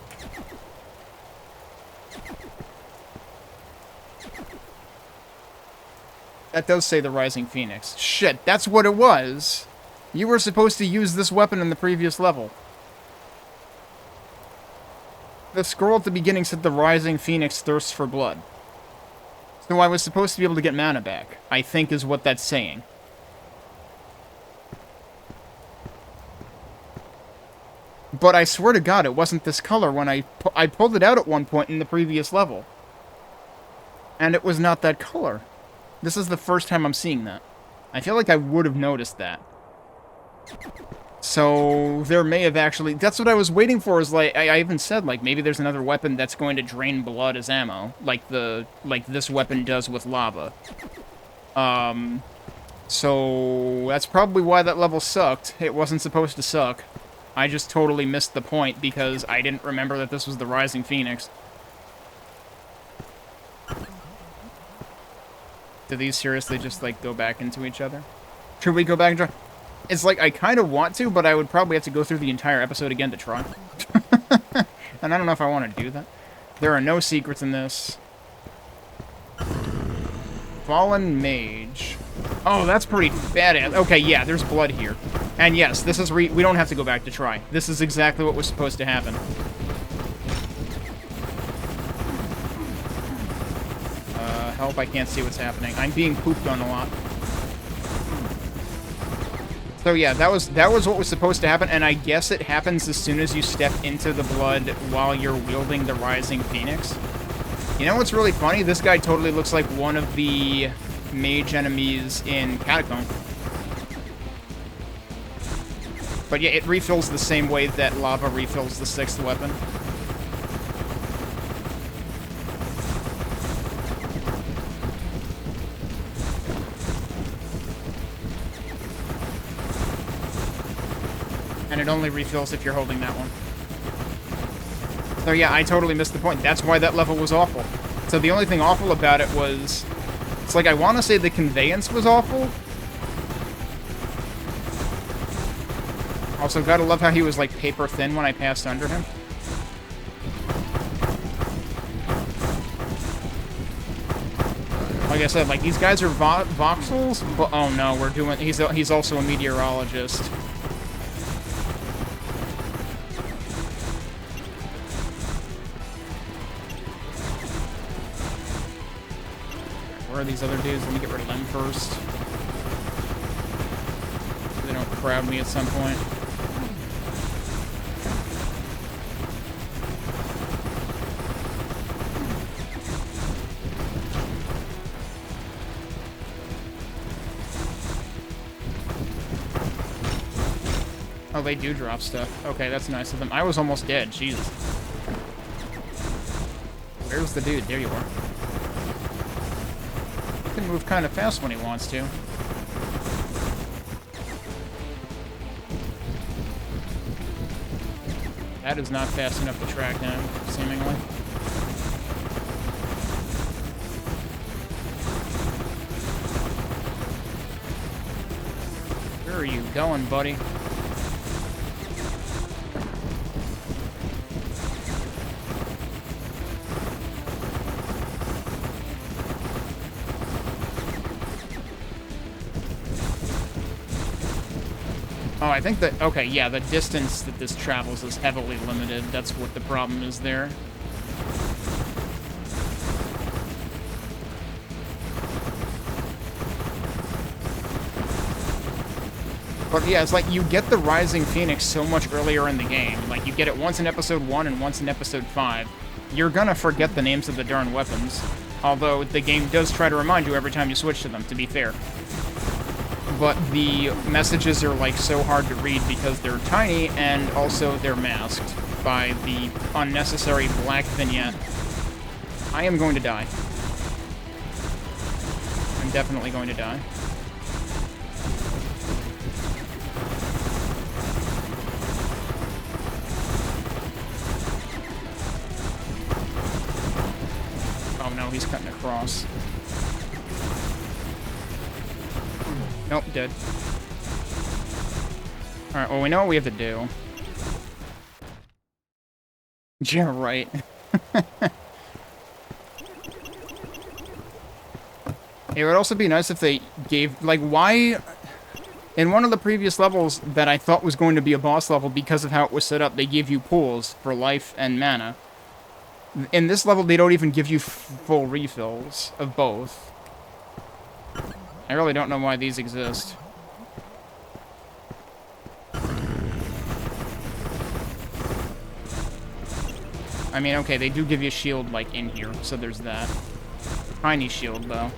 That does say the Rising Phoenix. Shit, that's what it was! You were supposed to use this weapon in the previous level. The scroll at the beginning said the Rising Phoenix thirsts for blood. So I was supposed to be able to get mana back, I think is what that's saying. But I swear to God, it wasn't this color when I pulled it out at one point in the previous level. And it was not that color. This is the first time I'm seeing that. I feel like I would have noticed that. So, there may have actually... That's what I was waiting for, is like... I even said, like, maybe there's another weapon that's going to drain blood as ammo. Like this weapon does with lava. So... That's probably why that level sucked. It wasn't supposed to suck. I just totally missed the point, because I didn't remember that this was the Rising Phoenix. Do these seriously just, like, go back into each other? Should we go back and try... It's like, I kind of want to, but I would probably have to go through the entire episode again to try. And I don't know if I want to do that. There are no secrets in this. Fallen Mage. Oh, that's pretty badass. Okay, yeah, there's blood here. And yes, this is we don't have to go back to try. This is exactly what was supposed to happen. Help, I can't see what's happening. I'm being pooped on a lot. So yeah, that was what was supposed to happen, and I guess it happens as soon as you step into the blood while you're wielding the Rising Phoenix. You know what's really funny? This guy totally looks like one of the mage enemies in Catacomb. But yeah, it refills the same way that lava refills the 6th weapon. And it only refills if you're holding that one. So yeah, I totally missed the point. That's why that level was awful. So the only thing awful about it was... It's like, I want to say the conveyance was awful. Also, gotta love how he was, like, paper thin when I passed under him. Like I said, like, these guys are voxels, but... Oh no, we're doing... He's also a meteorologist. are these other dudes? Let me get rid of them first. So they don't crowd me at some point. Oh, they do drop stuff. Okay, that's nice of them. I was almost dead. Jesus. Where's the dude? There you are. He can move kind of fast when he wants to. That is not fast enough to track him, seemingly. Where are you going, buddy? Oh, I think that... Okay, yeah, the distance that this travels is heavily limited. That's what the problem is there. But yeah, it's like you get the Rising Phoenix so much earlier in the game. Like, you get it once in Episode 1 and once in Episode 5. You're gonna forget the names of the darn weapons. Although, the game does try to remind you every time you switch to them, to be fair. But the messages are, like, so hard to read because they're tiny, and also they're masked by the unnecessary black vignette. I am going to die. I'm definitely going to die. Oh no, he's cutting across. Nope, dead. Alright, well, we know what we have to do. Yeah, right. It would also be nice if they gave... Like, why... In one of the previous levels that I thought was going to be a boss level because of how it was set up, they gave you pools for life and mana. In this level, they don't even give you full refills of both. I really don't know why these exist. I mean, okay, they do give you a shield, like, in here, so there's that. Tiny shield, though.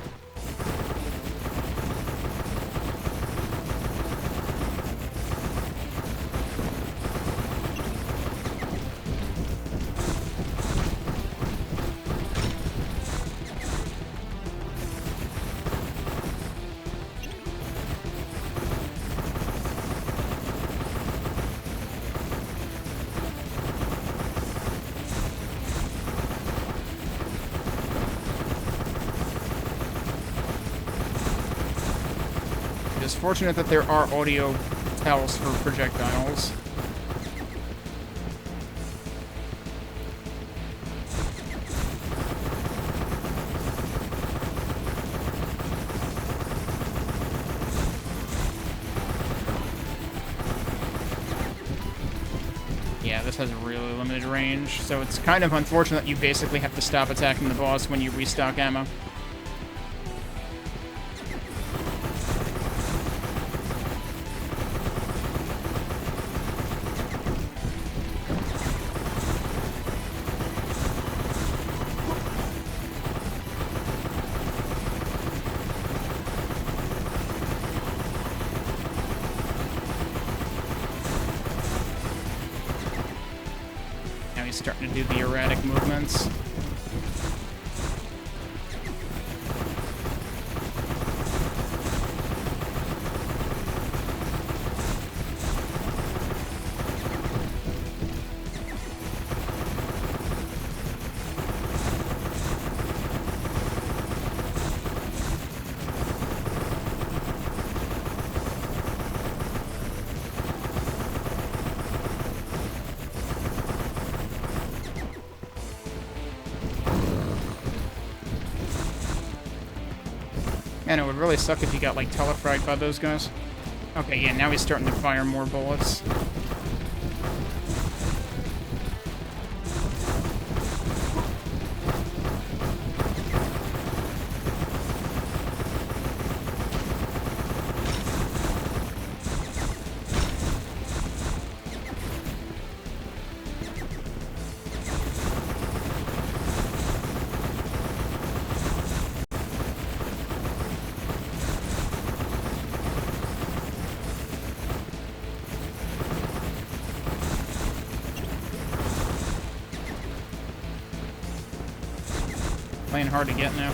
It's fortunate that there are audio tells for projectiles. Yeah, this has a really limited range, so it's kind of unfortunate that you basically have to stop attacking the boss when you restock ammo. Starting to do the erratic movements. Man, it would really suck if he got, like, telefragged by those guys. Okay, yeah, now he's starting to fire more bullets. playing hard to get now.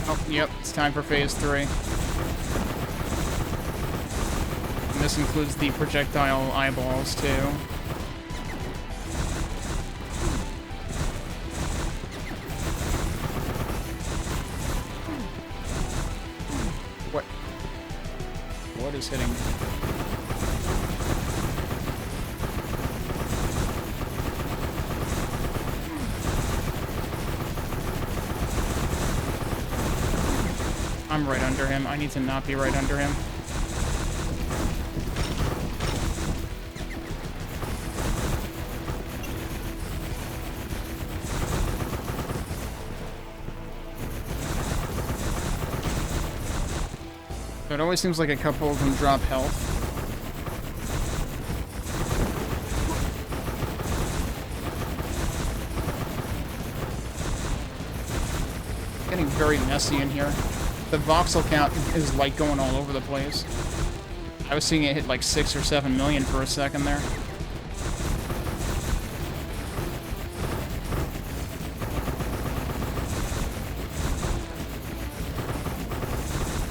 Oh, yep, it's time for phase 3. And this includes the projectile eyeballs, too. What is hitting me? I'm right under him. I need to not be right under him. It always seems like a couple of them drop health. Getting very messy in here. The voxel count is like going all over the place. I was seeing it hit like 6 or 7 million for a second there.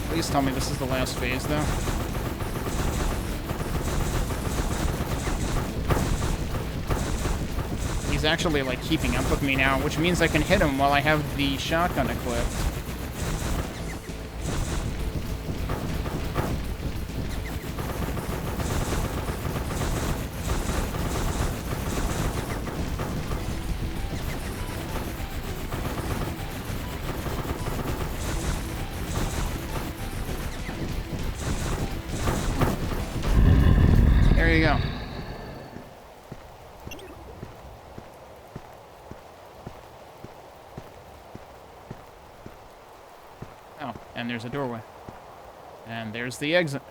Please tell me this is the last phase, though. He's actually, like, keeping up with me now, which means I can hit him while I have the shotgun equipped. There you go. Oh, and there's a doorway. And there's the exit.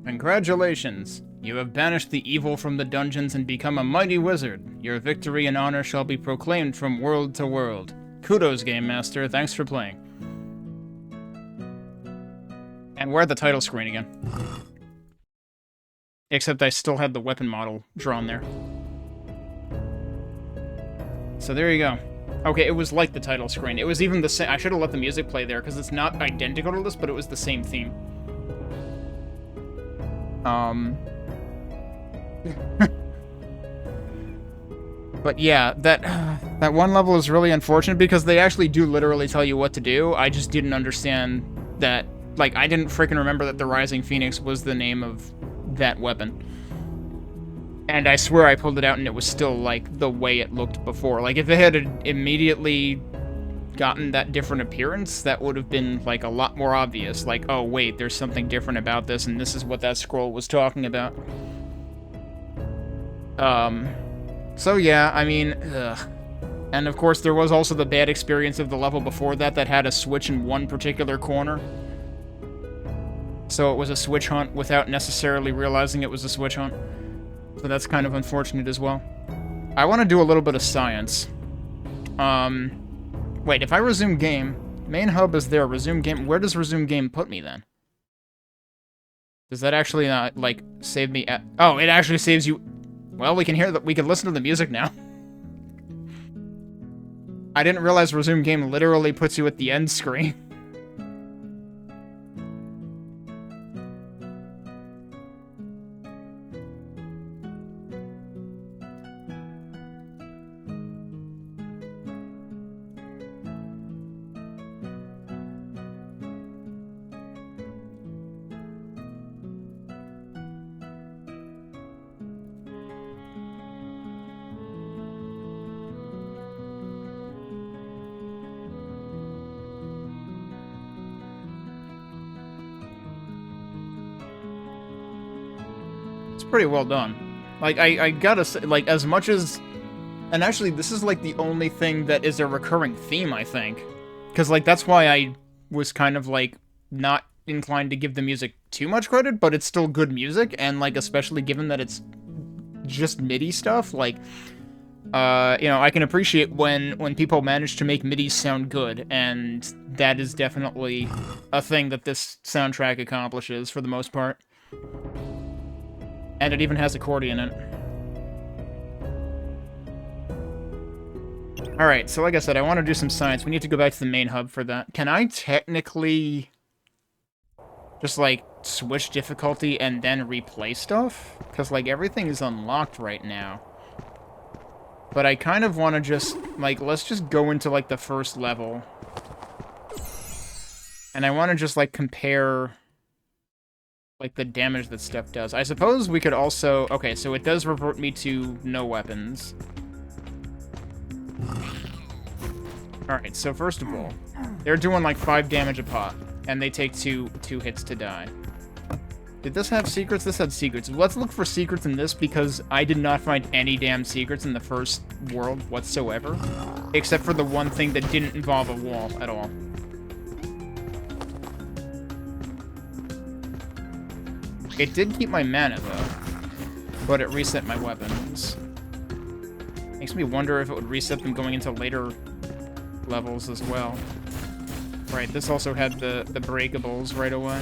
Congratulations! You have banished the evil from the dungeons and become a mighty wizard. Your victory and honor shall be proclaimed from world to world. Kudos, Game Master. Thanks for playing. And we're at the title screen again. Except I still had the weapon model drawn there. So there you go. Okay, it was like the title screen. It was even the same. I should have let the music play there, because it's not identical to this, but it was the same theme. But yeah, that one level is really unfortunate because they actually do literally tell you what to do. I just didn't understand that. Like, I didn't freaking remember that the Rising Phoenix was the name of that weapon. And I swear I pulled it out and it was still, like, the way it looked before. Like, if it had immediately gotten that different appearance, that would have been, like, a lot more obvious. Like, oh, wait, there's something different about this, and this is what that scroll was talking about. So yeah, I mean, ugh. And of course, there was also the bad experience of the level before that that had a switch in one particular corner. So it was a switch hunt without necessarily realizing it was a switch hunt. So that's kind of unfortunate as well. I want to do a little bit of science. Wait, if I resume game, main hub is there, resume game, where does resume game put me then? Does that actually not, like, save me at... Oh, it actually saves you... Well, we can hear that. We can listen to the music now. I didn't realize resume game literally puts you at the end screen. Pretty well done. Like, I gotta say, like, as much as... And actually, this is, like, the only thing that is a recurring theme, I think. Because, like, that's why I was kind of, like, not inclined to give the music too much credit, but it's still good music, and, like, especially given that it's just MIDI stuff, like, you know, I can appreciate when people manage to make MIDI sound good, and that is definitely a thing that this soundtrack accomplishes for the most part. And it even has accordion in it. Alright, so like I said, I want to do some science. We need to go back to the main hub for that. Can I technically just, like, switch difficulty and then replay stuff? Because, like, everything is unlocked right now. But I kind of want to just, like, let's just go into, like, the first level. And I want to just, like, compare, like, the damage that stuff does. I suppose we could also... Okay, so it does revert me to no weapons. Alright, so first of all, they're doing, like, 5 damage a pop. And they take two hits to die. Did this have secrets? This had secrets. Let's look for secrets in this, because I did not find any damn secrets in the first world whatsoever. Except for the one thing that didn't involve a wall at all. It did keep my mana, though. But it reset my weapons. Makes me wonder if it would reset them going into later levels as well. Right, this also had the breakables right away.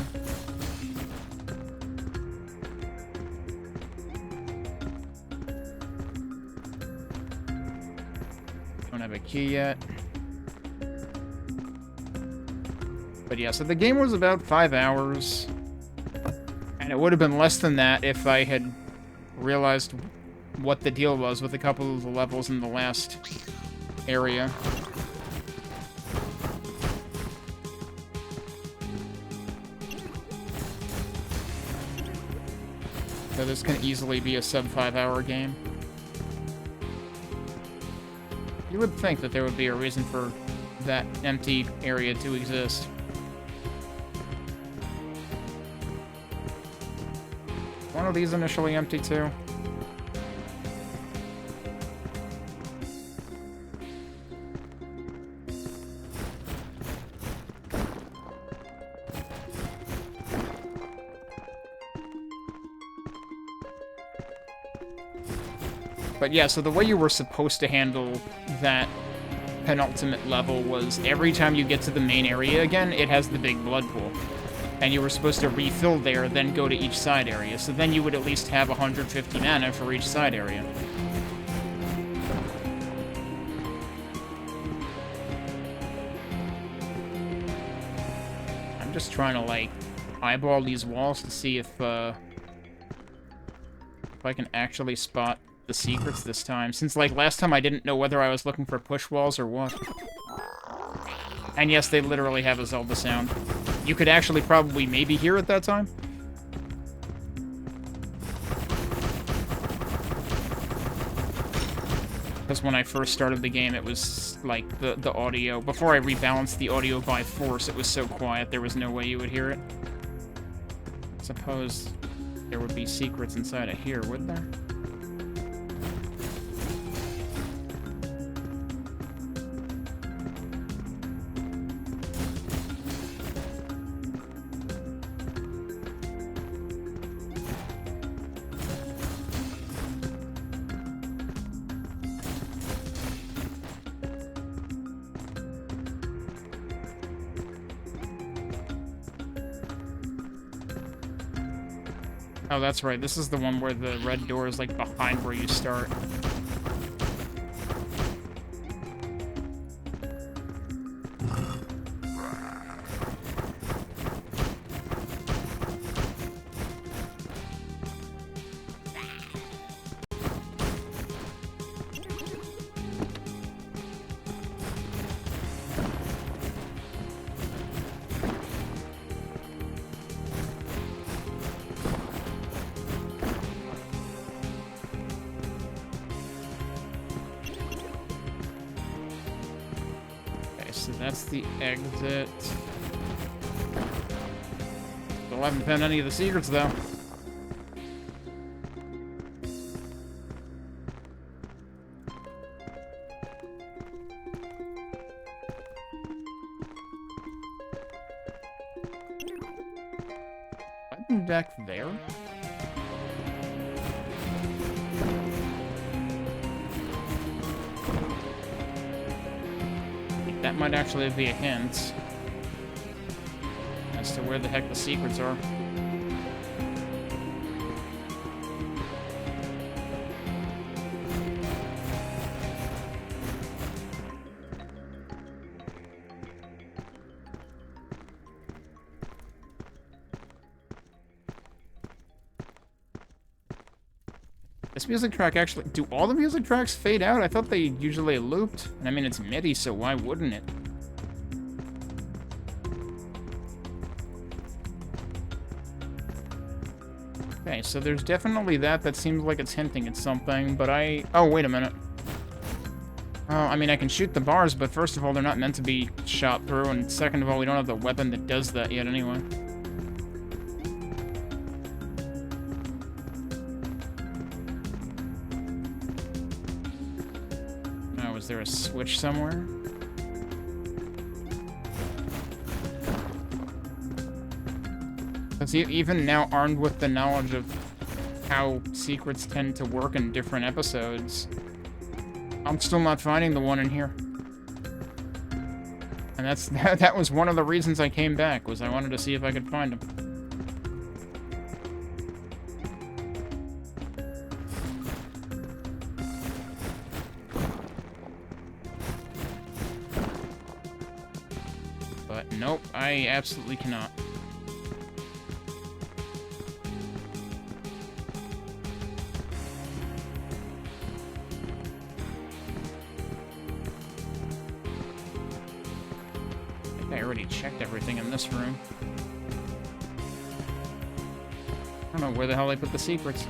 Don't have a key yet. But yeah, so the game was about 5 hours. And it would have been less than that if I had realized what the deal was with a couple of the levels in the last area. So this can easily be a sub-5 hour game. You would think that there would be a reason for that empty area to exist. One of these initially empty too? But yeah, so the way you were supposed to handle that penultimate level was every time you get to the main area again, it has the big blood pool. And you were supposed to refill there, then go to each side area. So then you would at least have 150 mana for each side area. I'm just trying to, like, eyeball these walls to see if I can actually spot the secrets this time. Since, like, last time I didn't know whether I was looking for push walls or what. And yes, they literally have a Zelda sound. You could actually probably maybe hear it that time. Because when I first started the game, it was, like, the audio. Before I rebalanced the audio by force, it was so quiet, there was no way you would hear it. Suppose there would be secrets inside of here, would there? Oh, that's right. This is the one where the red door is, like, behind where you start. So that's the exit. Still haven't found any of the secrets, though. back there? That might actually be a hint as to where the heck the secrets are. This music track actually... Do all the music tracks fade out? I thought they usually looped. And I mean, it's MIDI, so why wouldn't it? Okay, so there's definitely that seems like it's hinting at something, but oh, wait a minute. Oh, I mean, I can shoot the bars, but first of all, they're not meant to be shot through, and second of all, we don't have the weapon that does that yet anyway. Oh, is there a switch somewhere? Because even now, armed with the knowledge of how secrets tend to work in different episodes, I'm still not finding the one in here. And that was one of the reasons I came back, was I wanted to see if I could find him. But nope, I absolutely cannot. I already checked everything in this room. I don't know where the hell they put the secrets.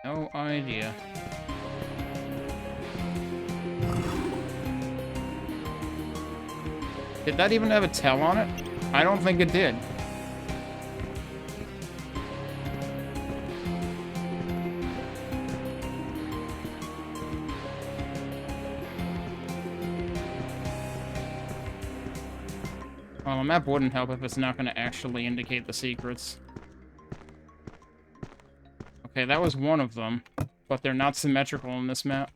No idea. Did that even have a tell on it? I don't think it did. Well, a map wouldn't help if it's not going to actually indicate the secrets. Okay, that was one of them, but they're not symmetrical in this map.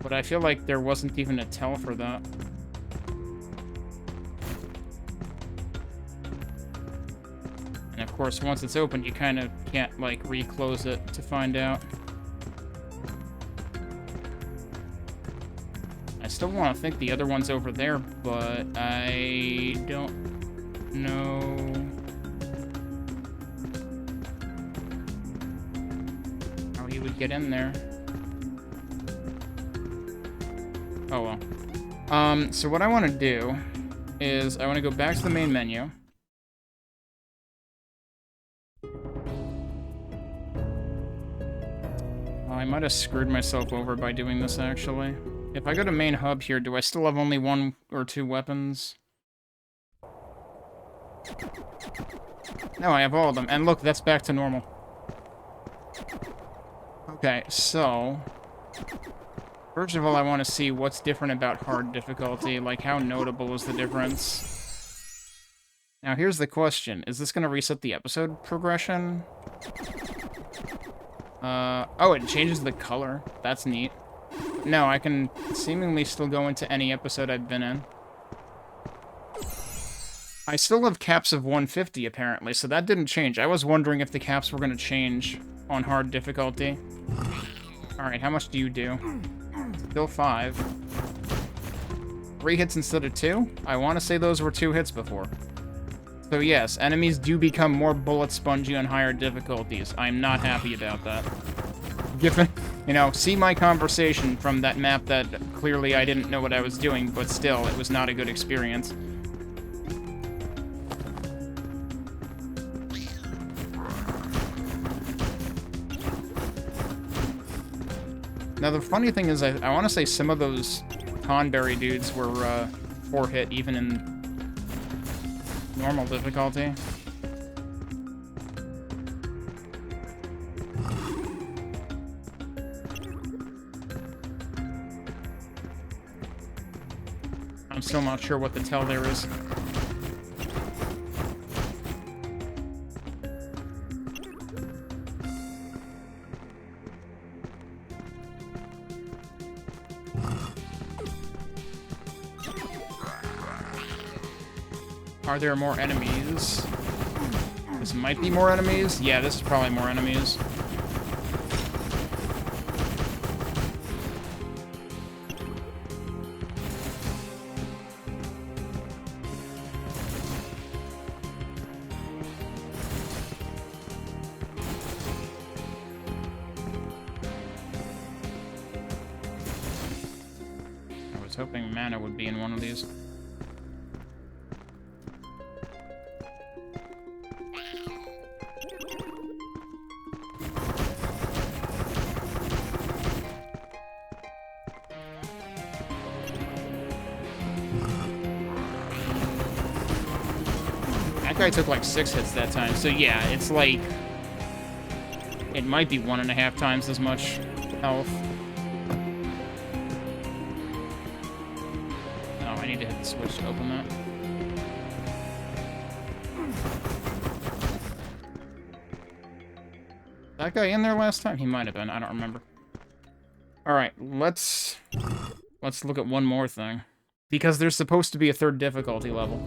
But I feel like there wasn't even a tell for that. And of course, once it's open, you kind of can't, like, re-close it to find out. I still want to think the other one's over there, but I don't know. How he would get in there. Oh, well. So what I want to do is I want to go back to the main menu. Oh, I might have screwed myself over by doing this, actually. If I go to main hub here, do I still have only 1 or 2 weapons? No, I have all of them. And look, that's back to normal. Okay, so... First of all, I want to see what's different about hard difficulty. Like, how notable is the difference? Now, here's the question. Is this going to reset the episode progression? Oh, it changes the color. That's neat. No, I can seemingly still go into any episode I've been in. I still have caps of 150, apparently, so that didn't change. I was wondering if the caps were going to change on hard difficulty. Alright, how much do you do? Still 5. 3 hits instead of 2? I want to say those were 2 hits before. So yes, enemies do become more bullet spongy on higher difficulties. I'm not happy about that. Given, you know, see my conversation from that map that clearly I didn't know what I was doing, but still, it was not a good experience. Now, the funny thing is, I want to say some of those Conberry dudes were 4-hit even in normal difficulty. I'm still not sure what the tell there is. Are there more enemies? This might be more enemies. Yeah, this is probably more enemies. I was hoping mana would be in one of these. That guy took like 6 hits that time, so yeah, it's like... It might be 1.5 times as much health. Oh, I need to hit the switch to open that. That guy in there last time? He might have been, I don't remember. Alright, let's look at one more thing. Because there's supposed to be a 3rd difficulty level.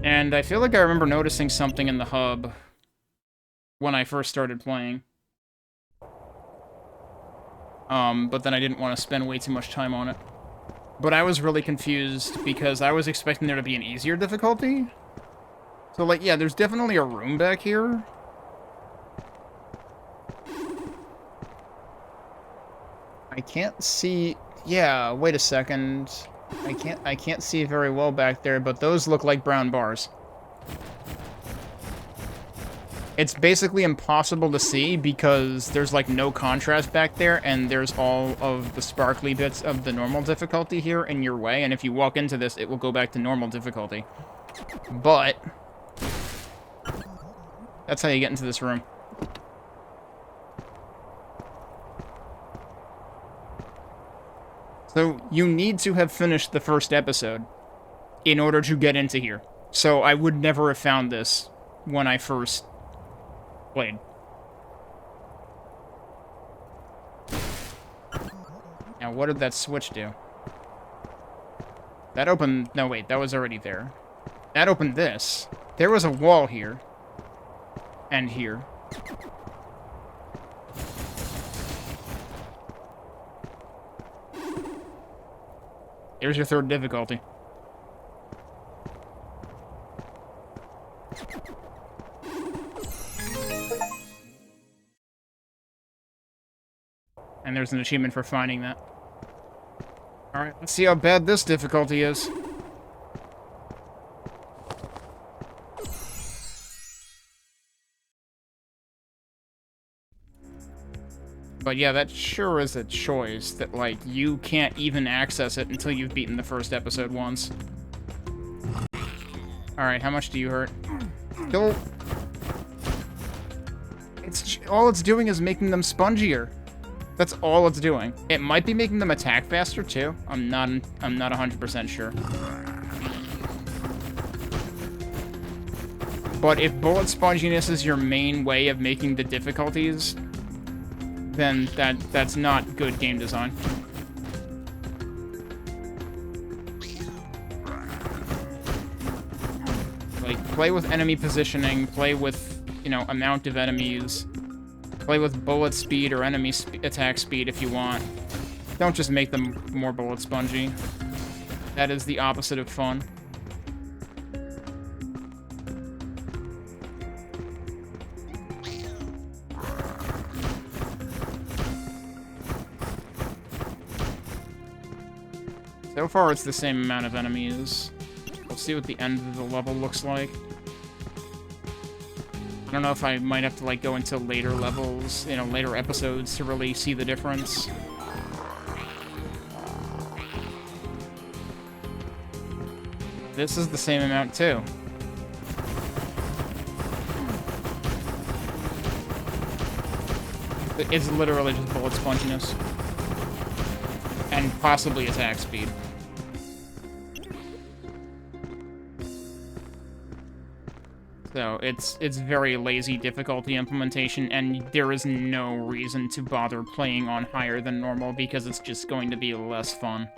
And I feel like I remember noticing something in the hub when I first started playing. But then I didn't want to spend way too much time on it. But I was really confused because I was expecting there to be an easier difficulty. So, like, yeah, there's definitely a room back here. I can't see... Yeah, wait a second. I can't see very well back there, but those look like brown bars. It's basically impossible to see because there's like no contrast back there, and there's all of the sparkly bits of the normal difficulty here in your way, and if you walk into this, it will go back to normal difficulty. But that's how you get into this room. So, you need to have finished the first episode in order to get into here. So, I would never have found this when I first played. Now, what did that switch do? That opened... No, wait, that was already there. That opened this. There was a wall here. And here. Here's your 3rd difficulty. And there's an achievement for finding that. Alright, let's see how bad this difficulty is. But yeah, that sure is a choice that, like, you can't even access it until you've beaten the first episode once. Alright, how much do you hurt? Still... all it's doing is making them spongier. That's all it's doing. It might be making them attack faster, too. I'm not 100% sure. But if bullet sponginess is your main way of making the difficulties, then that's not good game design. Like, play with enemy positioning, play with, you know, amount of enemies, play with bullet speed or enemy attack speed if you want. Don't just make them more bullet spongy. That is the opposite of fun. So far, it's the same amount of enemies. We'll see what the end of the level looks like. I don't know if I might have to, like, go into later levels, you know, later episodes to really see the difference. This is the same amount, too. It's literally just bullet sponginess. And possibly attack speed. So, it's very lazy difficulty implementation, and there is no reason to bother playing on higher than normal, because it's just going to be less fun.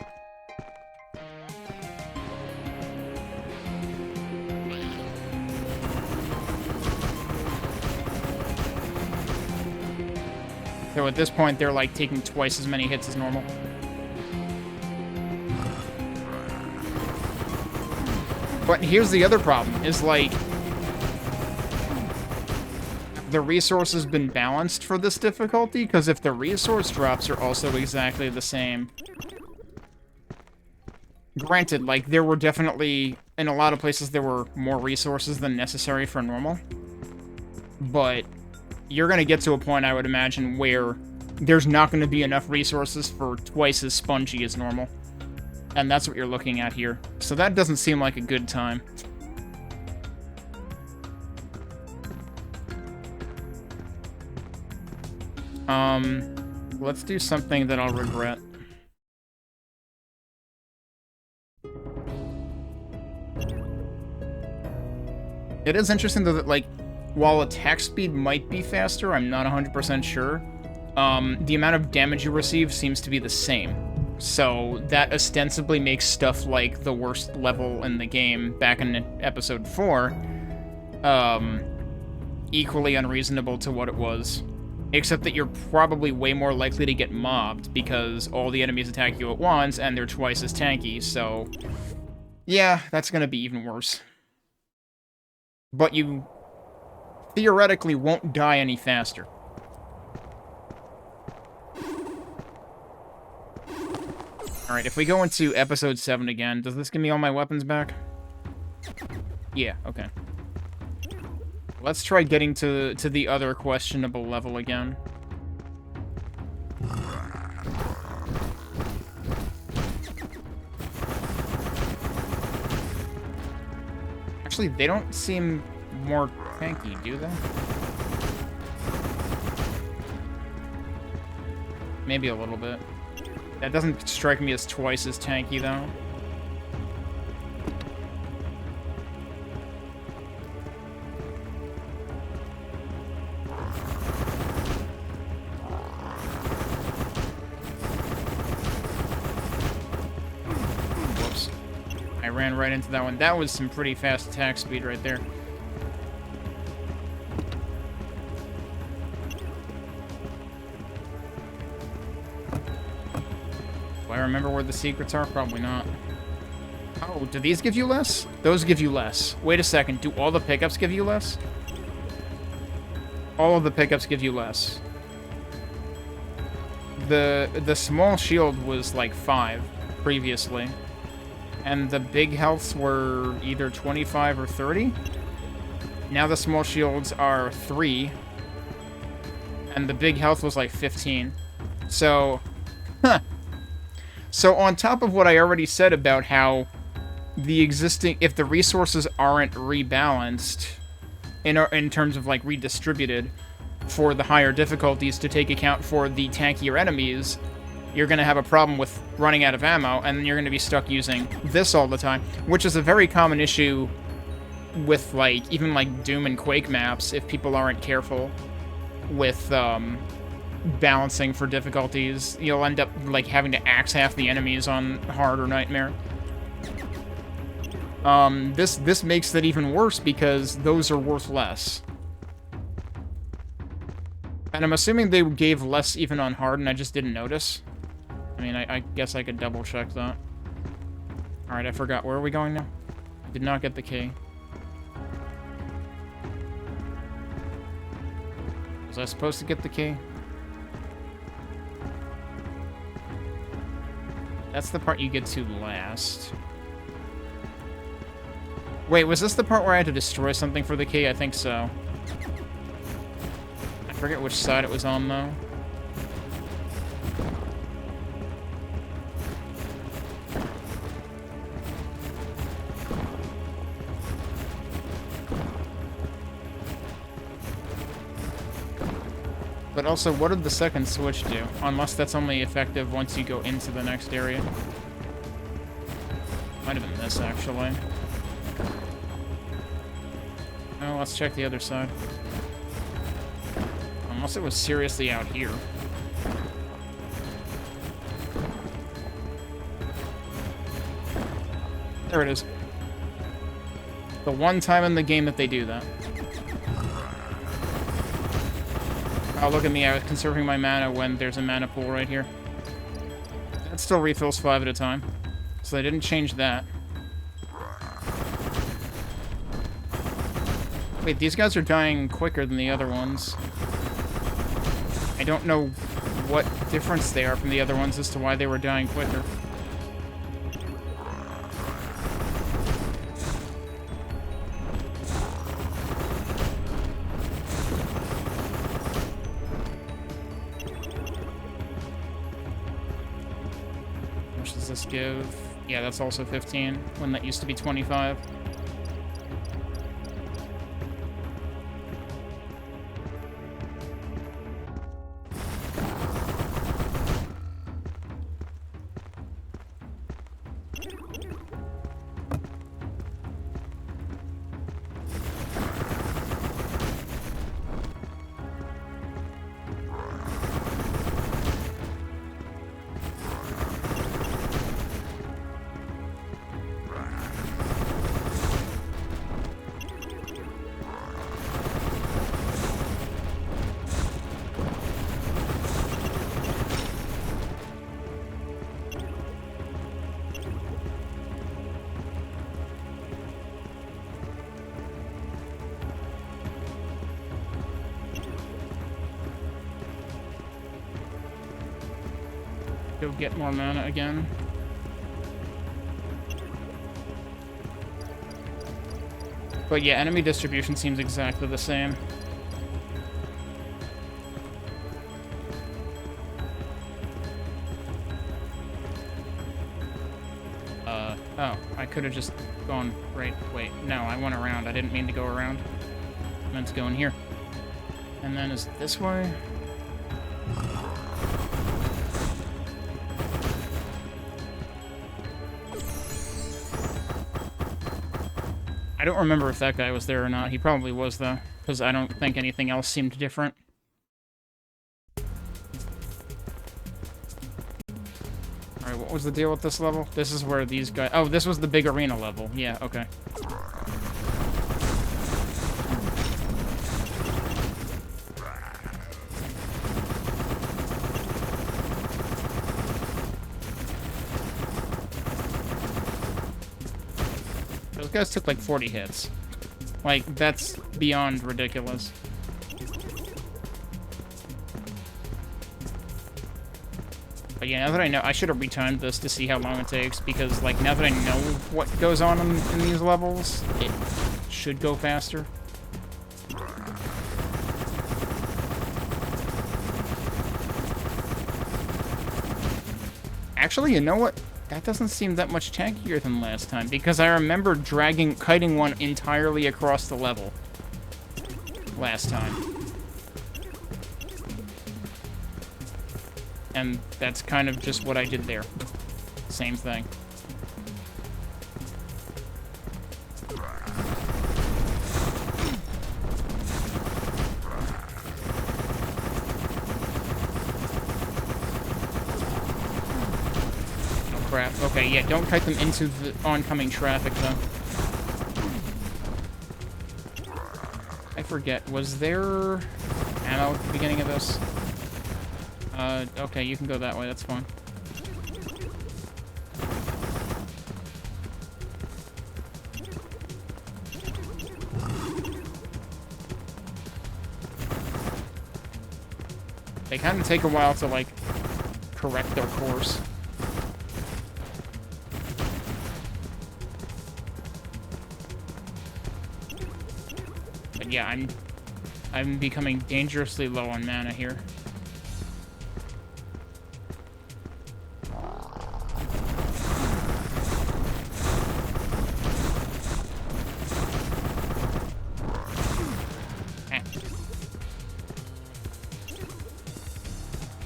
So at this point, they're, like, taking twice as many hits as normal. But here's the other problem, is, like, the resource has been balanced for this difficulty, because if the resource drops are also exactly the same... Granted, like, there were definitely... In a lot of places, there were more resources than necessary for normal. But you're going to get to a point, I would imagine, where there's not going to be enough resources for twice as spongy as normal. And that's what you're looking at here. So that doesn't seem like a good time. Let's do something that I'll regret. It is interesting, though, that, like, while attack speed might be faster, I'm not 100% sure, the amount of damage you receive seems to be the same. So that ostensibly makes stuff like the worst level in the game back in episode 4, equally unreasonable to what it was. Except that you're probably way more likely to get mobbed, because all the enemies attack you at once, and they're twice as tanky, so... Yeah, that's gonna be even worse. But you theoretically won't die any faster. Alright, if we go into episode 7 again, does this give me all my weapons back? Yeah, okay. Let's try getting to the other questionable level again. Actually, they don't seem more tanky, do they? Maybe a little bit. That doesn't strike me as twice as tanky, though. Whoops. I ran right into that one. That was some pretty fast attack speed right there. Do I remember where the secrets are? Probably not. Oh, do these give you less? Those give you less. Wait a second, do all the pickups give you less? All of the pickups give you less. The small shield was like 5 previously. And the big healths were either 25 or 30. Now the small shields are 3. And the big health was like 15. So, huh. So on top of what I already said about how the existing, if the resources aren't rebalanced in terms of like redistributed for the higher difficulties to take account for the tankier enemies, you're going to have a problem with running out of ammo, and then you're going to be stuck using this all the time, which is a very common issue with like even like Doom and Quake maps if people aren't careful with balancing for difficulties. You'll end up like having to axe half the enemies on hard or nightmare. This makes it even worse because those are worth less. And I'm assuming they gave less even on hard and I just didn't notice. I mean, I guess I could double check that. Alright, I forgot. Where are we going now? I did not get the key. Was I supposed to get the key? That's the part you get to last. Wait, was this the part where I had to destroy something for the key? I think so. Forget which side it was on, though. But also, what did the second switch do? Unless that's only effective once you go into the next area. Might have been this, actually. Oh, let's check the other side. Unless it was seriously out here. There it is. The one time in the game that they do that. Oh, look at me, I was conserving my mana when there's a mana pool right here. That still refills 5 at a time. So they didn't change that. Wait, these guys are dying quicker than the other ones. I don't know what difference they are from the other ones as to why they were dying quicker. How much does this give? Yeah, that's also 15, when that used to be 25. Go get more mana again. But yeah, enemy distribution seems exactly the same. Oh, I could have just gone right. Wait, no, I went around. I didn't mean to go around. I meant to go in here. And then is it this way? I don't remember if that guy was there or not. He probably was, though, because I don't think anything else seemed different. Alright, what was the deal with this level? This is where these guys... Oh, this was the big arena level. Yeah, okay. Those guys took like 40 hits. Like, that's beyond ridiculous. But yeah, now that I know, I should have retimed this to see how long it takes, because, like, now that I know what goes on in these levels, it should go faster. Actually, you know what? That doesn't seem that much tankier than last time, because I remember kiting one entirely across the level last time. And that's kind of just what I did there. Same thing. Crap. Okay, yeah, don't kite them into the oncoming traffic, though. I forget, was there ammo at the beginning of this? Okay, you can go that way, that's fine. They kind of take a while to, like, correct their course. Yeah, I'm I'm becoming dangerously low on mana here.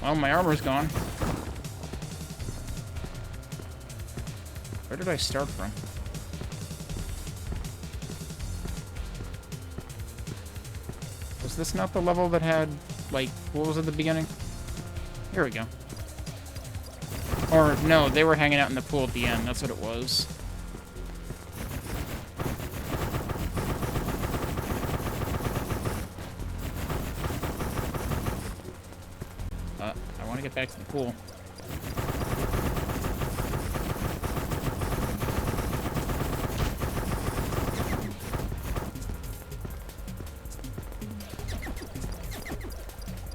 Well, my armor's gone. Where did I start from? Was this not the level that had, like, pools at the beginning? Here we go. Or, no, they were hanging out in the pool at the end. That's what it was. I want to get back to the pool.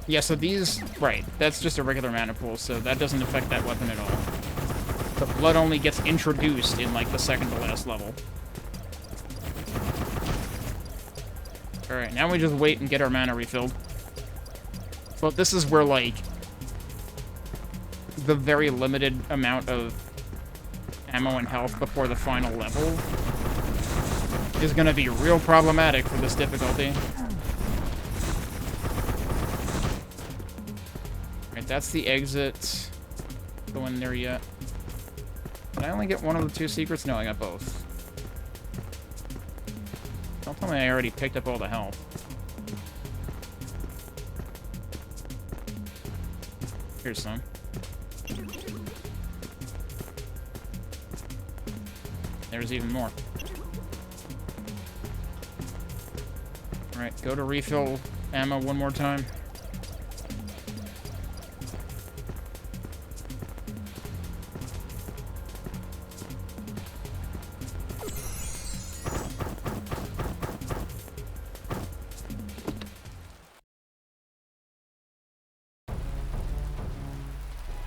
Yeah, so these... Right, that's just a regular mana pool, so that doesn't affect that weapon at all. The blood only gets introduced in, like, the second to last level. Alright, now we just wait and get our mana refilled. But this is where, like, the very limited amount of ammo and health before the final level is gonna be real problematic for this difficulty. Alright, that's the exit. Go in there yet. Did I only get one of the two secrets? No, I got both. Don't tell me I already picked up all the health. Here's some. There's even more. Alright, go to refill ammo one more time.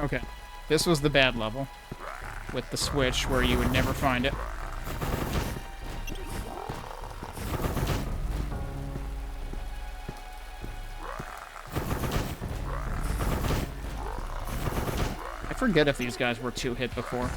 Okay, this was the bad level, with the switch where you would never find it. I forget if these guys were 2-hit before.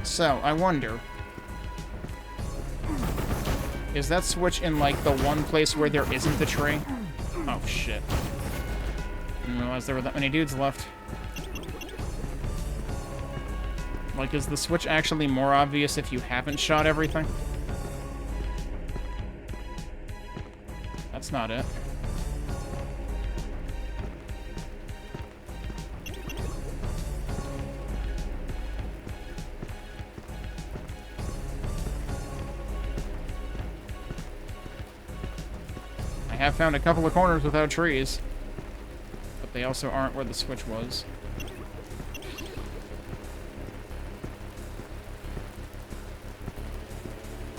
So, I wonder, is that switch in, like, the one place where there isn't the tree? Oh, shit. Didn't realize there were that many dudes left. Like, is the switch actually more obvious if you haven't shot everything? That's not it. I have found a couple of corners without trees, but they also aren't where the switch was.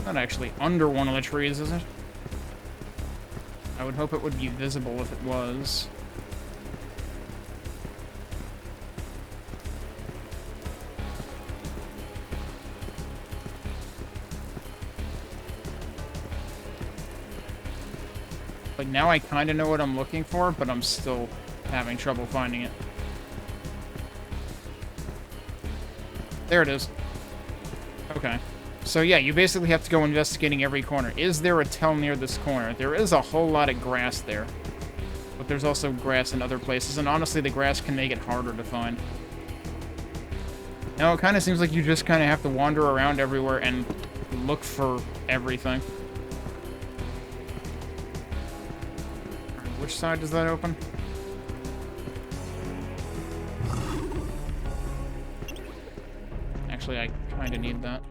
Not actually under one of the trees, is it? I would hope it would be visible if it was. Like, now I kind of know what I'm looking for, but I'm still having trouble finding it. There it is. Okay. So yeah, you basically have to go investigating every corner. Is there a tell near this corner? There is a whole lot of grass there. But there's also grass in other places, and honestly, the grass can make it harder to find. Now, it kind of seems like you just kind of have to wander around everywhere and look for everything. Which side does that open? Actually, I kind of need that.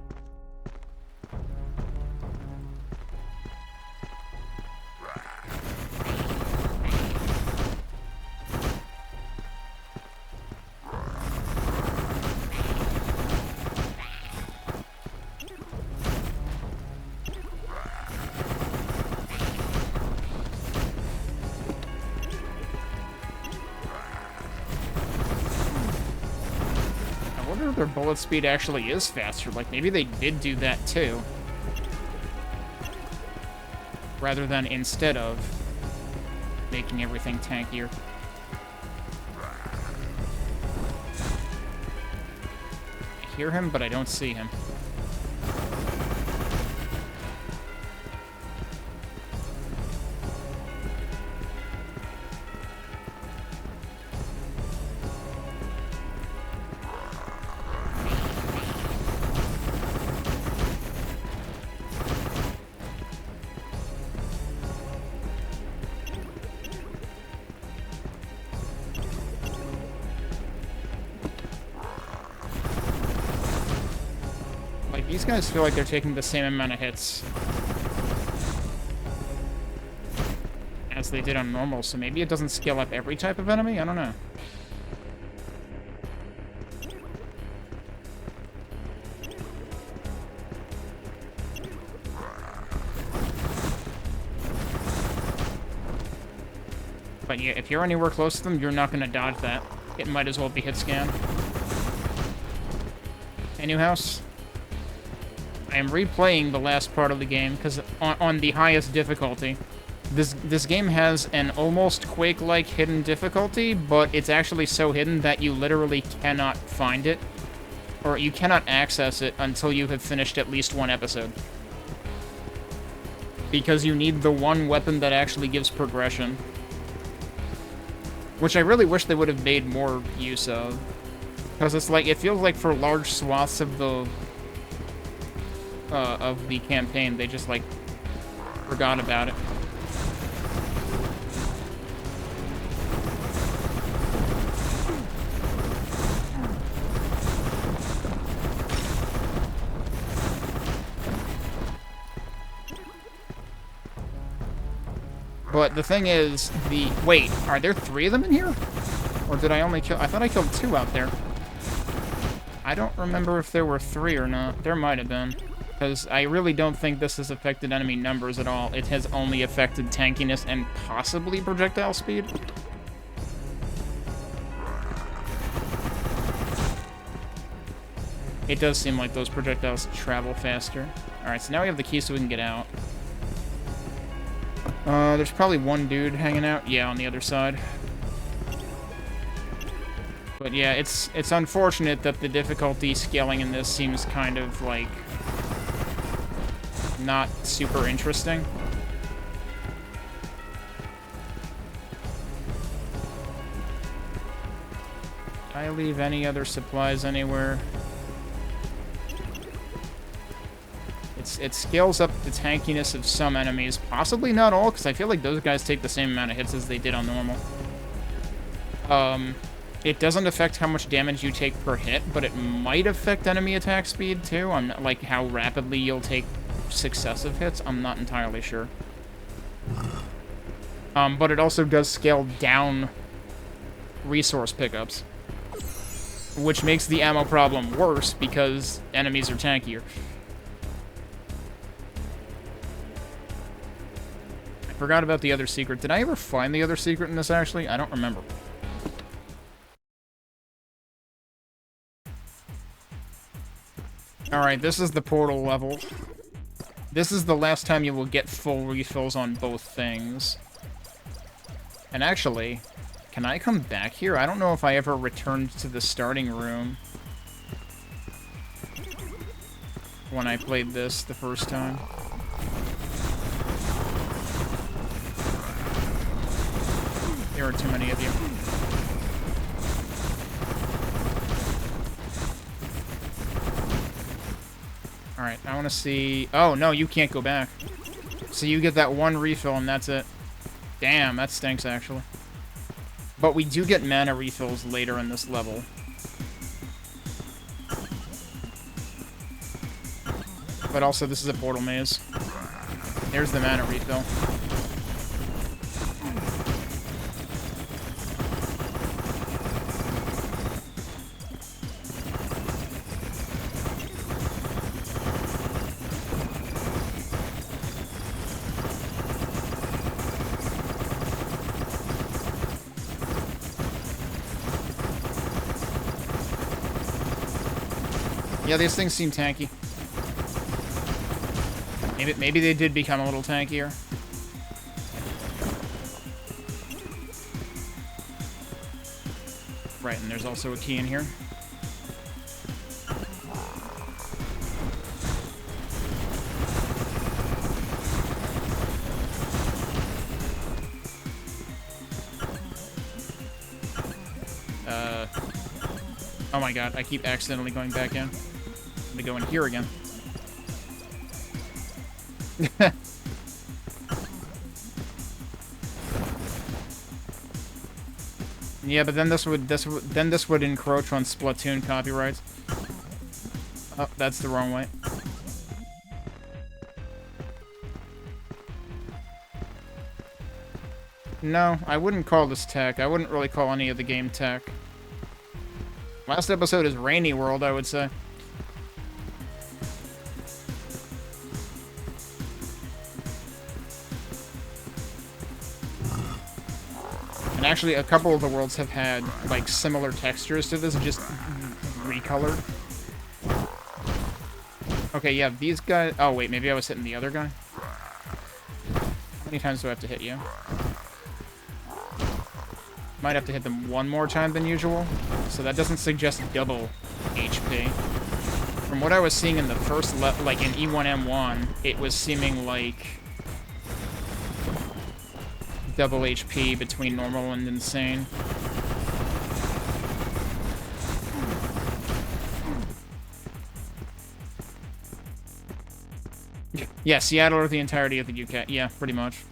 wonder if their bullet speed actually is faster. Like, maybe they did do that too. Rather than instead of making everything tankier. I hear him, but I don't see him. These guys feel like they're taking the same amount of hits as they did on normal, so maybe it doesn't scale up every type of enemy? I don't know. But yeah, if you're anywhere close to them, you're not going to dodge that. It might as well be hit scan. Hey, new house? I am replaying the last part of the game because on the highest difficulty. This game has an almost Quake-like hidden difficulty, but it's actually so hidden that you literally cannot find it, or you cannot access it until you have finished at least one episode. Because you need the one weapon that actually gives progression. Which I really wish they would have made more use of. Because it's like, it feels like for large swaths of the campaign, they just, like, forgot about it. But the thing is, wait, are there 3 of them in here? Or did I only kill... I thought I killed 2 out there. I don't remember if there were 3 or not. There might have been. Because I really don't think this has affected enemy numbers at all. It has only affected tankiness and possibly projectile speed. It does seem like those projectiles travel faster. Alright, so now we have the key so we can get out. There's probably one dude hanging out. Yeah, on the other side. But yeah, it's unfortunate that the difficulty scaling in this seems kind of, like, not super interesting. Did I leave any other supplies anywhere? It scales up the tankiness of some enemies. Possibly not all, because I feel like those guys take the same amount of hits as they did on normal. It doesn't affect how much damage you take per hit, but it might affect enemy attack speed, too. I'm not, like, how rapidly you'll take successive hits. I'm not entirely sure. But it also does scale down resource pickups. Which makes the ammo problem worse, because enemies are tankier. Forgot about the other secret. Did I ever find the other secret in this, actually? I don't remember. Alright, this is the portal level. This is the last time you will get full refills on both things. And actually, can I come back here? I don't know if I ever returned to the starting room when I played this the first time. There are too many of you. Alright, I want to see... Oh, no, you can't go back. So you get that one refill and that's it. Damn, that stinks, actually. But we do get mana refills later in this level. But also, this is a portal maze. There's the mana refill. Yeah, these things seem tanky. Maybe they did become a little tankier. Right, and there's also a key in here. Oh my god, I keep accidentally going back in. I'm gonna go in here again. Yeah, but then this would encroach on Splatoon copyrights. Oh, that's the wrong way. No, I wouldn't call this tech. I wouldn't really call any of the game tech. Last episode is Rainy World, I would say. And actually, a couple of the worlds have had, like, similar textures to this, just recolored. Okay, yeah, these guys... Oh, wait, maybe I was hitting the other guy? How many times do I have to hit you? Might have to hit them one more time than usual, so that doesn't suggest double HP. From what I was seeing in the first like in E1M1, it was seeming like double HP between normal and insane. Yeah, Seattle or the entirety of the UK. Yeah, pretty much.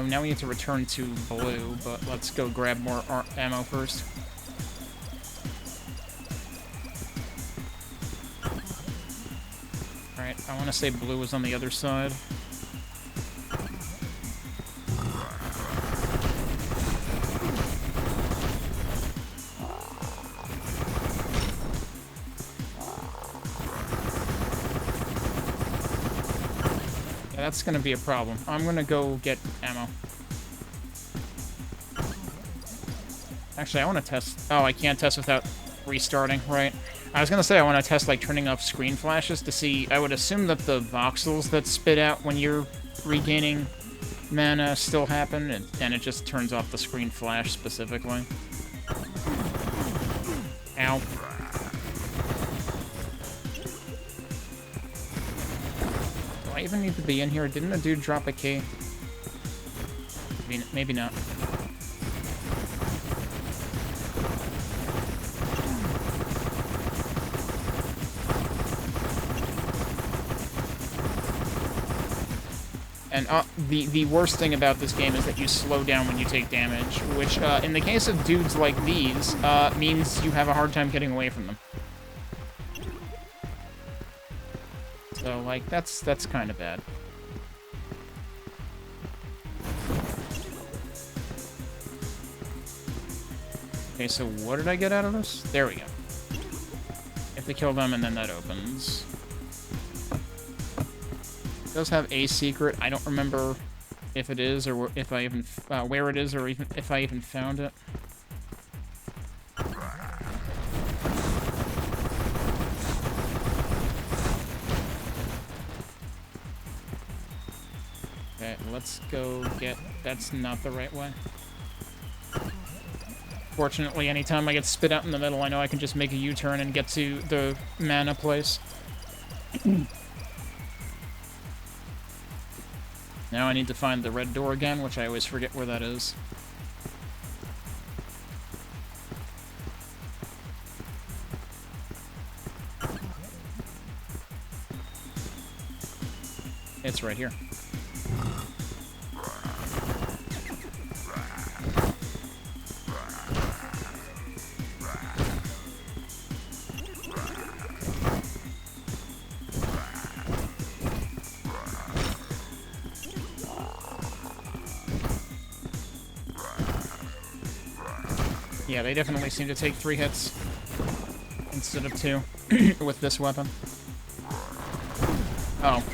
Now we need to return to blue, but let's go grab more ammo first. Alright, I want to say blue was on the other side. That's gonna be a problem. I'm gonna go get ammo. Actually, I want to test... Oh, I can't test without restarting, right? I was gonna say I want to test, like, turning off screen flashes to see... I would assume that the voxels that spit out when you're regaining mana still happen, and it just turns off the screen flash specifically. Ow. Do I even need to be in here? Didn't a dude drop a key? Maybe not. And the worst thing about this game is that you slow down when you take damage, which, in the case of dudes like these, means you have a hard time getting away from them. So, like, that's kind of bad. Okay, so what did I get out of this? There we go. You have to kill them, and then that opens. It does have a secret. I don't remember if it is, or if I even where it is, or even if I even found it. Okay, let's go get... That's not the right way. Fortunately, anytime I get spit out in the middle, I know I can just make a U-turn and get to the mana place. Now I need to find the red door again, which I always forget where that is. It's right here. Yeah, they definitely seem to take 3 hits instead of 2 with this weapon. Oh.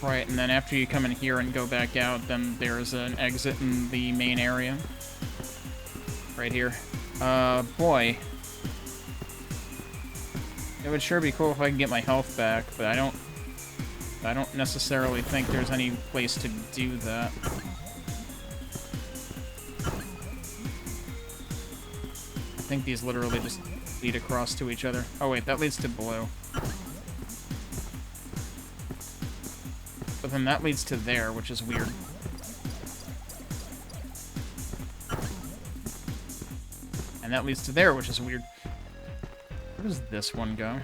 Right, and then after you come in here and go back out, then there's an exit in the main area. Right here. Boy. It would sure be cool if I could get my health back, but I don't necessarily think there's any place to do that. I think these literally just lead across to each other. Oh wait, that leads to blue. But then that leads to there, which is weird. And that leads to there, which is weird. Where does this one go?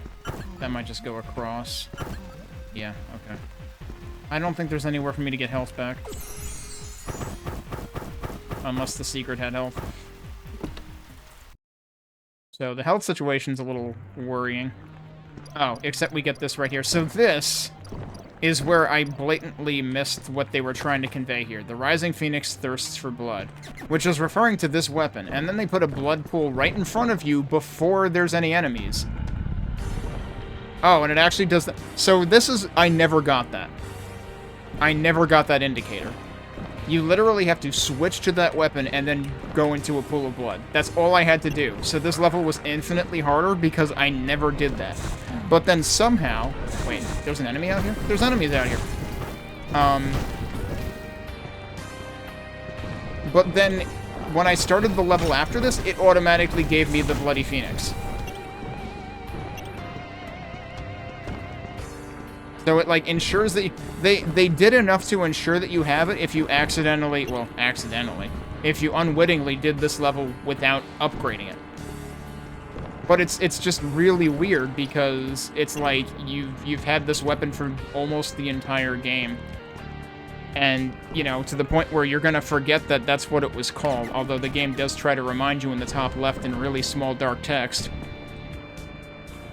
That might just go across. Yeah, okay. I don't think there's anywhere for me to get health back. Unless the secret had health. So the health situation's a little worrying. Oh, except we get this right here. So this is where I blatantly missed what they were trying to convey here. The Rising Phoenix thirsts for blood, which is referring to this weapon. And then they put a blood pool right in front of you before there's any enemies. Oh, and it actually does that. So this is... I never got that. I never got that indicator. You literally have to switch to that weapon and then go into a pool of blood. That's all I had to do. So this level was infinitely harder because I never did that. But then somehow... Wait, there's an enemy out here? There's enemies out here. But then, when I started the level after this, it automatically gave me the Bloody Phoenix. So it, like, ensures that... They did enough to ensure that you have it if you accidentally... Well, accidentally. If you unwittingly did this level without upgrading it. But it's just really weird because it's like you've had this weapon for almost the entire game. And, you know, to the point where you're gonna forget that that's what it was called. Although the game does try to remind you in the top left in really small dark text.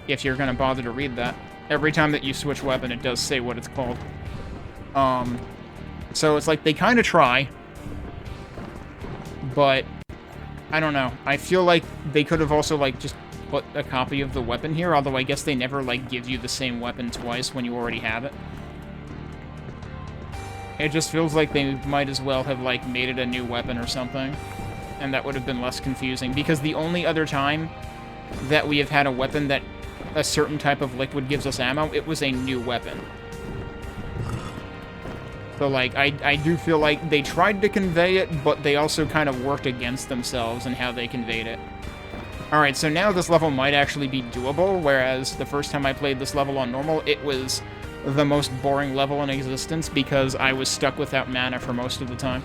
If you're gonna bother to read that. Every time that you switch weapon, it does say what it's called. So it's like they kind of try. But, I don't know. I feel like they could have also, like, just put a copy of the weapon here, although I guess they never, like, give you the same weapon twice when you already have it. It just feels like they might as well have, like, made it a new weapon or something. And that would have been less confusing, because the only other time that we have had a weapon that a certain type of liquid gives us ammo, it was a new weapon. So, like, I do feel like they tried to convey it, but they also kind of worked against themselves in how they conveyed it. Alright, so now this level might actually be doable, whereas the first time I played this level on normal, it was the most boring level in existence because I was stuck without mana for most of the time.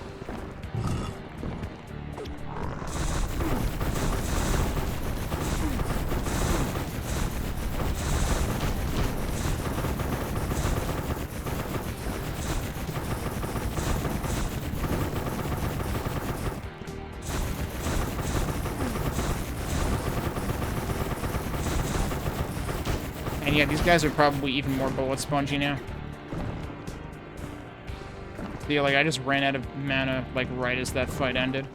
And yeah, these guys are probably even more bullet spongy now. I feel like I just ran out of mana, like, right as that fight ended.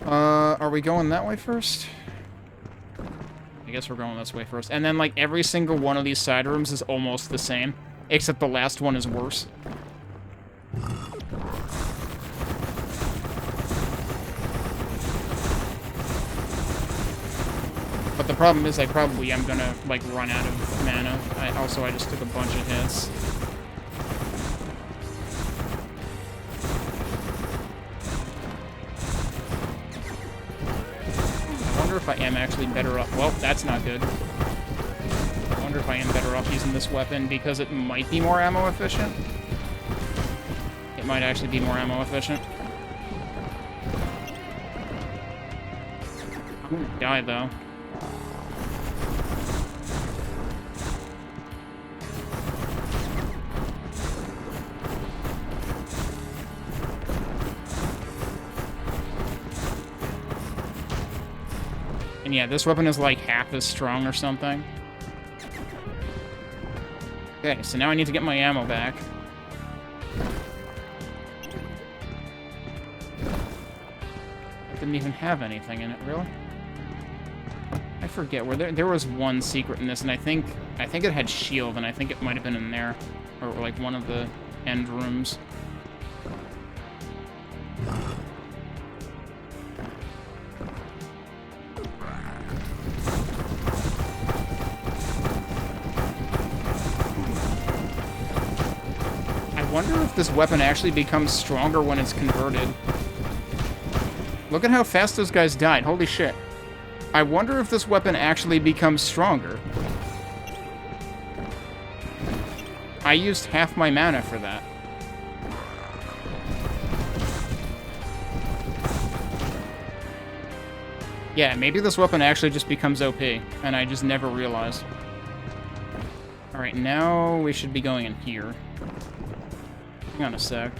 Are we going that way first? I guess we're going this way first. And then, like, every single one of these side rooms is almost the same, except the last one is worse. But the problem is I probably am gonna, like, run out of mana. I just took a bunch of hits. I wonder if I am actually better off... Well, that's not good. I wonder if I am better off using this weapon because it might be more ammo efficient. It might actually be more ammo efficient. I'm gonna die, though. And yeah, this weapon is like half as strong or something. Okay, so now I need to get my ammo back. It didn't even have anything in it, really? I forget. There was one secret in this, and I think it had shield, and I think it might have been in there. Or, like, one of the end rooms. I wonder if this weapon actually becomes stronger when it's converted. Look at how fast those guys died. Holy shit. I wonder if this weapon actually becomes stronger. I used half my mana for that. Yeah, maybe this weapon actually just becomes OP, and I just never realized. Alright, now we should be going in here. Hang on a sec.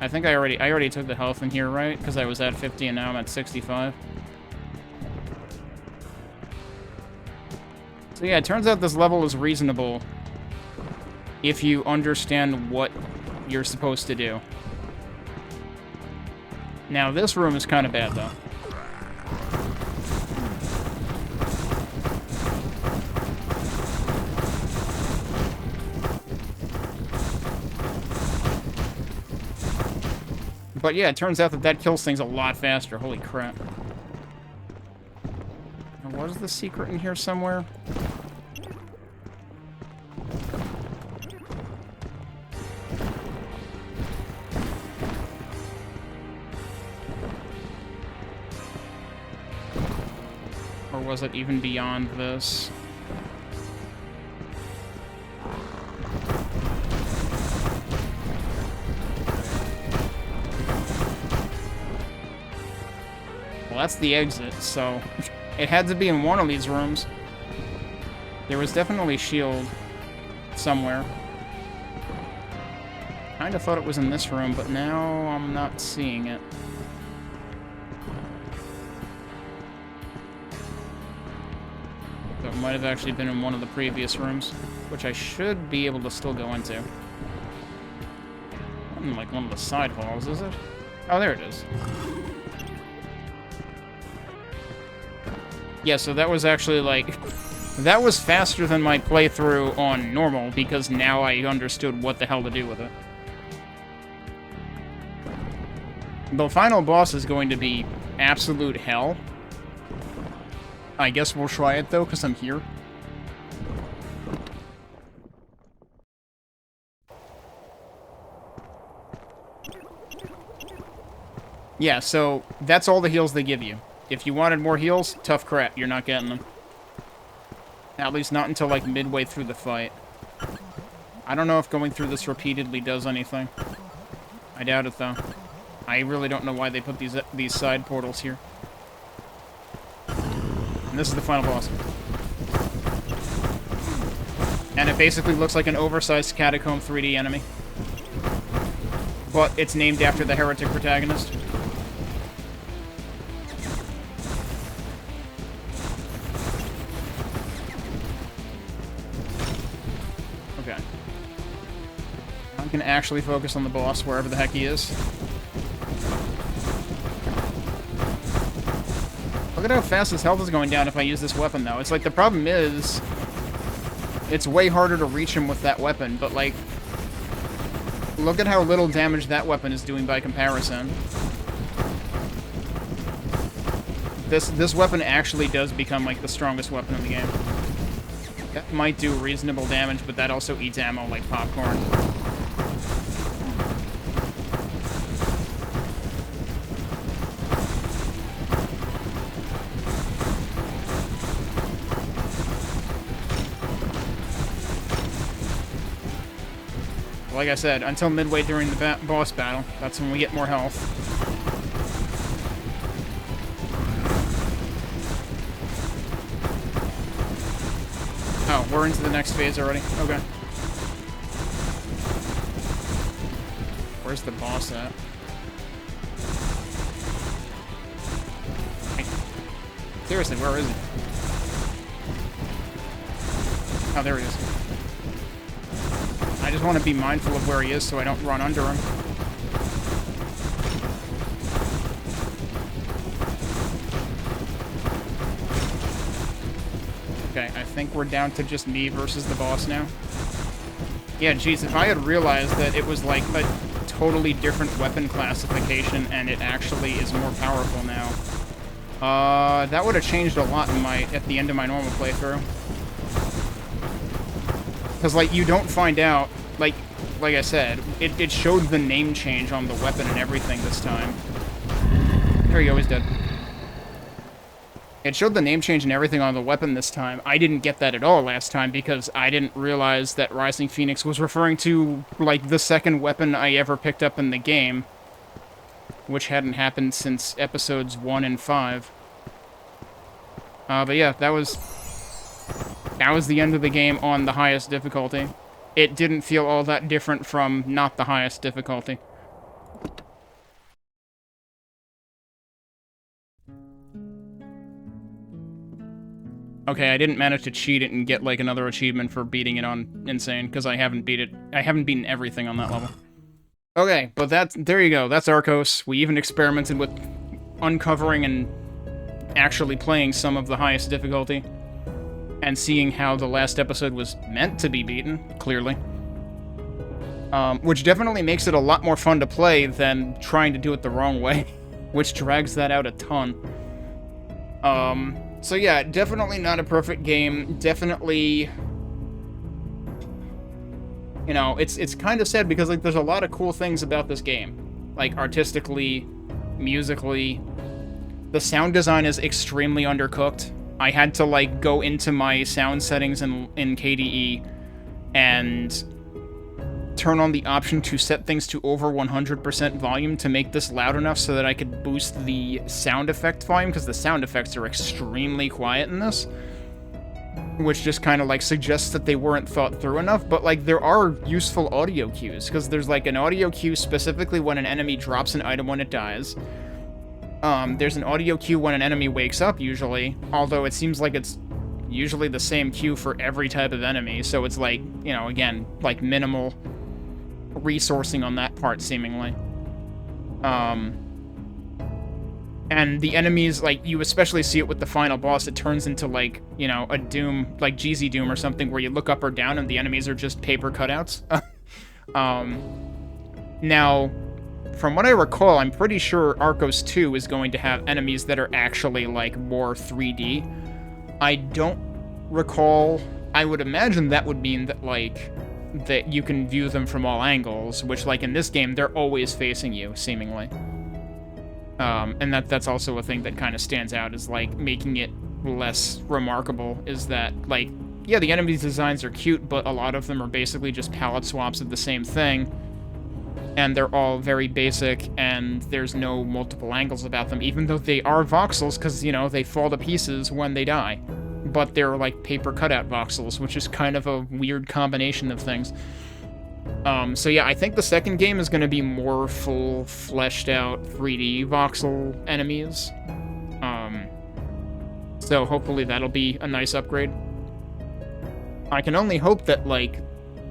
I think I already took the health in here, right? Because I was at 50 and now I'm at 65. So yeah, it turns out this level is reasonable if you understand what you're supposed to do. Now, this room is kind of bad, though. But yeah, it turns out that that kills things a lot faster. Holy crap. Was the secret in here somewhere? Or was it even beyond this? Well, that's the exit, so it had to be in one of these rooms. There was definitely shield somewhere. Kinda thought it was in this room, but now I'm not seeing it. So it might have actually been in one of the previous rooms, which I should be able to still go into. Not in like one of the side halls, is it? Oh, there it is. Yeah, so that was actually, like... That was faster than my playthrough on normal, because now I understood what the hell to do with it. The final boss is going to be absolute hell. I guess we'll try it, though, because I'm here. Yeah, so that's all the heals they give you. If you wanted more heals, tough crap, you're not getting them. At least not until, like, midway through the fight. I don't know if going through this repeatedly does anything. I doubt it, though. I really don't know why they put these side portals here. And this is the final boss. And it basically looks like an oversized Catacomb 3D enemy. But it's named after the heretic protagonist. Okay. I can actually focus on the boss wherever the heck he is. Look at how fast his health is going down if I use this weapon, though. It's like, the problem is... It's way harder to reach him with that weapon, but, like... Look at how little damage that weapon is doing by comparison. This weapon actually does become, like, the strongest weapon in the game. That might do reasonable damage, but that also eats ammo like popcorn. Like I said, until midway during the boss battle, that's when we get more health. Oh, we're into the next phase already? Okay. Where's the boss at? Seriously, where is he? Oh, there he is. I just want to be mindful of where he is so I don't run under him. Okay, I think we're down to just me versus the boss now. Yeah, geez, if I had realized that it was like a totally different weapon classification and it actually is more powerful now, that would have changed a lot in at the end of my normal playthrough. Because, like, you don't find out, like I said, it showed the name change on the weapon and everything this time. There you go, he's dead. It showed the name change and everything on the weapon this time. I didn't get that at all last time because I didn't realize that Rising Phoenix was referring to, like, the second weapon I ever picked up in the game, which hadn't happened since episodes 1 and 5. But yeah, that was the end of the game on the highest difficulty. It didn't feel all that different from not the highest difficulty. Okay, I didn't manage to cheat it and get, like, another achievement for beating it on Insane, because I haven't beaten everything on that level. Okay, but there you go, that's Arkos. We even experimented with uncovering and actually playing some of the highest difficulty, and seeing how the last episode was meant to be beaten, clearly. Which definitely makes it a lot more fun to play than trying to do it the wrong way, which drags that out a ton. So yeah, definitely not a perfect game. Definitely, you know, it's kind of sad because, like, there's a lot of cool things about this game. Like, artistically, musically. The sound design is extremely undercooked. I had to, like, go into my sound settings in KDE and turn on the option to set things to over 100% volume to make this loud enough so that I could boost the sound effect volume, because the sound effects are extremely quiet in this, which just kind of, like, suggests that they weren't thought through enough. But, like, there are useful audio cues, because there's, like, an audio cue specifically when an enemy drops an item when it dies. There's an audio cue when an enemy wakes up, usually, although it seems like it's usually the same cue for every type of enemy, so it's, like, you know, again, like, minimal resourcing on that part, seemingly. And the enemies, like, you especially see it with the final boss, it turns into, like, you know, a Doom, like Jeezy Doom or something, where you look up or down and the enemies are just paper cutouts. Now, from what I recall, I'm pretty sure Arkos 2 is going to have enemies that are actually, like, more 3D. I don't recall. I would imagine that would mean that, like, that you can view them from all angles, which, like, in this game, they're always facing you, seemingly. And that's also a thing that kind of stands out as, like, making it less remarkable, is that, like, yeah, the enemies' designs are cute, but a lot of them are basically just palette swaps of the same thing, and they're all very basic, and there's no multiple angles about them, even though they are voxels, because, you know, they fall to pieces when they die. But they're, like, paper cutout voxels, which is kind of a weird combination of things. So yeah, I think the second game is going to be more full, fleshed out 3D voxel enemies. So hopefully that'll be a nice upgrade. I can only hope that, like,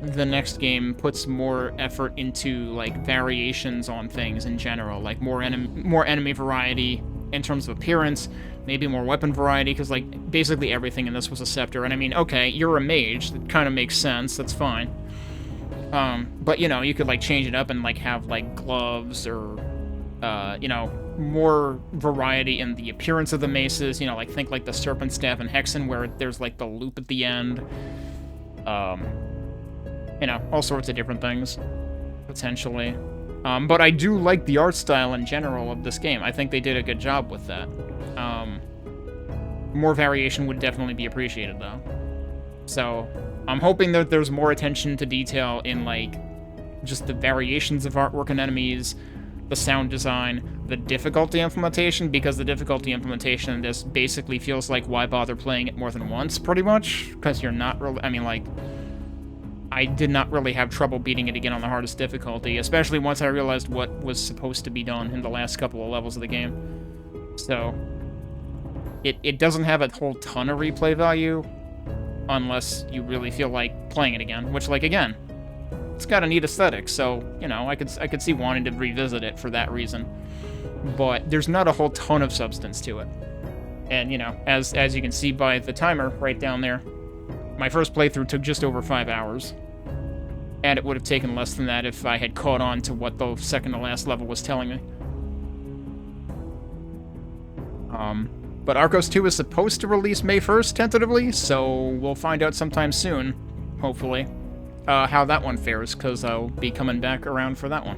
the next game puts more effort into, like, variations on things in general, like more enemy variety in terms of appearance, maybe more weapon variety, because, like, basically everything in this was a scepter, and I mean, okay, you're a mage, that kind of makes sense, that's fine. But, you know, you could, like, change it up and, like, have, like, gloves or, you know, more variety in the appearance of the maces, you know, like, think like the Serpent Staff and Hexen, where there's, like, the loop at the end. You know, all sorts of different things, potentially. But I do like the art style in general of this game. I think they did a good job with that. More variation would definitely be appreciated, though. So, I'm hoping that there's more attention to detail in, like, just the variations of artwork and enemies, the sound design, the difficulty implementation, because the difficulty implementation in this basically feels like, why bother playing it more than once, pretty much? Because you're not really, I mean, like, I did not really have trouble beating it again on the hardest difficulty, especially once I realized what was supposed to be done in the last couple of levels of the game. So, it doesn't have a whole ton of replay value, unless you really feel like playing it again, which, like, again, it's got a neat aesthetic, so, you know, I could see wanting to revisit it for that reason. But there's not a whole ton of substance to it. And, you know, as you can see by the timer right down there, my first playthrough took just over 5 hours. And it would have taken less than that if I had caught on to what the second to last level was telling me. But Arkos 2 is supposed to release May 1st, tentatively, so we'll find out sometime soon, hopefully, how that one fares, because I'll be coming back around for that one.